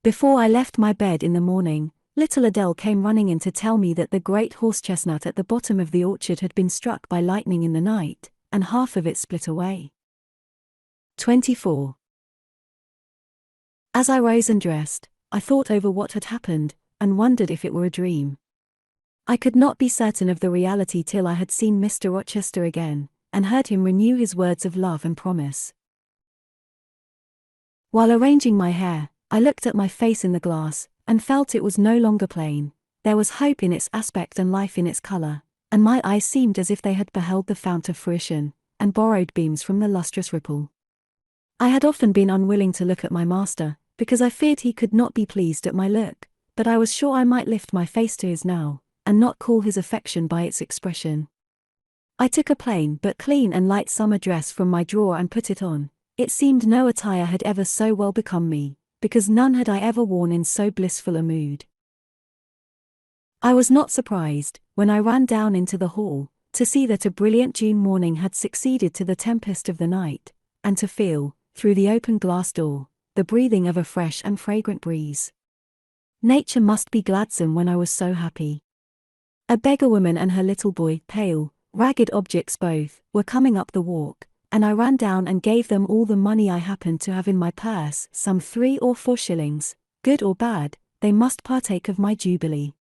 Before I left my bed in the morning, little Adele came running in to tell me that the great horse-chestnut at the bottom of the orchard had been struck by lightning in the night, and half of it split away. 24. As I rose and dressed, I thought over what had happened, and wondered if it were a dream. I could not be certain of the reality till I had seen Mr. Rochester again, and heard him renew his words of love and promise. While arranging my hair, I looked at my face in the glass, and felt it was no longer plain. There was hope in its aspect and life in its color, and my eyes seemed as if they had beheld the fount of fruition, and borrowed beams from the lustrous ripple. I had often been unwilling to look at my master, because I feared he could not be pleased at my look, but I was sure I might lift my face to his now, and not call his affection by its expression. I took a plain but clean and light summer dress from my drawer and put it on. It seemed no attire had ever so well become me, because none had I ever worn in so blissful a mood. I was not surprised, when I ran down into the hall, to see that a brilliant June morning had succeeded to the tempest of the night, and to feel, through the open glass door, the breathing of a fresh and fragrant breeze. Nature must be gladsome when I was so happy. A beggar woman and her little boy, pale, ragged objects both, were coming up the walk, and I ran down and gave them all the money I happened to have in my purse, some 3 or 4 shillings, good or bad, they must partake of my jubilee.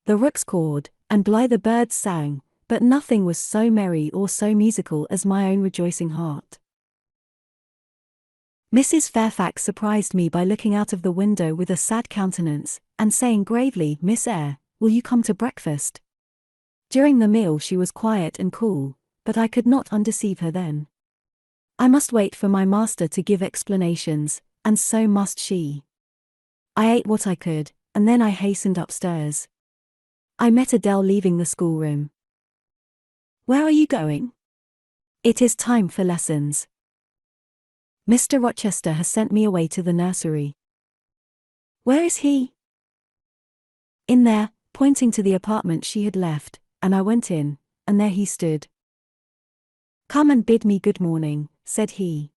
The rooks cawed, and blithe birds sang, but nothing was so merry or so musical as my own rejoicing heart. Mrs. Fairfax surprised me by looking out of the window with a sad countenance, and saying gravely, "Miss Eyre, will you come to breakfast?" During the meal she was quiet and cool, but I could not undeceive her then. I must wait for my master to give explanations, and so must she. I ate what I could, and then I hastened upstairs. I met Adele leaving the schoolroom. "Where are you going?" "It is time for lessons. Mr. Rochester has sent me away to the nursery." "Where is he?" "In there," pointing to the apartment she had left, and I went in, and there he stood. "Come and bid me good morning," said he.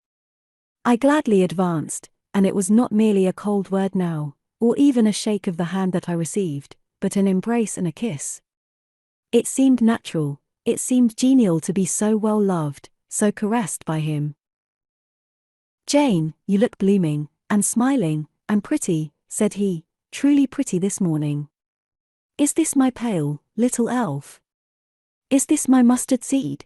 I gladly advanced, and it was not merely a cold word now, or even a shake of the hand that I received, but an embrace and a kiss. It seemed natural, it seemed genial to be so well loved, so caressed by him. "Jane, you look blooming, and smiling, and pretty," said he, "truly pretty this morning. Is this my pale, little elf? Is this my mustard seed?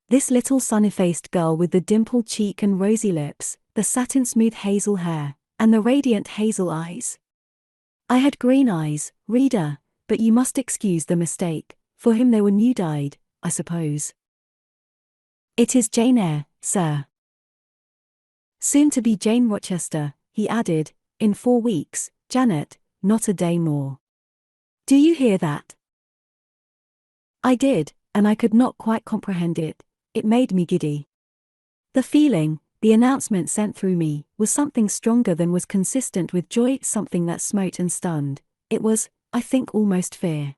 This little sunny-faced girl with the dimpled cheek and rosy lips, the satin-smooth hazel hair, and the radiant hazel eyes? I had green eyes, reader, but you must excuse the mistake, for him they were new-dyed, I suppose. It is Jane Eyre, sir. Soon to be Jane Rochester," he added, "in 4 weeks, Janet, not a day more. Do you hear that?" I did, and I could not quite comprehend it. It made me giddy. The feeling, the announcement sent through me, was something stronger than was consistent with joy, something that smote and stunned. It was, I think, almost fear.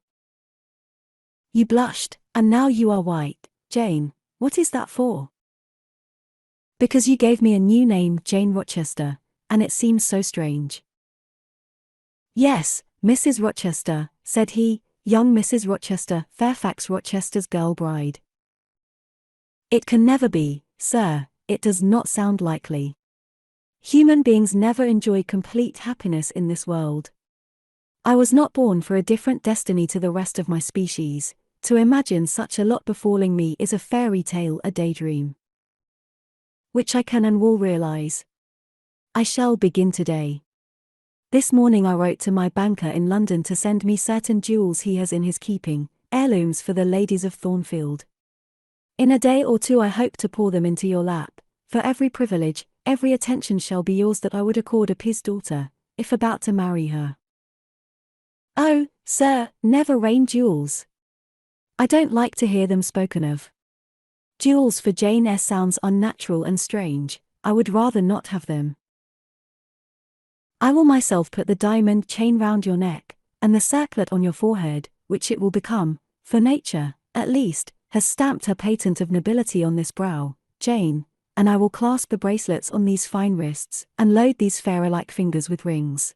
You blushed, and now you are white. Jane, what is that for? Because you gave me a new name, Jane Rochester, and it seems so strange. Yes, Mrs. Rochester, said he, young Mrs. Rochester, Fairfax Rochester's girl bride. It can never be, sir, it does not sound likely. Human beings never enjoy complete happiness in this world. I was not born for a different destiny to the rest of my species. To imagine such a lot befalling me is a fairy tale, a daydream, which I can and will realize. I shall begin today. This morning I wrote to my banker in London to send me certain jewels he has in his keeping, heirlooms for the ladies of Thornfield. In a day or two I hope to pour them into your lap, for every privilege, every attention shall be yours that I would accord a peas's daughter, if about to marry her. Oh, sir, never rain jewels. I don't like to hear them spoken of. Jewels for Jane Eyre sounds unnatural and strange. I would rather not have them. I will myself put the diamond chain round your neck, and the circlet on your forehead, which it will become, for nature, at least, has stamped her patent of nobility on this brow, Jane, and I will clasp the bracelets on these fine wrists, and load these Pharaoh-like fingers with rings.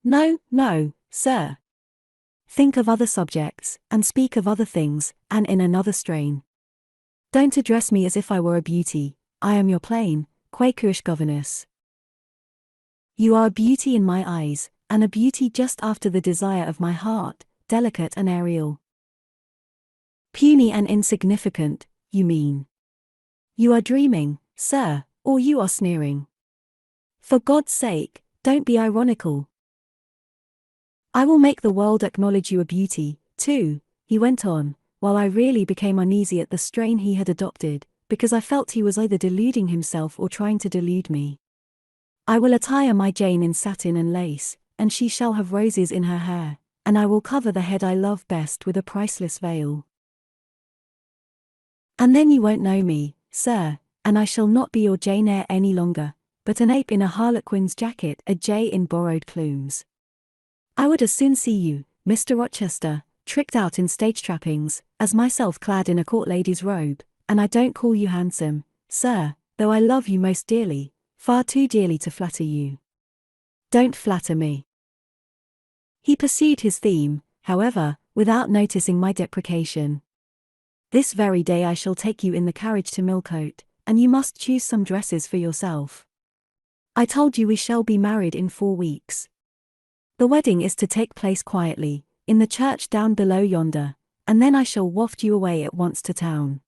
No, no, sir. Think of other subjects, and speak of other things, and in another strain. Don't address me as if I were a beauty. I am your plain, Quakerish governess. You are a beauty in my eyes, and a beauty just after the desire of my heart, delicate and aerial. Puny and insignificant, you mean. You are dreaming, sir, or you are sneering. For God's sake, don't be ironical. I will make the world acknowledge you a beauty, too, he went on, while I really became uneasy at the strain he had adopted, because I felt he was either deluding himself or trying to delude me. I will attire my Jane in satin and lace, and she shall have roses in her hair, and I will cover the head I love best with a priceless veil. And then you won't know me, sir, and I shall not be your Jane Eyre any longer, but an ape in a harlequin's jacket, a jay in borrowed plumes. I would as soon see you, Mr. Rochester, tricked out in stage trappings, as myself clad in a court lady's robe, and I don't call you handsome, sir, though I love you most dearly, far too dearly to flatter you. Don't flatter me. He pursued his theme, however, without noticing my deprecation. This very day I shall take you in the carriage to Millcote, and you must choose some dresses for yourself. I told you we shall be married in 4 weeks. The wedding is to take place quietly, in the church down below yonder, and then I shall waft you away at once to town.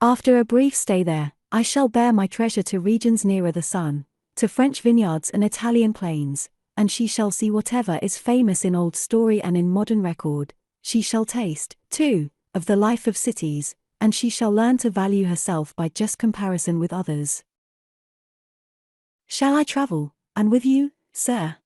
After a brief stay there, I shall bear my treasure to regions nearer the sun, to French vineyards and Italian plains, and she shall see whatever is famous in old story and in modern record. She shall taste, too, of the life of cities, and she shall learn to value herself by just comparison with others. Shall I travel, and with you, sir?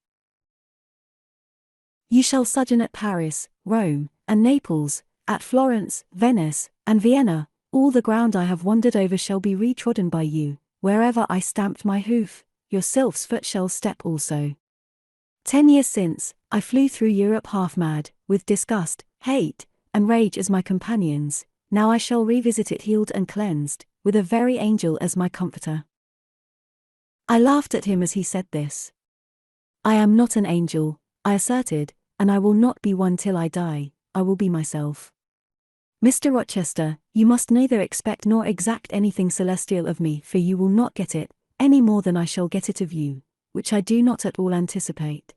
You shall sojourn at Paris, Rome, and Naples, at Florence, Venice, and Vienna. All the ground I have wandered over shall be retrodden by you. Wherever I stamped my hoof, your sylph's foot shall step also. 10 years since, I flew through Europe half mad, with disgust, hate, and rage as my companions. Now I shall revisit it healed and cleansed, with a very angel as my comforter. I laughed at him as he said this. I am not an angel, I asserted, and I will not be one till I die. I will be myself. Mr. Rochester, you must neither expect nor exact anything celestial of me, for you will not get it, any more than I shall get it of you, which I do not at all anticipate.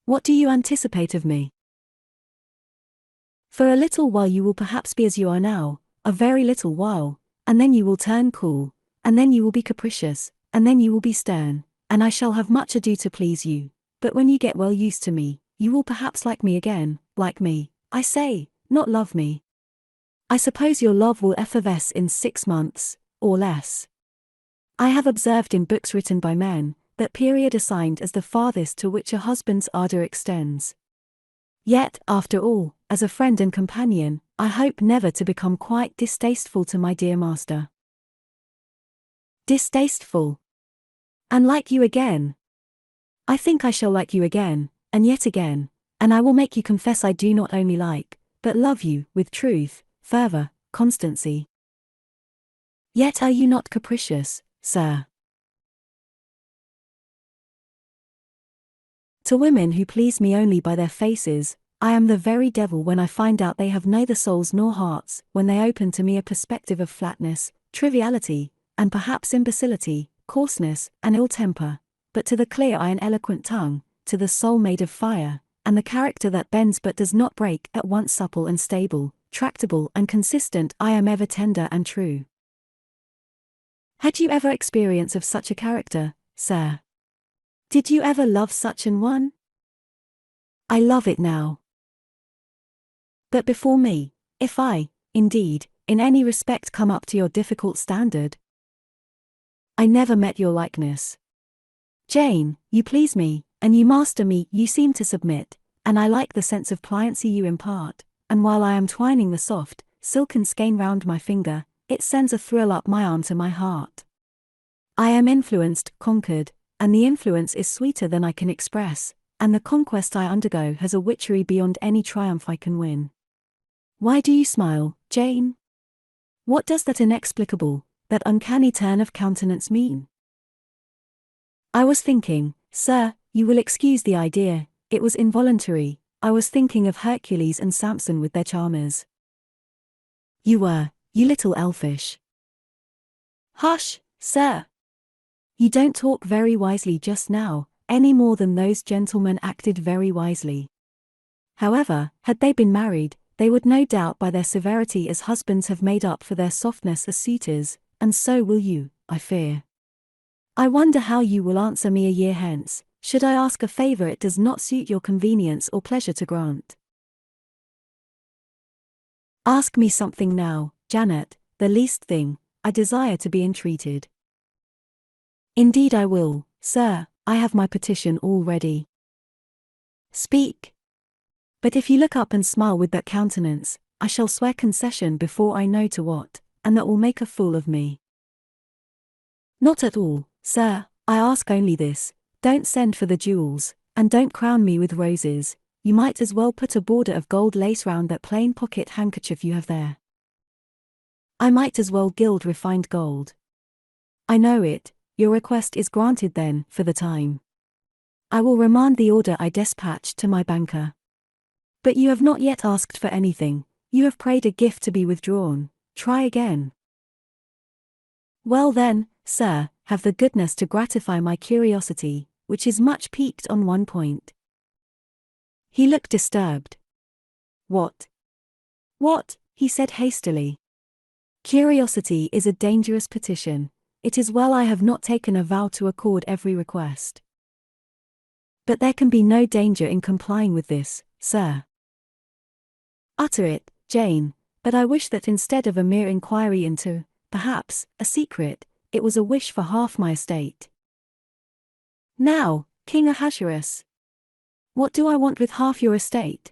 What do you anticipate of me? For a little while you will perhaps be as you are now, a very little while, and then you will turn cool, and then you will be capricious, and then you will be stern, and I shall have much ado to please you, but when you get well used to me, you will perhaps like me again, like me, I say, not love me. I suppose your love will effervesce in 6 months, or less. I have observed in books written by men, that period assigned as the farthest to which a husband's ardor extends. Yet, after all, as a friend and companion, I hope never to become quite distasteful to my dear master. Distasteful. And like you again. I think I shall like you again, and yet again, and I will make you confess I do not only like, but love you, with truth, fervour, constancy. Yet are you not capricious, sir? To women who please me only by their faces, I am the very devil when I find out they have neither souls nor hearts, when they open to me a perspective of flatness, triviality, and perhaps imbecility, coarseness, and ill temper, but to the clear eye and eloquent tongue, to the soul made of fire, and the character that bends but does not break, at once supple and stable, tractable and consistent, I am ever tender and true. Had you ever experience of such a character, sir? Did you ever love such an one? I love it now. But before me, if I, indeed, in any respect come up to your difficult standard, I never met your likeness. Jane, you please me, and you master me, you seem to submit, and I like the sense of pliancy you impart, and while I am twining the soft, silken skein round my finger, it sends a thrill up my arm to my heart. I am influenced, conquered, and the influence is sweeter than I can express, and the conquest I undergo has a witchery beyond any triumph I can win. Why do you smile, Jane? What does that inexplicable, that uncanny turn of countenance mean? I was thinking, sir, you will excuse the idea, it was involuntary, I was thinking of Hercules and Samson with their charmers. You were, you little elfish. Hush, sir. You don't talk very wisely just now, any more than those gentlemen acted very wisely. However, had they been married, they would no doubt by their severity as husbands have made up for their softness as suitors, and so will you, I fear. I wonder how you will answer me a year hence, should I ask a favour it does not suit your convenience or pleasure to grant. Ask me something now, Janet, the least thing, I desire to be entreated. Indeed I will, sir, I have my petition all ready. Speak. But if you look up and smile with that countenance, I shall swear concession before I know to what, and that will make a fool of me. Not at all, sir, I ask only this, don't send for the jewels, and don't crown me with roses, you might as well put a border of gold lace round that plain pocket handkerchief you have there. I might as well gild refined gold. I know it, your request is granted then, for the time. I will remand the order I dispatched to my banker. But you have not yet asked for anything, you have prayed a gift to be withdrawn, try again. Well then, sir, have the goodness to gratify my curiosity, which is much piqued on one point. He looked disturbed. What? What? He said hastily. Curiosity is a dangerous petition, it is well I have not taken a vow to accord every request. But there can be no danger in complying with this, sir. Utter it, Jane, but I wish that instead of a mere inquiry into, perhaps, a secret, it was a wish for half my estate. Now, King Ahasuerus, what do I want with half your estate?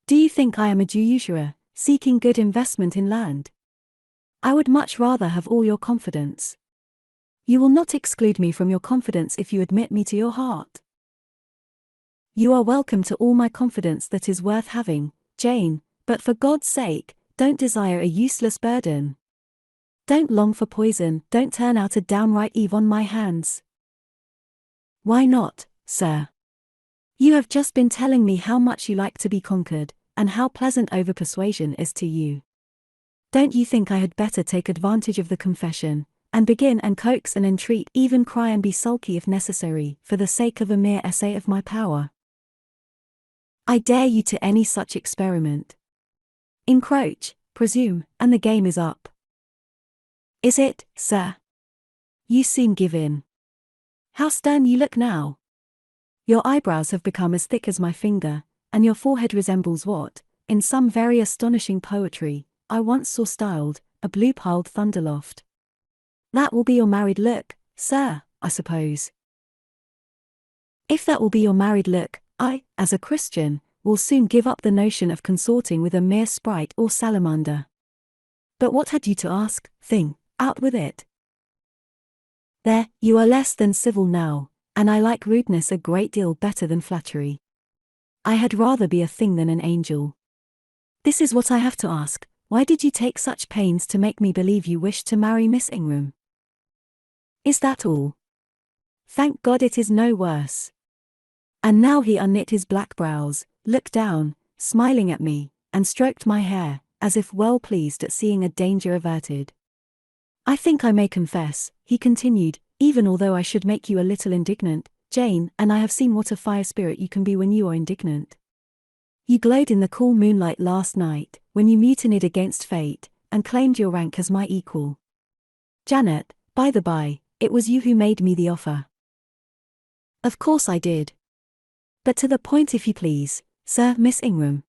Do you think I am a Jew usurer, seeking good investment in land? I would much rather have all your confidence. You will not exclude me from your confidence if you admit me to your heart. You are welcome to all my confidence that is worth having, Jane, but for God's sake, don't desire a useless burden. Don't long for poison, don't turn out a downright Eve on my hands. Why not, sir? You have just been telling me how much you like to be conquered, and how pleasant over-persuasion is to you. Don't you think I had better take advantage of the confession, and begin and coax and entreat, even cry and be sulky if necessary, for the sake of a mere essay of my power? I dare you to any such experiment. Encroach, presume, and the game is up. Is it, sir? You soon give in. How stern you look now. Your eyebrows have become as thick as my finger, and your forehead resembles what, in some very astonishing poetry, I once saw styled, a blue-piled thunderloft. That will be your married look, sir, I suppose. If that will be your married look, I, as a Christian, will soon give up the notion of consorting with a mere sprite or salamander. But what had you to ask? Think, out with it. There, you are less than civil now, and I like rudeness a great deal better than flattery. I had rather be a thing than an angel. This is what I have to ask, why did you take such pains to make me believe you wished to marry Miss Ingram? Is that all? Thank God it is no worse. And now he unknit his black brows, looked down, smiling at me, and stroked my hair, as if well pleased at seeing a danger averted. I think I may confess, he continued, even although I should make you a little indignant, Jane, and I have seen what a fire spirit you can be when you are indignant. You glowed in the cool moonlight last night, when you mutinied against fate, and claimed your rank as my equal. Janet, by the by, it was you who made me the offer. Of course I did. But to the point if you please, Sir, Miss Ingram.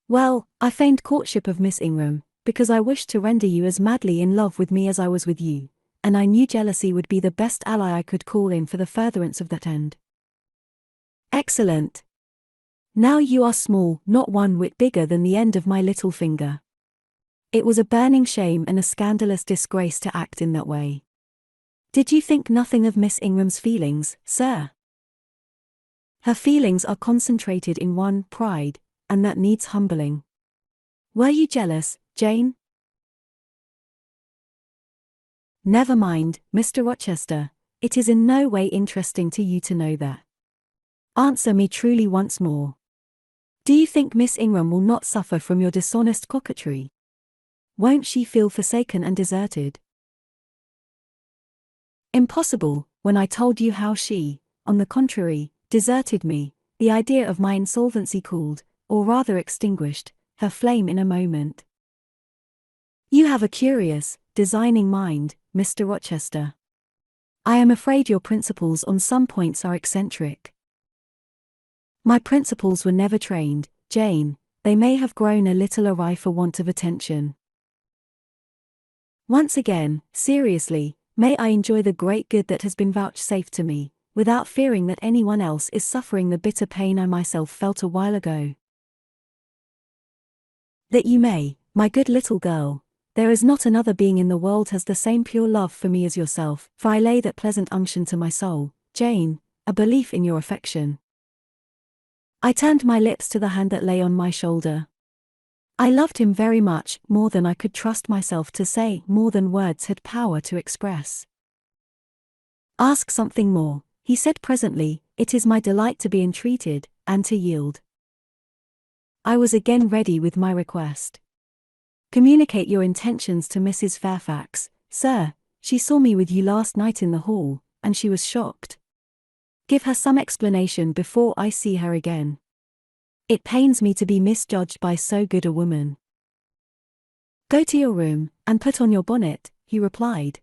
Well, I feigned courtship of Miss Ingram, because I wished to render you as madly in love with me as I was with you, and I knew jealousy would be the best ally I could call in for the furtherance of that end. Excellent. Now you are small, not one whit bigger than the end of my little finger. It was a burning shame and a scandalous disgrace to act in that way. Did you think nothing of Miss Ingram's feelings, sir? Her feelings are concentrated in one, pride, and that needs humbling. Were you jealous, Jane? Never mind, Mr. Rochester, it is in no way interesting to you to know that. Answer me truly once more. Do you think Miss Ingram will not suffer from your dishonest coquetry? Won't she feel forsaken and deserted? Impossible, when I told you how she, on the contrary, deserted me, the idea of my insolvency cooled, or rather extinguished, her flame in a moment. You have a curious, designing mind, Mr. Rochester. I am afraid your principles on some points are eccentric. My principles were never trained, Jane, they may have grown a little awry for want of attention. Once again, seriously, may I enjoy the great good that has been vouchsafed to me, without fearing that anyone else is suffering the bitter pain I myself felt a while ago. That you may, my good little girl. There is not another being in the world has the same pure love for me as yourself, for I lay that pleasant unction to my soul, Jane, a belief in your affection. I turned my lips to the hand that lay on my shoulder. I loved him very much, more than I could trust myself to say, more than words had power to express. Ask something more, he said presently, it is my delight to be entreated, and to yield. I was again ready with my request. Communicate your intentions to Mrs. Fairfax, sir, she saw me with you last night in the hall, and she was shocked. Give her some explanation before I see her again. It pains me to be misjudged by so good a woman. Go to your room, and put on your bonnet, he replied.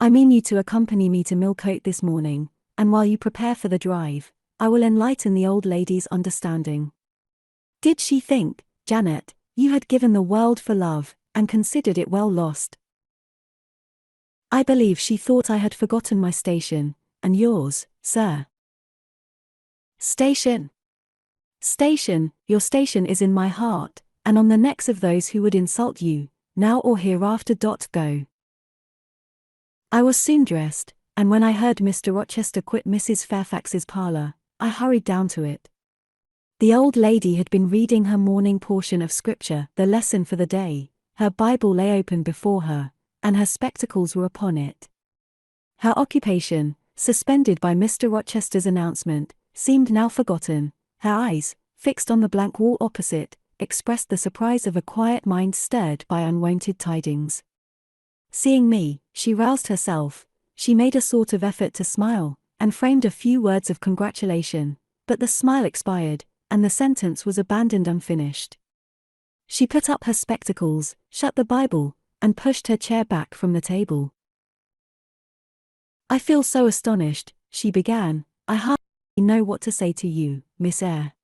I mean you to accompany me to Millcote this morning, and while you prepare for the drive, I will enlighten the old lady's understanding. Did she think, Janet, you had given the world for love, and considered it well lost? I believe she thought I had forgotten my station, and yours, sir. Station? Station, your station is in my heart, and on the necks of those who would insult you, now or hereafter. Go. I was soon dressed, and when I heard Mr. Rochester quit Mrs. Fairfax's parlour, I hurried down to it. The old lady had been reading her morning portion of Scripture, the lesson for the day. Her Bible lay open before her, and her spectacles were upon it. Her occupation, suspended by Mr. Rochester's announcement, seemed now forgotten. Her eyes, fixed on the blank wall opposite, expressed the surprise of a quiet mind stirred by unwonted tidings. Seeing me, she roused herself, she made a sort of effort to smile, and framed a few words of congratulation, but the smile expired, and the sentence was abandoned unfinished. She put up her spectacles, shut the Bible, and pushed her chair back from the table. I feel so astonished, she began, I hardly know what to say to you, Miss Eyre.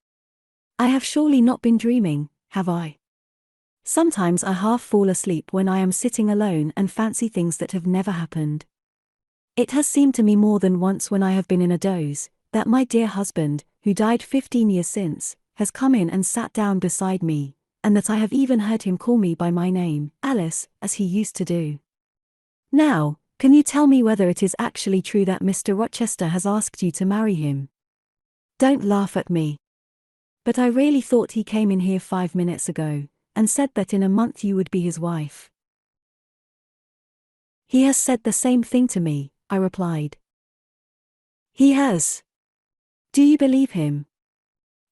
I have surely not been dreaming, have I? Sometimes I half fall asleep when I am sitting alone and fancy things that have never happened. It has seemed to me more than once when I have been in a doze, that my dear husband, who died 15 years since, has come in and sat down beside me, and that I have even heard him call me by my name, Alice, as he used to do. Now, Can you tell me whether it is actually true that Mr. Rochester has asked you to marry him? Don't laugh at me. But I really thought he came in here 5 minutes ago, and said that in a month you would be his wife. He has said the same thing to me, I replied. He has. Do you believe him?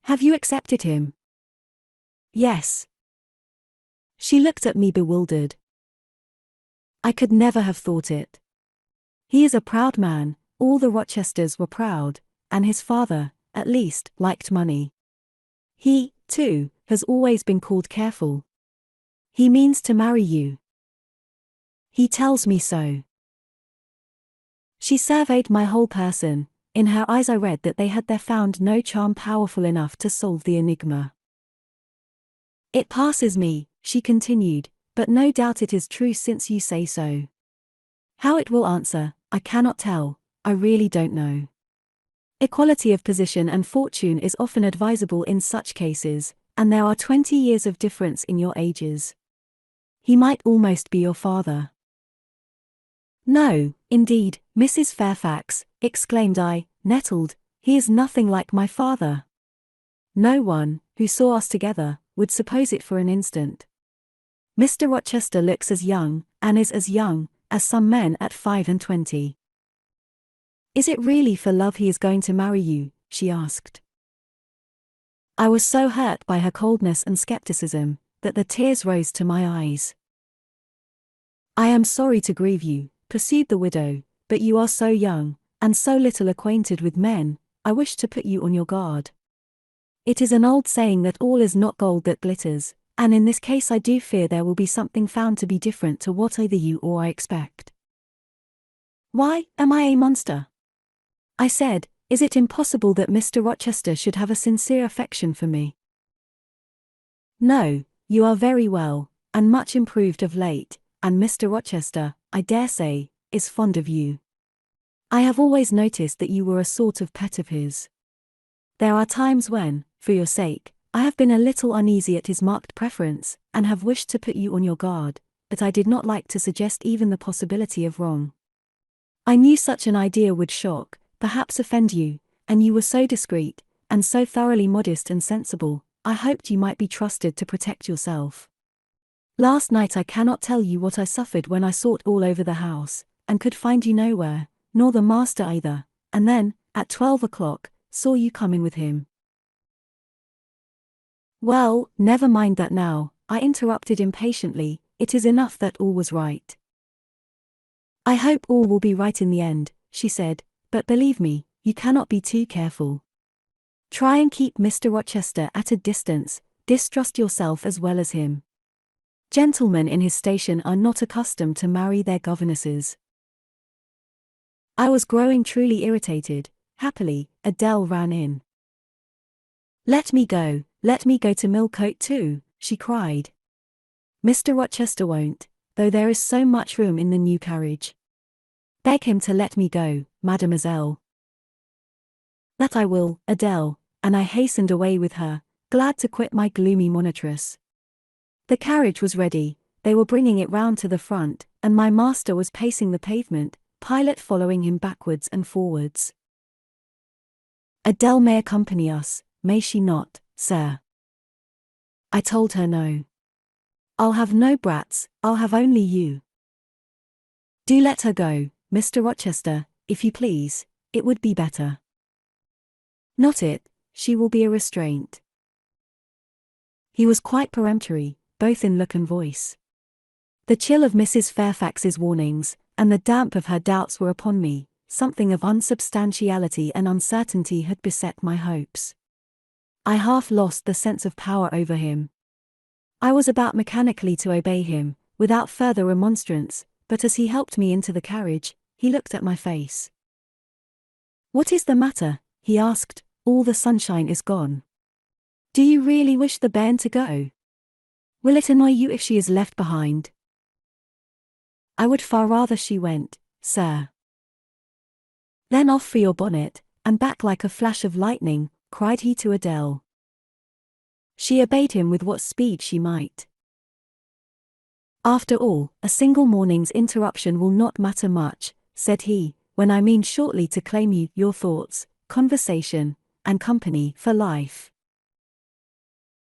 Have you accepted him? Yes. She looked at me bewildered. I could never have thought it. He is a proud man, all the Rochesters were proud, and his father, at least, liked money. He, too, has always been called careful. He means to marry you. He tells me so. She surveyed my whole person. In her eyes I read that they had found no charm powerful enough to solve the enigma. It passes me, she continued, but no doubt it is true since you say so. How it will answer, I cannot tell, I really don't know. Equality of position and fortune is often advisable in such cases, and there are 20 years of difference in your ages. He might almost be your father. No, indeed, Mrs. Fairfax, exclaimed I, nettled, he is nothing like my father. No one, who saw us together, would suppose it for an instant. Mr. Rochester looks as young, and is as young, as some men at 25. Is it really for love he is going to marry you? She asked. I was so hurt by her coldness and skepticism, that the tears rose to my eyes. I am sorry to grieve you, pursued the widow, but you are so young, and so little acquainted with men, I wish to put you on your guard. It is an old saying that all is not gold that glitters, and in this case I do fear there will be something found to be different to what either you or I expect. Why, am I a monster? I said, is it impossible that Mr. Rochester should have a sincere affection for me? No, you are very well, and much improved of late, and Mr. Rochester, I dare say, is fond of you. I have always noticed that you were a sort of pet of his. There are times when, for your sake, I have been a little uneasy at his marked preference, and have wished to put you on your guard, but I did not like to suggest even the possibility of wrong. I knew such an idea would shock, perhaps offend you, and you were so discreet, and so thoroughly modest and sensible, I hoped you might be trusted to protect yourself. Last night I cannot tell you what I suffered when I sought all over the house, and could find you nowhere, nor the master either, and then, at 12 o'clock, saw you come in with him. Well, never mind that now, I interrupted impatiently, it is enough that all was right. I hope all will be right in the end, she said, but believe me, you cannot be too careful. Try and keep Mr. Rochester at a distance, distrust yourself as well as him. Gentlemen in his station are not accustomed to marry their governesses. I was growing truly irritated. Happily, Adele ran in. Let me go to Millcote too, she cried. Mr. Rochester won't, though there is so much room in the new carriage. Beg him to let me go, mademoiselle. That I will, Adele, and I hastened away with her, glad to quit my gloomy monitress. The carriage was ready, they were bringing it round to the front, and my master was pacing the pavement, Pilot following him backwards and forwards. Adele may accompany us, may she not, sir? I told her no. I'll have no brats, I'll have only you. Do let her go, Mr. Rochester, if you please, it would be better. Not it, she will be a restraint. He was quite peremptory, both in look and voice. The chill of Mrs. Fairfax's warnings, and the damp of her doubts were upon me, something of unsubstantiality and uncertainty had beset my hopes. I half lost the sense of power over him. I was about mechanically to obey him, without further remonstrance, but as he helped me into the carriage, he looked at my face. What is the matter? He asked, all the sunshine is gone. Do you really wish the bairn to go? Will it annoy you if she is left behind? I would far rather she went, sir. Then off for your bonnet, and back like a flash of lightning, cried he to Adele. She obeyed him with what speed she might. After all, a single morning's interruption will not matter much, said he, when I mean shortly to claim you, your thoughts, conversation, and company for life.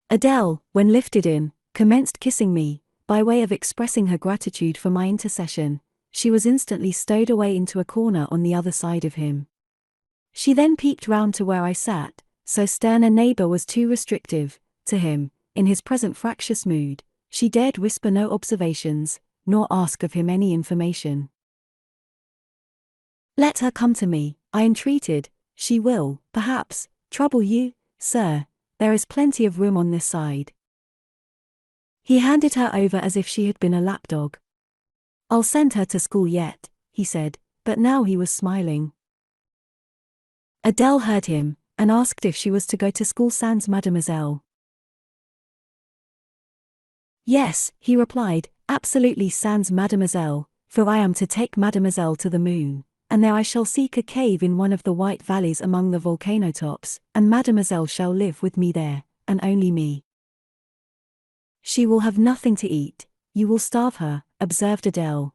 Adele, when lifted in, commenced kissing me, by way of expressing her gratitude for my intercession. She was instantly stowed away into a corner on the other side of him. She then peeped round to where I sat, so stern a neighbour was too restrictive, to him, in his present fractious mood. She dared whisper no observations, nor ask of him any information. Let her come to me, I entreated. She will, perhaps, trouble you, sir. There is plenty of room on this side. He handed her over as if she had been a lapdog. I'll send her to school yet, he said, but now he was smiling. Adele heard him, and asked if she was to go to school sans mademoiselle. Yes, he replied, absolutely sans mademoiselle, for I am to take mademoiselle to the moon, and there I shall seek a cave in one of the white valleys among the volcano tops, and mademoiselle shall live with me there, and only me. She will have nothing to eat, you will starve her, observed Adele.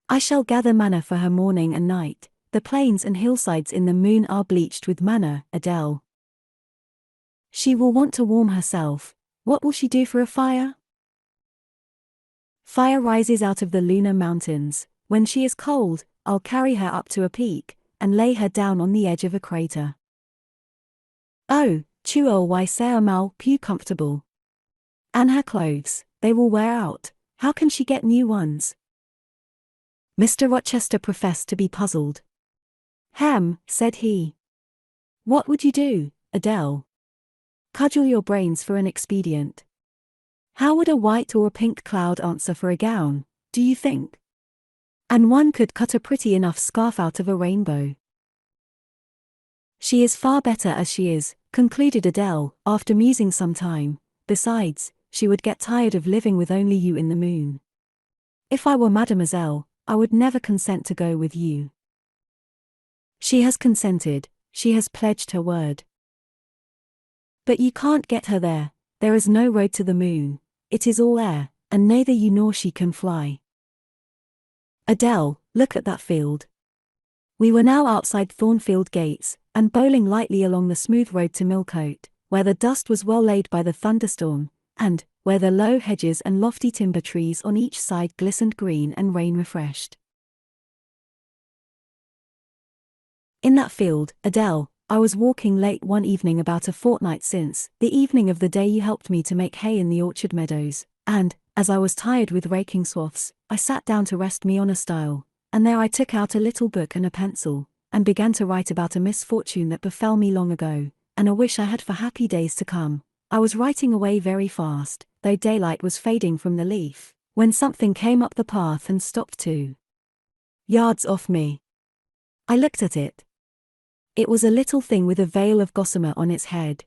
I shall gather manna for her morning and night. The plains and hillsides in the moon are bleached with manna, Adele. She will want to warm herself. What will she do for a fire? Fire rises out of the lunar mountains. When she is cold, I'll carry her up to a peak, and lay her down on the edge of a crater. Oh, tu why c'est mal plus comfortable. And her clothes, they will wear out. How can she get new ones? Mr. Rochester professed to be puzzled. Said he. What would you do, Adele? Cudgel your brains for an expedient. How would a white or a pink cloud answer for a gown, do you think? And one could cut a pretty enough scarf out of a rainbow. She is far better as she is, concluded Adele, after musing some time. Besides, she would get tired of living with only you in the moon. If I were mademoiselle, I would never consent to go with you. She has consented, she has pledged her word. But you can't get her there, there is no road to the moon, it is all air, and neither you nor she can fly. Adele, look at that field. We were now outside Thornfield gates, and bowling lightly along the smooth road to Millcote, where the dust was well laid by the thunderstorm, and where the low hedges and lofty timber trees on each side glistened green and rain-refreshed. In that field, Adele, I was walking late one evening about a fortnight since, the evening of the day you helped me to make hay in the orchard meadows, and, as I was tired with raking swaths, I sat down to rest me on a stile, and there I took out a little book and a pencil, and began to write about a misfortune that befell me long ago, and a wish I had for happy days to come. I was writing away very fast, though daylight was fading from the leaf, when something came up the path and stopped 2 yards off me. I looked at it. It was a little thing with a veil of gossamer on its head.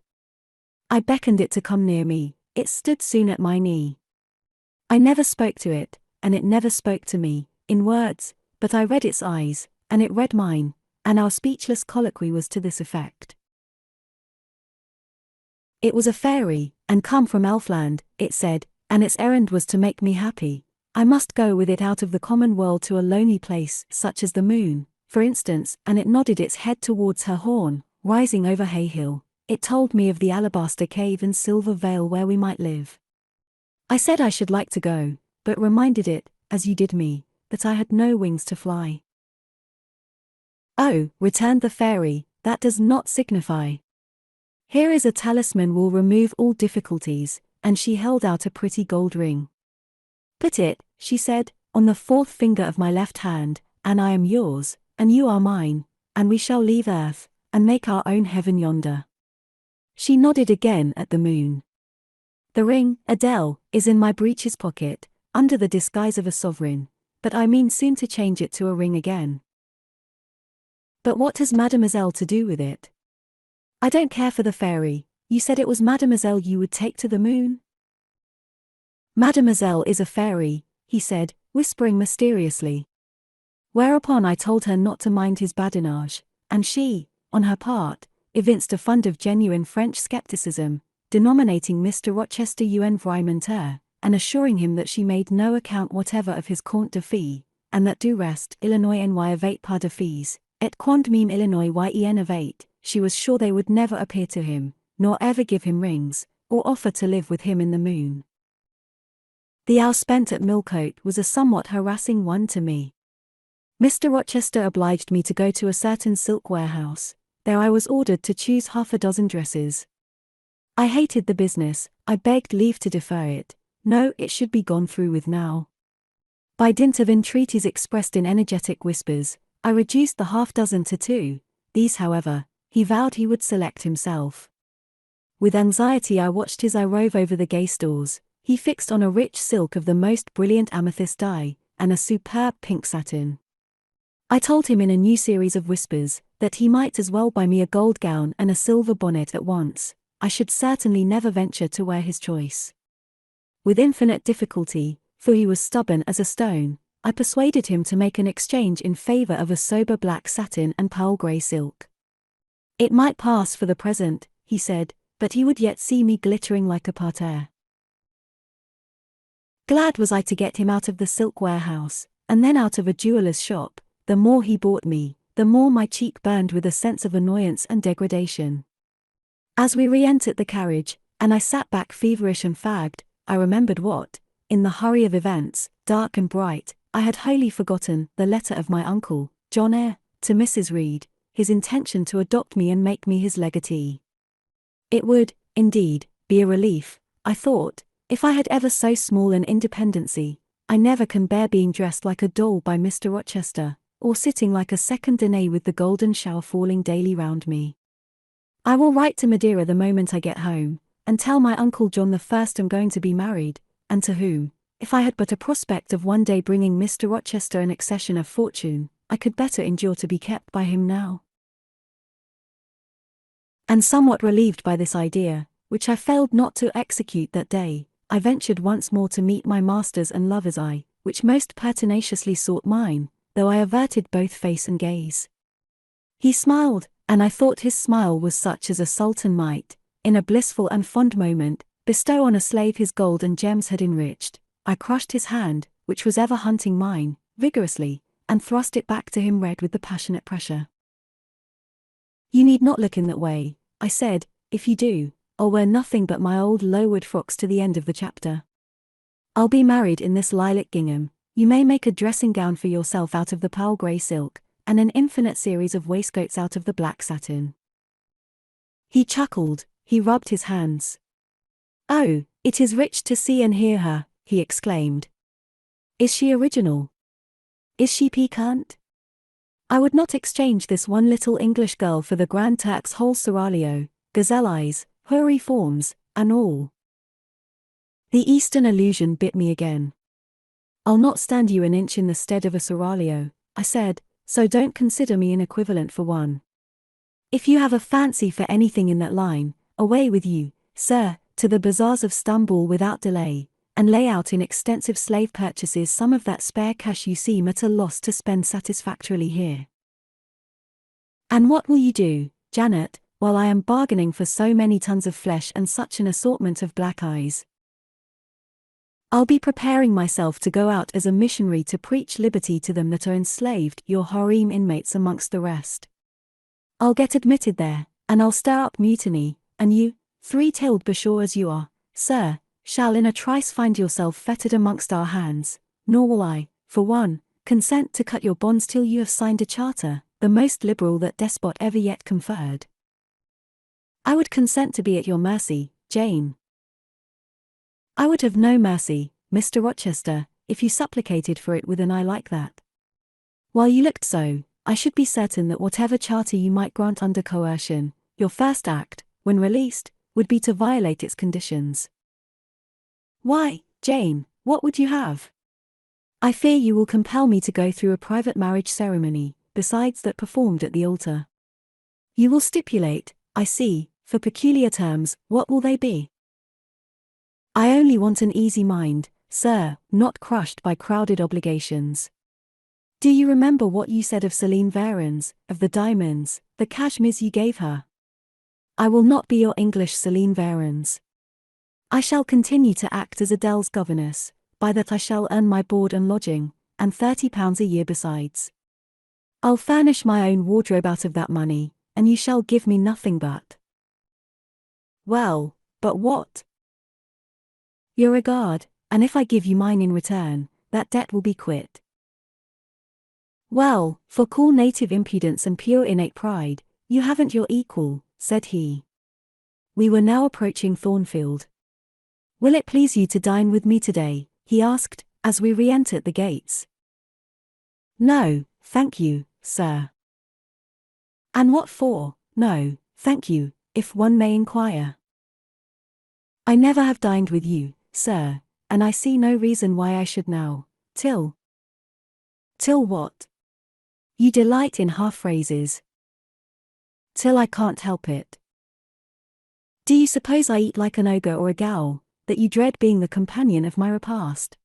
I beckoned it to come near me, it stood soon at my knee. I never spoke to it, and it never spoke to me, in words, but I read its eyes, and it read mine, and our speechless colloquy was to this effect. It was a fairy, and come from Elfland, it said, and its errand was to make me happy. I must go with it out of the common world to a lonely place, such as the moon, for instance, and it nodded its head towards her horn, rising over Hay Hill. It told me of the alabaster cave and silver vale where we might live. I said I should like to go, but reminded it, as you did me, that I had no wings to fly. Oh, returned the fairy, that does not signify. Here is a talisman will remove all difficulties, and she held out a pretty gold ring. Put it, she said, on the 4th finger of my left hand, and I am yours, and you are mine, and we shall leave earth, and make our own heaven yonder. She nodded again at the moon. The ring, Adele, is in my breeches pocket, under the disguise of a sovereign, but I mean soon to change it to a ring again. But what has mademoiselle to do with it? I don't care for the fairy, you said it was mademoiselle you would take to the moon? Mademoiselle is a fairy, he said, whispering mysteriously. Whereupon I told her not to mind his badinage, and she, on her part, evinced a fund of genuine French scepticism, denominating Mr. Rochester un vrai menteur, and assuring him that she made no account whatever of his compte de fille, and that du reste, Illinois n'y avait pas de filles, et quand même Illinois y en avait, she was sure they would never appear to him, nor ever give him rings, or offer to live with him in the moon. The hour spent at Millcote was a somewhat harassing one to me. Mr. Rochester obliged me to go to a certain silk warehouse. There I was ordered to choose half a dozen dresses. I hated the business, I begged leave to defer it. No, it should be gone through with now. By dint of entreaties expressed in energetic whispers, I reduced the half-dozen to 2. These, however, he vowed he would select himself. With anxiety I watched his eye rove over the gay stores. He fixed on a rich silk of the most brilliant amethyst dye, and a superb pink satin. I told him in a new series of whispers, that he might as well buy me a gold gown and a silver bonnet at once. I should certainly never venture to wear his choice. With infinite difficulty, for he was stubborn as a stone, I persuaded him to make an exchange in favor of a sober black satin and pearl grey silk. It might pass for the present, he said, but he would yet see me glittering like a parterre. Glad was I to get him out of the silk warehouse, and then out of a jeweller's shop. The more he bought me, the more my cheek burned with a sense of annoyance and degradation. As we re-entered the carriage, and I sat back feverish and fagged, I remembered what, in the hurry of events, dark and bright, I had wholly forgotten, the letter of my uncle, John Eyre, to Mrs. Reed, his intention to adopt me and make me his legatee. It would, indeed, be a relief, I thought, if I had ever so small an independency. I never can bear being dressed like a doll by Mr. Rochester, or sitting like a second Danae with the golden shower falling daily round me. I will write to Madeira the moment I get home, and tell my Uncle John the first I'm going to be married, and to whom, if I had but a prospect of one day bringing Mr. Rochester an accession of fortune, I could better endure to be kept by him now. And somewhat relieved by this idea, which I failed not to execute that day, I ventured once more to meet my master's and lover's eye, which most pertinaciously sought mine, though I averted both face and gaze. He smiled, and I thought his smile was such as a sultan might, in a blissful and fond moment, bestow on a slave his gold and gems had enriched. I crushed his hand, which was ever hunting mine, vigorously, and thrust it back to him red with the passionate pressure. "You need not look in that way," I said. "If you do, I'll wear nothing but my old low-wood frocks to the end of the chapter. I'll be married in this lilac gingham. You may make a dressing gown for yourself out of the pearl grey silk, and an infinite series of waistcoats out of the black satin." He chuckled, he rubbed his hands. "Oh, it is rich to see and hear her," he exclaimed. "Is she original? Is she piquant? I would not exchange this one little English girl for the Grand Turk's whole seraglio, gazelle eyes, houri forms, and all." The Eastern allusion bit me again. "I'll not stand you an inch in the stead of a seraglio," I said, "so don't consider me an equivalent for one. If you have a fancy for anything in that line, away with you, sir, to the bazaars of Stamboul without delay, and lay out in extensive slave purchases some of that spare cash you seem at a loss to spend satisfactorily here. And what will you do, Janet, while I am bargaining for so many tons of flesh and such an assortment of black eyes? I'll be preparing myself to go out as a missionary to preach liberty to them that are enslaved, your harem inmates amongst the rest. I'll get admitted there, and I'll stir up mutiny, and you, three-tailed bashaw as you are, sir, shall in a trice find yourself fettered amongst our hands, nor will I, for one, consent to cut your bonds till you have signed a charter, the most liberal that despot ever yet conferred. I would consent to be at your mercy, Jane. I would have no mercy, Mr. Rochester, if you supplicated for it with an eye like that. While you looked so, I should be certain that whatever charter you might grant under coercion, your first act, when released, would be to violate its conditions. Why, Jane, what would you have? I fear you will compel me to go through a private marriage ceremony, besides that performed at the altar. You will stipulate, I see, for peculiar terms. What will they be? I only want an easy mind, sir, not crushed by crowded obligations. Do you remember what you said of Celine Varens, of the diamonds, the cashmeres you gave her? I will not be your English Celine Varens. I shall continue to act as Adele's governess, by that I shall earn my board and lodging, and £30 a year besides. I'll furnish my own wardrobe out of that money, and you shall give me nothing but. Well, but what? Your regard, and if I give you mine in return, that debt will be quit. Well, for cool native impudence and pure innate pride, you haven't your equal, said he. We were now approaching Thornfield. Will it please you to dine with me today? He asked, as we re-entered the gates. No, thank you, sir. And what for? No, thank you, if one may inquire. I never have dined with you, sir, and I see no reason why I should now, till what? You delight in half-phrases. Till I can't help it. Do you suppose I eat like an ogre or a ghoul, that you dread being the companion of my repast?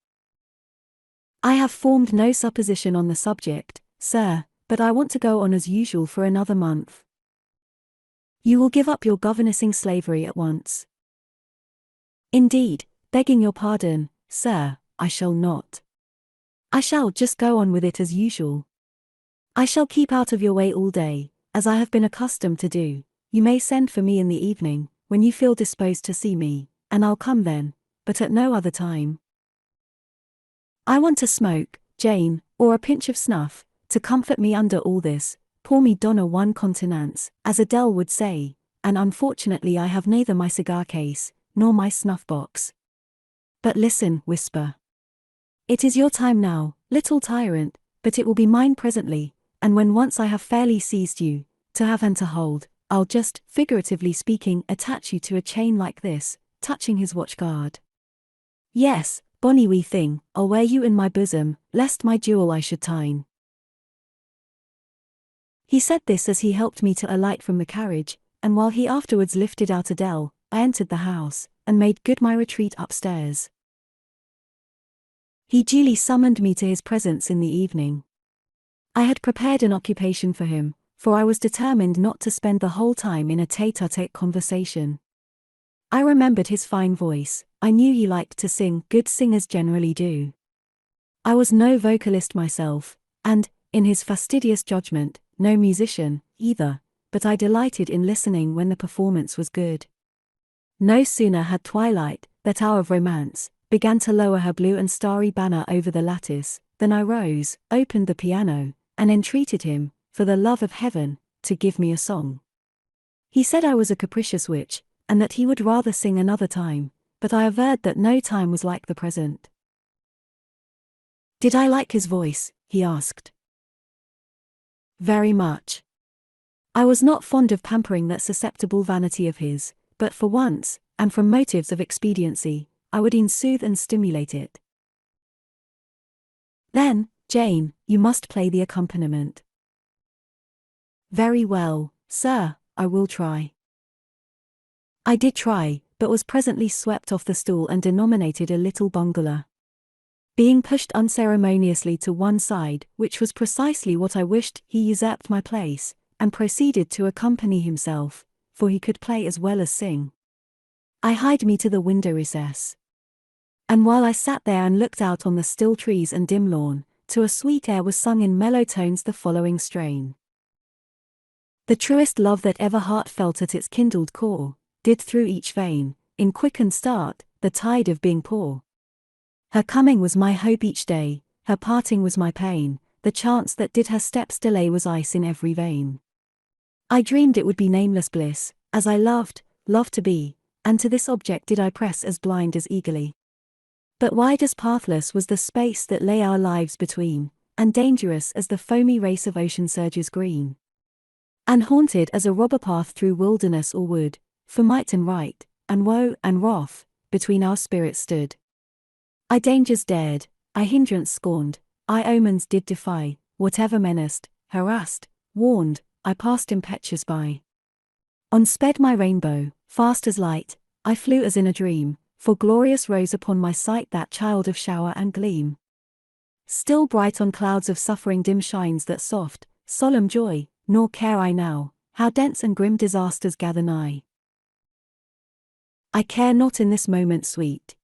I have formed no supposition on the subject, sir, but I want to go on as usual for another month. You will give up your governessing slavery at once. Indeed, begging your pardon, sir, I shall not. I shall just go on with it as usual. I shall keep out of your way all day, as I have been accustomed to do. You may send for me in the evening, when you feel disposed to see me, and I'll come then, but at no other time. I want a smoke, Jane, or a pinch of snuff, to comfort me under all this. Pour me donna one contenance, as Adele would say, and unfortunately I have neither my cigar case, nor my snuff box. But listen, whisper. It is your time now, little tyrant, but it will be mine presently, and when once I have fairly seized you, to have and to hold, I'll just, figuratively speaking, attach you to a chain like this, touching his watch guard. Yes, bonny wee thing, I'll wear you in my bosom, lest my jewel I should tine. He said this as he helped me to alight from the carriage, and while he afterwards lifted out Adele, I entered the house, and made good my retreat upstairs. He duly summoned me to his presence in the evening. I had prepared an occupation for him, for I was determined not to spend the whole time in a tete-a-tete conversation. I remembered his fine voice. I knew he liked to sing, good singers generally do. I was no vocalist myself, and, in his fastidious judgment, no musician, either, but I delighted in listening when the performance was good. No sooner had twilight, that hour of romance, began to lower her blue and starry banner over the lattice, than I rose, opened the piano, and entreated him, for the love of heaven, to give me a song. He said I was a capricious witch, and that he would rather sing another time, but I averred that no time was like the present. Did I like his voice? He asked. Very much. I was not fond of pampering that susceptible vanity of his, but for once, and from motives of expediency, I would e'en soothe and stimulate it. Then, Jane, you must play the accompaniment. Very well, sir, I will try. I did try, but was presently swept off the stool and denominated a little bungler. Being pushed unceremoniously to one side, which was precisely what I wished, he usurped my place, and proceeded to accompany himself, for he could play as well as sing. I hied me to the window recess. And while I sat there and looked out on the still trees and dim lawn, to a sweet air was sung in mellow tones the following strain. The truest love that ever heart felt at its kindled core, did through each vein, in quickened start, the tide of being pour. Her coming was my hope each day, her parting was my pain, the chance that did her steps delay was ice in every vein. I dreamed it would be nameless bliss, as I loved to be, and to this object did I press as blind as eagerly. But wide as pathless was the space that lay our lives between, and dangerous as the foamy race of ocean surges green. And haunted as a robber path through wilderness or wood, for might and right, and woe and wrath, between our spirits stood. I dangers dared, I hindrance scorned, I omens did defy, whatever menaced, harassed, warned, I passed impetuous by. On sped my rainbow, fast as light, I flew as in a dream, for glorious rose upon my sight that child of shower and gleam. Still bright on clouds of suffering dim shines that soft, solemn joy, nor care I now, how dense and grim disasters gather nigh. I care not in this moment, sweet.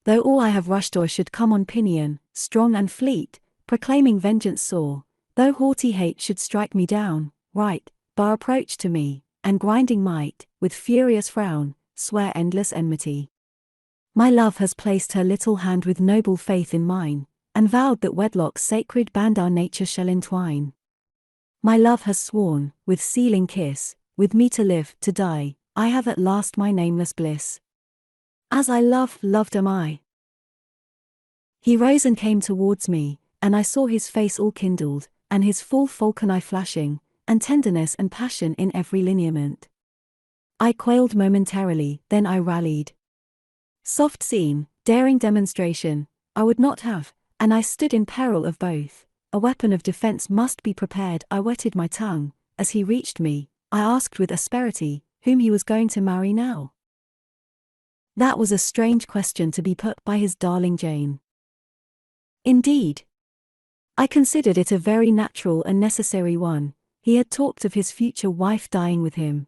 Though all I have rushed o'er should come on pinion, strong and fleet, proclaiming vengeance sore, though haughty hate should strike me down, right, bar approach to me, and grinding might, with furious frown, swear endless enmity. My love has placed her little hand with noble faith in mine, and vowed that wedlock's sacred band our nature shall entwine. My love has sworn, with sealing kiss, with me to live, to die, I have at last my nameless bliss. As I love, loved am I. He rose and came towards me, and I saw his face all kindled, and his full falcon eye flashing, and tenderness and passion in every lineament. I quailed momentarily, then I rallied. Soft scene, daring demonstration, I would not have, and I stood in peril of both. A weapon of defense must be prepared. I wetted my tongue. As he reached me, I asked with asperity, whom he was going to marry now. That was a strange question to be put by his darling Jane. Indeed, I considered it a very natural and necessary one. He had talked of his future wife dying with him.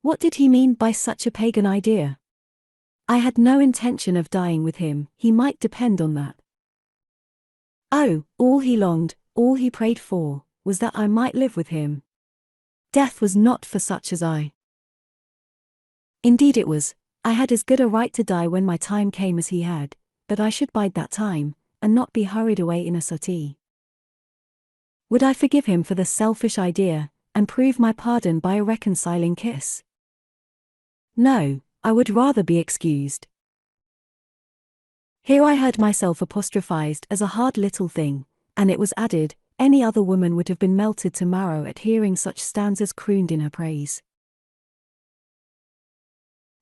What did he mean by such a pagan idea? I had no intention of dying with him, he might depend on that. Oh, all he longed, all he prayed for, was that I might live with him. Death was not for such as I. Indeed it was. I had as good a right to die when my time came as he had, but I should bide that time, and not be hurried away in a suttee. Would I forgive him for the selfish idea, and prove my pardon by a reconciling kiss? No, I would rather be excused. Here I heard myself apostrophized as a hard little thing, and it was added, any other woman would have been melted to marrow at hearing such stanzas crooned in her praise.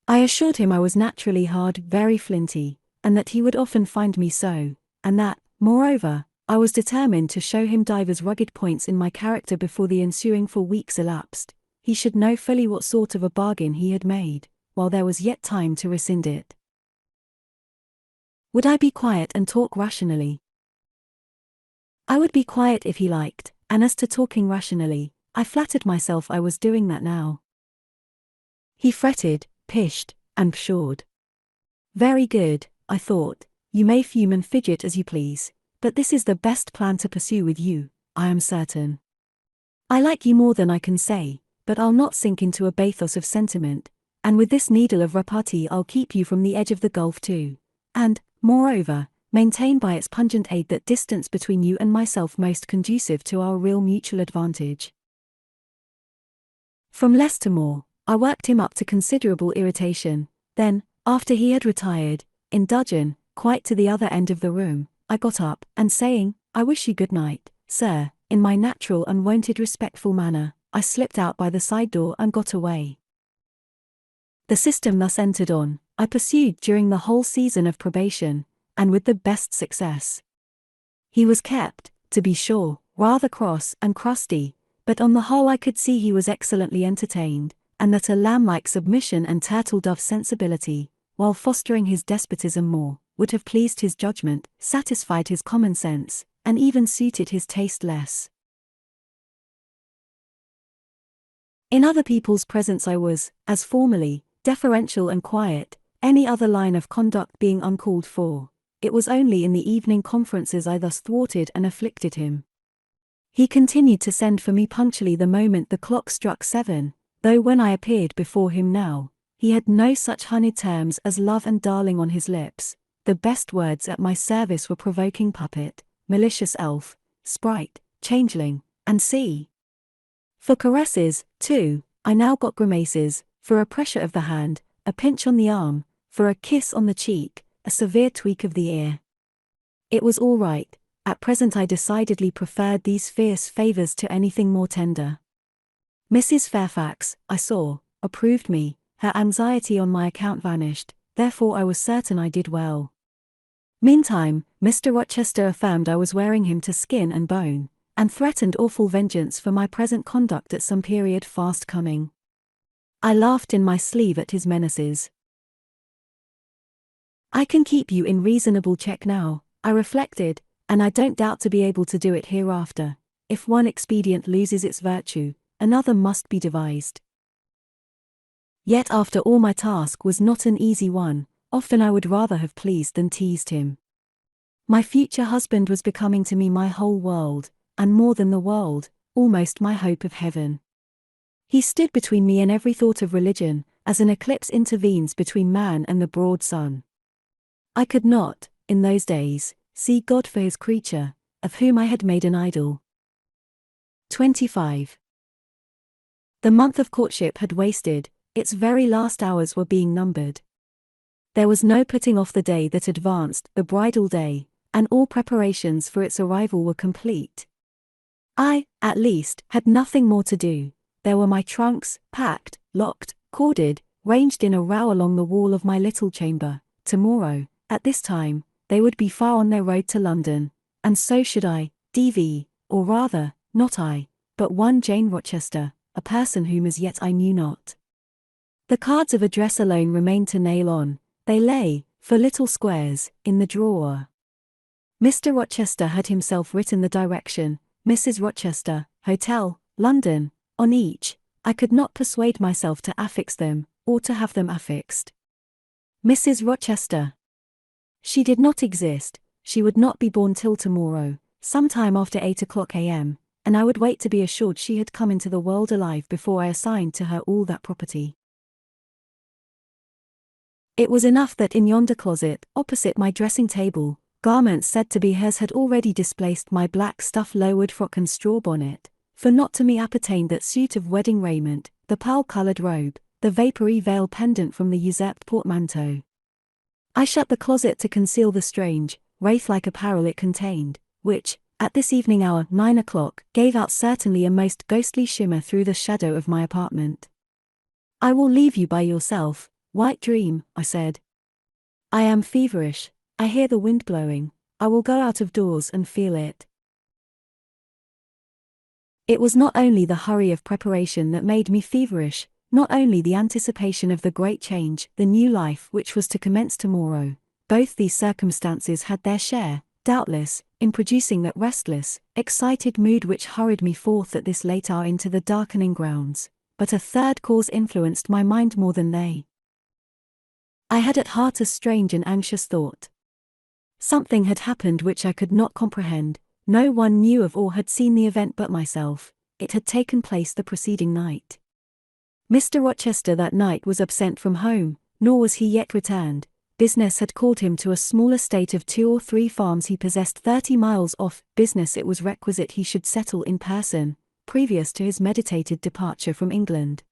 I assured him I was naturally hard, very flinty, and that he would often find me so, and that, moreover, I was determined to show him divers rugged points in my character before the ensuing 4 weeks elapsed. He should know fully what sort of a bargain he had made, while there was yet time to rescind it. Would I be quiet and talk rationally? I would be quiet if he liked, and as to talking rationally, I flattered myself I was doing that now. He fretted, pished, and pshawed. Very good, I thought, you may fume and fidget as you please, but this is the best plan to pursue with you, I am certain. I like you more than I can say, but I'll not sink into a bathos of sentiment, and with this needle of repartee I'll keep you from the edge of the gulf too, and, moreover, maintain by its pungent aid that distance between you and myself most conducive to our real mutual advantage. From less to more, I worked him up to considerable irritation, then, after he had retired, in dudgeon, quite to the other end of the room, I got up, and saying, I wish you good night, sir, in my natural and wonted respectful manner, I slipped out by the side door and got away. The system thus entered on, I pursued during the whole season of probation, and with the best success. He was kept, to be sure, rather cross and crusty, but on the whole I could see he was excellently entertained, and that a lamb-like submission and turtle-dove sensibility, while fostering his despotism more, would have pleased his judgment, satisfied his common sense, and even suited his taste less. In other people's presence I was, as formerly, deferential and quiet, any other line of conduct being uncalled for. It was only in the evening conferences I thus thwarted and afflicted him. He continued to send for me punctually the moment the clock struck 7, though when I appeared before him now, he had no such honeyed terms as love and darling on his lips. The best words at my service were provoking puppet, malicious elf, sprite, changeling, and sea. For caresses, too, I now got grimaces, for a pressure of the hand, a pinch on the arm, for a kiss on the cheek, a severe tweak of the ear. It was all right. At present I decidedly preferred these fierce favors to anything more tender. Mrs. Fairfax, I saw, approved me, her anxiety on my account vanished, therefore I was certain I did well. Meantime, Mr. Rochester affirmed I was wearing him to skin and bone, and threatened awful vengeance for my present conduct at some period fast coming. I laughed in my sleeve at his menaces. I can keep you in reasonable check now, I reflected, and I don't doubt to be able to do it hereafter, if one expedient loses its virtue, another must be devised. Yet after all my task was not an easy one, often I would rather have pleased than teased him. My future husband was becoming to me my whole world, and more than the world, almost my hope of heaven. He stood between me and every thought of religion, as an eclipse intervenes between man and the broad sun. I could not, in those days, see God for his creature, of whom I had made an idol. 25. The month of courtship had wasted, its very last hours were being numbered. There was no putting off the day that advanced, the bridal day, and all preparations for its arrival were complete. I, at least, had nothing more to do. There were my trunks, packed, locked, corded, ranged in a row along the wall of my little chamber. Tomorrow, at this time, they would be far on their road to London, and so should I, D.V., or rather, not I, but one Jane Rochester, a person whom as yet I knew not. The cards of address alone remained to nail on. They lay, for little squares, in the drawer. Mr. Rochester had himself written the direction, Mrs. Rochester, Hotel, London, on each. I could not persuade myself to affix them, or to have them affixed. Mrs. Rochester. She did not exist, she would not be born till tomorrow, sometime after 8 a.m., and I would wait to be assured she had come into the world alive before I assigned to her all that property. It was enough that in yonder closet, opposite my dressing table, garments said to be hers had already displaced my black stuff lowered frock and straw bonnet, for not to me appertained that suit of wedding raiment, the pearl-coloured robe, the vapoury veil pendant from the usurped portmanteau. I shut the closet to conceal the strange, wraith-like apparel it contained, which, at this evening hour, 9 o'clock, gave out certainly a most ghostly shimmer through the shadow of my apartment. I will leave you by yourself, white dream, I said. I am feverish, I hear the wind blowing, I will go out of doors and feel it. It was not only the hurry of preparation that made me feverish, not only the anticipation of the great change, the new life which was to commence tomorrow. Both these circumstances had their share, doubtless, in producing that restless, excited mood which hurried me forth at this late hour into the darkening grounds, but a third cause influenced my mind more than they. I had at heart a strange and anxious thought. Something had happened which I could not comprehend. No one knew of or had seen the event but myself. It had taken place the preceding night. Mr. Rochester that night was absent from home, nor was he yet returned. Business had called him to a small estate of 2 or 3 farms he possessed 30 miles off. Business it was requisite he should settle in person, previous to his meditated departure from England.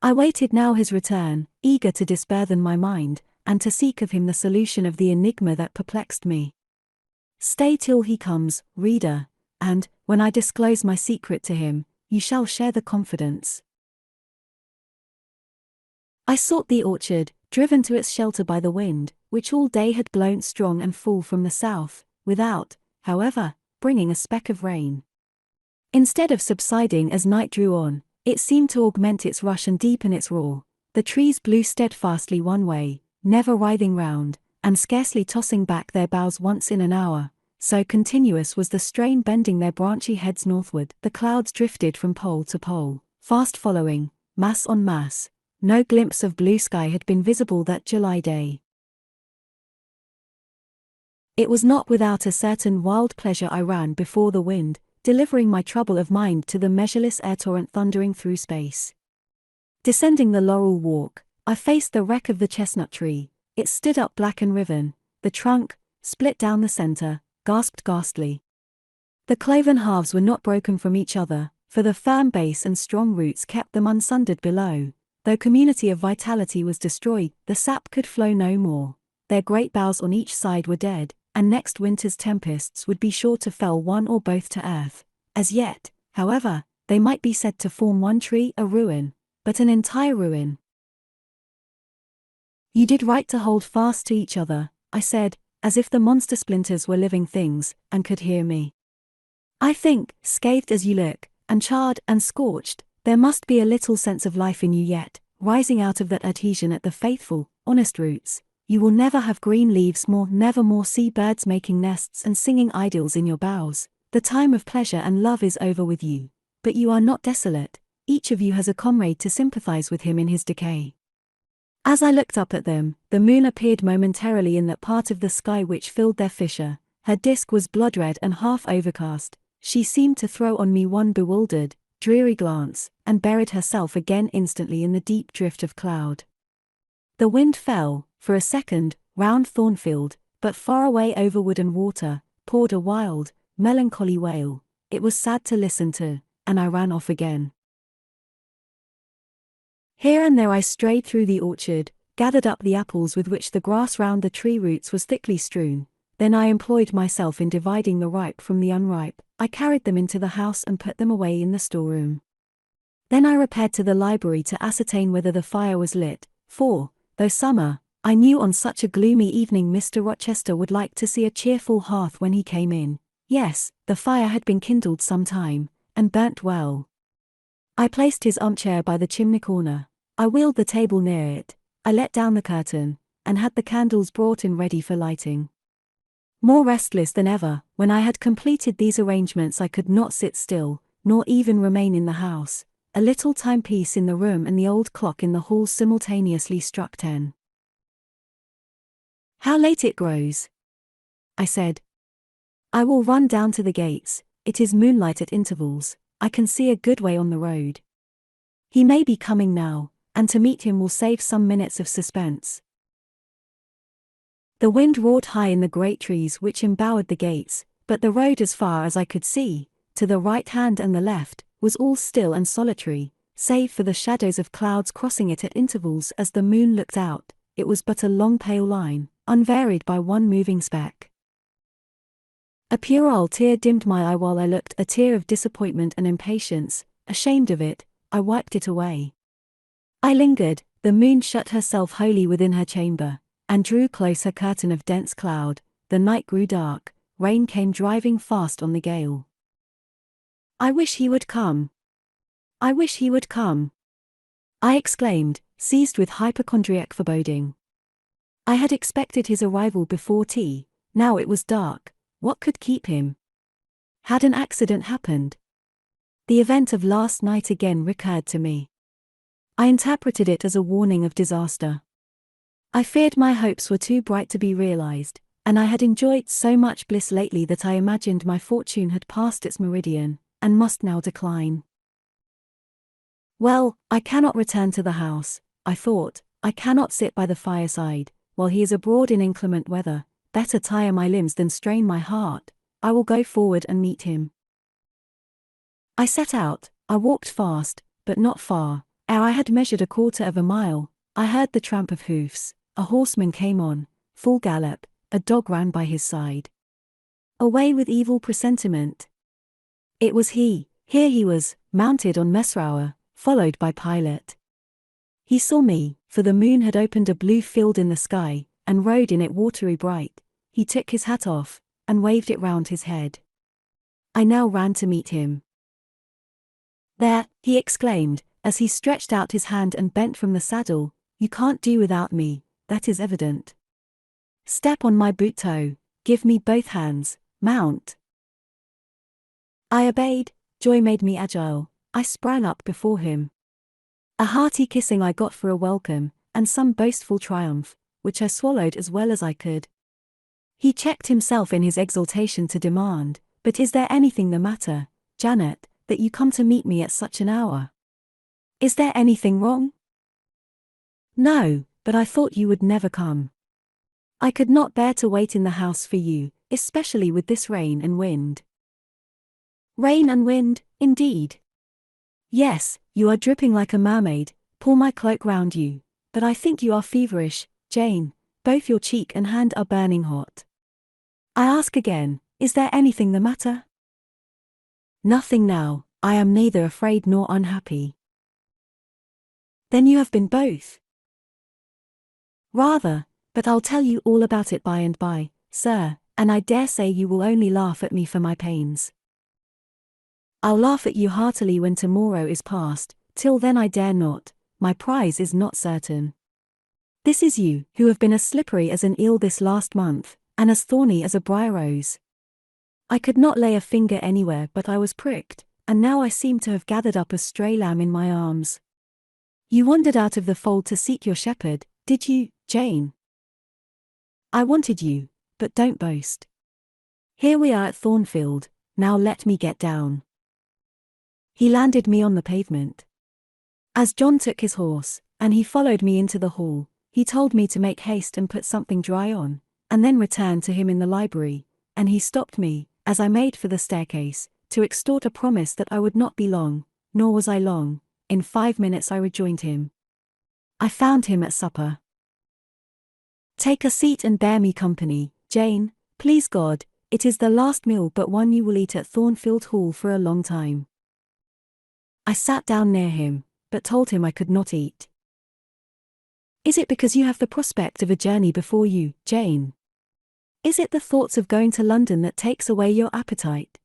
I waited now his return, eager to disburthen my mind, and to seek of him the solution of the enigma that perplexed me. Stay till he comes, reader, and, when I disclose my secret to him, you shall share the confidence. I sought the orchard, driven to its shelter by the wind, which all day had blown strong and full from the south, without, however, bringing a speck of rain. Instead of subsiding as night drew on, it seemed to augment its rush and deepen its roar. The trees blew steadfastly one way, never writhing round, and scarcely tossing back their boughs once in an hour, so continuous was the strain bending their branchy heads northward. The clouds drifted from pole to pole, fast following, mass on mass. No glimpse of blue sky had been visible that July day. It was not without a certain wild pleasure I ran before the wind, delivering my trouble of mind to the measureless air torrent thundering through space. Descending the laurel walk, I faced the wreck of the chestnut tree. It stood up black and riven, the trunk, split down the center, gasped ghastly. The cloven halves were not broken from each other, for the firm base and strong roots kept them unsundered below. Though community of vitality was destroyed, the sap could flow no more. Their great boughs on each side were dead, and next winter's tempests would be sure to fell one or both to earth. As yet, however, they might be said to form one tree a ruin, but an entire ruin. You did right to hold fast to each other, I said, as if the monster splinters were living things, and could hear me. I think, scathed as you look, and charred and scorched, there must be a little sense of life in you yet, rising out of that adhesion at the faithful, honest roots. You will never have green leaves more, never more see birds making nests and singing idyls in your boughs. The time of pleasure and love is over with you. but you are not desolate. Each of you has a comrade to sympathize with him in his decay. As I looked up at them, the moon appeared momentarily in that part of the sky which filled their fissure. Her disk was blood-red and half overcast. She seemed to throw on me one bewildered, dreary glance, and buried herself again instantly in the deep drift of cloud. The wind fell, for a second, round Thornfield, but far away over wood and water, poured a wild, melancholy wail. It was sad to listen to, and I ran off again. Here and there I strayed through the orchard, gathered up the apples with which the grass round the tree roots was thickly strewn. Then I employed myself in dividing the ripe from the unripe. I carried them into the house and put them away in the storeroom. Then I repaired to the library to ascertain whether the fire was lit, for, though summer, I knew on such a gloomy evening Mr. Rochester would like to see a cheerful hearth when he came in. Yes, the fire had been kindled some time, and burnt well. I placed his armchair by the chimney corner. I wheeled the table near it. I let down the curtain, and had the candles brought in ready for lighting. More restless than ever, when I had completed these arrangements I could not sit still, nor even remain in the house. A little timepiece in the room and the old clock in the hall simultaneously struck 10. "How late it grows," I said. "I will run down to the gates. It is moonlight at intervals. I can see a good way on the road. He may be coming now, and to meet him will save some minutes of suspense." The wind roared high in the great trees which embowered the gates, but the road as far as I could see, to the right hand and the left, was all still and solitary, save for the shadows of clouds crossing it at intervals as the moon looked out. It was but a long pale line, unvaried by one moving speck. A puerile tear dimmed my eye while I looked, a tear of disappointment and impatience. Ashamed of it, I wiped it away. I lingered. The moon shut herself wholly within her chamber, and drew close her curtain of dense cloud. The night grew dark, rain came driving fast on the gale. "I wish he would come. I wish he would come," I exclaimed, seized with hypochondriac foreboding. I had expected his arrival before tea. Now it was dark. What could keep him? Had an accident happened? The event of last night again recurred to me. I interpreted it as a warning of disaster. I feared my hopes were too bright to be realized, and I had enjoyed so much bliss lately that I imagined my fortune had passed its meridian, and must now decline. Well, I cannot return to the house, I thought. I cannot sit by the fireside, while he is abroad in inclement weather. Better tire my limbs than strain my heart. I will go forward and meet him. I set out. I walked fast, but not far. Ere I had measured a quarter of a mile, I heard the tramp of hoofs. A horseman came on, full gallop. A dog ran by his side. Away with evil presentiment. It was he. Here he was, mounted on Mesrour, followed by Pilot. He saw me, for the moon had opened a blue field in the sky, and rode in it watery bright. He took his hat off, and waved it round his head. I now ran to meet him. "There," he exclaimed, as he stretched out his hand and bent from the saddle, "you can't do without me, that is evident. Step on my boot toe, give me both hands, mount." I obeyed. Joy made me agile. I sprang up before him. A hearty kissing I got for a welcome, and some boastful triumph, which I swallowed as well as I could. He checked himself in his exultation to demand, "But is there anything the matter, Janet, that you come to meet me at such an hour? Is there anything wrong?" "No, but I thought you would never come. I could not bear to wait in the house for you, especially with this rain and wind." "Rain and wind, indeed." "Yes, you are dripping like a mermaid. Pull my cloak round you. But I think you are feverish, Jane. Both your cheek and hand are burning hot. I ask again, is there anything the matter?" "Nothing now. I am neither afraid nor unhappy." "Then you have been both?" "Rather, but I'll tell you all about it by and by, sir, and I dare say you will only laugh at me for my pains." "I'll laugh at you heartily when tomorrow is past. Till then I dare not. My prize is not certain. This is you, who have been as slippery as an eel this last month, and as thorny as a briar rose." I could not lay a finger anywhere but I was pricked. and now I seem to have gathered up a stray lamb in my arms. You wandered out of the fold to seek your shepherd, did you, Jane? I wanted you, but don't boast. Here we are at Thornfield, now let me get down. He landed me on the pavement. As John took his horse, and he followed me into the hall, he told me to make haste and put something dry on, and then return to him in the library, and he stopped me, as I made for the staircase, to extort a promise that I would not be long, nor was I long. In 5 minutes I rejoined him. I found him at supper. Take a seat and bear me company, Jane, please God, it is the last meal but one you will eat at Thornfield Hall for a long time. I sat down near him, but told him I could not eat. Is it because you have the prospect of a journey before you, Jane? Is it the thoughts of going to London that takes away your appetite?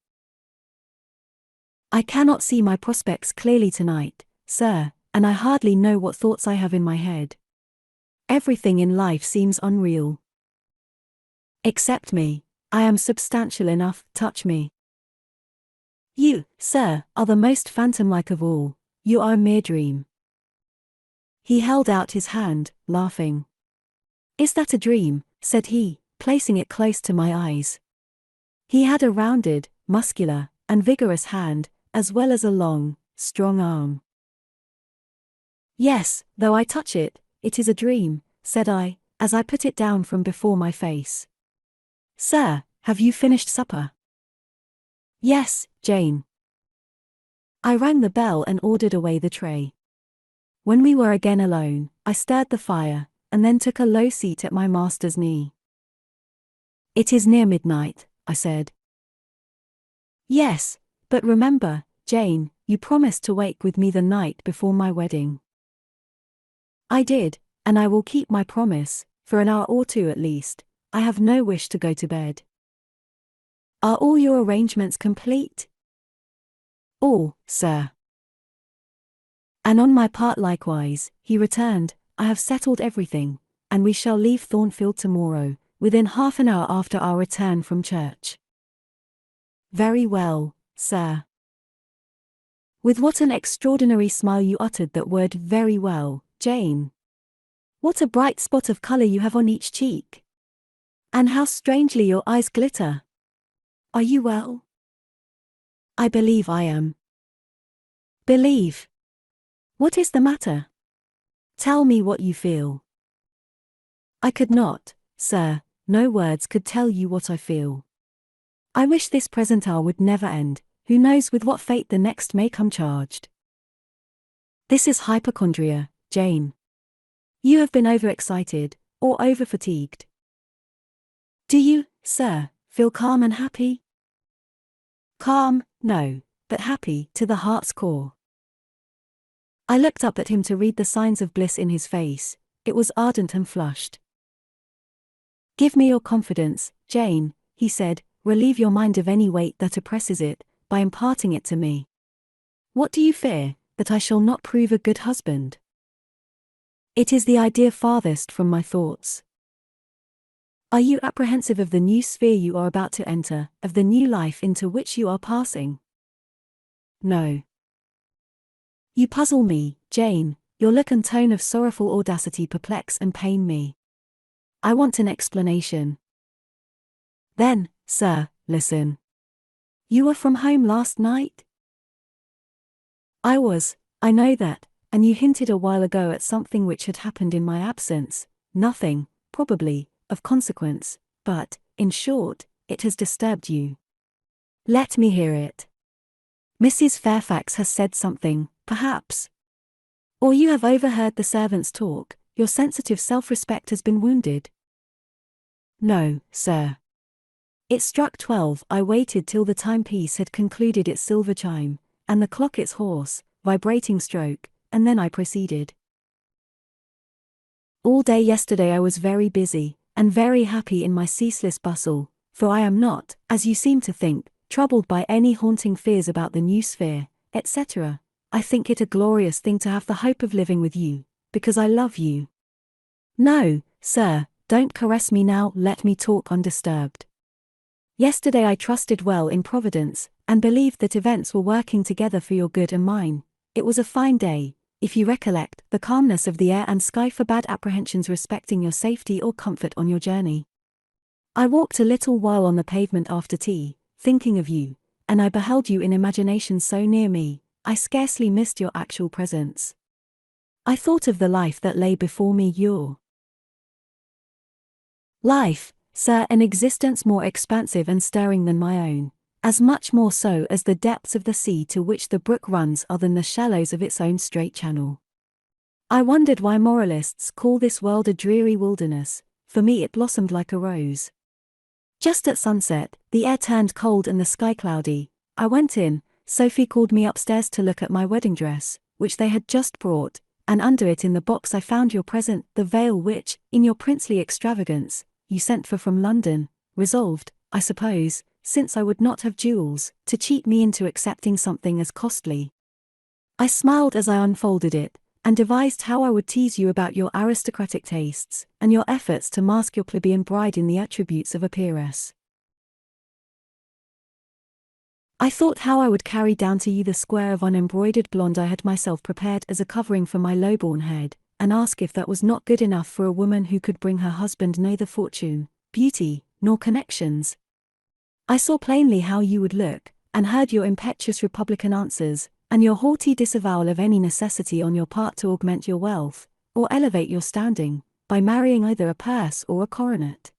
I cannot see my prospects clearly tonight, sir, and I hardly know what thoughts I have in my head. Everything in life seems unreal. Accept me, I am substantial enough, touch me. You, sir, are the most phantom-like of all, you are a mere dream. He held out his hand, laughing. Is that a dream? Said he, placing it close to my eyes. He had a rounded, muscular, and vigorous hand, as well as a long, strong arm. Yes, though I touch it, it is a dream, said I, as I put it down from before my face. Sir, have you finished supper? Yes, Jane. I rang the bell and ordered away the tray. When we were again alone, I stirred the fire, and then took a low seat at my master's knee. It is near midnight, I said. Yes, but remember, Jane, you promised to wake with me the night before my wedding. I did, and I will keep my promise, for an hour or two at least. I have no wish to go to bed. Are all your arrangements complete? All, sir. And on my part likewise, he returned, I have settled everything, and we shall leave Thornfield tomorrow, within half an hour after our return from church. Very well, sir. With what an extraordinary smile you uttered that word very well, Jane. What a bright spot of colour you have on each cheek. And how strangely your eyes glitter. Are you well? I believe I am. Believe. What is the matter? Tell me what you feel. I could not, sir, no words could tell you what I feel. I wish this present hour would never end, who knows with what fate the next may come charged. This is hypochondria, Jane. You have been overexcited, or overfatigued. Do you, sir, feel calm and happy? Calm, no, but happy to the heart's core. I looked up at him to read the signs of bliss in his face. It was ardent and flushed. Give me your confidence, Jane, he said, relieve your mind of any weight that oppresses it, by imparting it to me. What do you fear, that I shall not prove a good husband? It is the idea farthest from my thoughts. Are you apprehensive of the new sphere you are about to enter, of the new life into which you are passing? No. You puzzle me, Jane, your look and tone of sorrowful audacity perplex and pain me. I want an explanation. Then, sir, listen. You were from home last night? I was, I know that, and you hinted a while ago at something which had happened in my absence, nothing, probably, of consequence, but, in short, it has disturbed you. Let me hear it. Mrs. Fairfax has said something, perhaps. Or you have overheard the servants' talk, your sensitive self-respect has been wounded. No, sir. It struck 12. I waited till the timepiece had concluded its silver chime, and the clock its hoarse, vibrating stroke, and then I proceeded. All day yesterday I was very busy, and very happy in my ceaseless bustle, for I am not, as you seem to think, troubled by any haunting fears about the new sphere, etc. I think it a glorious thing to have the hope of living with you, because I love you. No, sir, don't caress me now, let me talk undisturbed. Yesterday I trusted well in Providence, and believed that events were working together for your good and mine. It was a fine day, if you recollect, the calmness of the air and sky forbade apprehensions respecting your safety or comfort on your journey. I walked a little while on the pavement after tea, thinking of you, and I beheld you in imagination so near me, I scarcely missed your actual presence. I thought of the life that lay before me, your life, sir, an existence more expansive and stirring than my own, as much more so as the depths of the sea to which the brook runs are than the shallows of its own straight channel. I wondered why moralists call this world a dreary wilderness. For me it blossomed like a rose. Just at sunset, the air turned cold and the sky cloudy. I went in, Sophie called me upstairs to look at my wedding dress, which they had just brought, and under it in the box I found your present, the veil which, in your princely extravagance, you sent for from London, resolved, I suppose, since I would not have jewels, to cheat me into accepting something as costly. I smiled as I unfolded it, and devised how I would tease you about your aristocratic tastes, and your efforts to mask your plebeian bride in the attributes of a peeress. I thought how I would carry down to you the square of unembroidered blonde I had myself prepared as a covering for my low-born head, and ask if that was not good enough for a woman who could bring her husband neither fortune, beauty, nor connections. I saw plainly how you would look, and heard your impetuous republican answers, and your haughty disavowal of any necessity on your part to augment your wealth, or elevate your standing, by marrying either a purse or a coronet.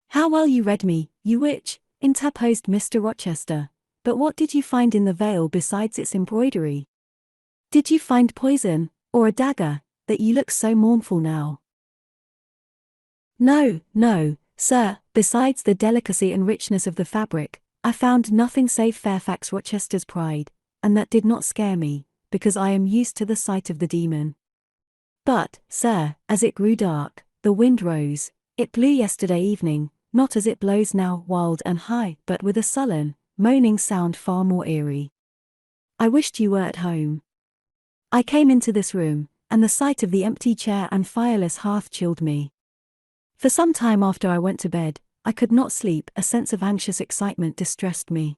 How well you read me, you witch, interposed Mr. Rochester, but what did you find in the veil besides its embroidery? Did you find poison, or a dagger, that you look so mournful now? No, no, sir, besides the delicacy and richness of the fabric, I found nothing save Fairfax Rochester's pride, and that did not scare me, because I am used to the sight of the demon. But, sir, as it grew dark, the wind rose. It blew yesterday evening, not as it blows now, wild and high, but with a sullen, moaning sound far more eerie. I wished you were at home. I came into this room, and the sight of the empty chair and fireless hearth chilled me. For some time after I went to bed, I could not sleep, a sense of anxious excitement distressed me.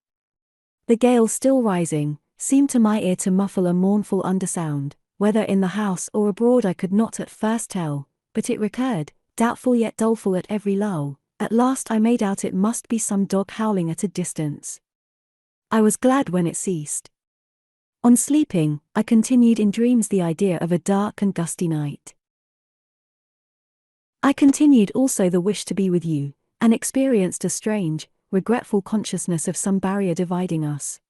The gale still rising, seemed to my ear to muffle a mournful undersound, whether in the house or abroad I could not at first tell, but it recurred, doubtful yet doleful at every lull. At last I made out it must be some dog howling at a distance. I was glad when it ceased. On sleeping, I continued in dreams the idea of a dark and gusty night. I continued also the wish to be with you, and experienced a strange, regretful consciousness of some barrier dividing us.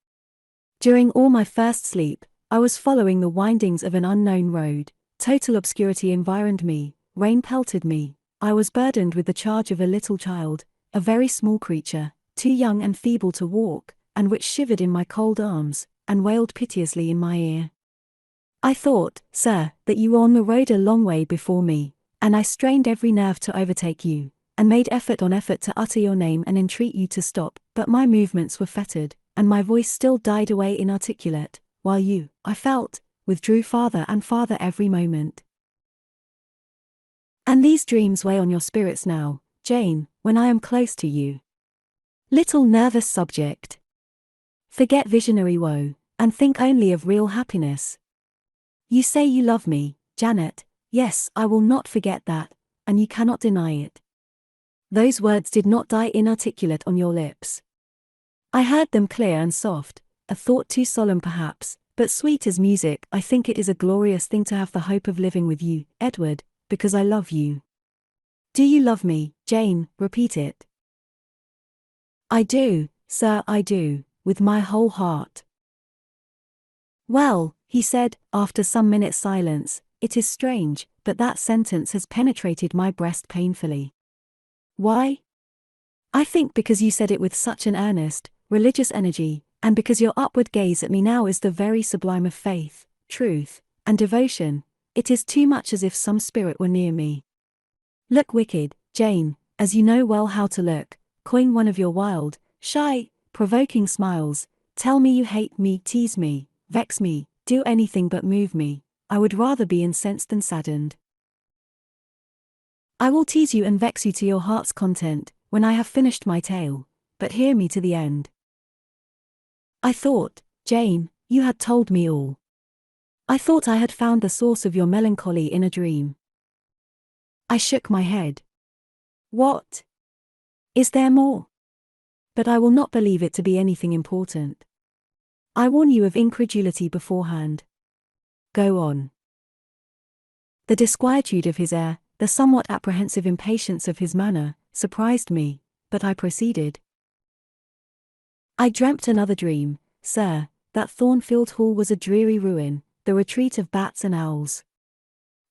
During all my first sleep, I was following the windings of an unknown road. Total obscurity environed me, rain pelted me. I was burdened with the charge of a little child, a very small creature, too young and feeble to walk, and which shivered in my cold arms, and wailed piteously in my ear. I thought, sir, that you were on the road a long way before me, and I strained every nerve to overtake you, and made effort on effort to utter your name and entreat you to stop, but my movements were fettered, and my voice still died away inarticulate, while you, I felt, withdrew farther and farther every moment. And these dreams weigh on your spirits now, Jane, when I am close to you. Little nervous subject. Forget visionary woe, and think only of real happiness. You say you love me, Janet. Yes, I will not forget that, and you cannot deny it. Those words did not die inarticulate on your lips. I heard them clear and soft, a thought too solemn perhaps, but sweet as music. I think it is a glorious thing to have the hope of living with you, Edward, because I love you. Do you love me, Jane? Repeat it. I do, sir, I do, with my whole heart. Well, he said, after some minutes' silence, it is strange, but that sentence has penetrated my breast painfully. Why? I think because you said it with such an earnest, religious energy, and because your upward gaze at me now is the very sublime of faith, truth, and devotion. It is too much as if some spirit were near me. Look wicked, Jane, as you know well how to look, coin one of your wild, shy, provoking smiles, tell me you hate me, tease me, vex me, do anything but move me. I would rather be incensed than saddened. I will tease you and vex you to your heart's content, when I have finished my tale, but hear me to the end. I thought, Jane, you had told me all. I thought I had found the source of your melancholy in a dream. I shook my head. What? Is there more? But I will not believe it to be anything important. I warn you of incredulity beforehand. Go on. The disquietude of his air, the somewhat apprehensive impatience of his manner, surprised me, but I proceeded. I dreamt another dream, sir, that Thornfield Hall was a dreary ruin, the retreat of bats and owls.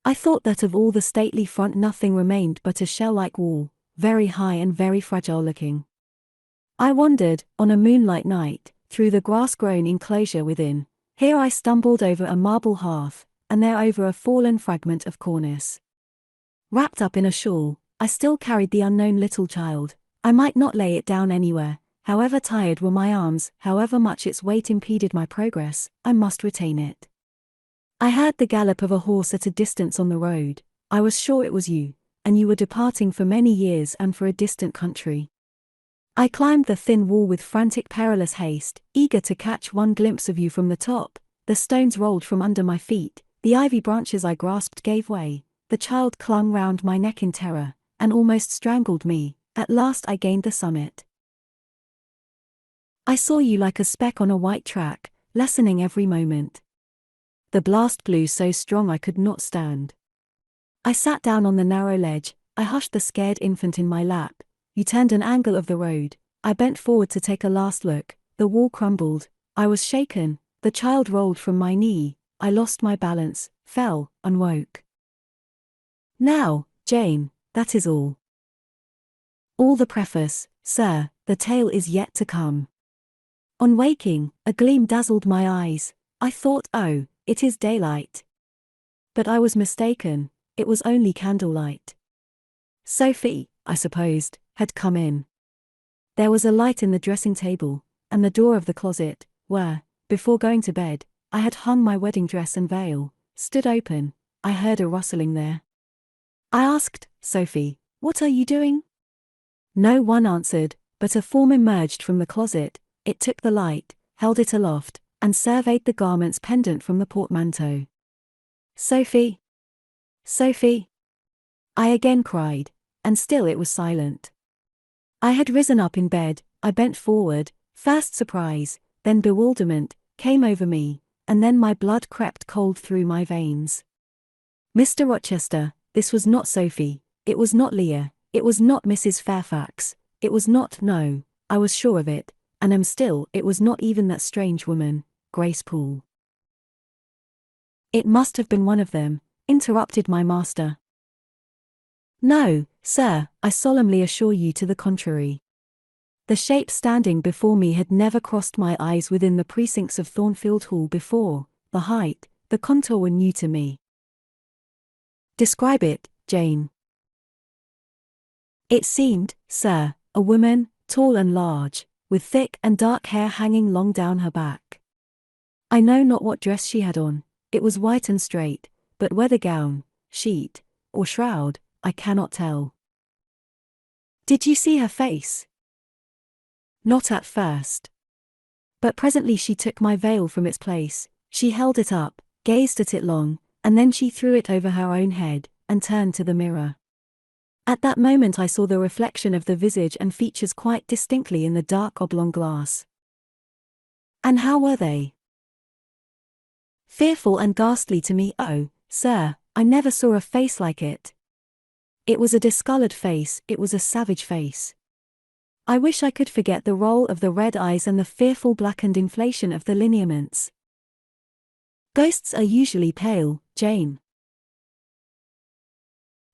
I thought that of all the stately front nothing remained but a shell-like wall, very high and very fragile-looking. I wandered, on a moonlight night, through the grass-grown enclosure within. Here I stumbled over a marble hearth, and there over a fallen fragment of cornice. Wrapped up in a shawl, I still carried the unknown little child. I might not lay it down anywhere, however tired were my arms, however much its weight impeded my progress, I must retain it. I heard the gallop of a horse at a distance on the road. I was sure it was you, and you were departing for many years and for a distant country. I climbed the thin wall with frantic perilous haste, eager to catch one glimpse of you from the top. The stones rolled from under my feet, the ivy branches I grasped gave way, the child clung round my neck in terror, and almost strangled me. At last I gained the summit. I saw you like a speck on a white track, lessening every moment. The blast blew so strong I could not stand. I sat down on the narrow ledge, I hushed the scared infant in my lap. You turned an angle of the road, I bent forward to take a last look, the wall crumbled, I was shaken, the child rolled from my knee, I lost my balance, fell, and woke. Now, Jane, that is all. All the preface, sir, the tale is yet to come. On waking, a gleam dazzled my eyes, I thought, oh, it is daylight. But I was mistaken, it was only candlelight. Sophie, I supposed, had come in. There was a light in the dressing table, and the door of the closet, where, before going to bed, I had hung my wedding dress and veil, stood open. I heard a rustling there. I asked, Sophie, what are you doing? No one answered, but a form emerged from the closet. It took the light, held it aloft, and surveyed the garments pendant from the portmanteau. Sophie! Sophie! I again cried, and still it was silent. I had risen up in bed, I bent forward, first surprise, then bewilderment, came over me, and then my blood crept cold through my veins. Mr. Rochester, this was not Sophie, it was not Leah, it was not Mrs. Fairfax, it was not, no, I was sure of it, and am still, it was not even that strange woman, Grace Poole. It must have been one of them, interrupted my master. No, sir, I solemnly assure you to the contrary. The shape standing before me had never crossed my eyes within the precincts of Thornfield Hall before. The height, the contour were new to me. Describe it, Jane. It seemed, sir, a woman, tall and large, with thick and dark hair hanging long down her back. I know not what dress she had on, it was white and straight, but whether gown, sheet, or shroud, I cannot tell. Did you see her face? Not at first. But presently she took my veil from its place, she held it up, gazed at it long, and then she threw it over her own head, and turned to the mirror. At that moment I saw the reflection of the visage and features quite distinctly in the dark oblong glass. And how were they? Fearful and ghastly to me. Oh, sir, I never saw a face like it. It was a discolored face, it was a savage face. I wish I could forget the roll of the red eyes and the fearful blackened inflation of the lineaments. Ghosts are usually pale, Jane.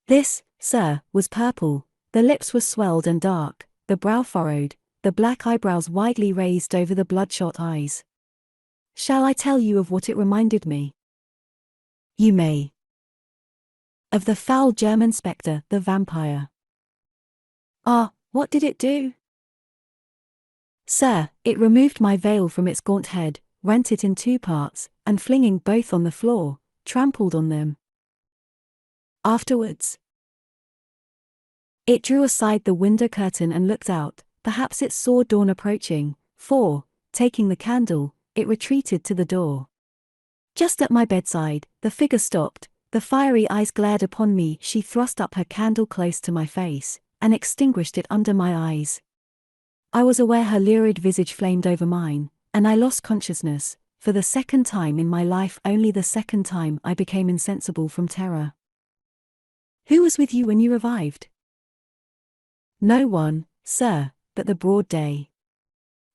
This, sir, was purple, the lips were swelled and dark, the brow furrowed, the black eyebrows widely raised over the bloodshot eyes. Shall I tell you of what it reminded me? You may. Of the foul German spectre, the vampire. Ah, what did it do? Sir, it removed my veil from its gaunt head, rent it in two parts, and flinging both on the floor, trampled on them. Afterwards, it drew aside the window curtain and looked out. Perhaps it saw dawn approaching, for, taking the candle, it retreated to the door. Just at my bedside, the figure stopped, the fiery eyes glared upon me. She thrust up her candle close to my face, and extinguished it under my eyes. I was aware her lurid visage flamed over mine, and I lost consciousness. For the second time in my life, only the second time, I became insensible from terror. Who was with you when you revived? No one, sir, but the broad day.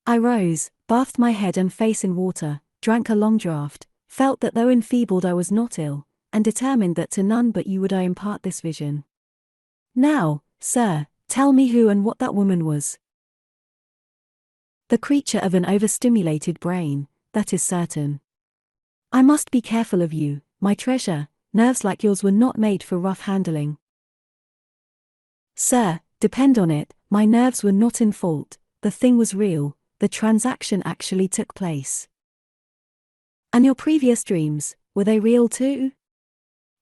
I rose, bathed my head and face in water, drank a long draught, felt that though enfeebled I was not ill, and determined that to none but you would I impart this vision. Now, sir, tell me who and what that woman was. The creature of an overstimulated brain, that is certain. I must be careful of you, my treasure. Nerves like yours were not made for rough handling. Sir, depend on it, my nerves were not in fault, the thing was real, the transaction actually took place. And your previous dreams, were they real too?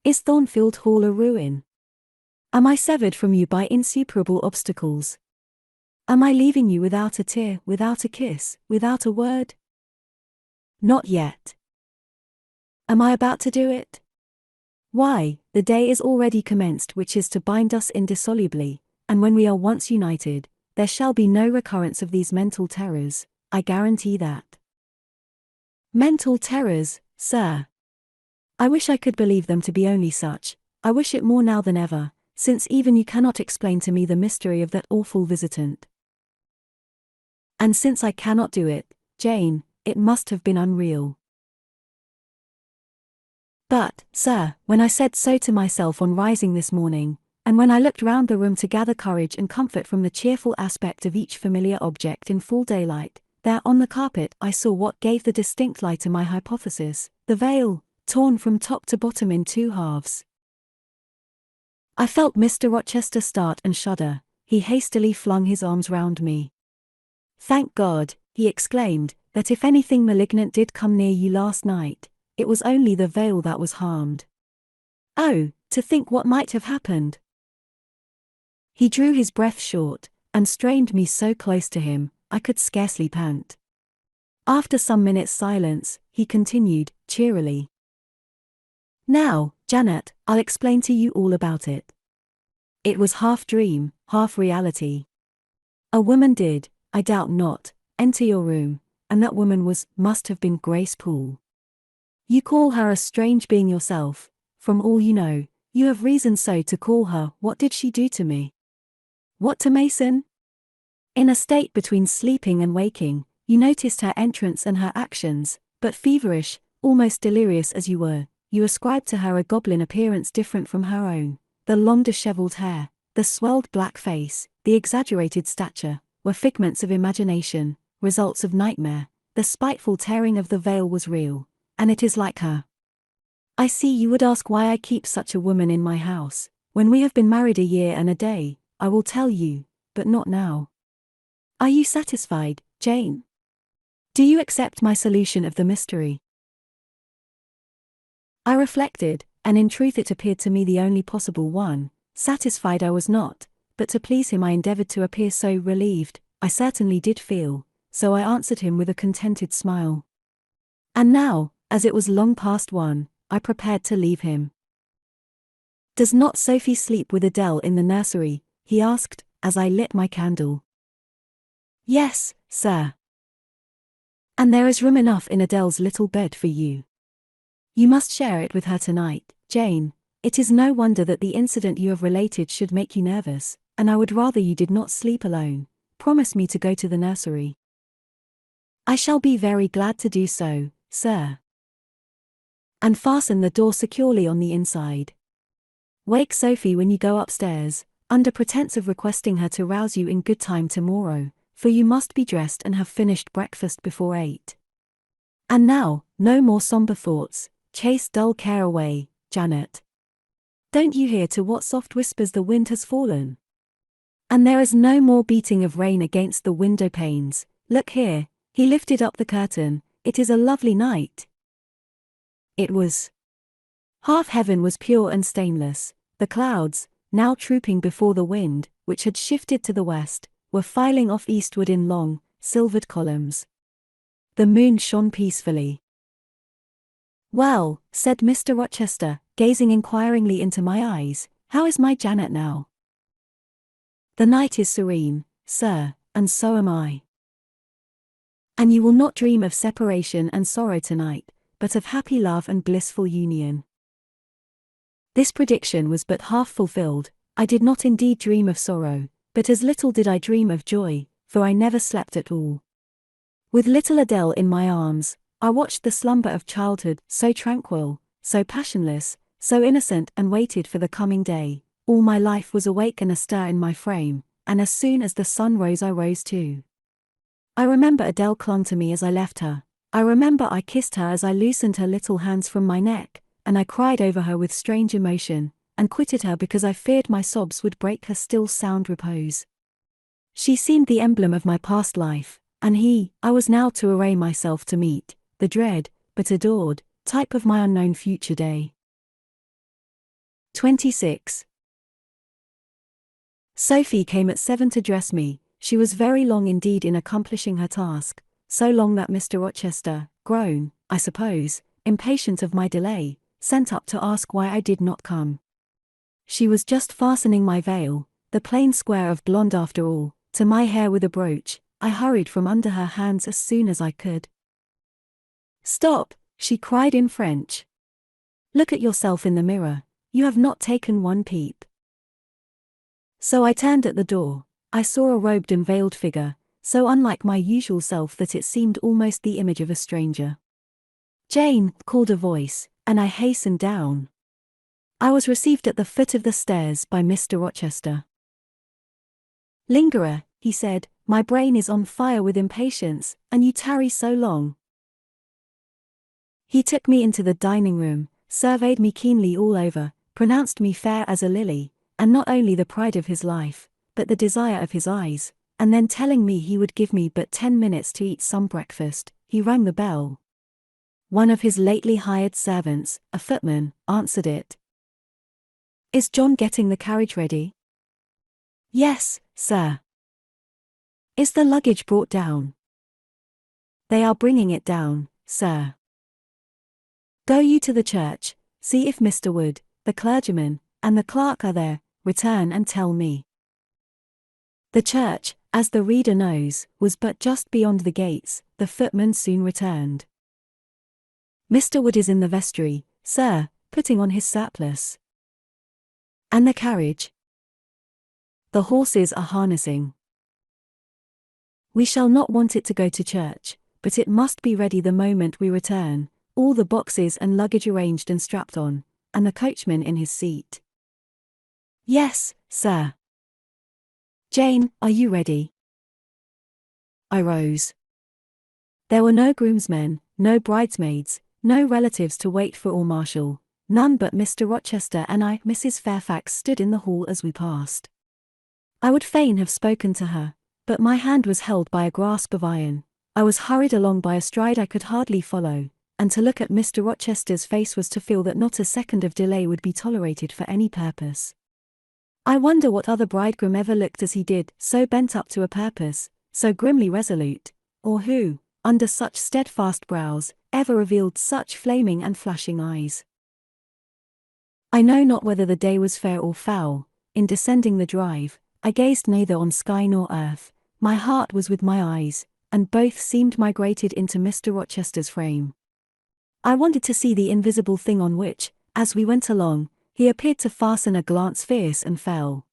Is Thornfield Hall a ruin? Am I severed from you by insuperable obstacles? Am I leaving you without a tear, without a kiss, without a word? Not yet. Am I about to do it? Why, the day is already commenced which is to bind us indissolubly, and when we are once united, there shall be no recurrence of these mental terrors, I guarantee that. Mental terrors, sir. I wish I could believe them to be only such. I wish it more now than ever, since even you cannot explain to me the mystery of that awful visitant. And since I cannot do it, Jane, it must have been unreal. But, sir, when I said so to myself on rising this morning, and when I looked round the room to gather courage and comfort from the cheerful aspect of each familiar object in full daylight, there on the carpet I saw what gave the distinct lie to my hypothesis, the veil, torn from top to bottom in two halves. I felt Mr. Rochester start and shudder. He hastily flung his arms round me. Thank God, he exclaimed, that if anything malignant did come near you last night, it was only the veil that was harmed. Oh, to think what might have happened! He drew his breath short, and strained me so close to him, I could scarcely pant. After some minutes' silence, he continued, cheerily. Now, Janet, I'll explain to you all about it. It was half dream, half reality. A woman did, I doubt not, enter your room, and that woman must have been Grace Poole. You call her a strange being yourself. From all you know, you have reason so to call her. What did she do to me? What to Mason? In a state between sleeping and waking, you noticed her entrance and her actions, but feverish, almost delirious as you were, you ascribed to her a goblin appearance different from her own. The long dishevelled hair, the swelled black face, the exaggerated stature, were figments of imagination, results of nightmare. The spiteful tearing of the veil was real. And it is like her. I see you would ask why I keep such a woman in my house. When we have been married a year and a day, I will tell you, but not now. Are you satisfied, Jane? Do you accept my solution of the mystery? I reflected, and in truth it appeared to me the only possible one. Satisfied I was not, but to please him I endeavored to appear so relieved. I certainly did feel, so I answered him with a contented smile. And now, as it was long past 1, I prepared to leave him. Does not Sophie sleep with Adele in the nursery? He asked, as I lit my candle. Yes, sir. And there is room enough in Adele's little bed for you. You must share it with her tonight, Jane. It is no wonder that the incident you have related should make you nervous, and I would rather you did not sleep alone. Promise me to go to the nursery. I shall be very glad to do so, sir. And fasten the door securely on the inside. Wake Sophie when you go upstairs, under pretense of requesting her to rouse you in good time tomorrow, for you must be dressed and have finished breakfast before 8. And now, no more somber thoughts, chase dull care away, Janet. Don't you hear to what soft whispers the wind has fallen? And there is no more beating of rain against the window panes. Look here, he lifted up the curtain, it is a lovely night. It was. Half heaven was pure and stainless. The clouds, now trooping before the wind, which had shifted to the west, were filing off eastward in long, silvered columns. The moon shone peacefully. "Well," said Mr. Rochester, gazing inquiringly into my eyes, "how is my Janet now?" "The night is serene, sir, and so am I. And you will not dream of separation and sorrow tonight, but of happy love and blissful union." This prediction was but half fulfilled. I did not indeed dream of sorrow, but as little did I dream of joy, for I never slept at all. With little Adele in my arms, I watched the slumber of childhood, so tranquil, so passionless, so innocent, and waited for the coming day. All my life was awake and astir in my frame, and as soon as the sun rose I rose too. I remember Adele clung to me as I left her. I remember I kissed her as I loosened her little hands from my neck, and I cried over her with strange emotion, and quitted her because I feared my sobs would break her still sound repose. She seemed the emblem of my past life, and I was now to array myself to meet the dread, but adored, type of my unknown future day. 26. Sophie came at 7 to dress me. She was very long indeed in accomplishing her task, so long that Mr. Rochester, grown, I suppose, impatient of my delay, sent up to ask why I did not come. She was just fastening my veil, the plain square of blonde after all, to my hair with a brooch. I hurried from under her hands as soon as I could. "Stop," she cried in French. "Look at yourself in the mirror. You have not taken one peep." So I turned at the door. I saw a robed and veiled figure, so unlike my usual self that it seemed almost the image of a stranger. "Jane," called a voice, and I hastened down. I was received at the foot of the stairs by Mr. Rochester. "Lingerer," he said, "my brain is on fire with impatience, and you tarry so long." He took me into the dining room, surveyed me keenly all over, pronounced me fair as a lily, and not only the pride of his life, but the desire of his eyes, and then telling me he would give me but 10 minutes to eat some breakfast, he rang the bell. One of his lately hired servants, a footman, answered it. "Is John getting the carriage ready?" "Yes, sir." "Is the luggage brought down?" "They are bringing it down, sir." "Go you to the church, see if Mr. Wood, the clergyman, and the clerk are there, return and tell me." The church, as the reader knows, was but just beyond the gates. The footman soon returned. "Mr. Wood is in the vestry, sir, putting on his surplice." "And the carriage?" "The horses are harnessing." "We shall not want it to go to church, but it must be ready the moment we return, all the boxes and luggage arranged and strapped on, and the coachman in his seat." "Yes, sir." "Jane, are you ready?" I rose. There were no groomsmen, no bridesmaids, no relatives to wait for or marshal, none but Mr. Rochester and Mrs. Fairfax stood in the hall as we passed. I would fain have spoken to her, but my hand was held by a grasp of iron. I was hurried along by a stride I could hardly follow, and to look at Mr. Rochester's face was to feel that not a second of delay would be tolerated for any purpose. I wonder what other bridegroom ever looked as he did, so bent up to a purpose, so grimly resolute, or who, under such steadfast brows, ever revealed such flaming and flashing eyes. I know not whether the day was fair or foul. In descending the drive, I gazed neither on sky nor earth. My heart was with my eyes, and both seemed migrated into Mr. Rochester's frame. I wanted to see the invisible thing on which, as we went along, he appeared to fasten a glance fierce and fell.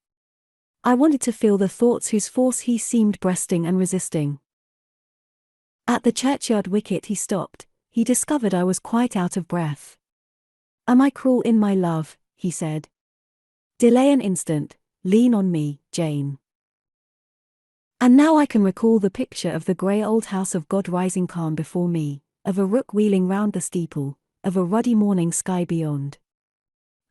I wanted to feel the thoughts whose force he seemed breasting and resisting. At the churchyard wicket he stopped. He discovered I was quite out of breath. "Am I cruel in my love?" he said. "Delay an instant, lean on me, Jane." And now I can recall the picture of the grey old house of God rising calm before me, of a rook wheeling round the steeple, of a ruddy morning sky beyond.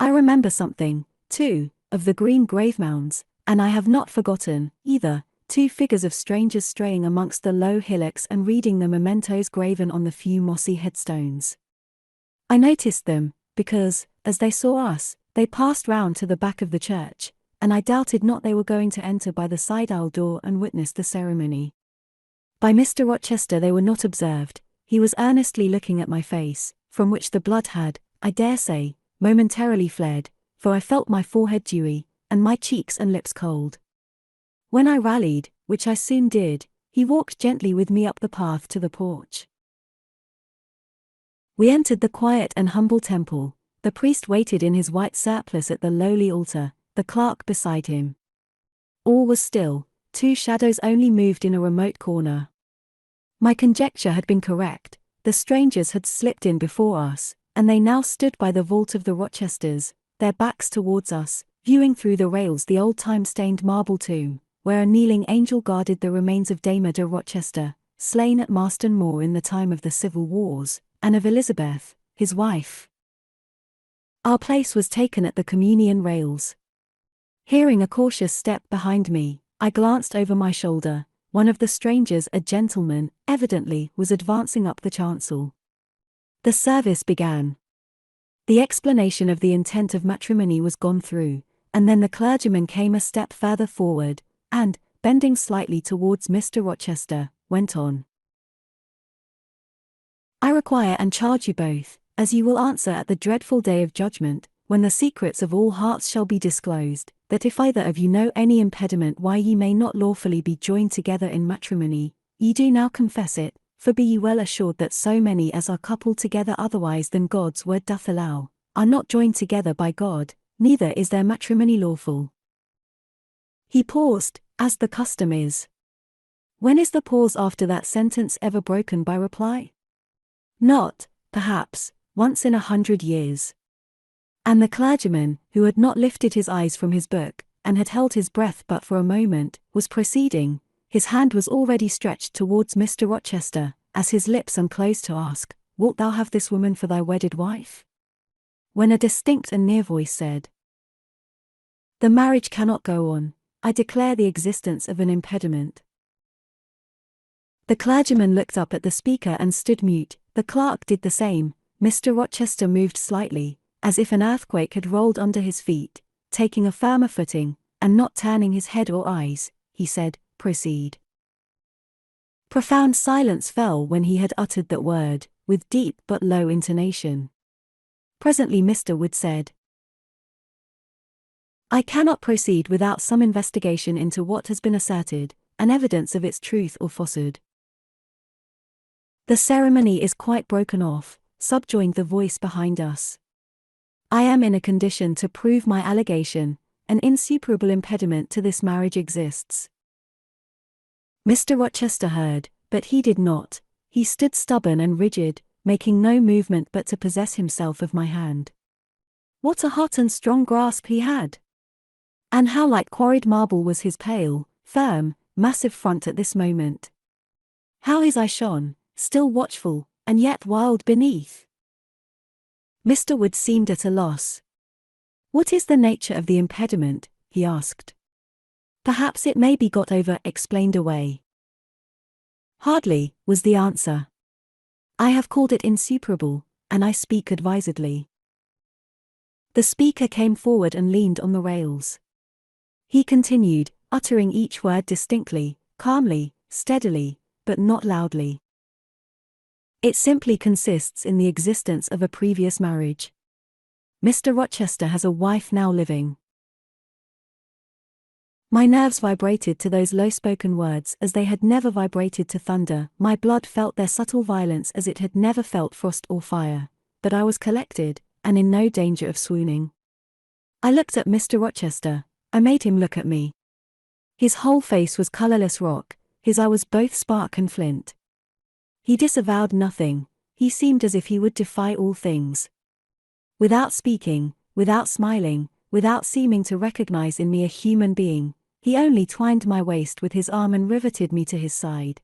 I remember something, too, of the green grave mounds, and I have not forgotten, either, 2 figures of strangers straying amongst the low hillocks and reading the mementos graven on the few mossy headstones. I noticed them, because, as they saw us, they passed round to the back of the church, and I doubted not they were going to enter by the side aisle door and witness the ceremony. By Mr. Rochester they were not observed. He was earnestly looking at my face, from which the blood had, I dare say, momentarily fled, for I felt my forehead dewy, and my cheeks and lips cold. When I rallied, which I soon did, he walked gently with me up the path to the porch. We entered the quiet and humble temple. The priest waited in his white surplice at the lowly altar, the clerk beside him. All was still, 2 shadows only moved in a remote corner. My conjecture had been correct, the strangers had slipped in before us, and they now stood by the vault of the Rochesters, their backs towards us, viewing through the rails the old time-stained marble tomb, where a kneeling angel guarded the remains of Dame de Rochester, slain at Marston Moor in the time of the Civil Wars, and of Elizabeth, his wife. Our place was taken at the communion rails. Hearing a cautious step behind me, I glanced over my shoulder. One of the strangers, a gentleman, evidently, was advancing up the chancel. The service began. The explanation of the intent of matrimony was gone through, and then the clergyman came a step further forward, and, bending slightly towards Mr. Rochester, went on. I require and charge you both, as you will answer at the dreadful day of judgment, when the secrets of all hearts shall be disclosed, that if either of you know any impediment why ye may not lawfully be joined together in matrimony, ye do now confess it, for be ye well assured that so many as are coupled together otherwise than God's word doth allow, are not joined together by God, neither is their matrimony lawful. He paused, as the custom is. When is the pause after that sentence ever broken by reply? Not, perhaps, once in 100 years. And the clergyman, who had not lifted his eyes from his book, and had held his breath but for a moment, was proceeding. His hand was already stretched towards Mr. Rochester, as his lips unclosed to ask, "Wilt thou have this woman for thy wedded wife?" When a distinct and near voice said, "The marriage cannot go on. I declare the existence of an impediment." The clergyman looked up at the speaker and stood mute. The clerk did the same. Mr. Rochester moved slightly, as if an earthquake had rolled under his feet. Taking a firmer footing, and not turning his head or eyes, he said, "Proceed." Profound silence fell when he had uttered that word, with deep but low intonation. Presently Mr. Wood said, "I cannot proceed without some investigation into what has been asserted, and evidence of its truth or falsehood." "The ceremony is quite broken off," subjoined the voice behind us. "I am in a condition to prove my allegation. An insuperable impediment to this marriage exists." Mr. Rochester heard, but he did not. He stood stubborn and rigid, making no movement but to possess himself of my hand. What a hot and strong grasp he had! And how like quarried marble was his pale, firm, massive front at this moment! How his eye shone, still watchful, and yet wild beneath! Mr. Wood seemed at a loss. "What is the nature of the impediment?" he asked. "Perhaps it may be got over, explained away." "Hardly," was the answer. "I have called it insuperable, and I speak advisedly." The speaker came forward and leaned on the rails. He continued, uttering each word distinctly, calmly, steadily, but not loudly. "It simply consists in the existence of a previous marriage. Mr. Rochester has a wife now living." My nerves vibrated to those low-spoken words as they had never vibrated to thunder. My blood felt their subtle violence as it had never felt frost or fire. But I was collected, and in no danger of swooning. I looked at Mr. Rochester. I made him look at me. His whole face was colorless rock, his eye was both spark and flint. He disavowed nothing, he seemed as if he would defy all things. Without speaking, without smiling, without seeming to recognize in me a human being, he only twined my waist with his arm and riveted me to his side.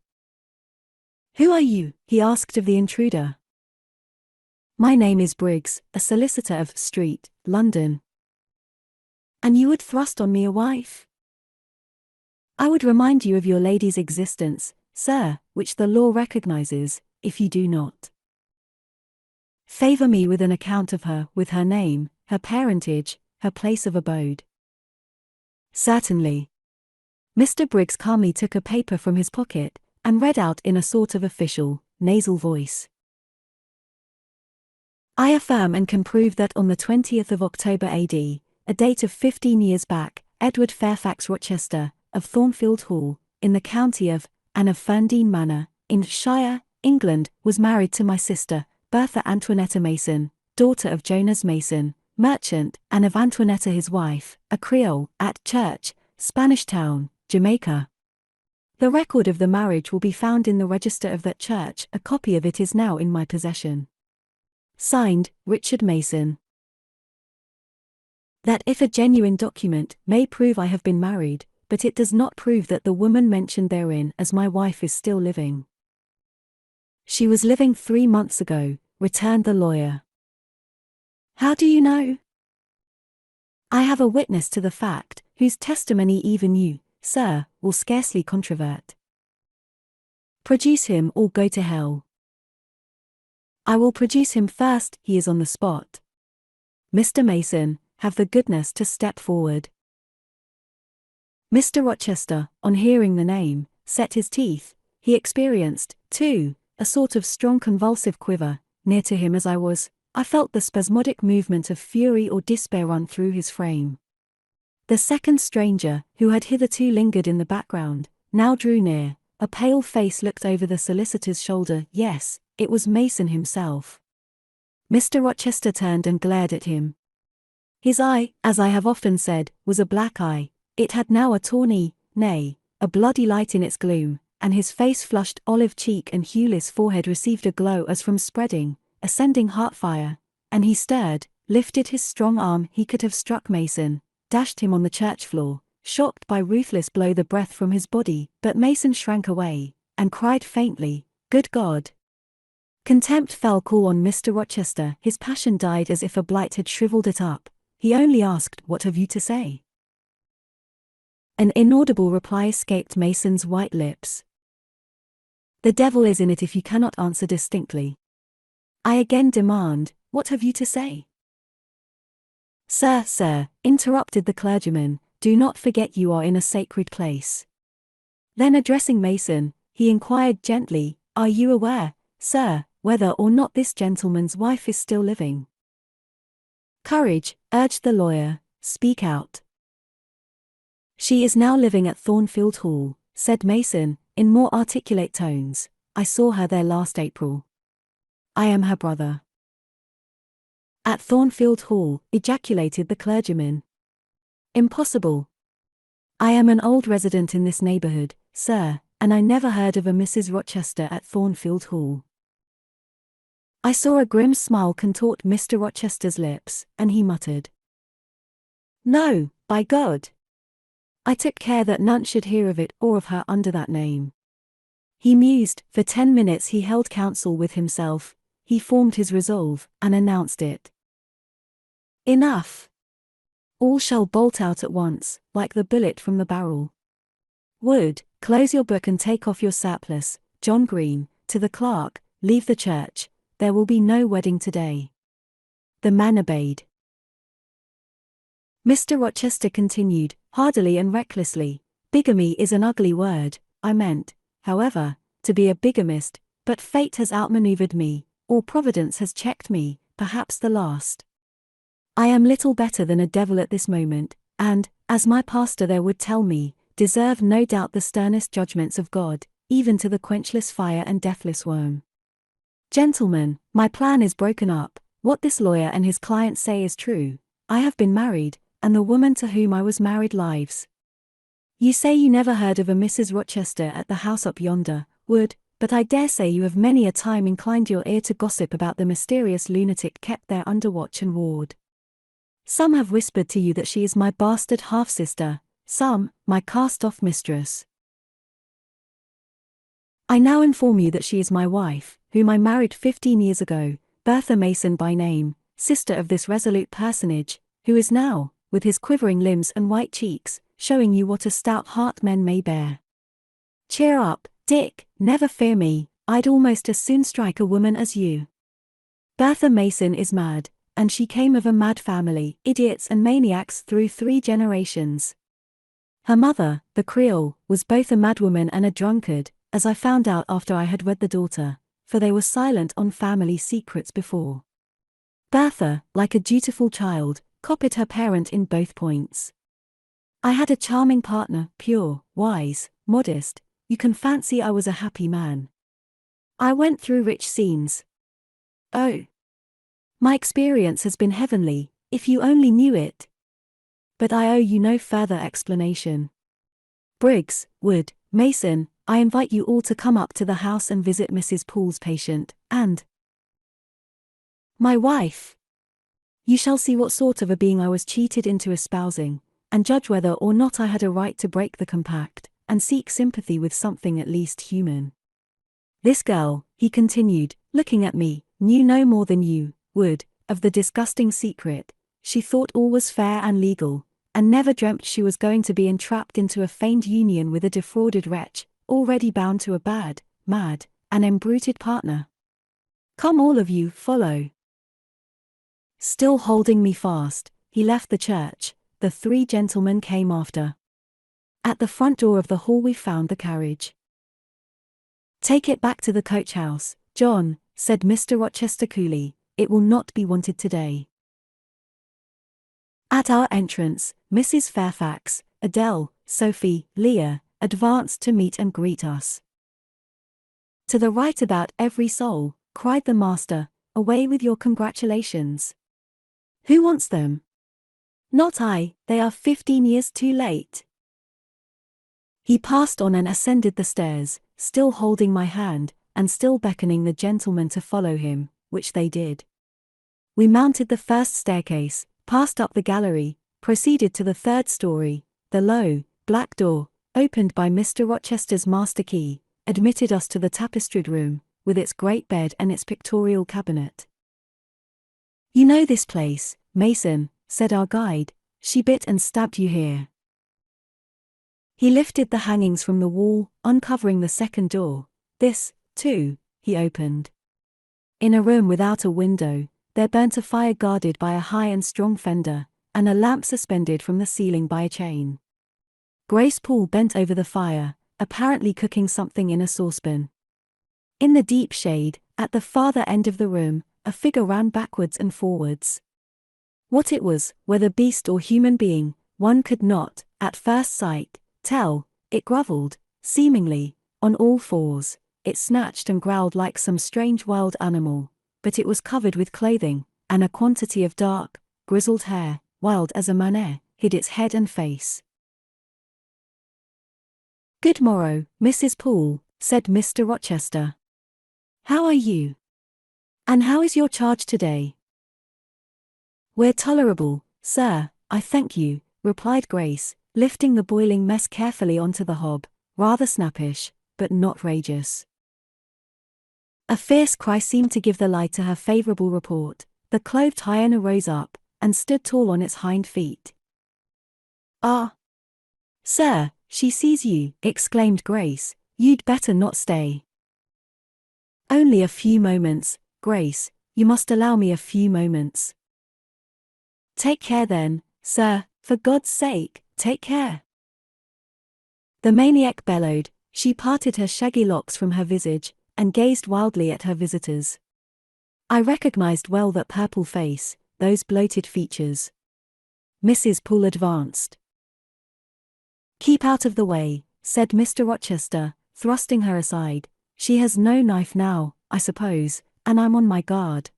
"Who are you?" he asked of the intruder. "My name is Briggs, a solicitor of Street, London." "And you would thrust on me a wife?" "I would remind you of your lady's existence, sir, which the law recognizes, if you do not. Favor me with an account of her, with her name, her parentage, her place of abode." "Certainly." Mr. Briggs calmly took a paper from his pocket, and read out in a sort of official, nasal voice. I affirm and can prove that on the 20th of October AD, a date of 15 years back, Edward Fairfax Rochester, of Thornfield Hall, in the county of, and of Ferndean Manor, in Shire, England, was married to my sister, Bertha Antoinetta Mason, daughter of Jonas Mason, merchant, and of Antoinetta his wife, a Creole, at Church, Spanish Town, Jamaica. The record of the marriage will be found in the register of that church. A copy of it is now in my possession. Signed, Richard Mason. That if a genuine document may prove I have been married, but it does not prove that the woman mentioned therein as my wife is still living. She was living 3 months ago, returned the lawyer. How do you know? I have a witness to the fact, whose testimony even you, sir, will scarcely controvert. Produce him or go to hell. I will produce him first. He is on the spot. Mr. Mason, have the goodness to step forward. Mr. Rochester, on hearing the name, set his teeth. He experienced, too, a sort of strong convulsive quiver. Near to him as I was, I felt the spasmodic movement of fury or despair run through his frame. The second stranger, who had hitherto lingered in the background, now drew near. A pale face looked over the solicitor's shoulder. Yes, it was Mason himself. Mr. Rochester turned and glared at him. His eye, as I have often said, was a black eye. It had now a tawny, nay, a bloody light in its gloom, and his face flushed olive cheek and hueless forehead received a glow as from spreading, ascending heart fire, and he stirred, lifted his strong arm. He could have struck Mason, dashed him on the church floor, shocked by ruthless blow the breath from his body, but Mason shrank away, and cried faintly, "Good God!" Contempt fell cool on Mr. Rochester. His passion died as if a blight had shriveled it up. He only asked, "What have you to say?" An inaudible reply escaped Mason's white lips. "The devil is in it if you cannot answer distinctly. I again demand, what have you to say?" Sir, interrupted the clergyman, "do not forget you are in a sacred place." Then addressing Mason, he inquired gently, "Are you aware, sir, whether or not this gentleman's wife is still living?" "Courage," urged the lawyer, "speak out." "She is now living at Thornfield Hall," said Mason, in more articulate tones. "I saw her there last April. I am her brother." "At Thornfield Hall," ejaculated the clergyman. "Impossible. I am an old resident in this neighborhood, sir, and I never heard of a Mrs. Rochester at Thornfield Hall." I saw a grim smile contort Mr. Rochester's lips, and he muttered, "No, by God! I took care that none should hear of it or of her under that name." He mused. For 10 minutes he held counsel with himself. He formed his resolve, and announced it. "Enough! All shall bolt out at once, like the bullet from the barrel. Wood, close your book and take off your surplice. John Green, to the clerk, leave the church. There will be no wedding today." The man obeyed. Mr. Rochester continued, hardily and recklessly, "Bigamy is an ugly word. I meant, however, to be a bigamist, but fate has outmaneuvered me, or Providence has checked me, perhaps the last. I am little better than a devil at this moment, and, as my pastor there would tell me, deserve no doubt the sternest judgments of God, even to the quenchless fire and deathless worm. Gentlemen, my plan is broken up. What this lawyer and his client say is true. I have been married, and the woman to whom I was married lives. You say you never heard of a Mrs. Rochester at the house up yonder, Wood, but I dare say you have many a time inclined your ear to gossip about the mysterious lunatic kept there under watch and ward. Some have whispered to you that she is my bastard half-sister, some, my cast-off mistress. I now inform you that she is my wife, whom I married 15 years ago, Bertha Mason by name, sister of this resolute personage, who is now, with his quivering limbs and white cheeks, showing you what a stout heart men may bear. Cheer up, Dick, never fear me, I'd almost as soon strike a woman as you. Bertha Mason is mad, and she came of a mad family, idiots and maniacs through 3 generations. Her mother, the Creole, was both a madwoman and a drunkard, as I found out after I had read the daughter, for they were silent on family secrets before. Bertha, like a dutiful child, copied her parent in both points. I had a charming partner, pure, wise, modest. You can fancy I was a happy man. I went through rich scenes. Oh, my experience has been heavenly, if you only knew it. But I owe you no further explanation. Briggs, Wood, Mason, I invite you all to come up to the house and visit Mrs. Poole's patient, and my wife. You shall see what sort of a being I was cheated into espousing, and judge whether or not I had a right to break the compact, and seek sympathy with something at least human. This girl, he continued, looking at me, knew no more than you, Wood, of the disgusting secret. She thought all was fair and legal, and never dreamt she was going to be entrapped into a feigned union with a defrauded wretch, already bound to a bad, mad, and embruted partner. Come all of you, follow. Still holding me fast, he left the church. The three gentlemen came after. At the front door of the hall we found the carriage. Take it back to the coach house, John, said Mr. Rochester coolly. It will not be wanted today. At our entrance, Mrs. Fairfax, Adele, Sophie, Leah, advanced to meet and greet us. To the right about every soul, cried the master, away with your congratulations. Who wants them? Not I, they are 15 years too late. He passed on and ascended the stairs, still holding my hand, and still beckoning the gentlemen to follow him, which they did. We mounted the first staircase, passed up the gallery, proceeded to the third story. The low, black door, opened by Mr. Rochester's master key, admitted us to the tapestried room, with its great bed and its pictorial cabinet. You know this place, Mason, said our guide. She bit and stabbed you here. He lifted the hangings from the wall, uncovering the second door. This, too, he opened. In a room without a window, there burnt a fire guarded by a high and strong fender, and a lamp suspended from the ceiling by a chain. Grace Poole bent over the fire, apparently cooking something in a saucepan. In the deep shade, at the farther end of the room, a figure ran backwards and forwards. What it was, whether beast or human being, one could not, at first sight, tell. It grovelled, seemingly, on all fours. It snatched and growled like some strange wild animal, but it was covered with clothing, and a quantity of dark, grizzled hair, wild as a mane, hid its head and face. Good morrow, Mrs. Poole, said Mr. Rochester. How are you? And how is your charge today? We're tolerable, sir, I thank you, replied Grace, lifting the boiling mess carefully onto the hob, rather snappish, but not rageous. A fierce cry seemed to give the lie to her favourable report. The clothed hyena rose up, and stood tall on its hind feet. Ah! Sir, she sees you, exclaimed Grace. You'd better not stay. Only a few moments, Grace, you must allow me a few moments. Take care then, sir, for God's sake, take care. The maniac bellowed. She parted her shaggy locks from her visage, and gazed wildly at her visitors. I recognized well that purple face, those bloated features. Mrs. Poole advanced. Keep out of the way, said Mr. Rochester, thrusting her aside. She has no knife now, I suppose, and I'm on my guard.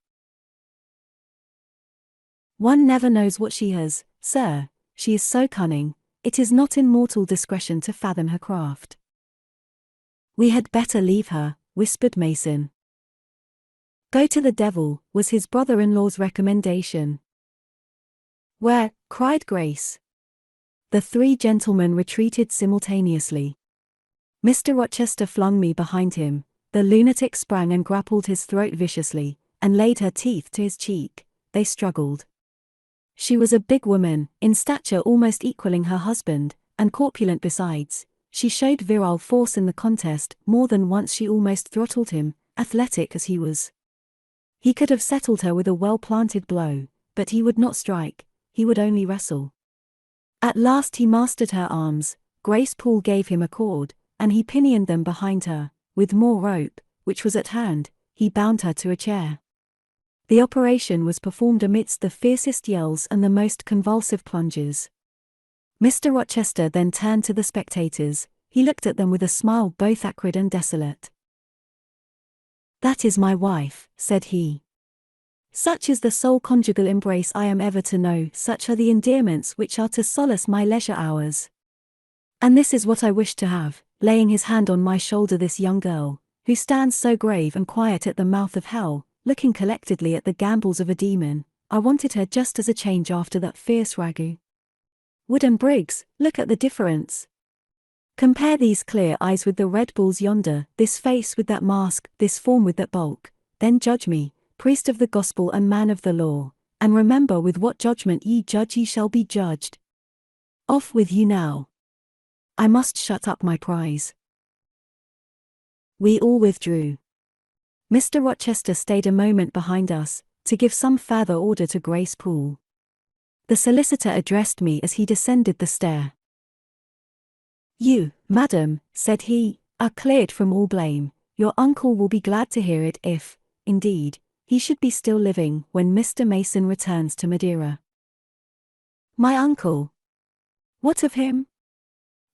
One never knows what she has, sir. She is so cunning, it is not in mortal discretion to fathom her craft. We had better leave her, whispered Mason. Go to the devil, was his brother-in-law's recommendation. Where? Cried Grace. The three gentlemen retreated simultaneously. Mr. Rochester flung me behind him. The lunatic sprang and grappled his throat viciously, and laid her teeth to his cheek. They struggled. She was a big woman, in stature almost equaling her husband, and corpulent besides. She showed virile force in the contest. More than once she almost throttled him, athletic as he was. He could have settled her with a well-planted blow, but he would not strike, he would only wrestle. At last he mastered her arms. Grace Poole gave him a cord, and he pinioned them behind her. With more rope, which was at hand, he bound her to a chair. The operation was performed amidst the fiercest yells and the most convulsive plunges. Mr. Rochester then turned to the spectators. He looked at them with a smile both acrid and desolate. "That is my wife," said he. "Such is the sole conjugal embrace I am ever to know, such are the endearments which are to solace my leisure hours. And this is what I wish to have," laying his hand on my shoulder, "this young girl, who stands so grave and quiet at the mouth of hell, looking collectedly at the gambols of a demon. I wanted her just as a change after that fierce ragout. Wood and Briggs, look at the difference. Compare these clear eyes with the red bulls yonder, this face with that mask, this form with that bulk. Then judge me, priest of the gospel and man of the law, and remember with what judgment ye judge ye shall be judged. Off with you now. I must shut up my prize." We all withdrew. Mr. Rochester stayed a moment behind us, to give some further order to Grace Poole. The solicitor addressed me as he descended the stair. "You, madam," said he, "are cleared from all blame. Your uncle will be glad to hear it if, indeed, he should be still living when Mr. Mason returns to Madeira." "My uncle? What of him?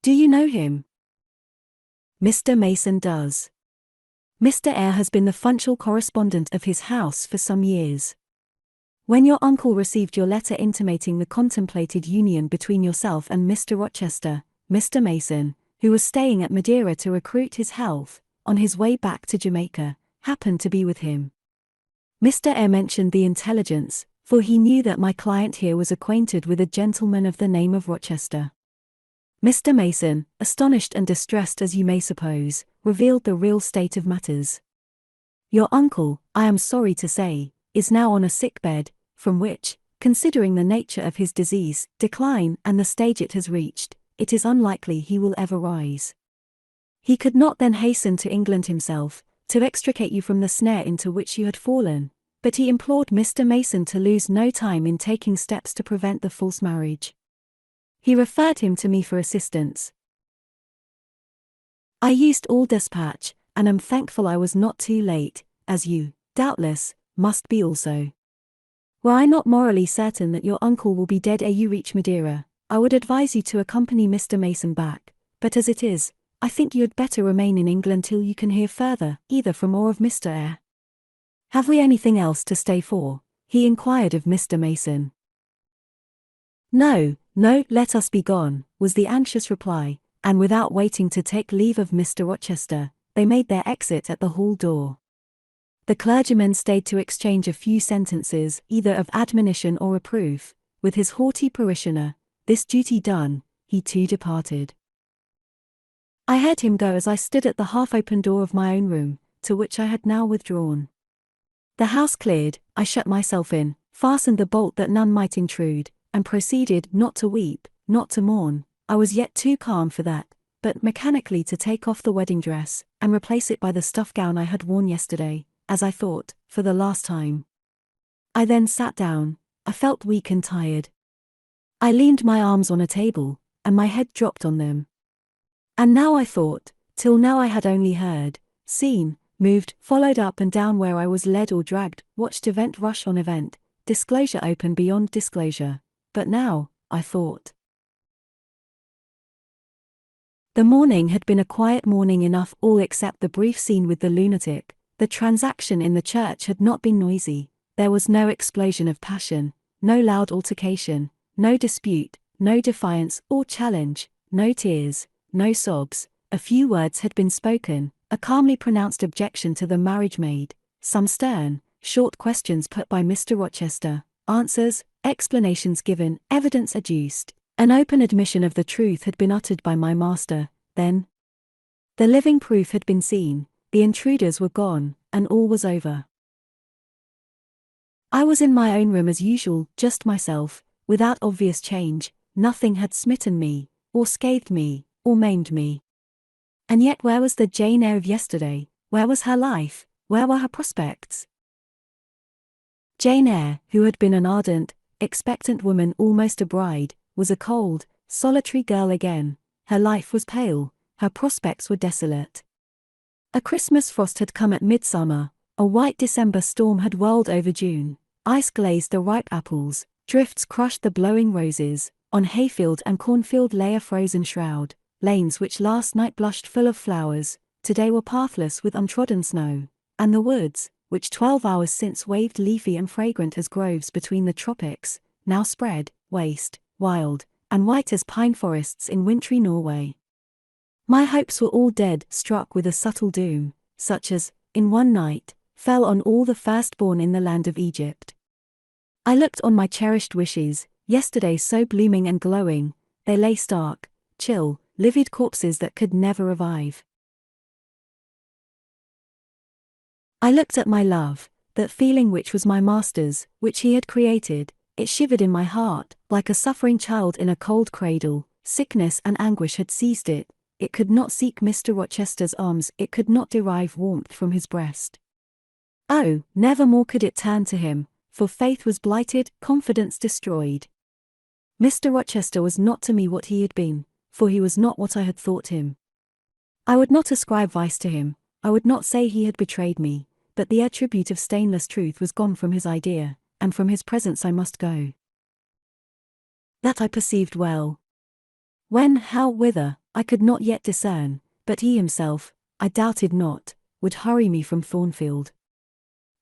Do you know him?" "Mr. Mason does. Mr. Eyre has been the functional correspondent of his house for some years. When your uncle received your letter intimating the contemplated union between yourself and Mr. Rochester, Mr. Mason, who was staying at Madeira to recruit his health, on his way back to Jamaica, happened to be with him. Mr. Eyre mentioned the intelligence, for he knew that my client here was acquainted with a gentleman of the name of Rochester. Mr. Mason, astonished and distressed as you may suppose, revealed the real state of matters. Your uncle, I am sorry to say, is now on a sick bed, from which, considering the nature of his disease, decline, and the stage it has reached, it is unlikely he will ever rise. He could not then hasten to England himself, to extricate you from the snare into which you had fallen, but he implored Mr. Mason to lose no time in taking steps to prevent the false marriage. He referred him to me for assistance. I used all dispatch, and am thankful I was not too late, as you, doubtless, must be also. Were I not morally certain that your uncle will be dead ere you reach Madeira, I would advise you to accompany Mr. Mason back, but as it is, I think you had better remain in England till you can hear further, either from or of Mr. Eyre. Have we anything else to stay for? He inquired of Mr. Mason. No, let us be gone, was the anxious reply, and without waiting to take leave of Mr. Rochester, they made their exit at the hall door. The clergyman stayed to exchange a few sentences, either of admonition or reproof, with his haughty parishioner. This duty done, he too departed. I heard him go as I stood at the half-open door of my own room, to which I had now withdrawn. The house cleared, I shut myself in, fastened the bolt that none might intrude, and proceeded not to weep, not to mourn. I was yet too calm for that, but mechanically to take off the wedding dress, and replace it by the stuff gown I had worn yesterday, as I thought, for the last time. I then sat down. I felt weak and tired. I leaned my arms on a table, and my head dropped on them. And now I thought, till now I had only heard, seen, moved, followed up and down where I was led or dragged, watched event rush on event, disclosure open beyond disclosure. But now, I thought. The morning had been a quiet morning enough, all except the brief scene with the lunatic. The transaction in the church had not been noisy. There was no explosion of passion, no loud altercation, no dispute, no defiance or challenge, no tears, no sobs. A few words had been spoken, a calmly pronounced objection to the marriage made, some stern, short questions put by Mr. Rochester, answers, explanations given, evidence adduced. An open admission of the truth had been uttered by my master. Then the living proof had been seen, the intruders were gone, and all was over. I was in my own room as usual, just myself, without obvious change. Nothing had smitten me, or scathed me, or maimed me. And yet where was the Jane Eyre of yesterday? Where was her life? Where were her prospects? Jane Eyre, who had been an ardent, expectant woman, almost a bride, was a cold, solitary girl again. Her life was pale, her prospects were desolate. A Christmas frost had come at midsummer, a white December storm had whirled over June, ice glazed the ripe apples, drifts crushed the blowing roses, on hayfield and cornfield lay a frozen shroud, lanes which last night blushed full of flowers, today were pathless with untrodden snow, and the woods, which 12 hours since waved leafy and fragrant as groves between the tropics, now spread, waste, wild, and white as pine forests in wintry Norway. My hopes were all dead, struck with a subtle doom, such as, in one night, fell on all the firstborn in the land of Egypt. I looked on my cherished wishes, yesterday so blooming and glowing, they lay stark, chill, livid corpses that could never revive. I looked at my love, that feeling which was my master's, which he had created, it shivered in my heart, like a suffering child in a cold cradle, sickness and anguish had seized it, it could not seek Mr. Rochester's arms, it could not derive warmth from his breast. Oh, never more could it turn to him, for faith was blighted, confidence destroyed. Mr. Rochester was not to me what he had been, for he was not what I had thought him. I would not ascribe vice to him, I would not say he had betrayed me, but the attribute of stainless truth was gone from his idea, and from his presence I must go. That I perceived well. When, how, whither, I could not yet discern, but he himself, I doubted not, would hurry me from Thornfield.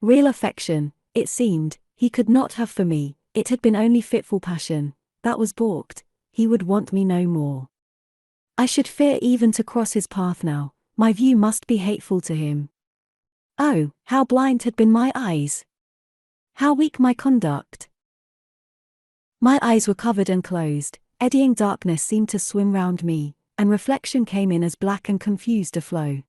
Real affection, it seemed, he could not have for me, it had been only fitful passion, that was balked, he would want me no more. I should fear even to cross his path now, my view must be hateful to him. Oh, how blind had been my eyes! How weak my conduct! My eyes were covered and closed, eddying darkness seemed to swim round me, and reflection came in as black and confused a flow.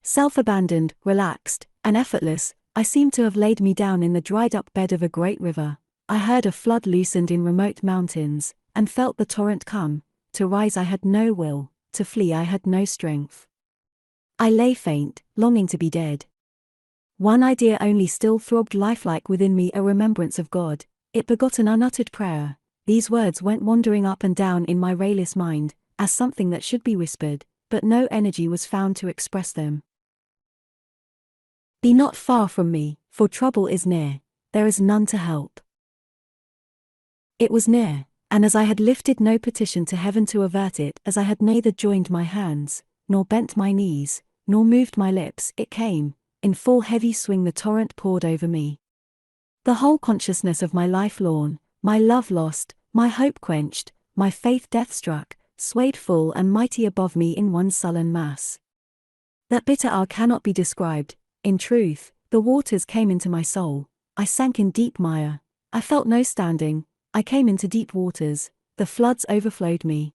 Self-abandoned, relaxed, and effortless, I seemed to have laid me down in the dried-up bed of a great river. I heard a flood loosened in remote mountains, and felt the torrent come. To rise I had no will, to flee I had no strength. I lay faint, longing to be dead. One idea only still throbbed lifelike within me, a remembrance of God. It begot an unuttered prayer. These words went wandering up and down in my rayless mind, as something that should be whispered, but no energy was found to express them. Be not far from me, for trouble is near, there is none to help. It was near, and as I had lifted no petition to heaven to avert it, as I had neither joined my hands, nor bent my knees, nor moved my lips, it came, in full heavy swing the torrent poured over me. The whole consciousness of my life lorn, my love lost, my hope quenched, my faith death-struck, swayed full and mighty above me in one sullen mass. That bitter hour cannot be described. In truth, the waters came into my soul, I sank in deep mire, I felt no standing, I came into deep waters, the floods overflowed me.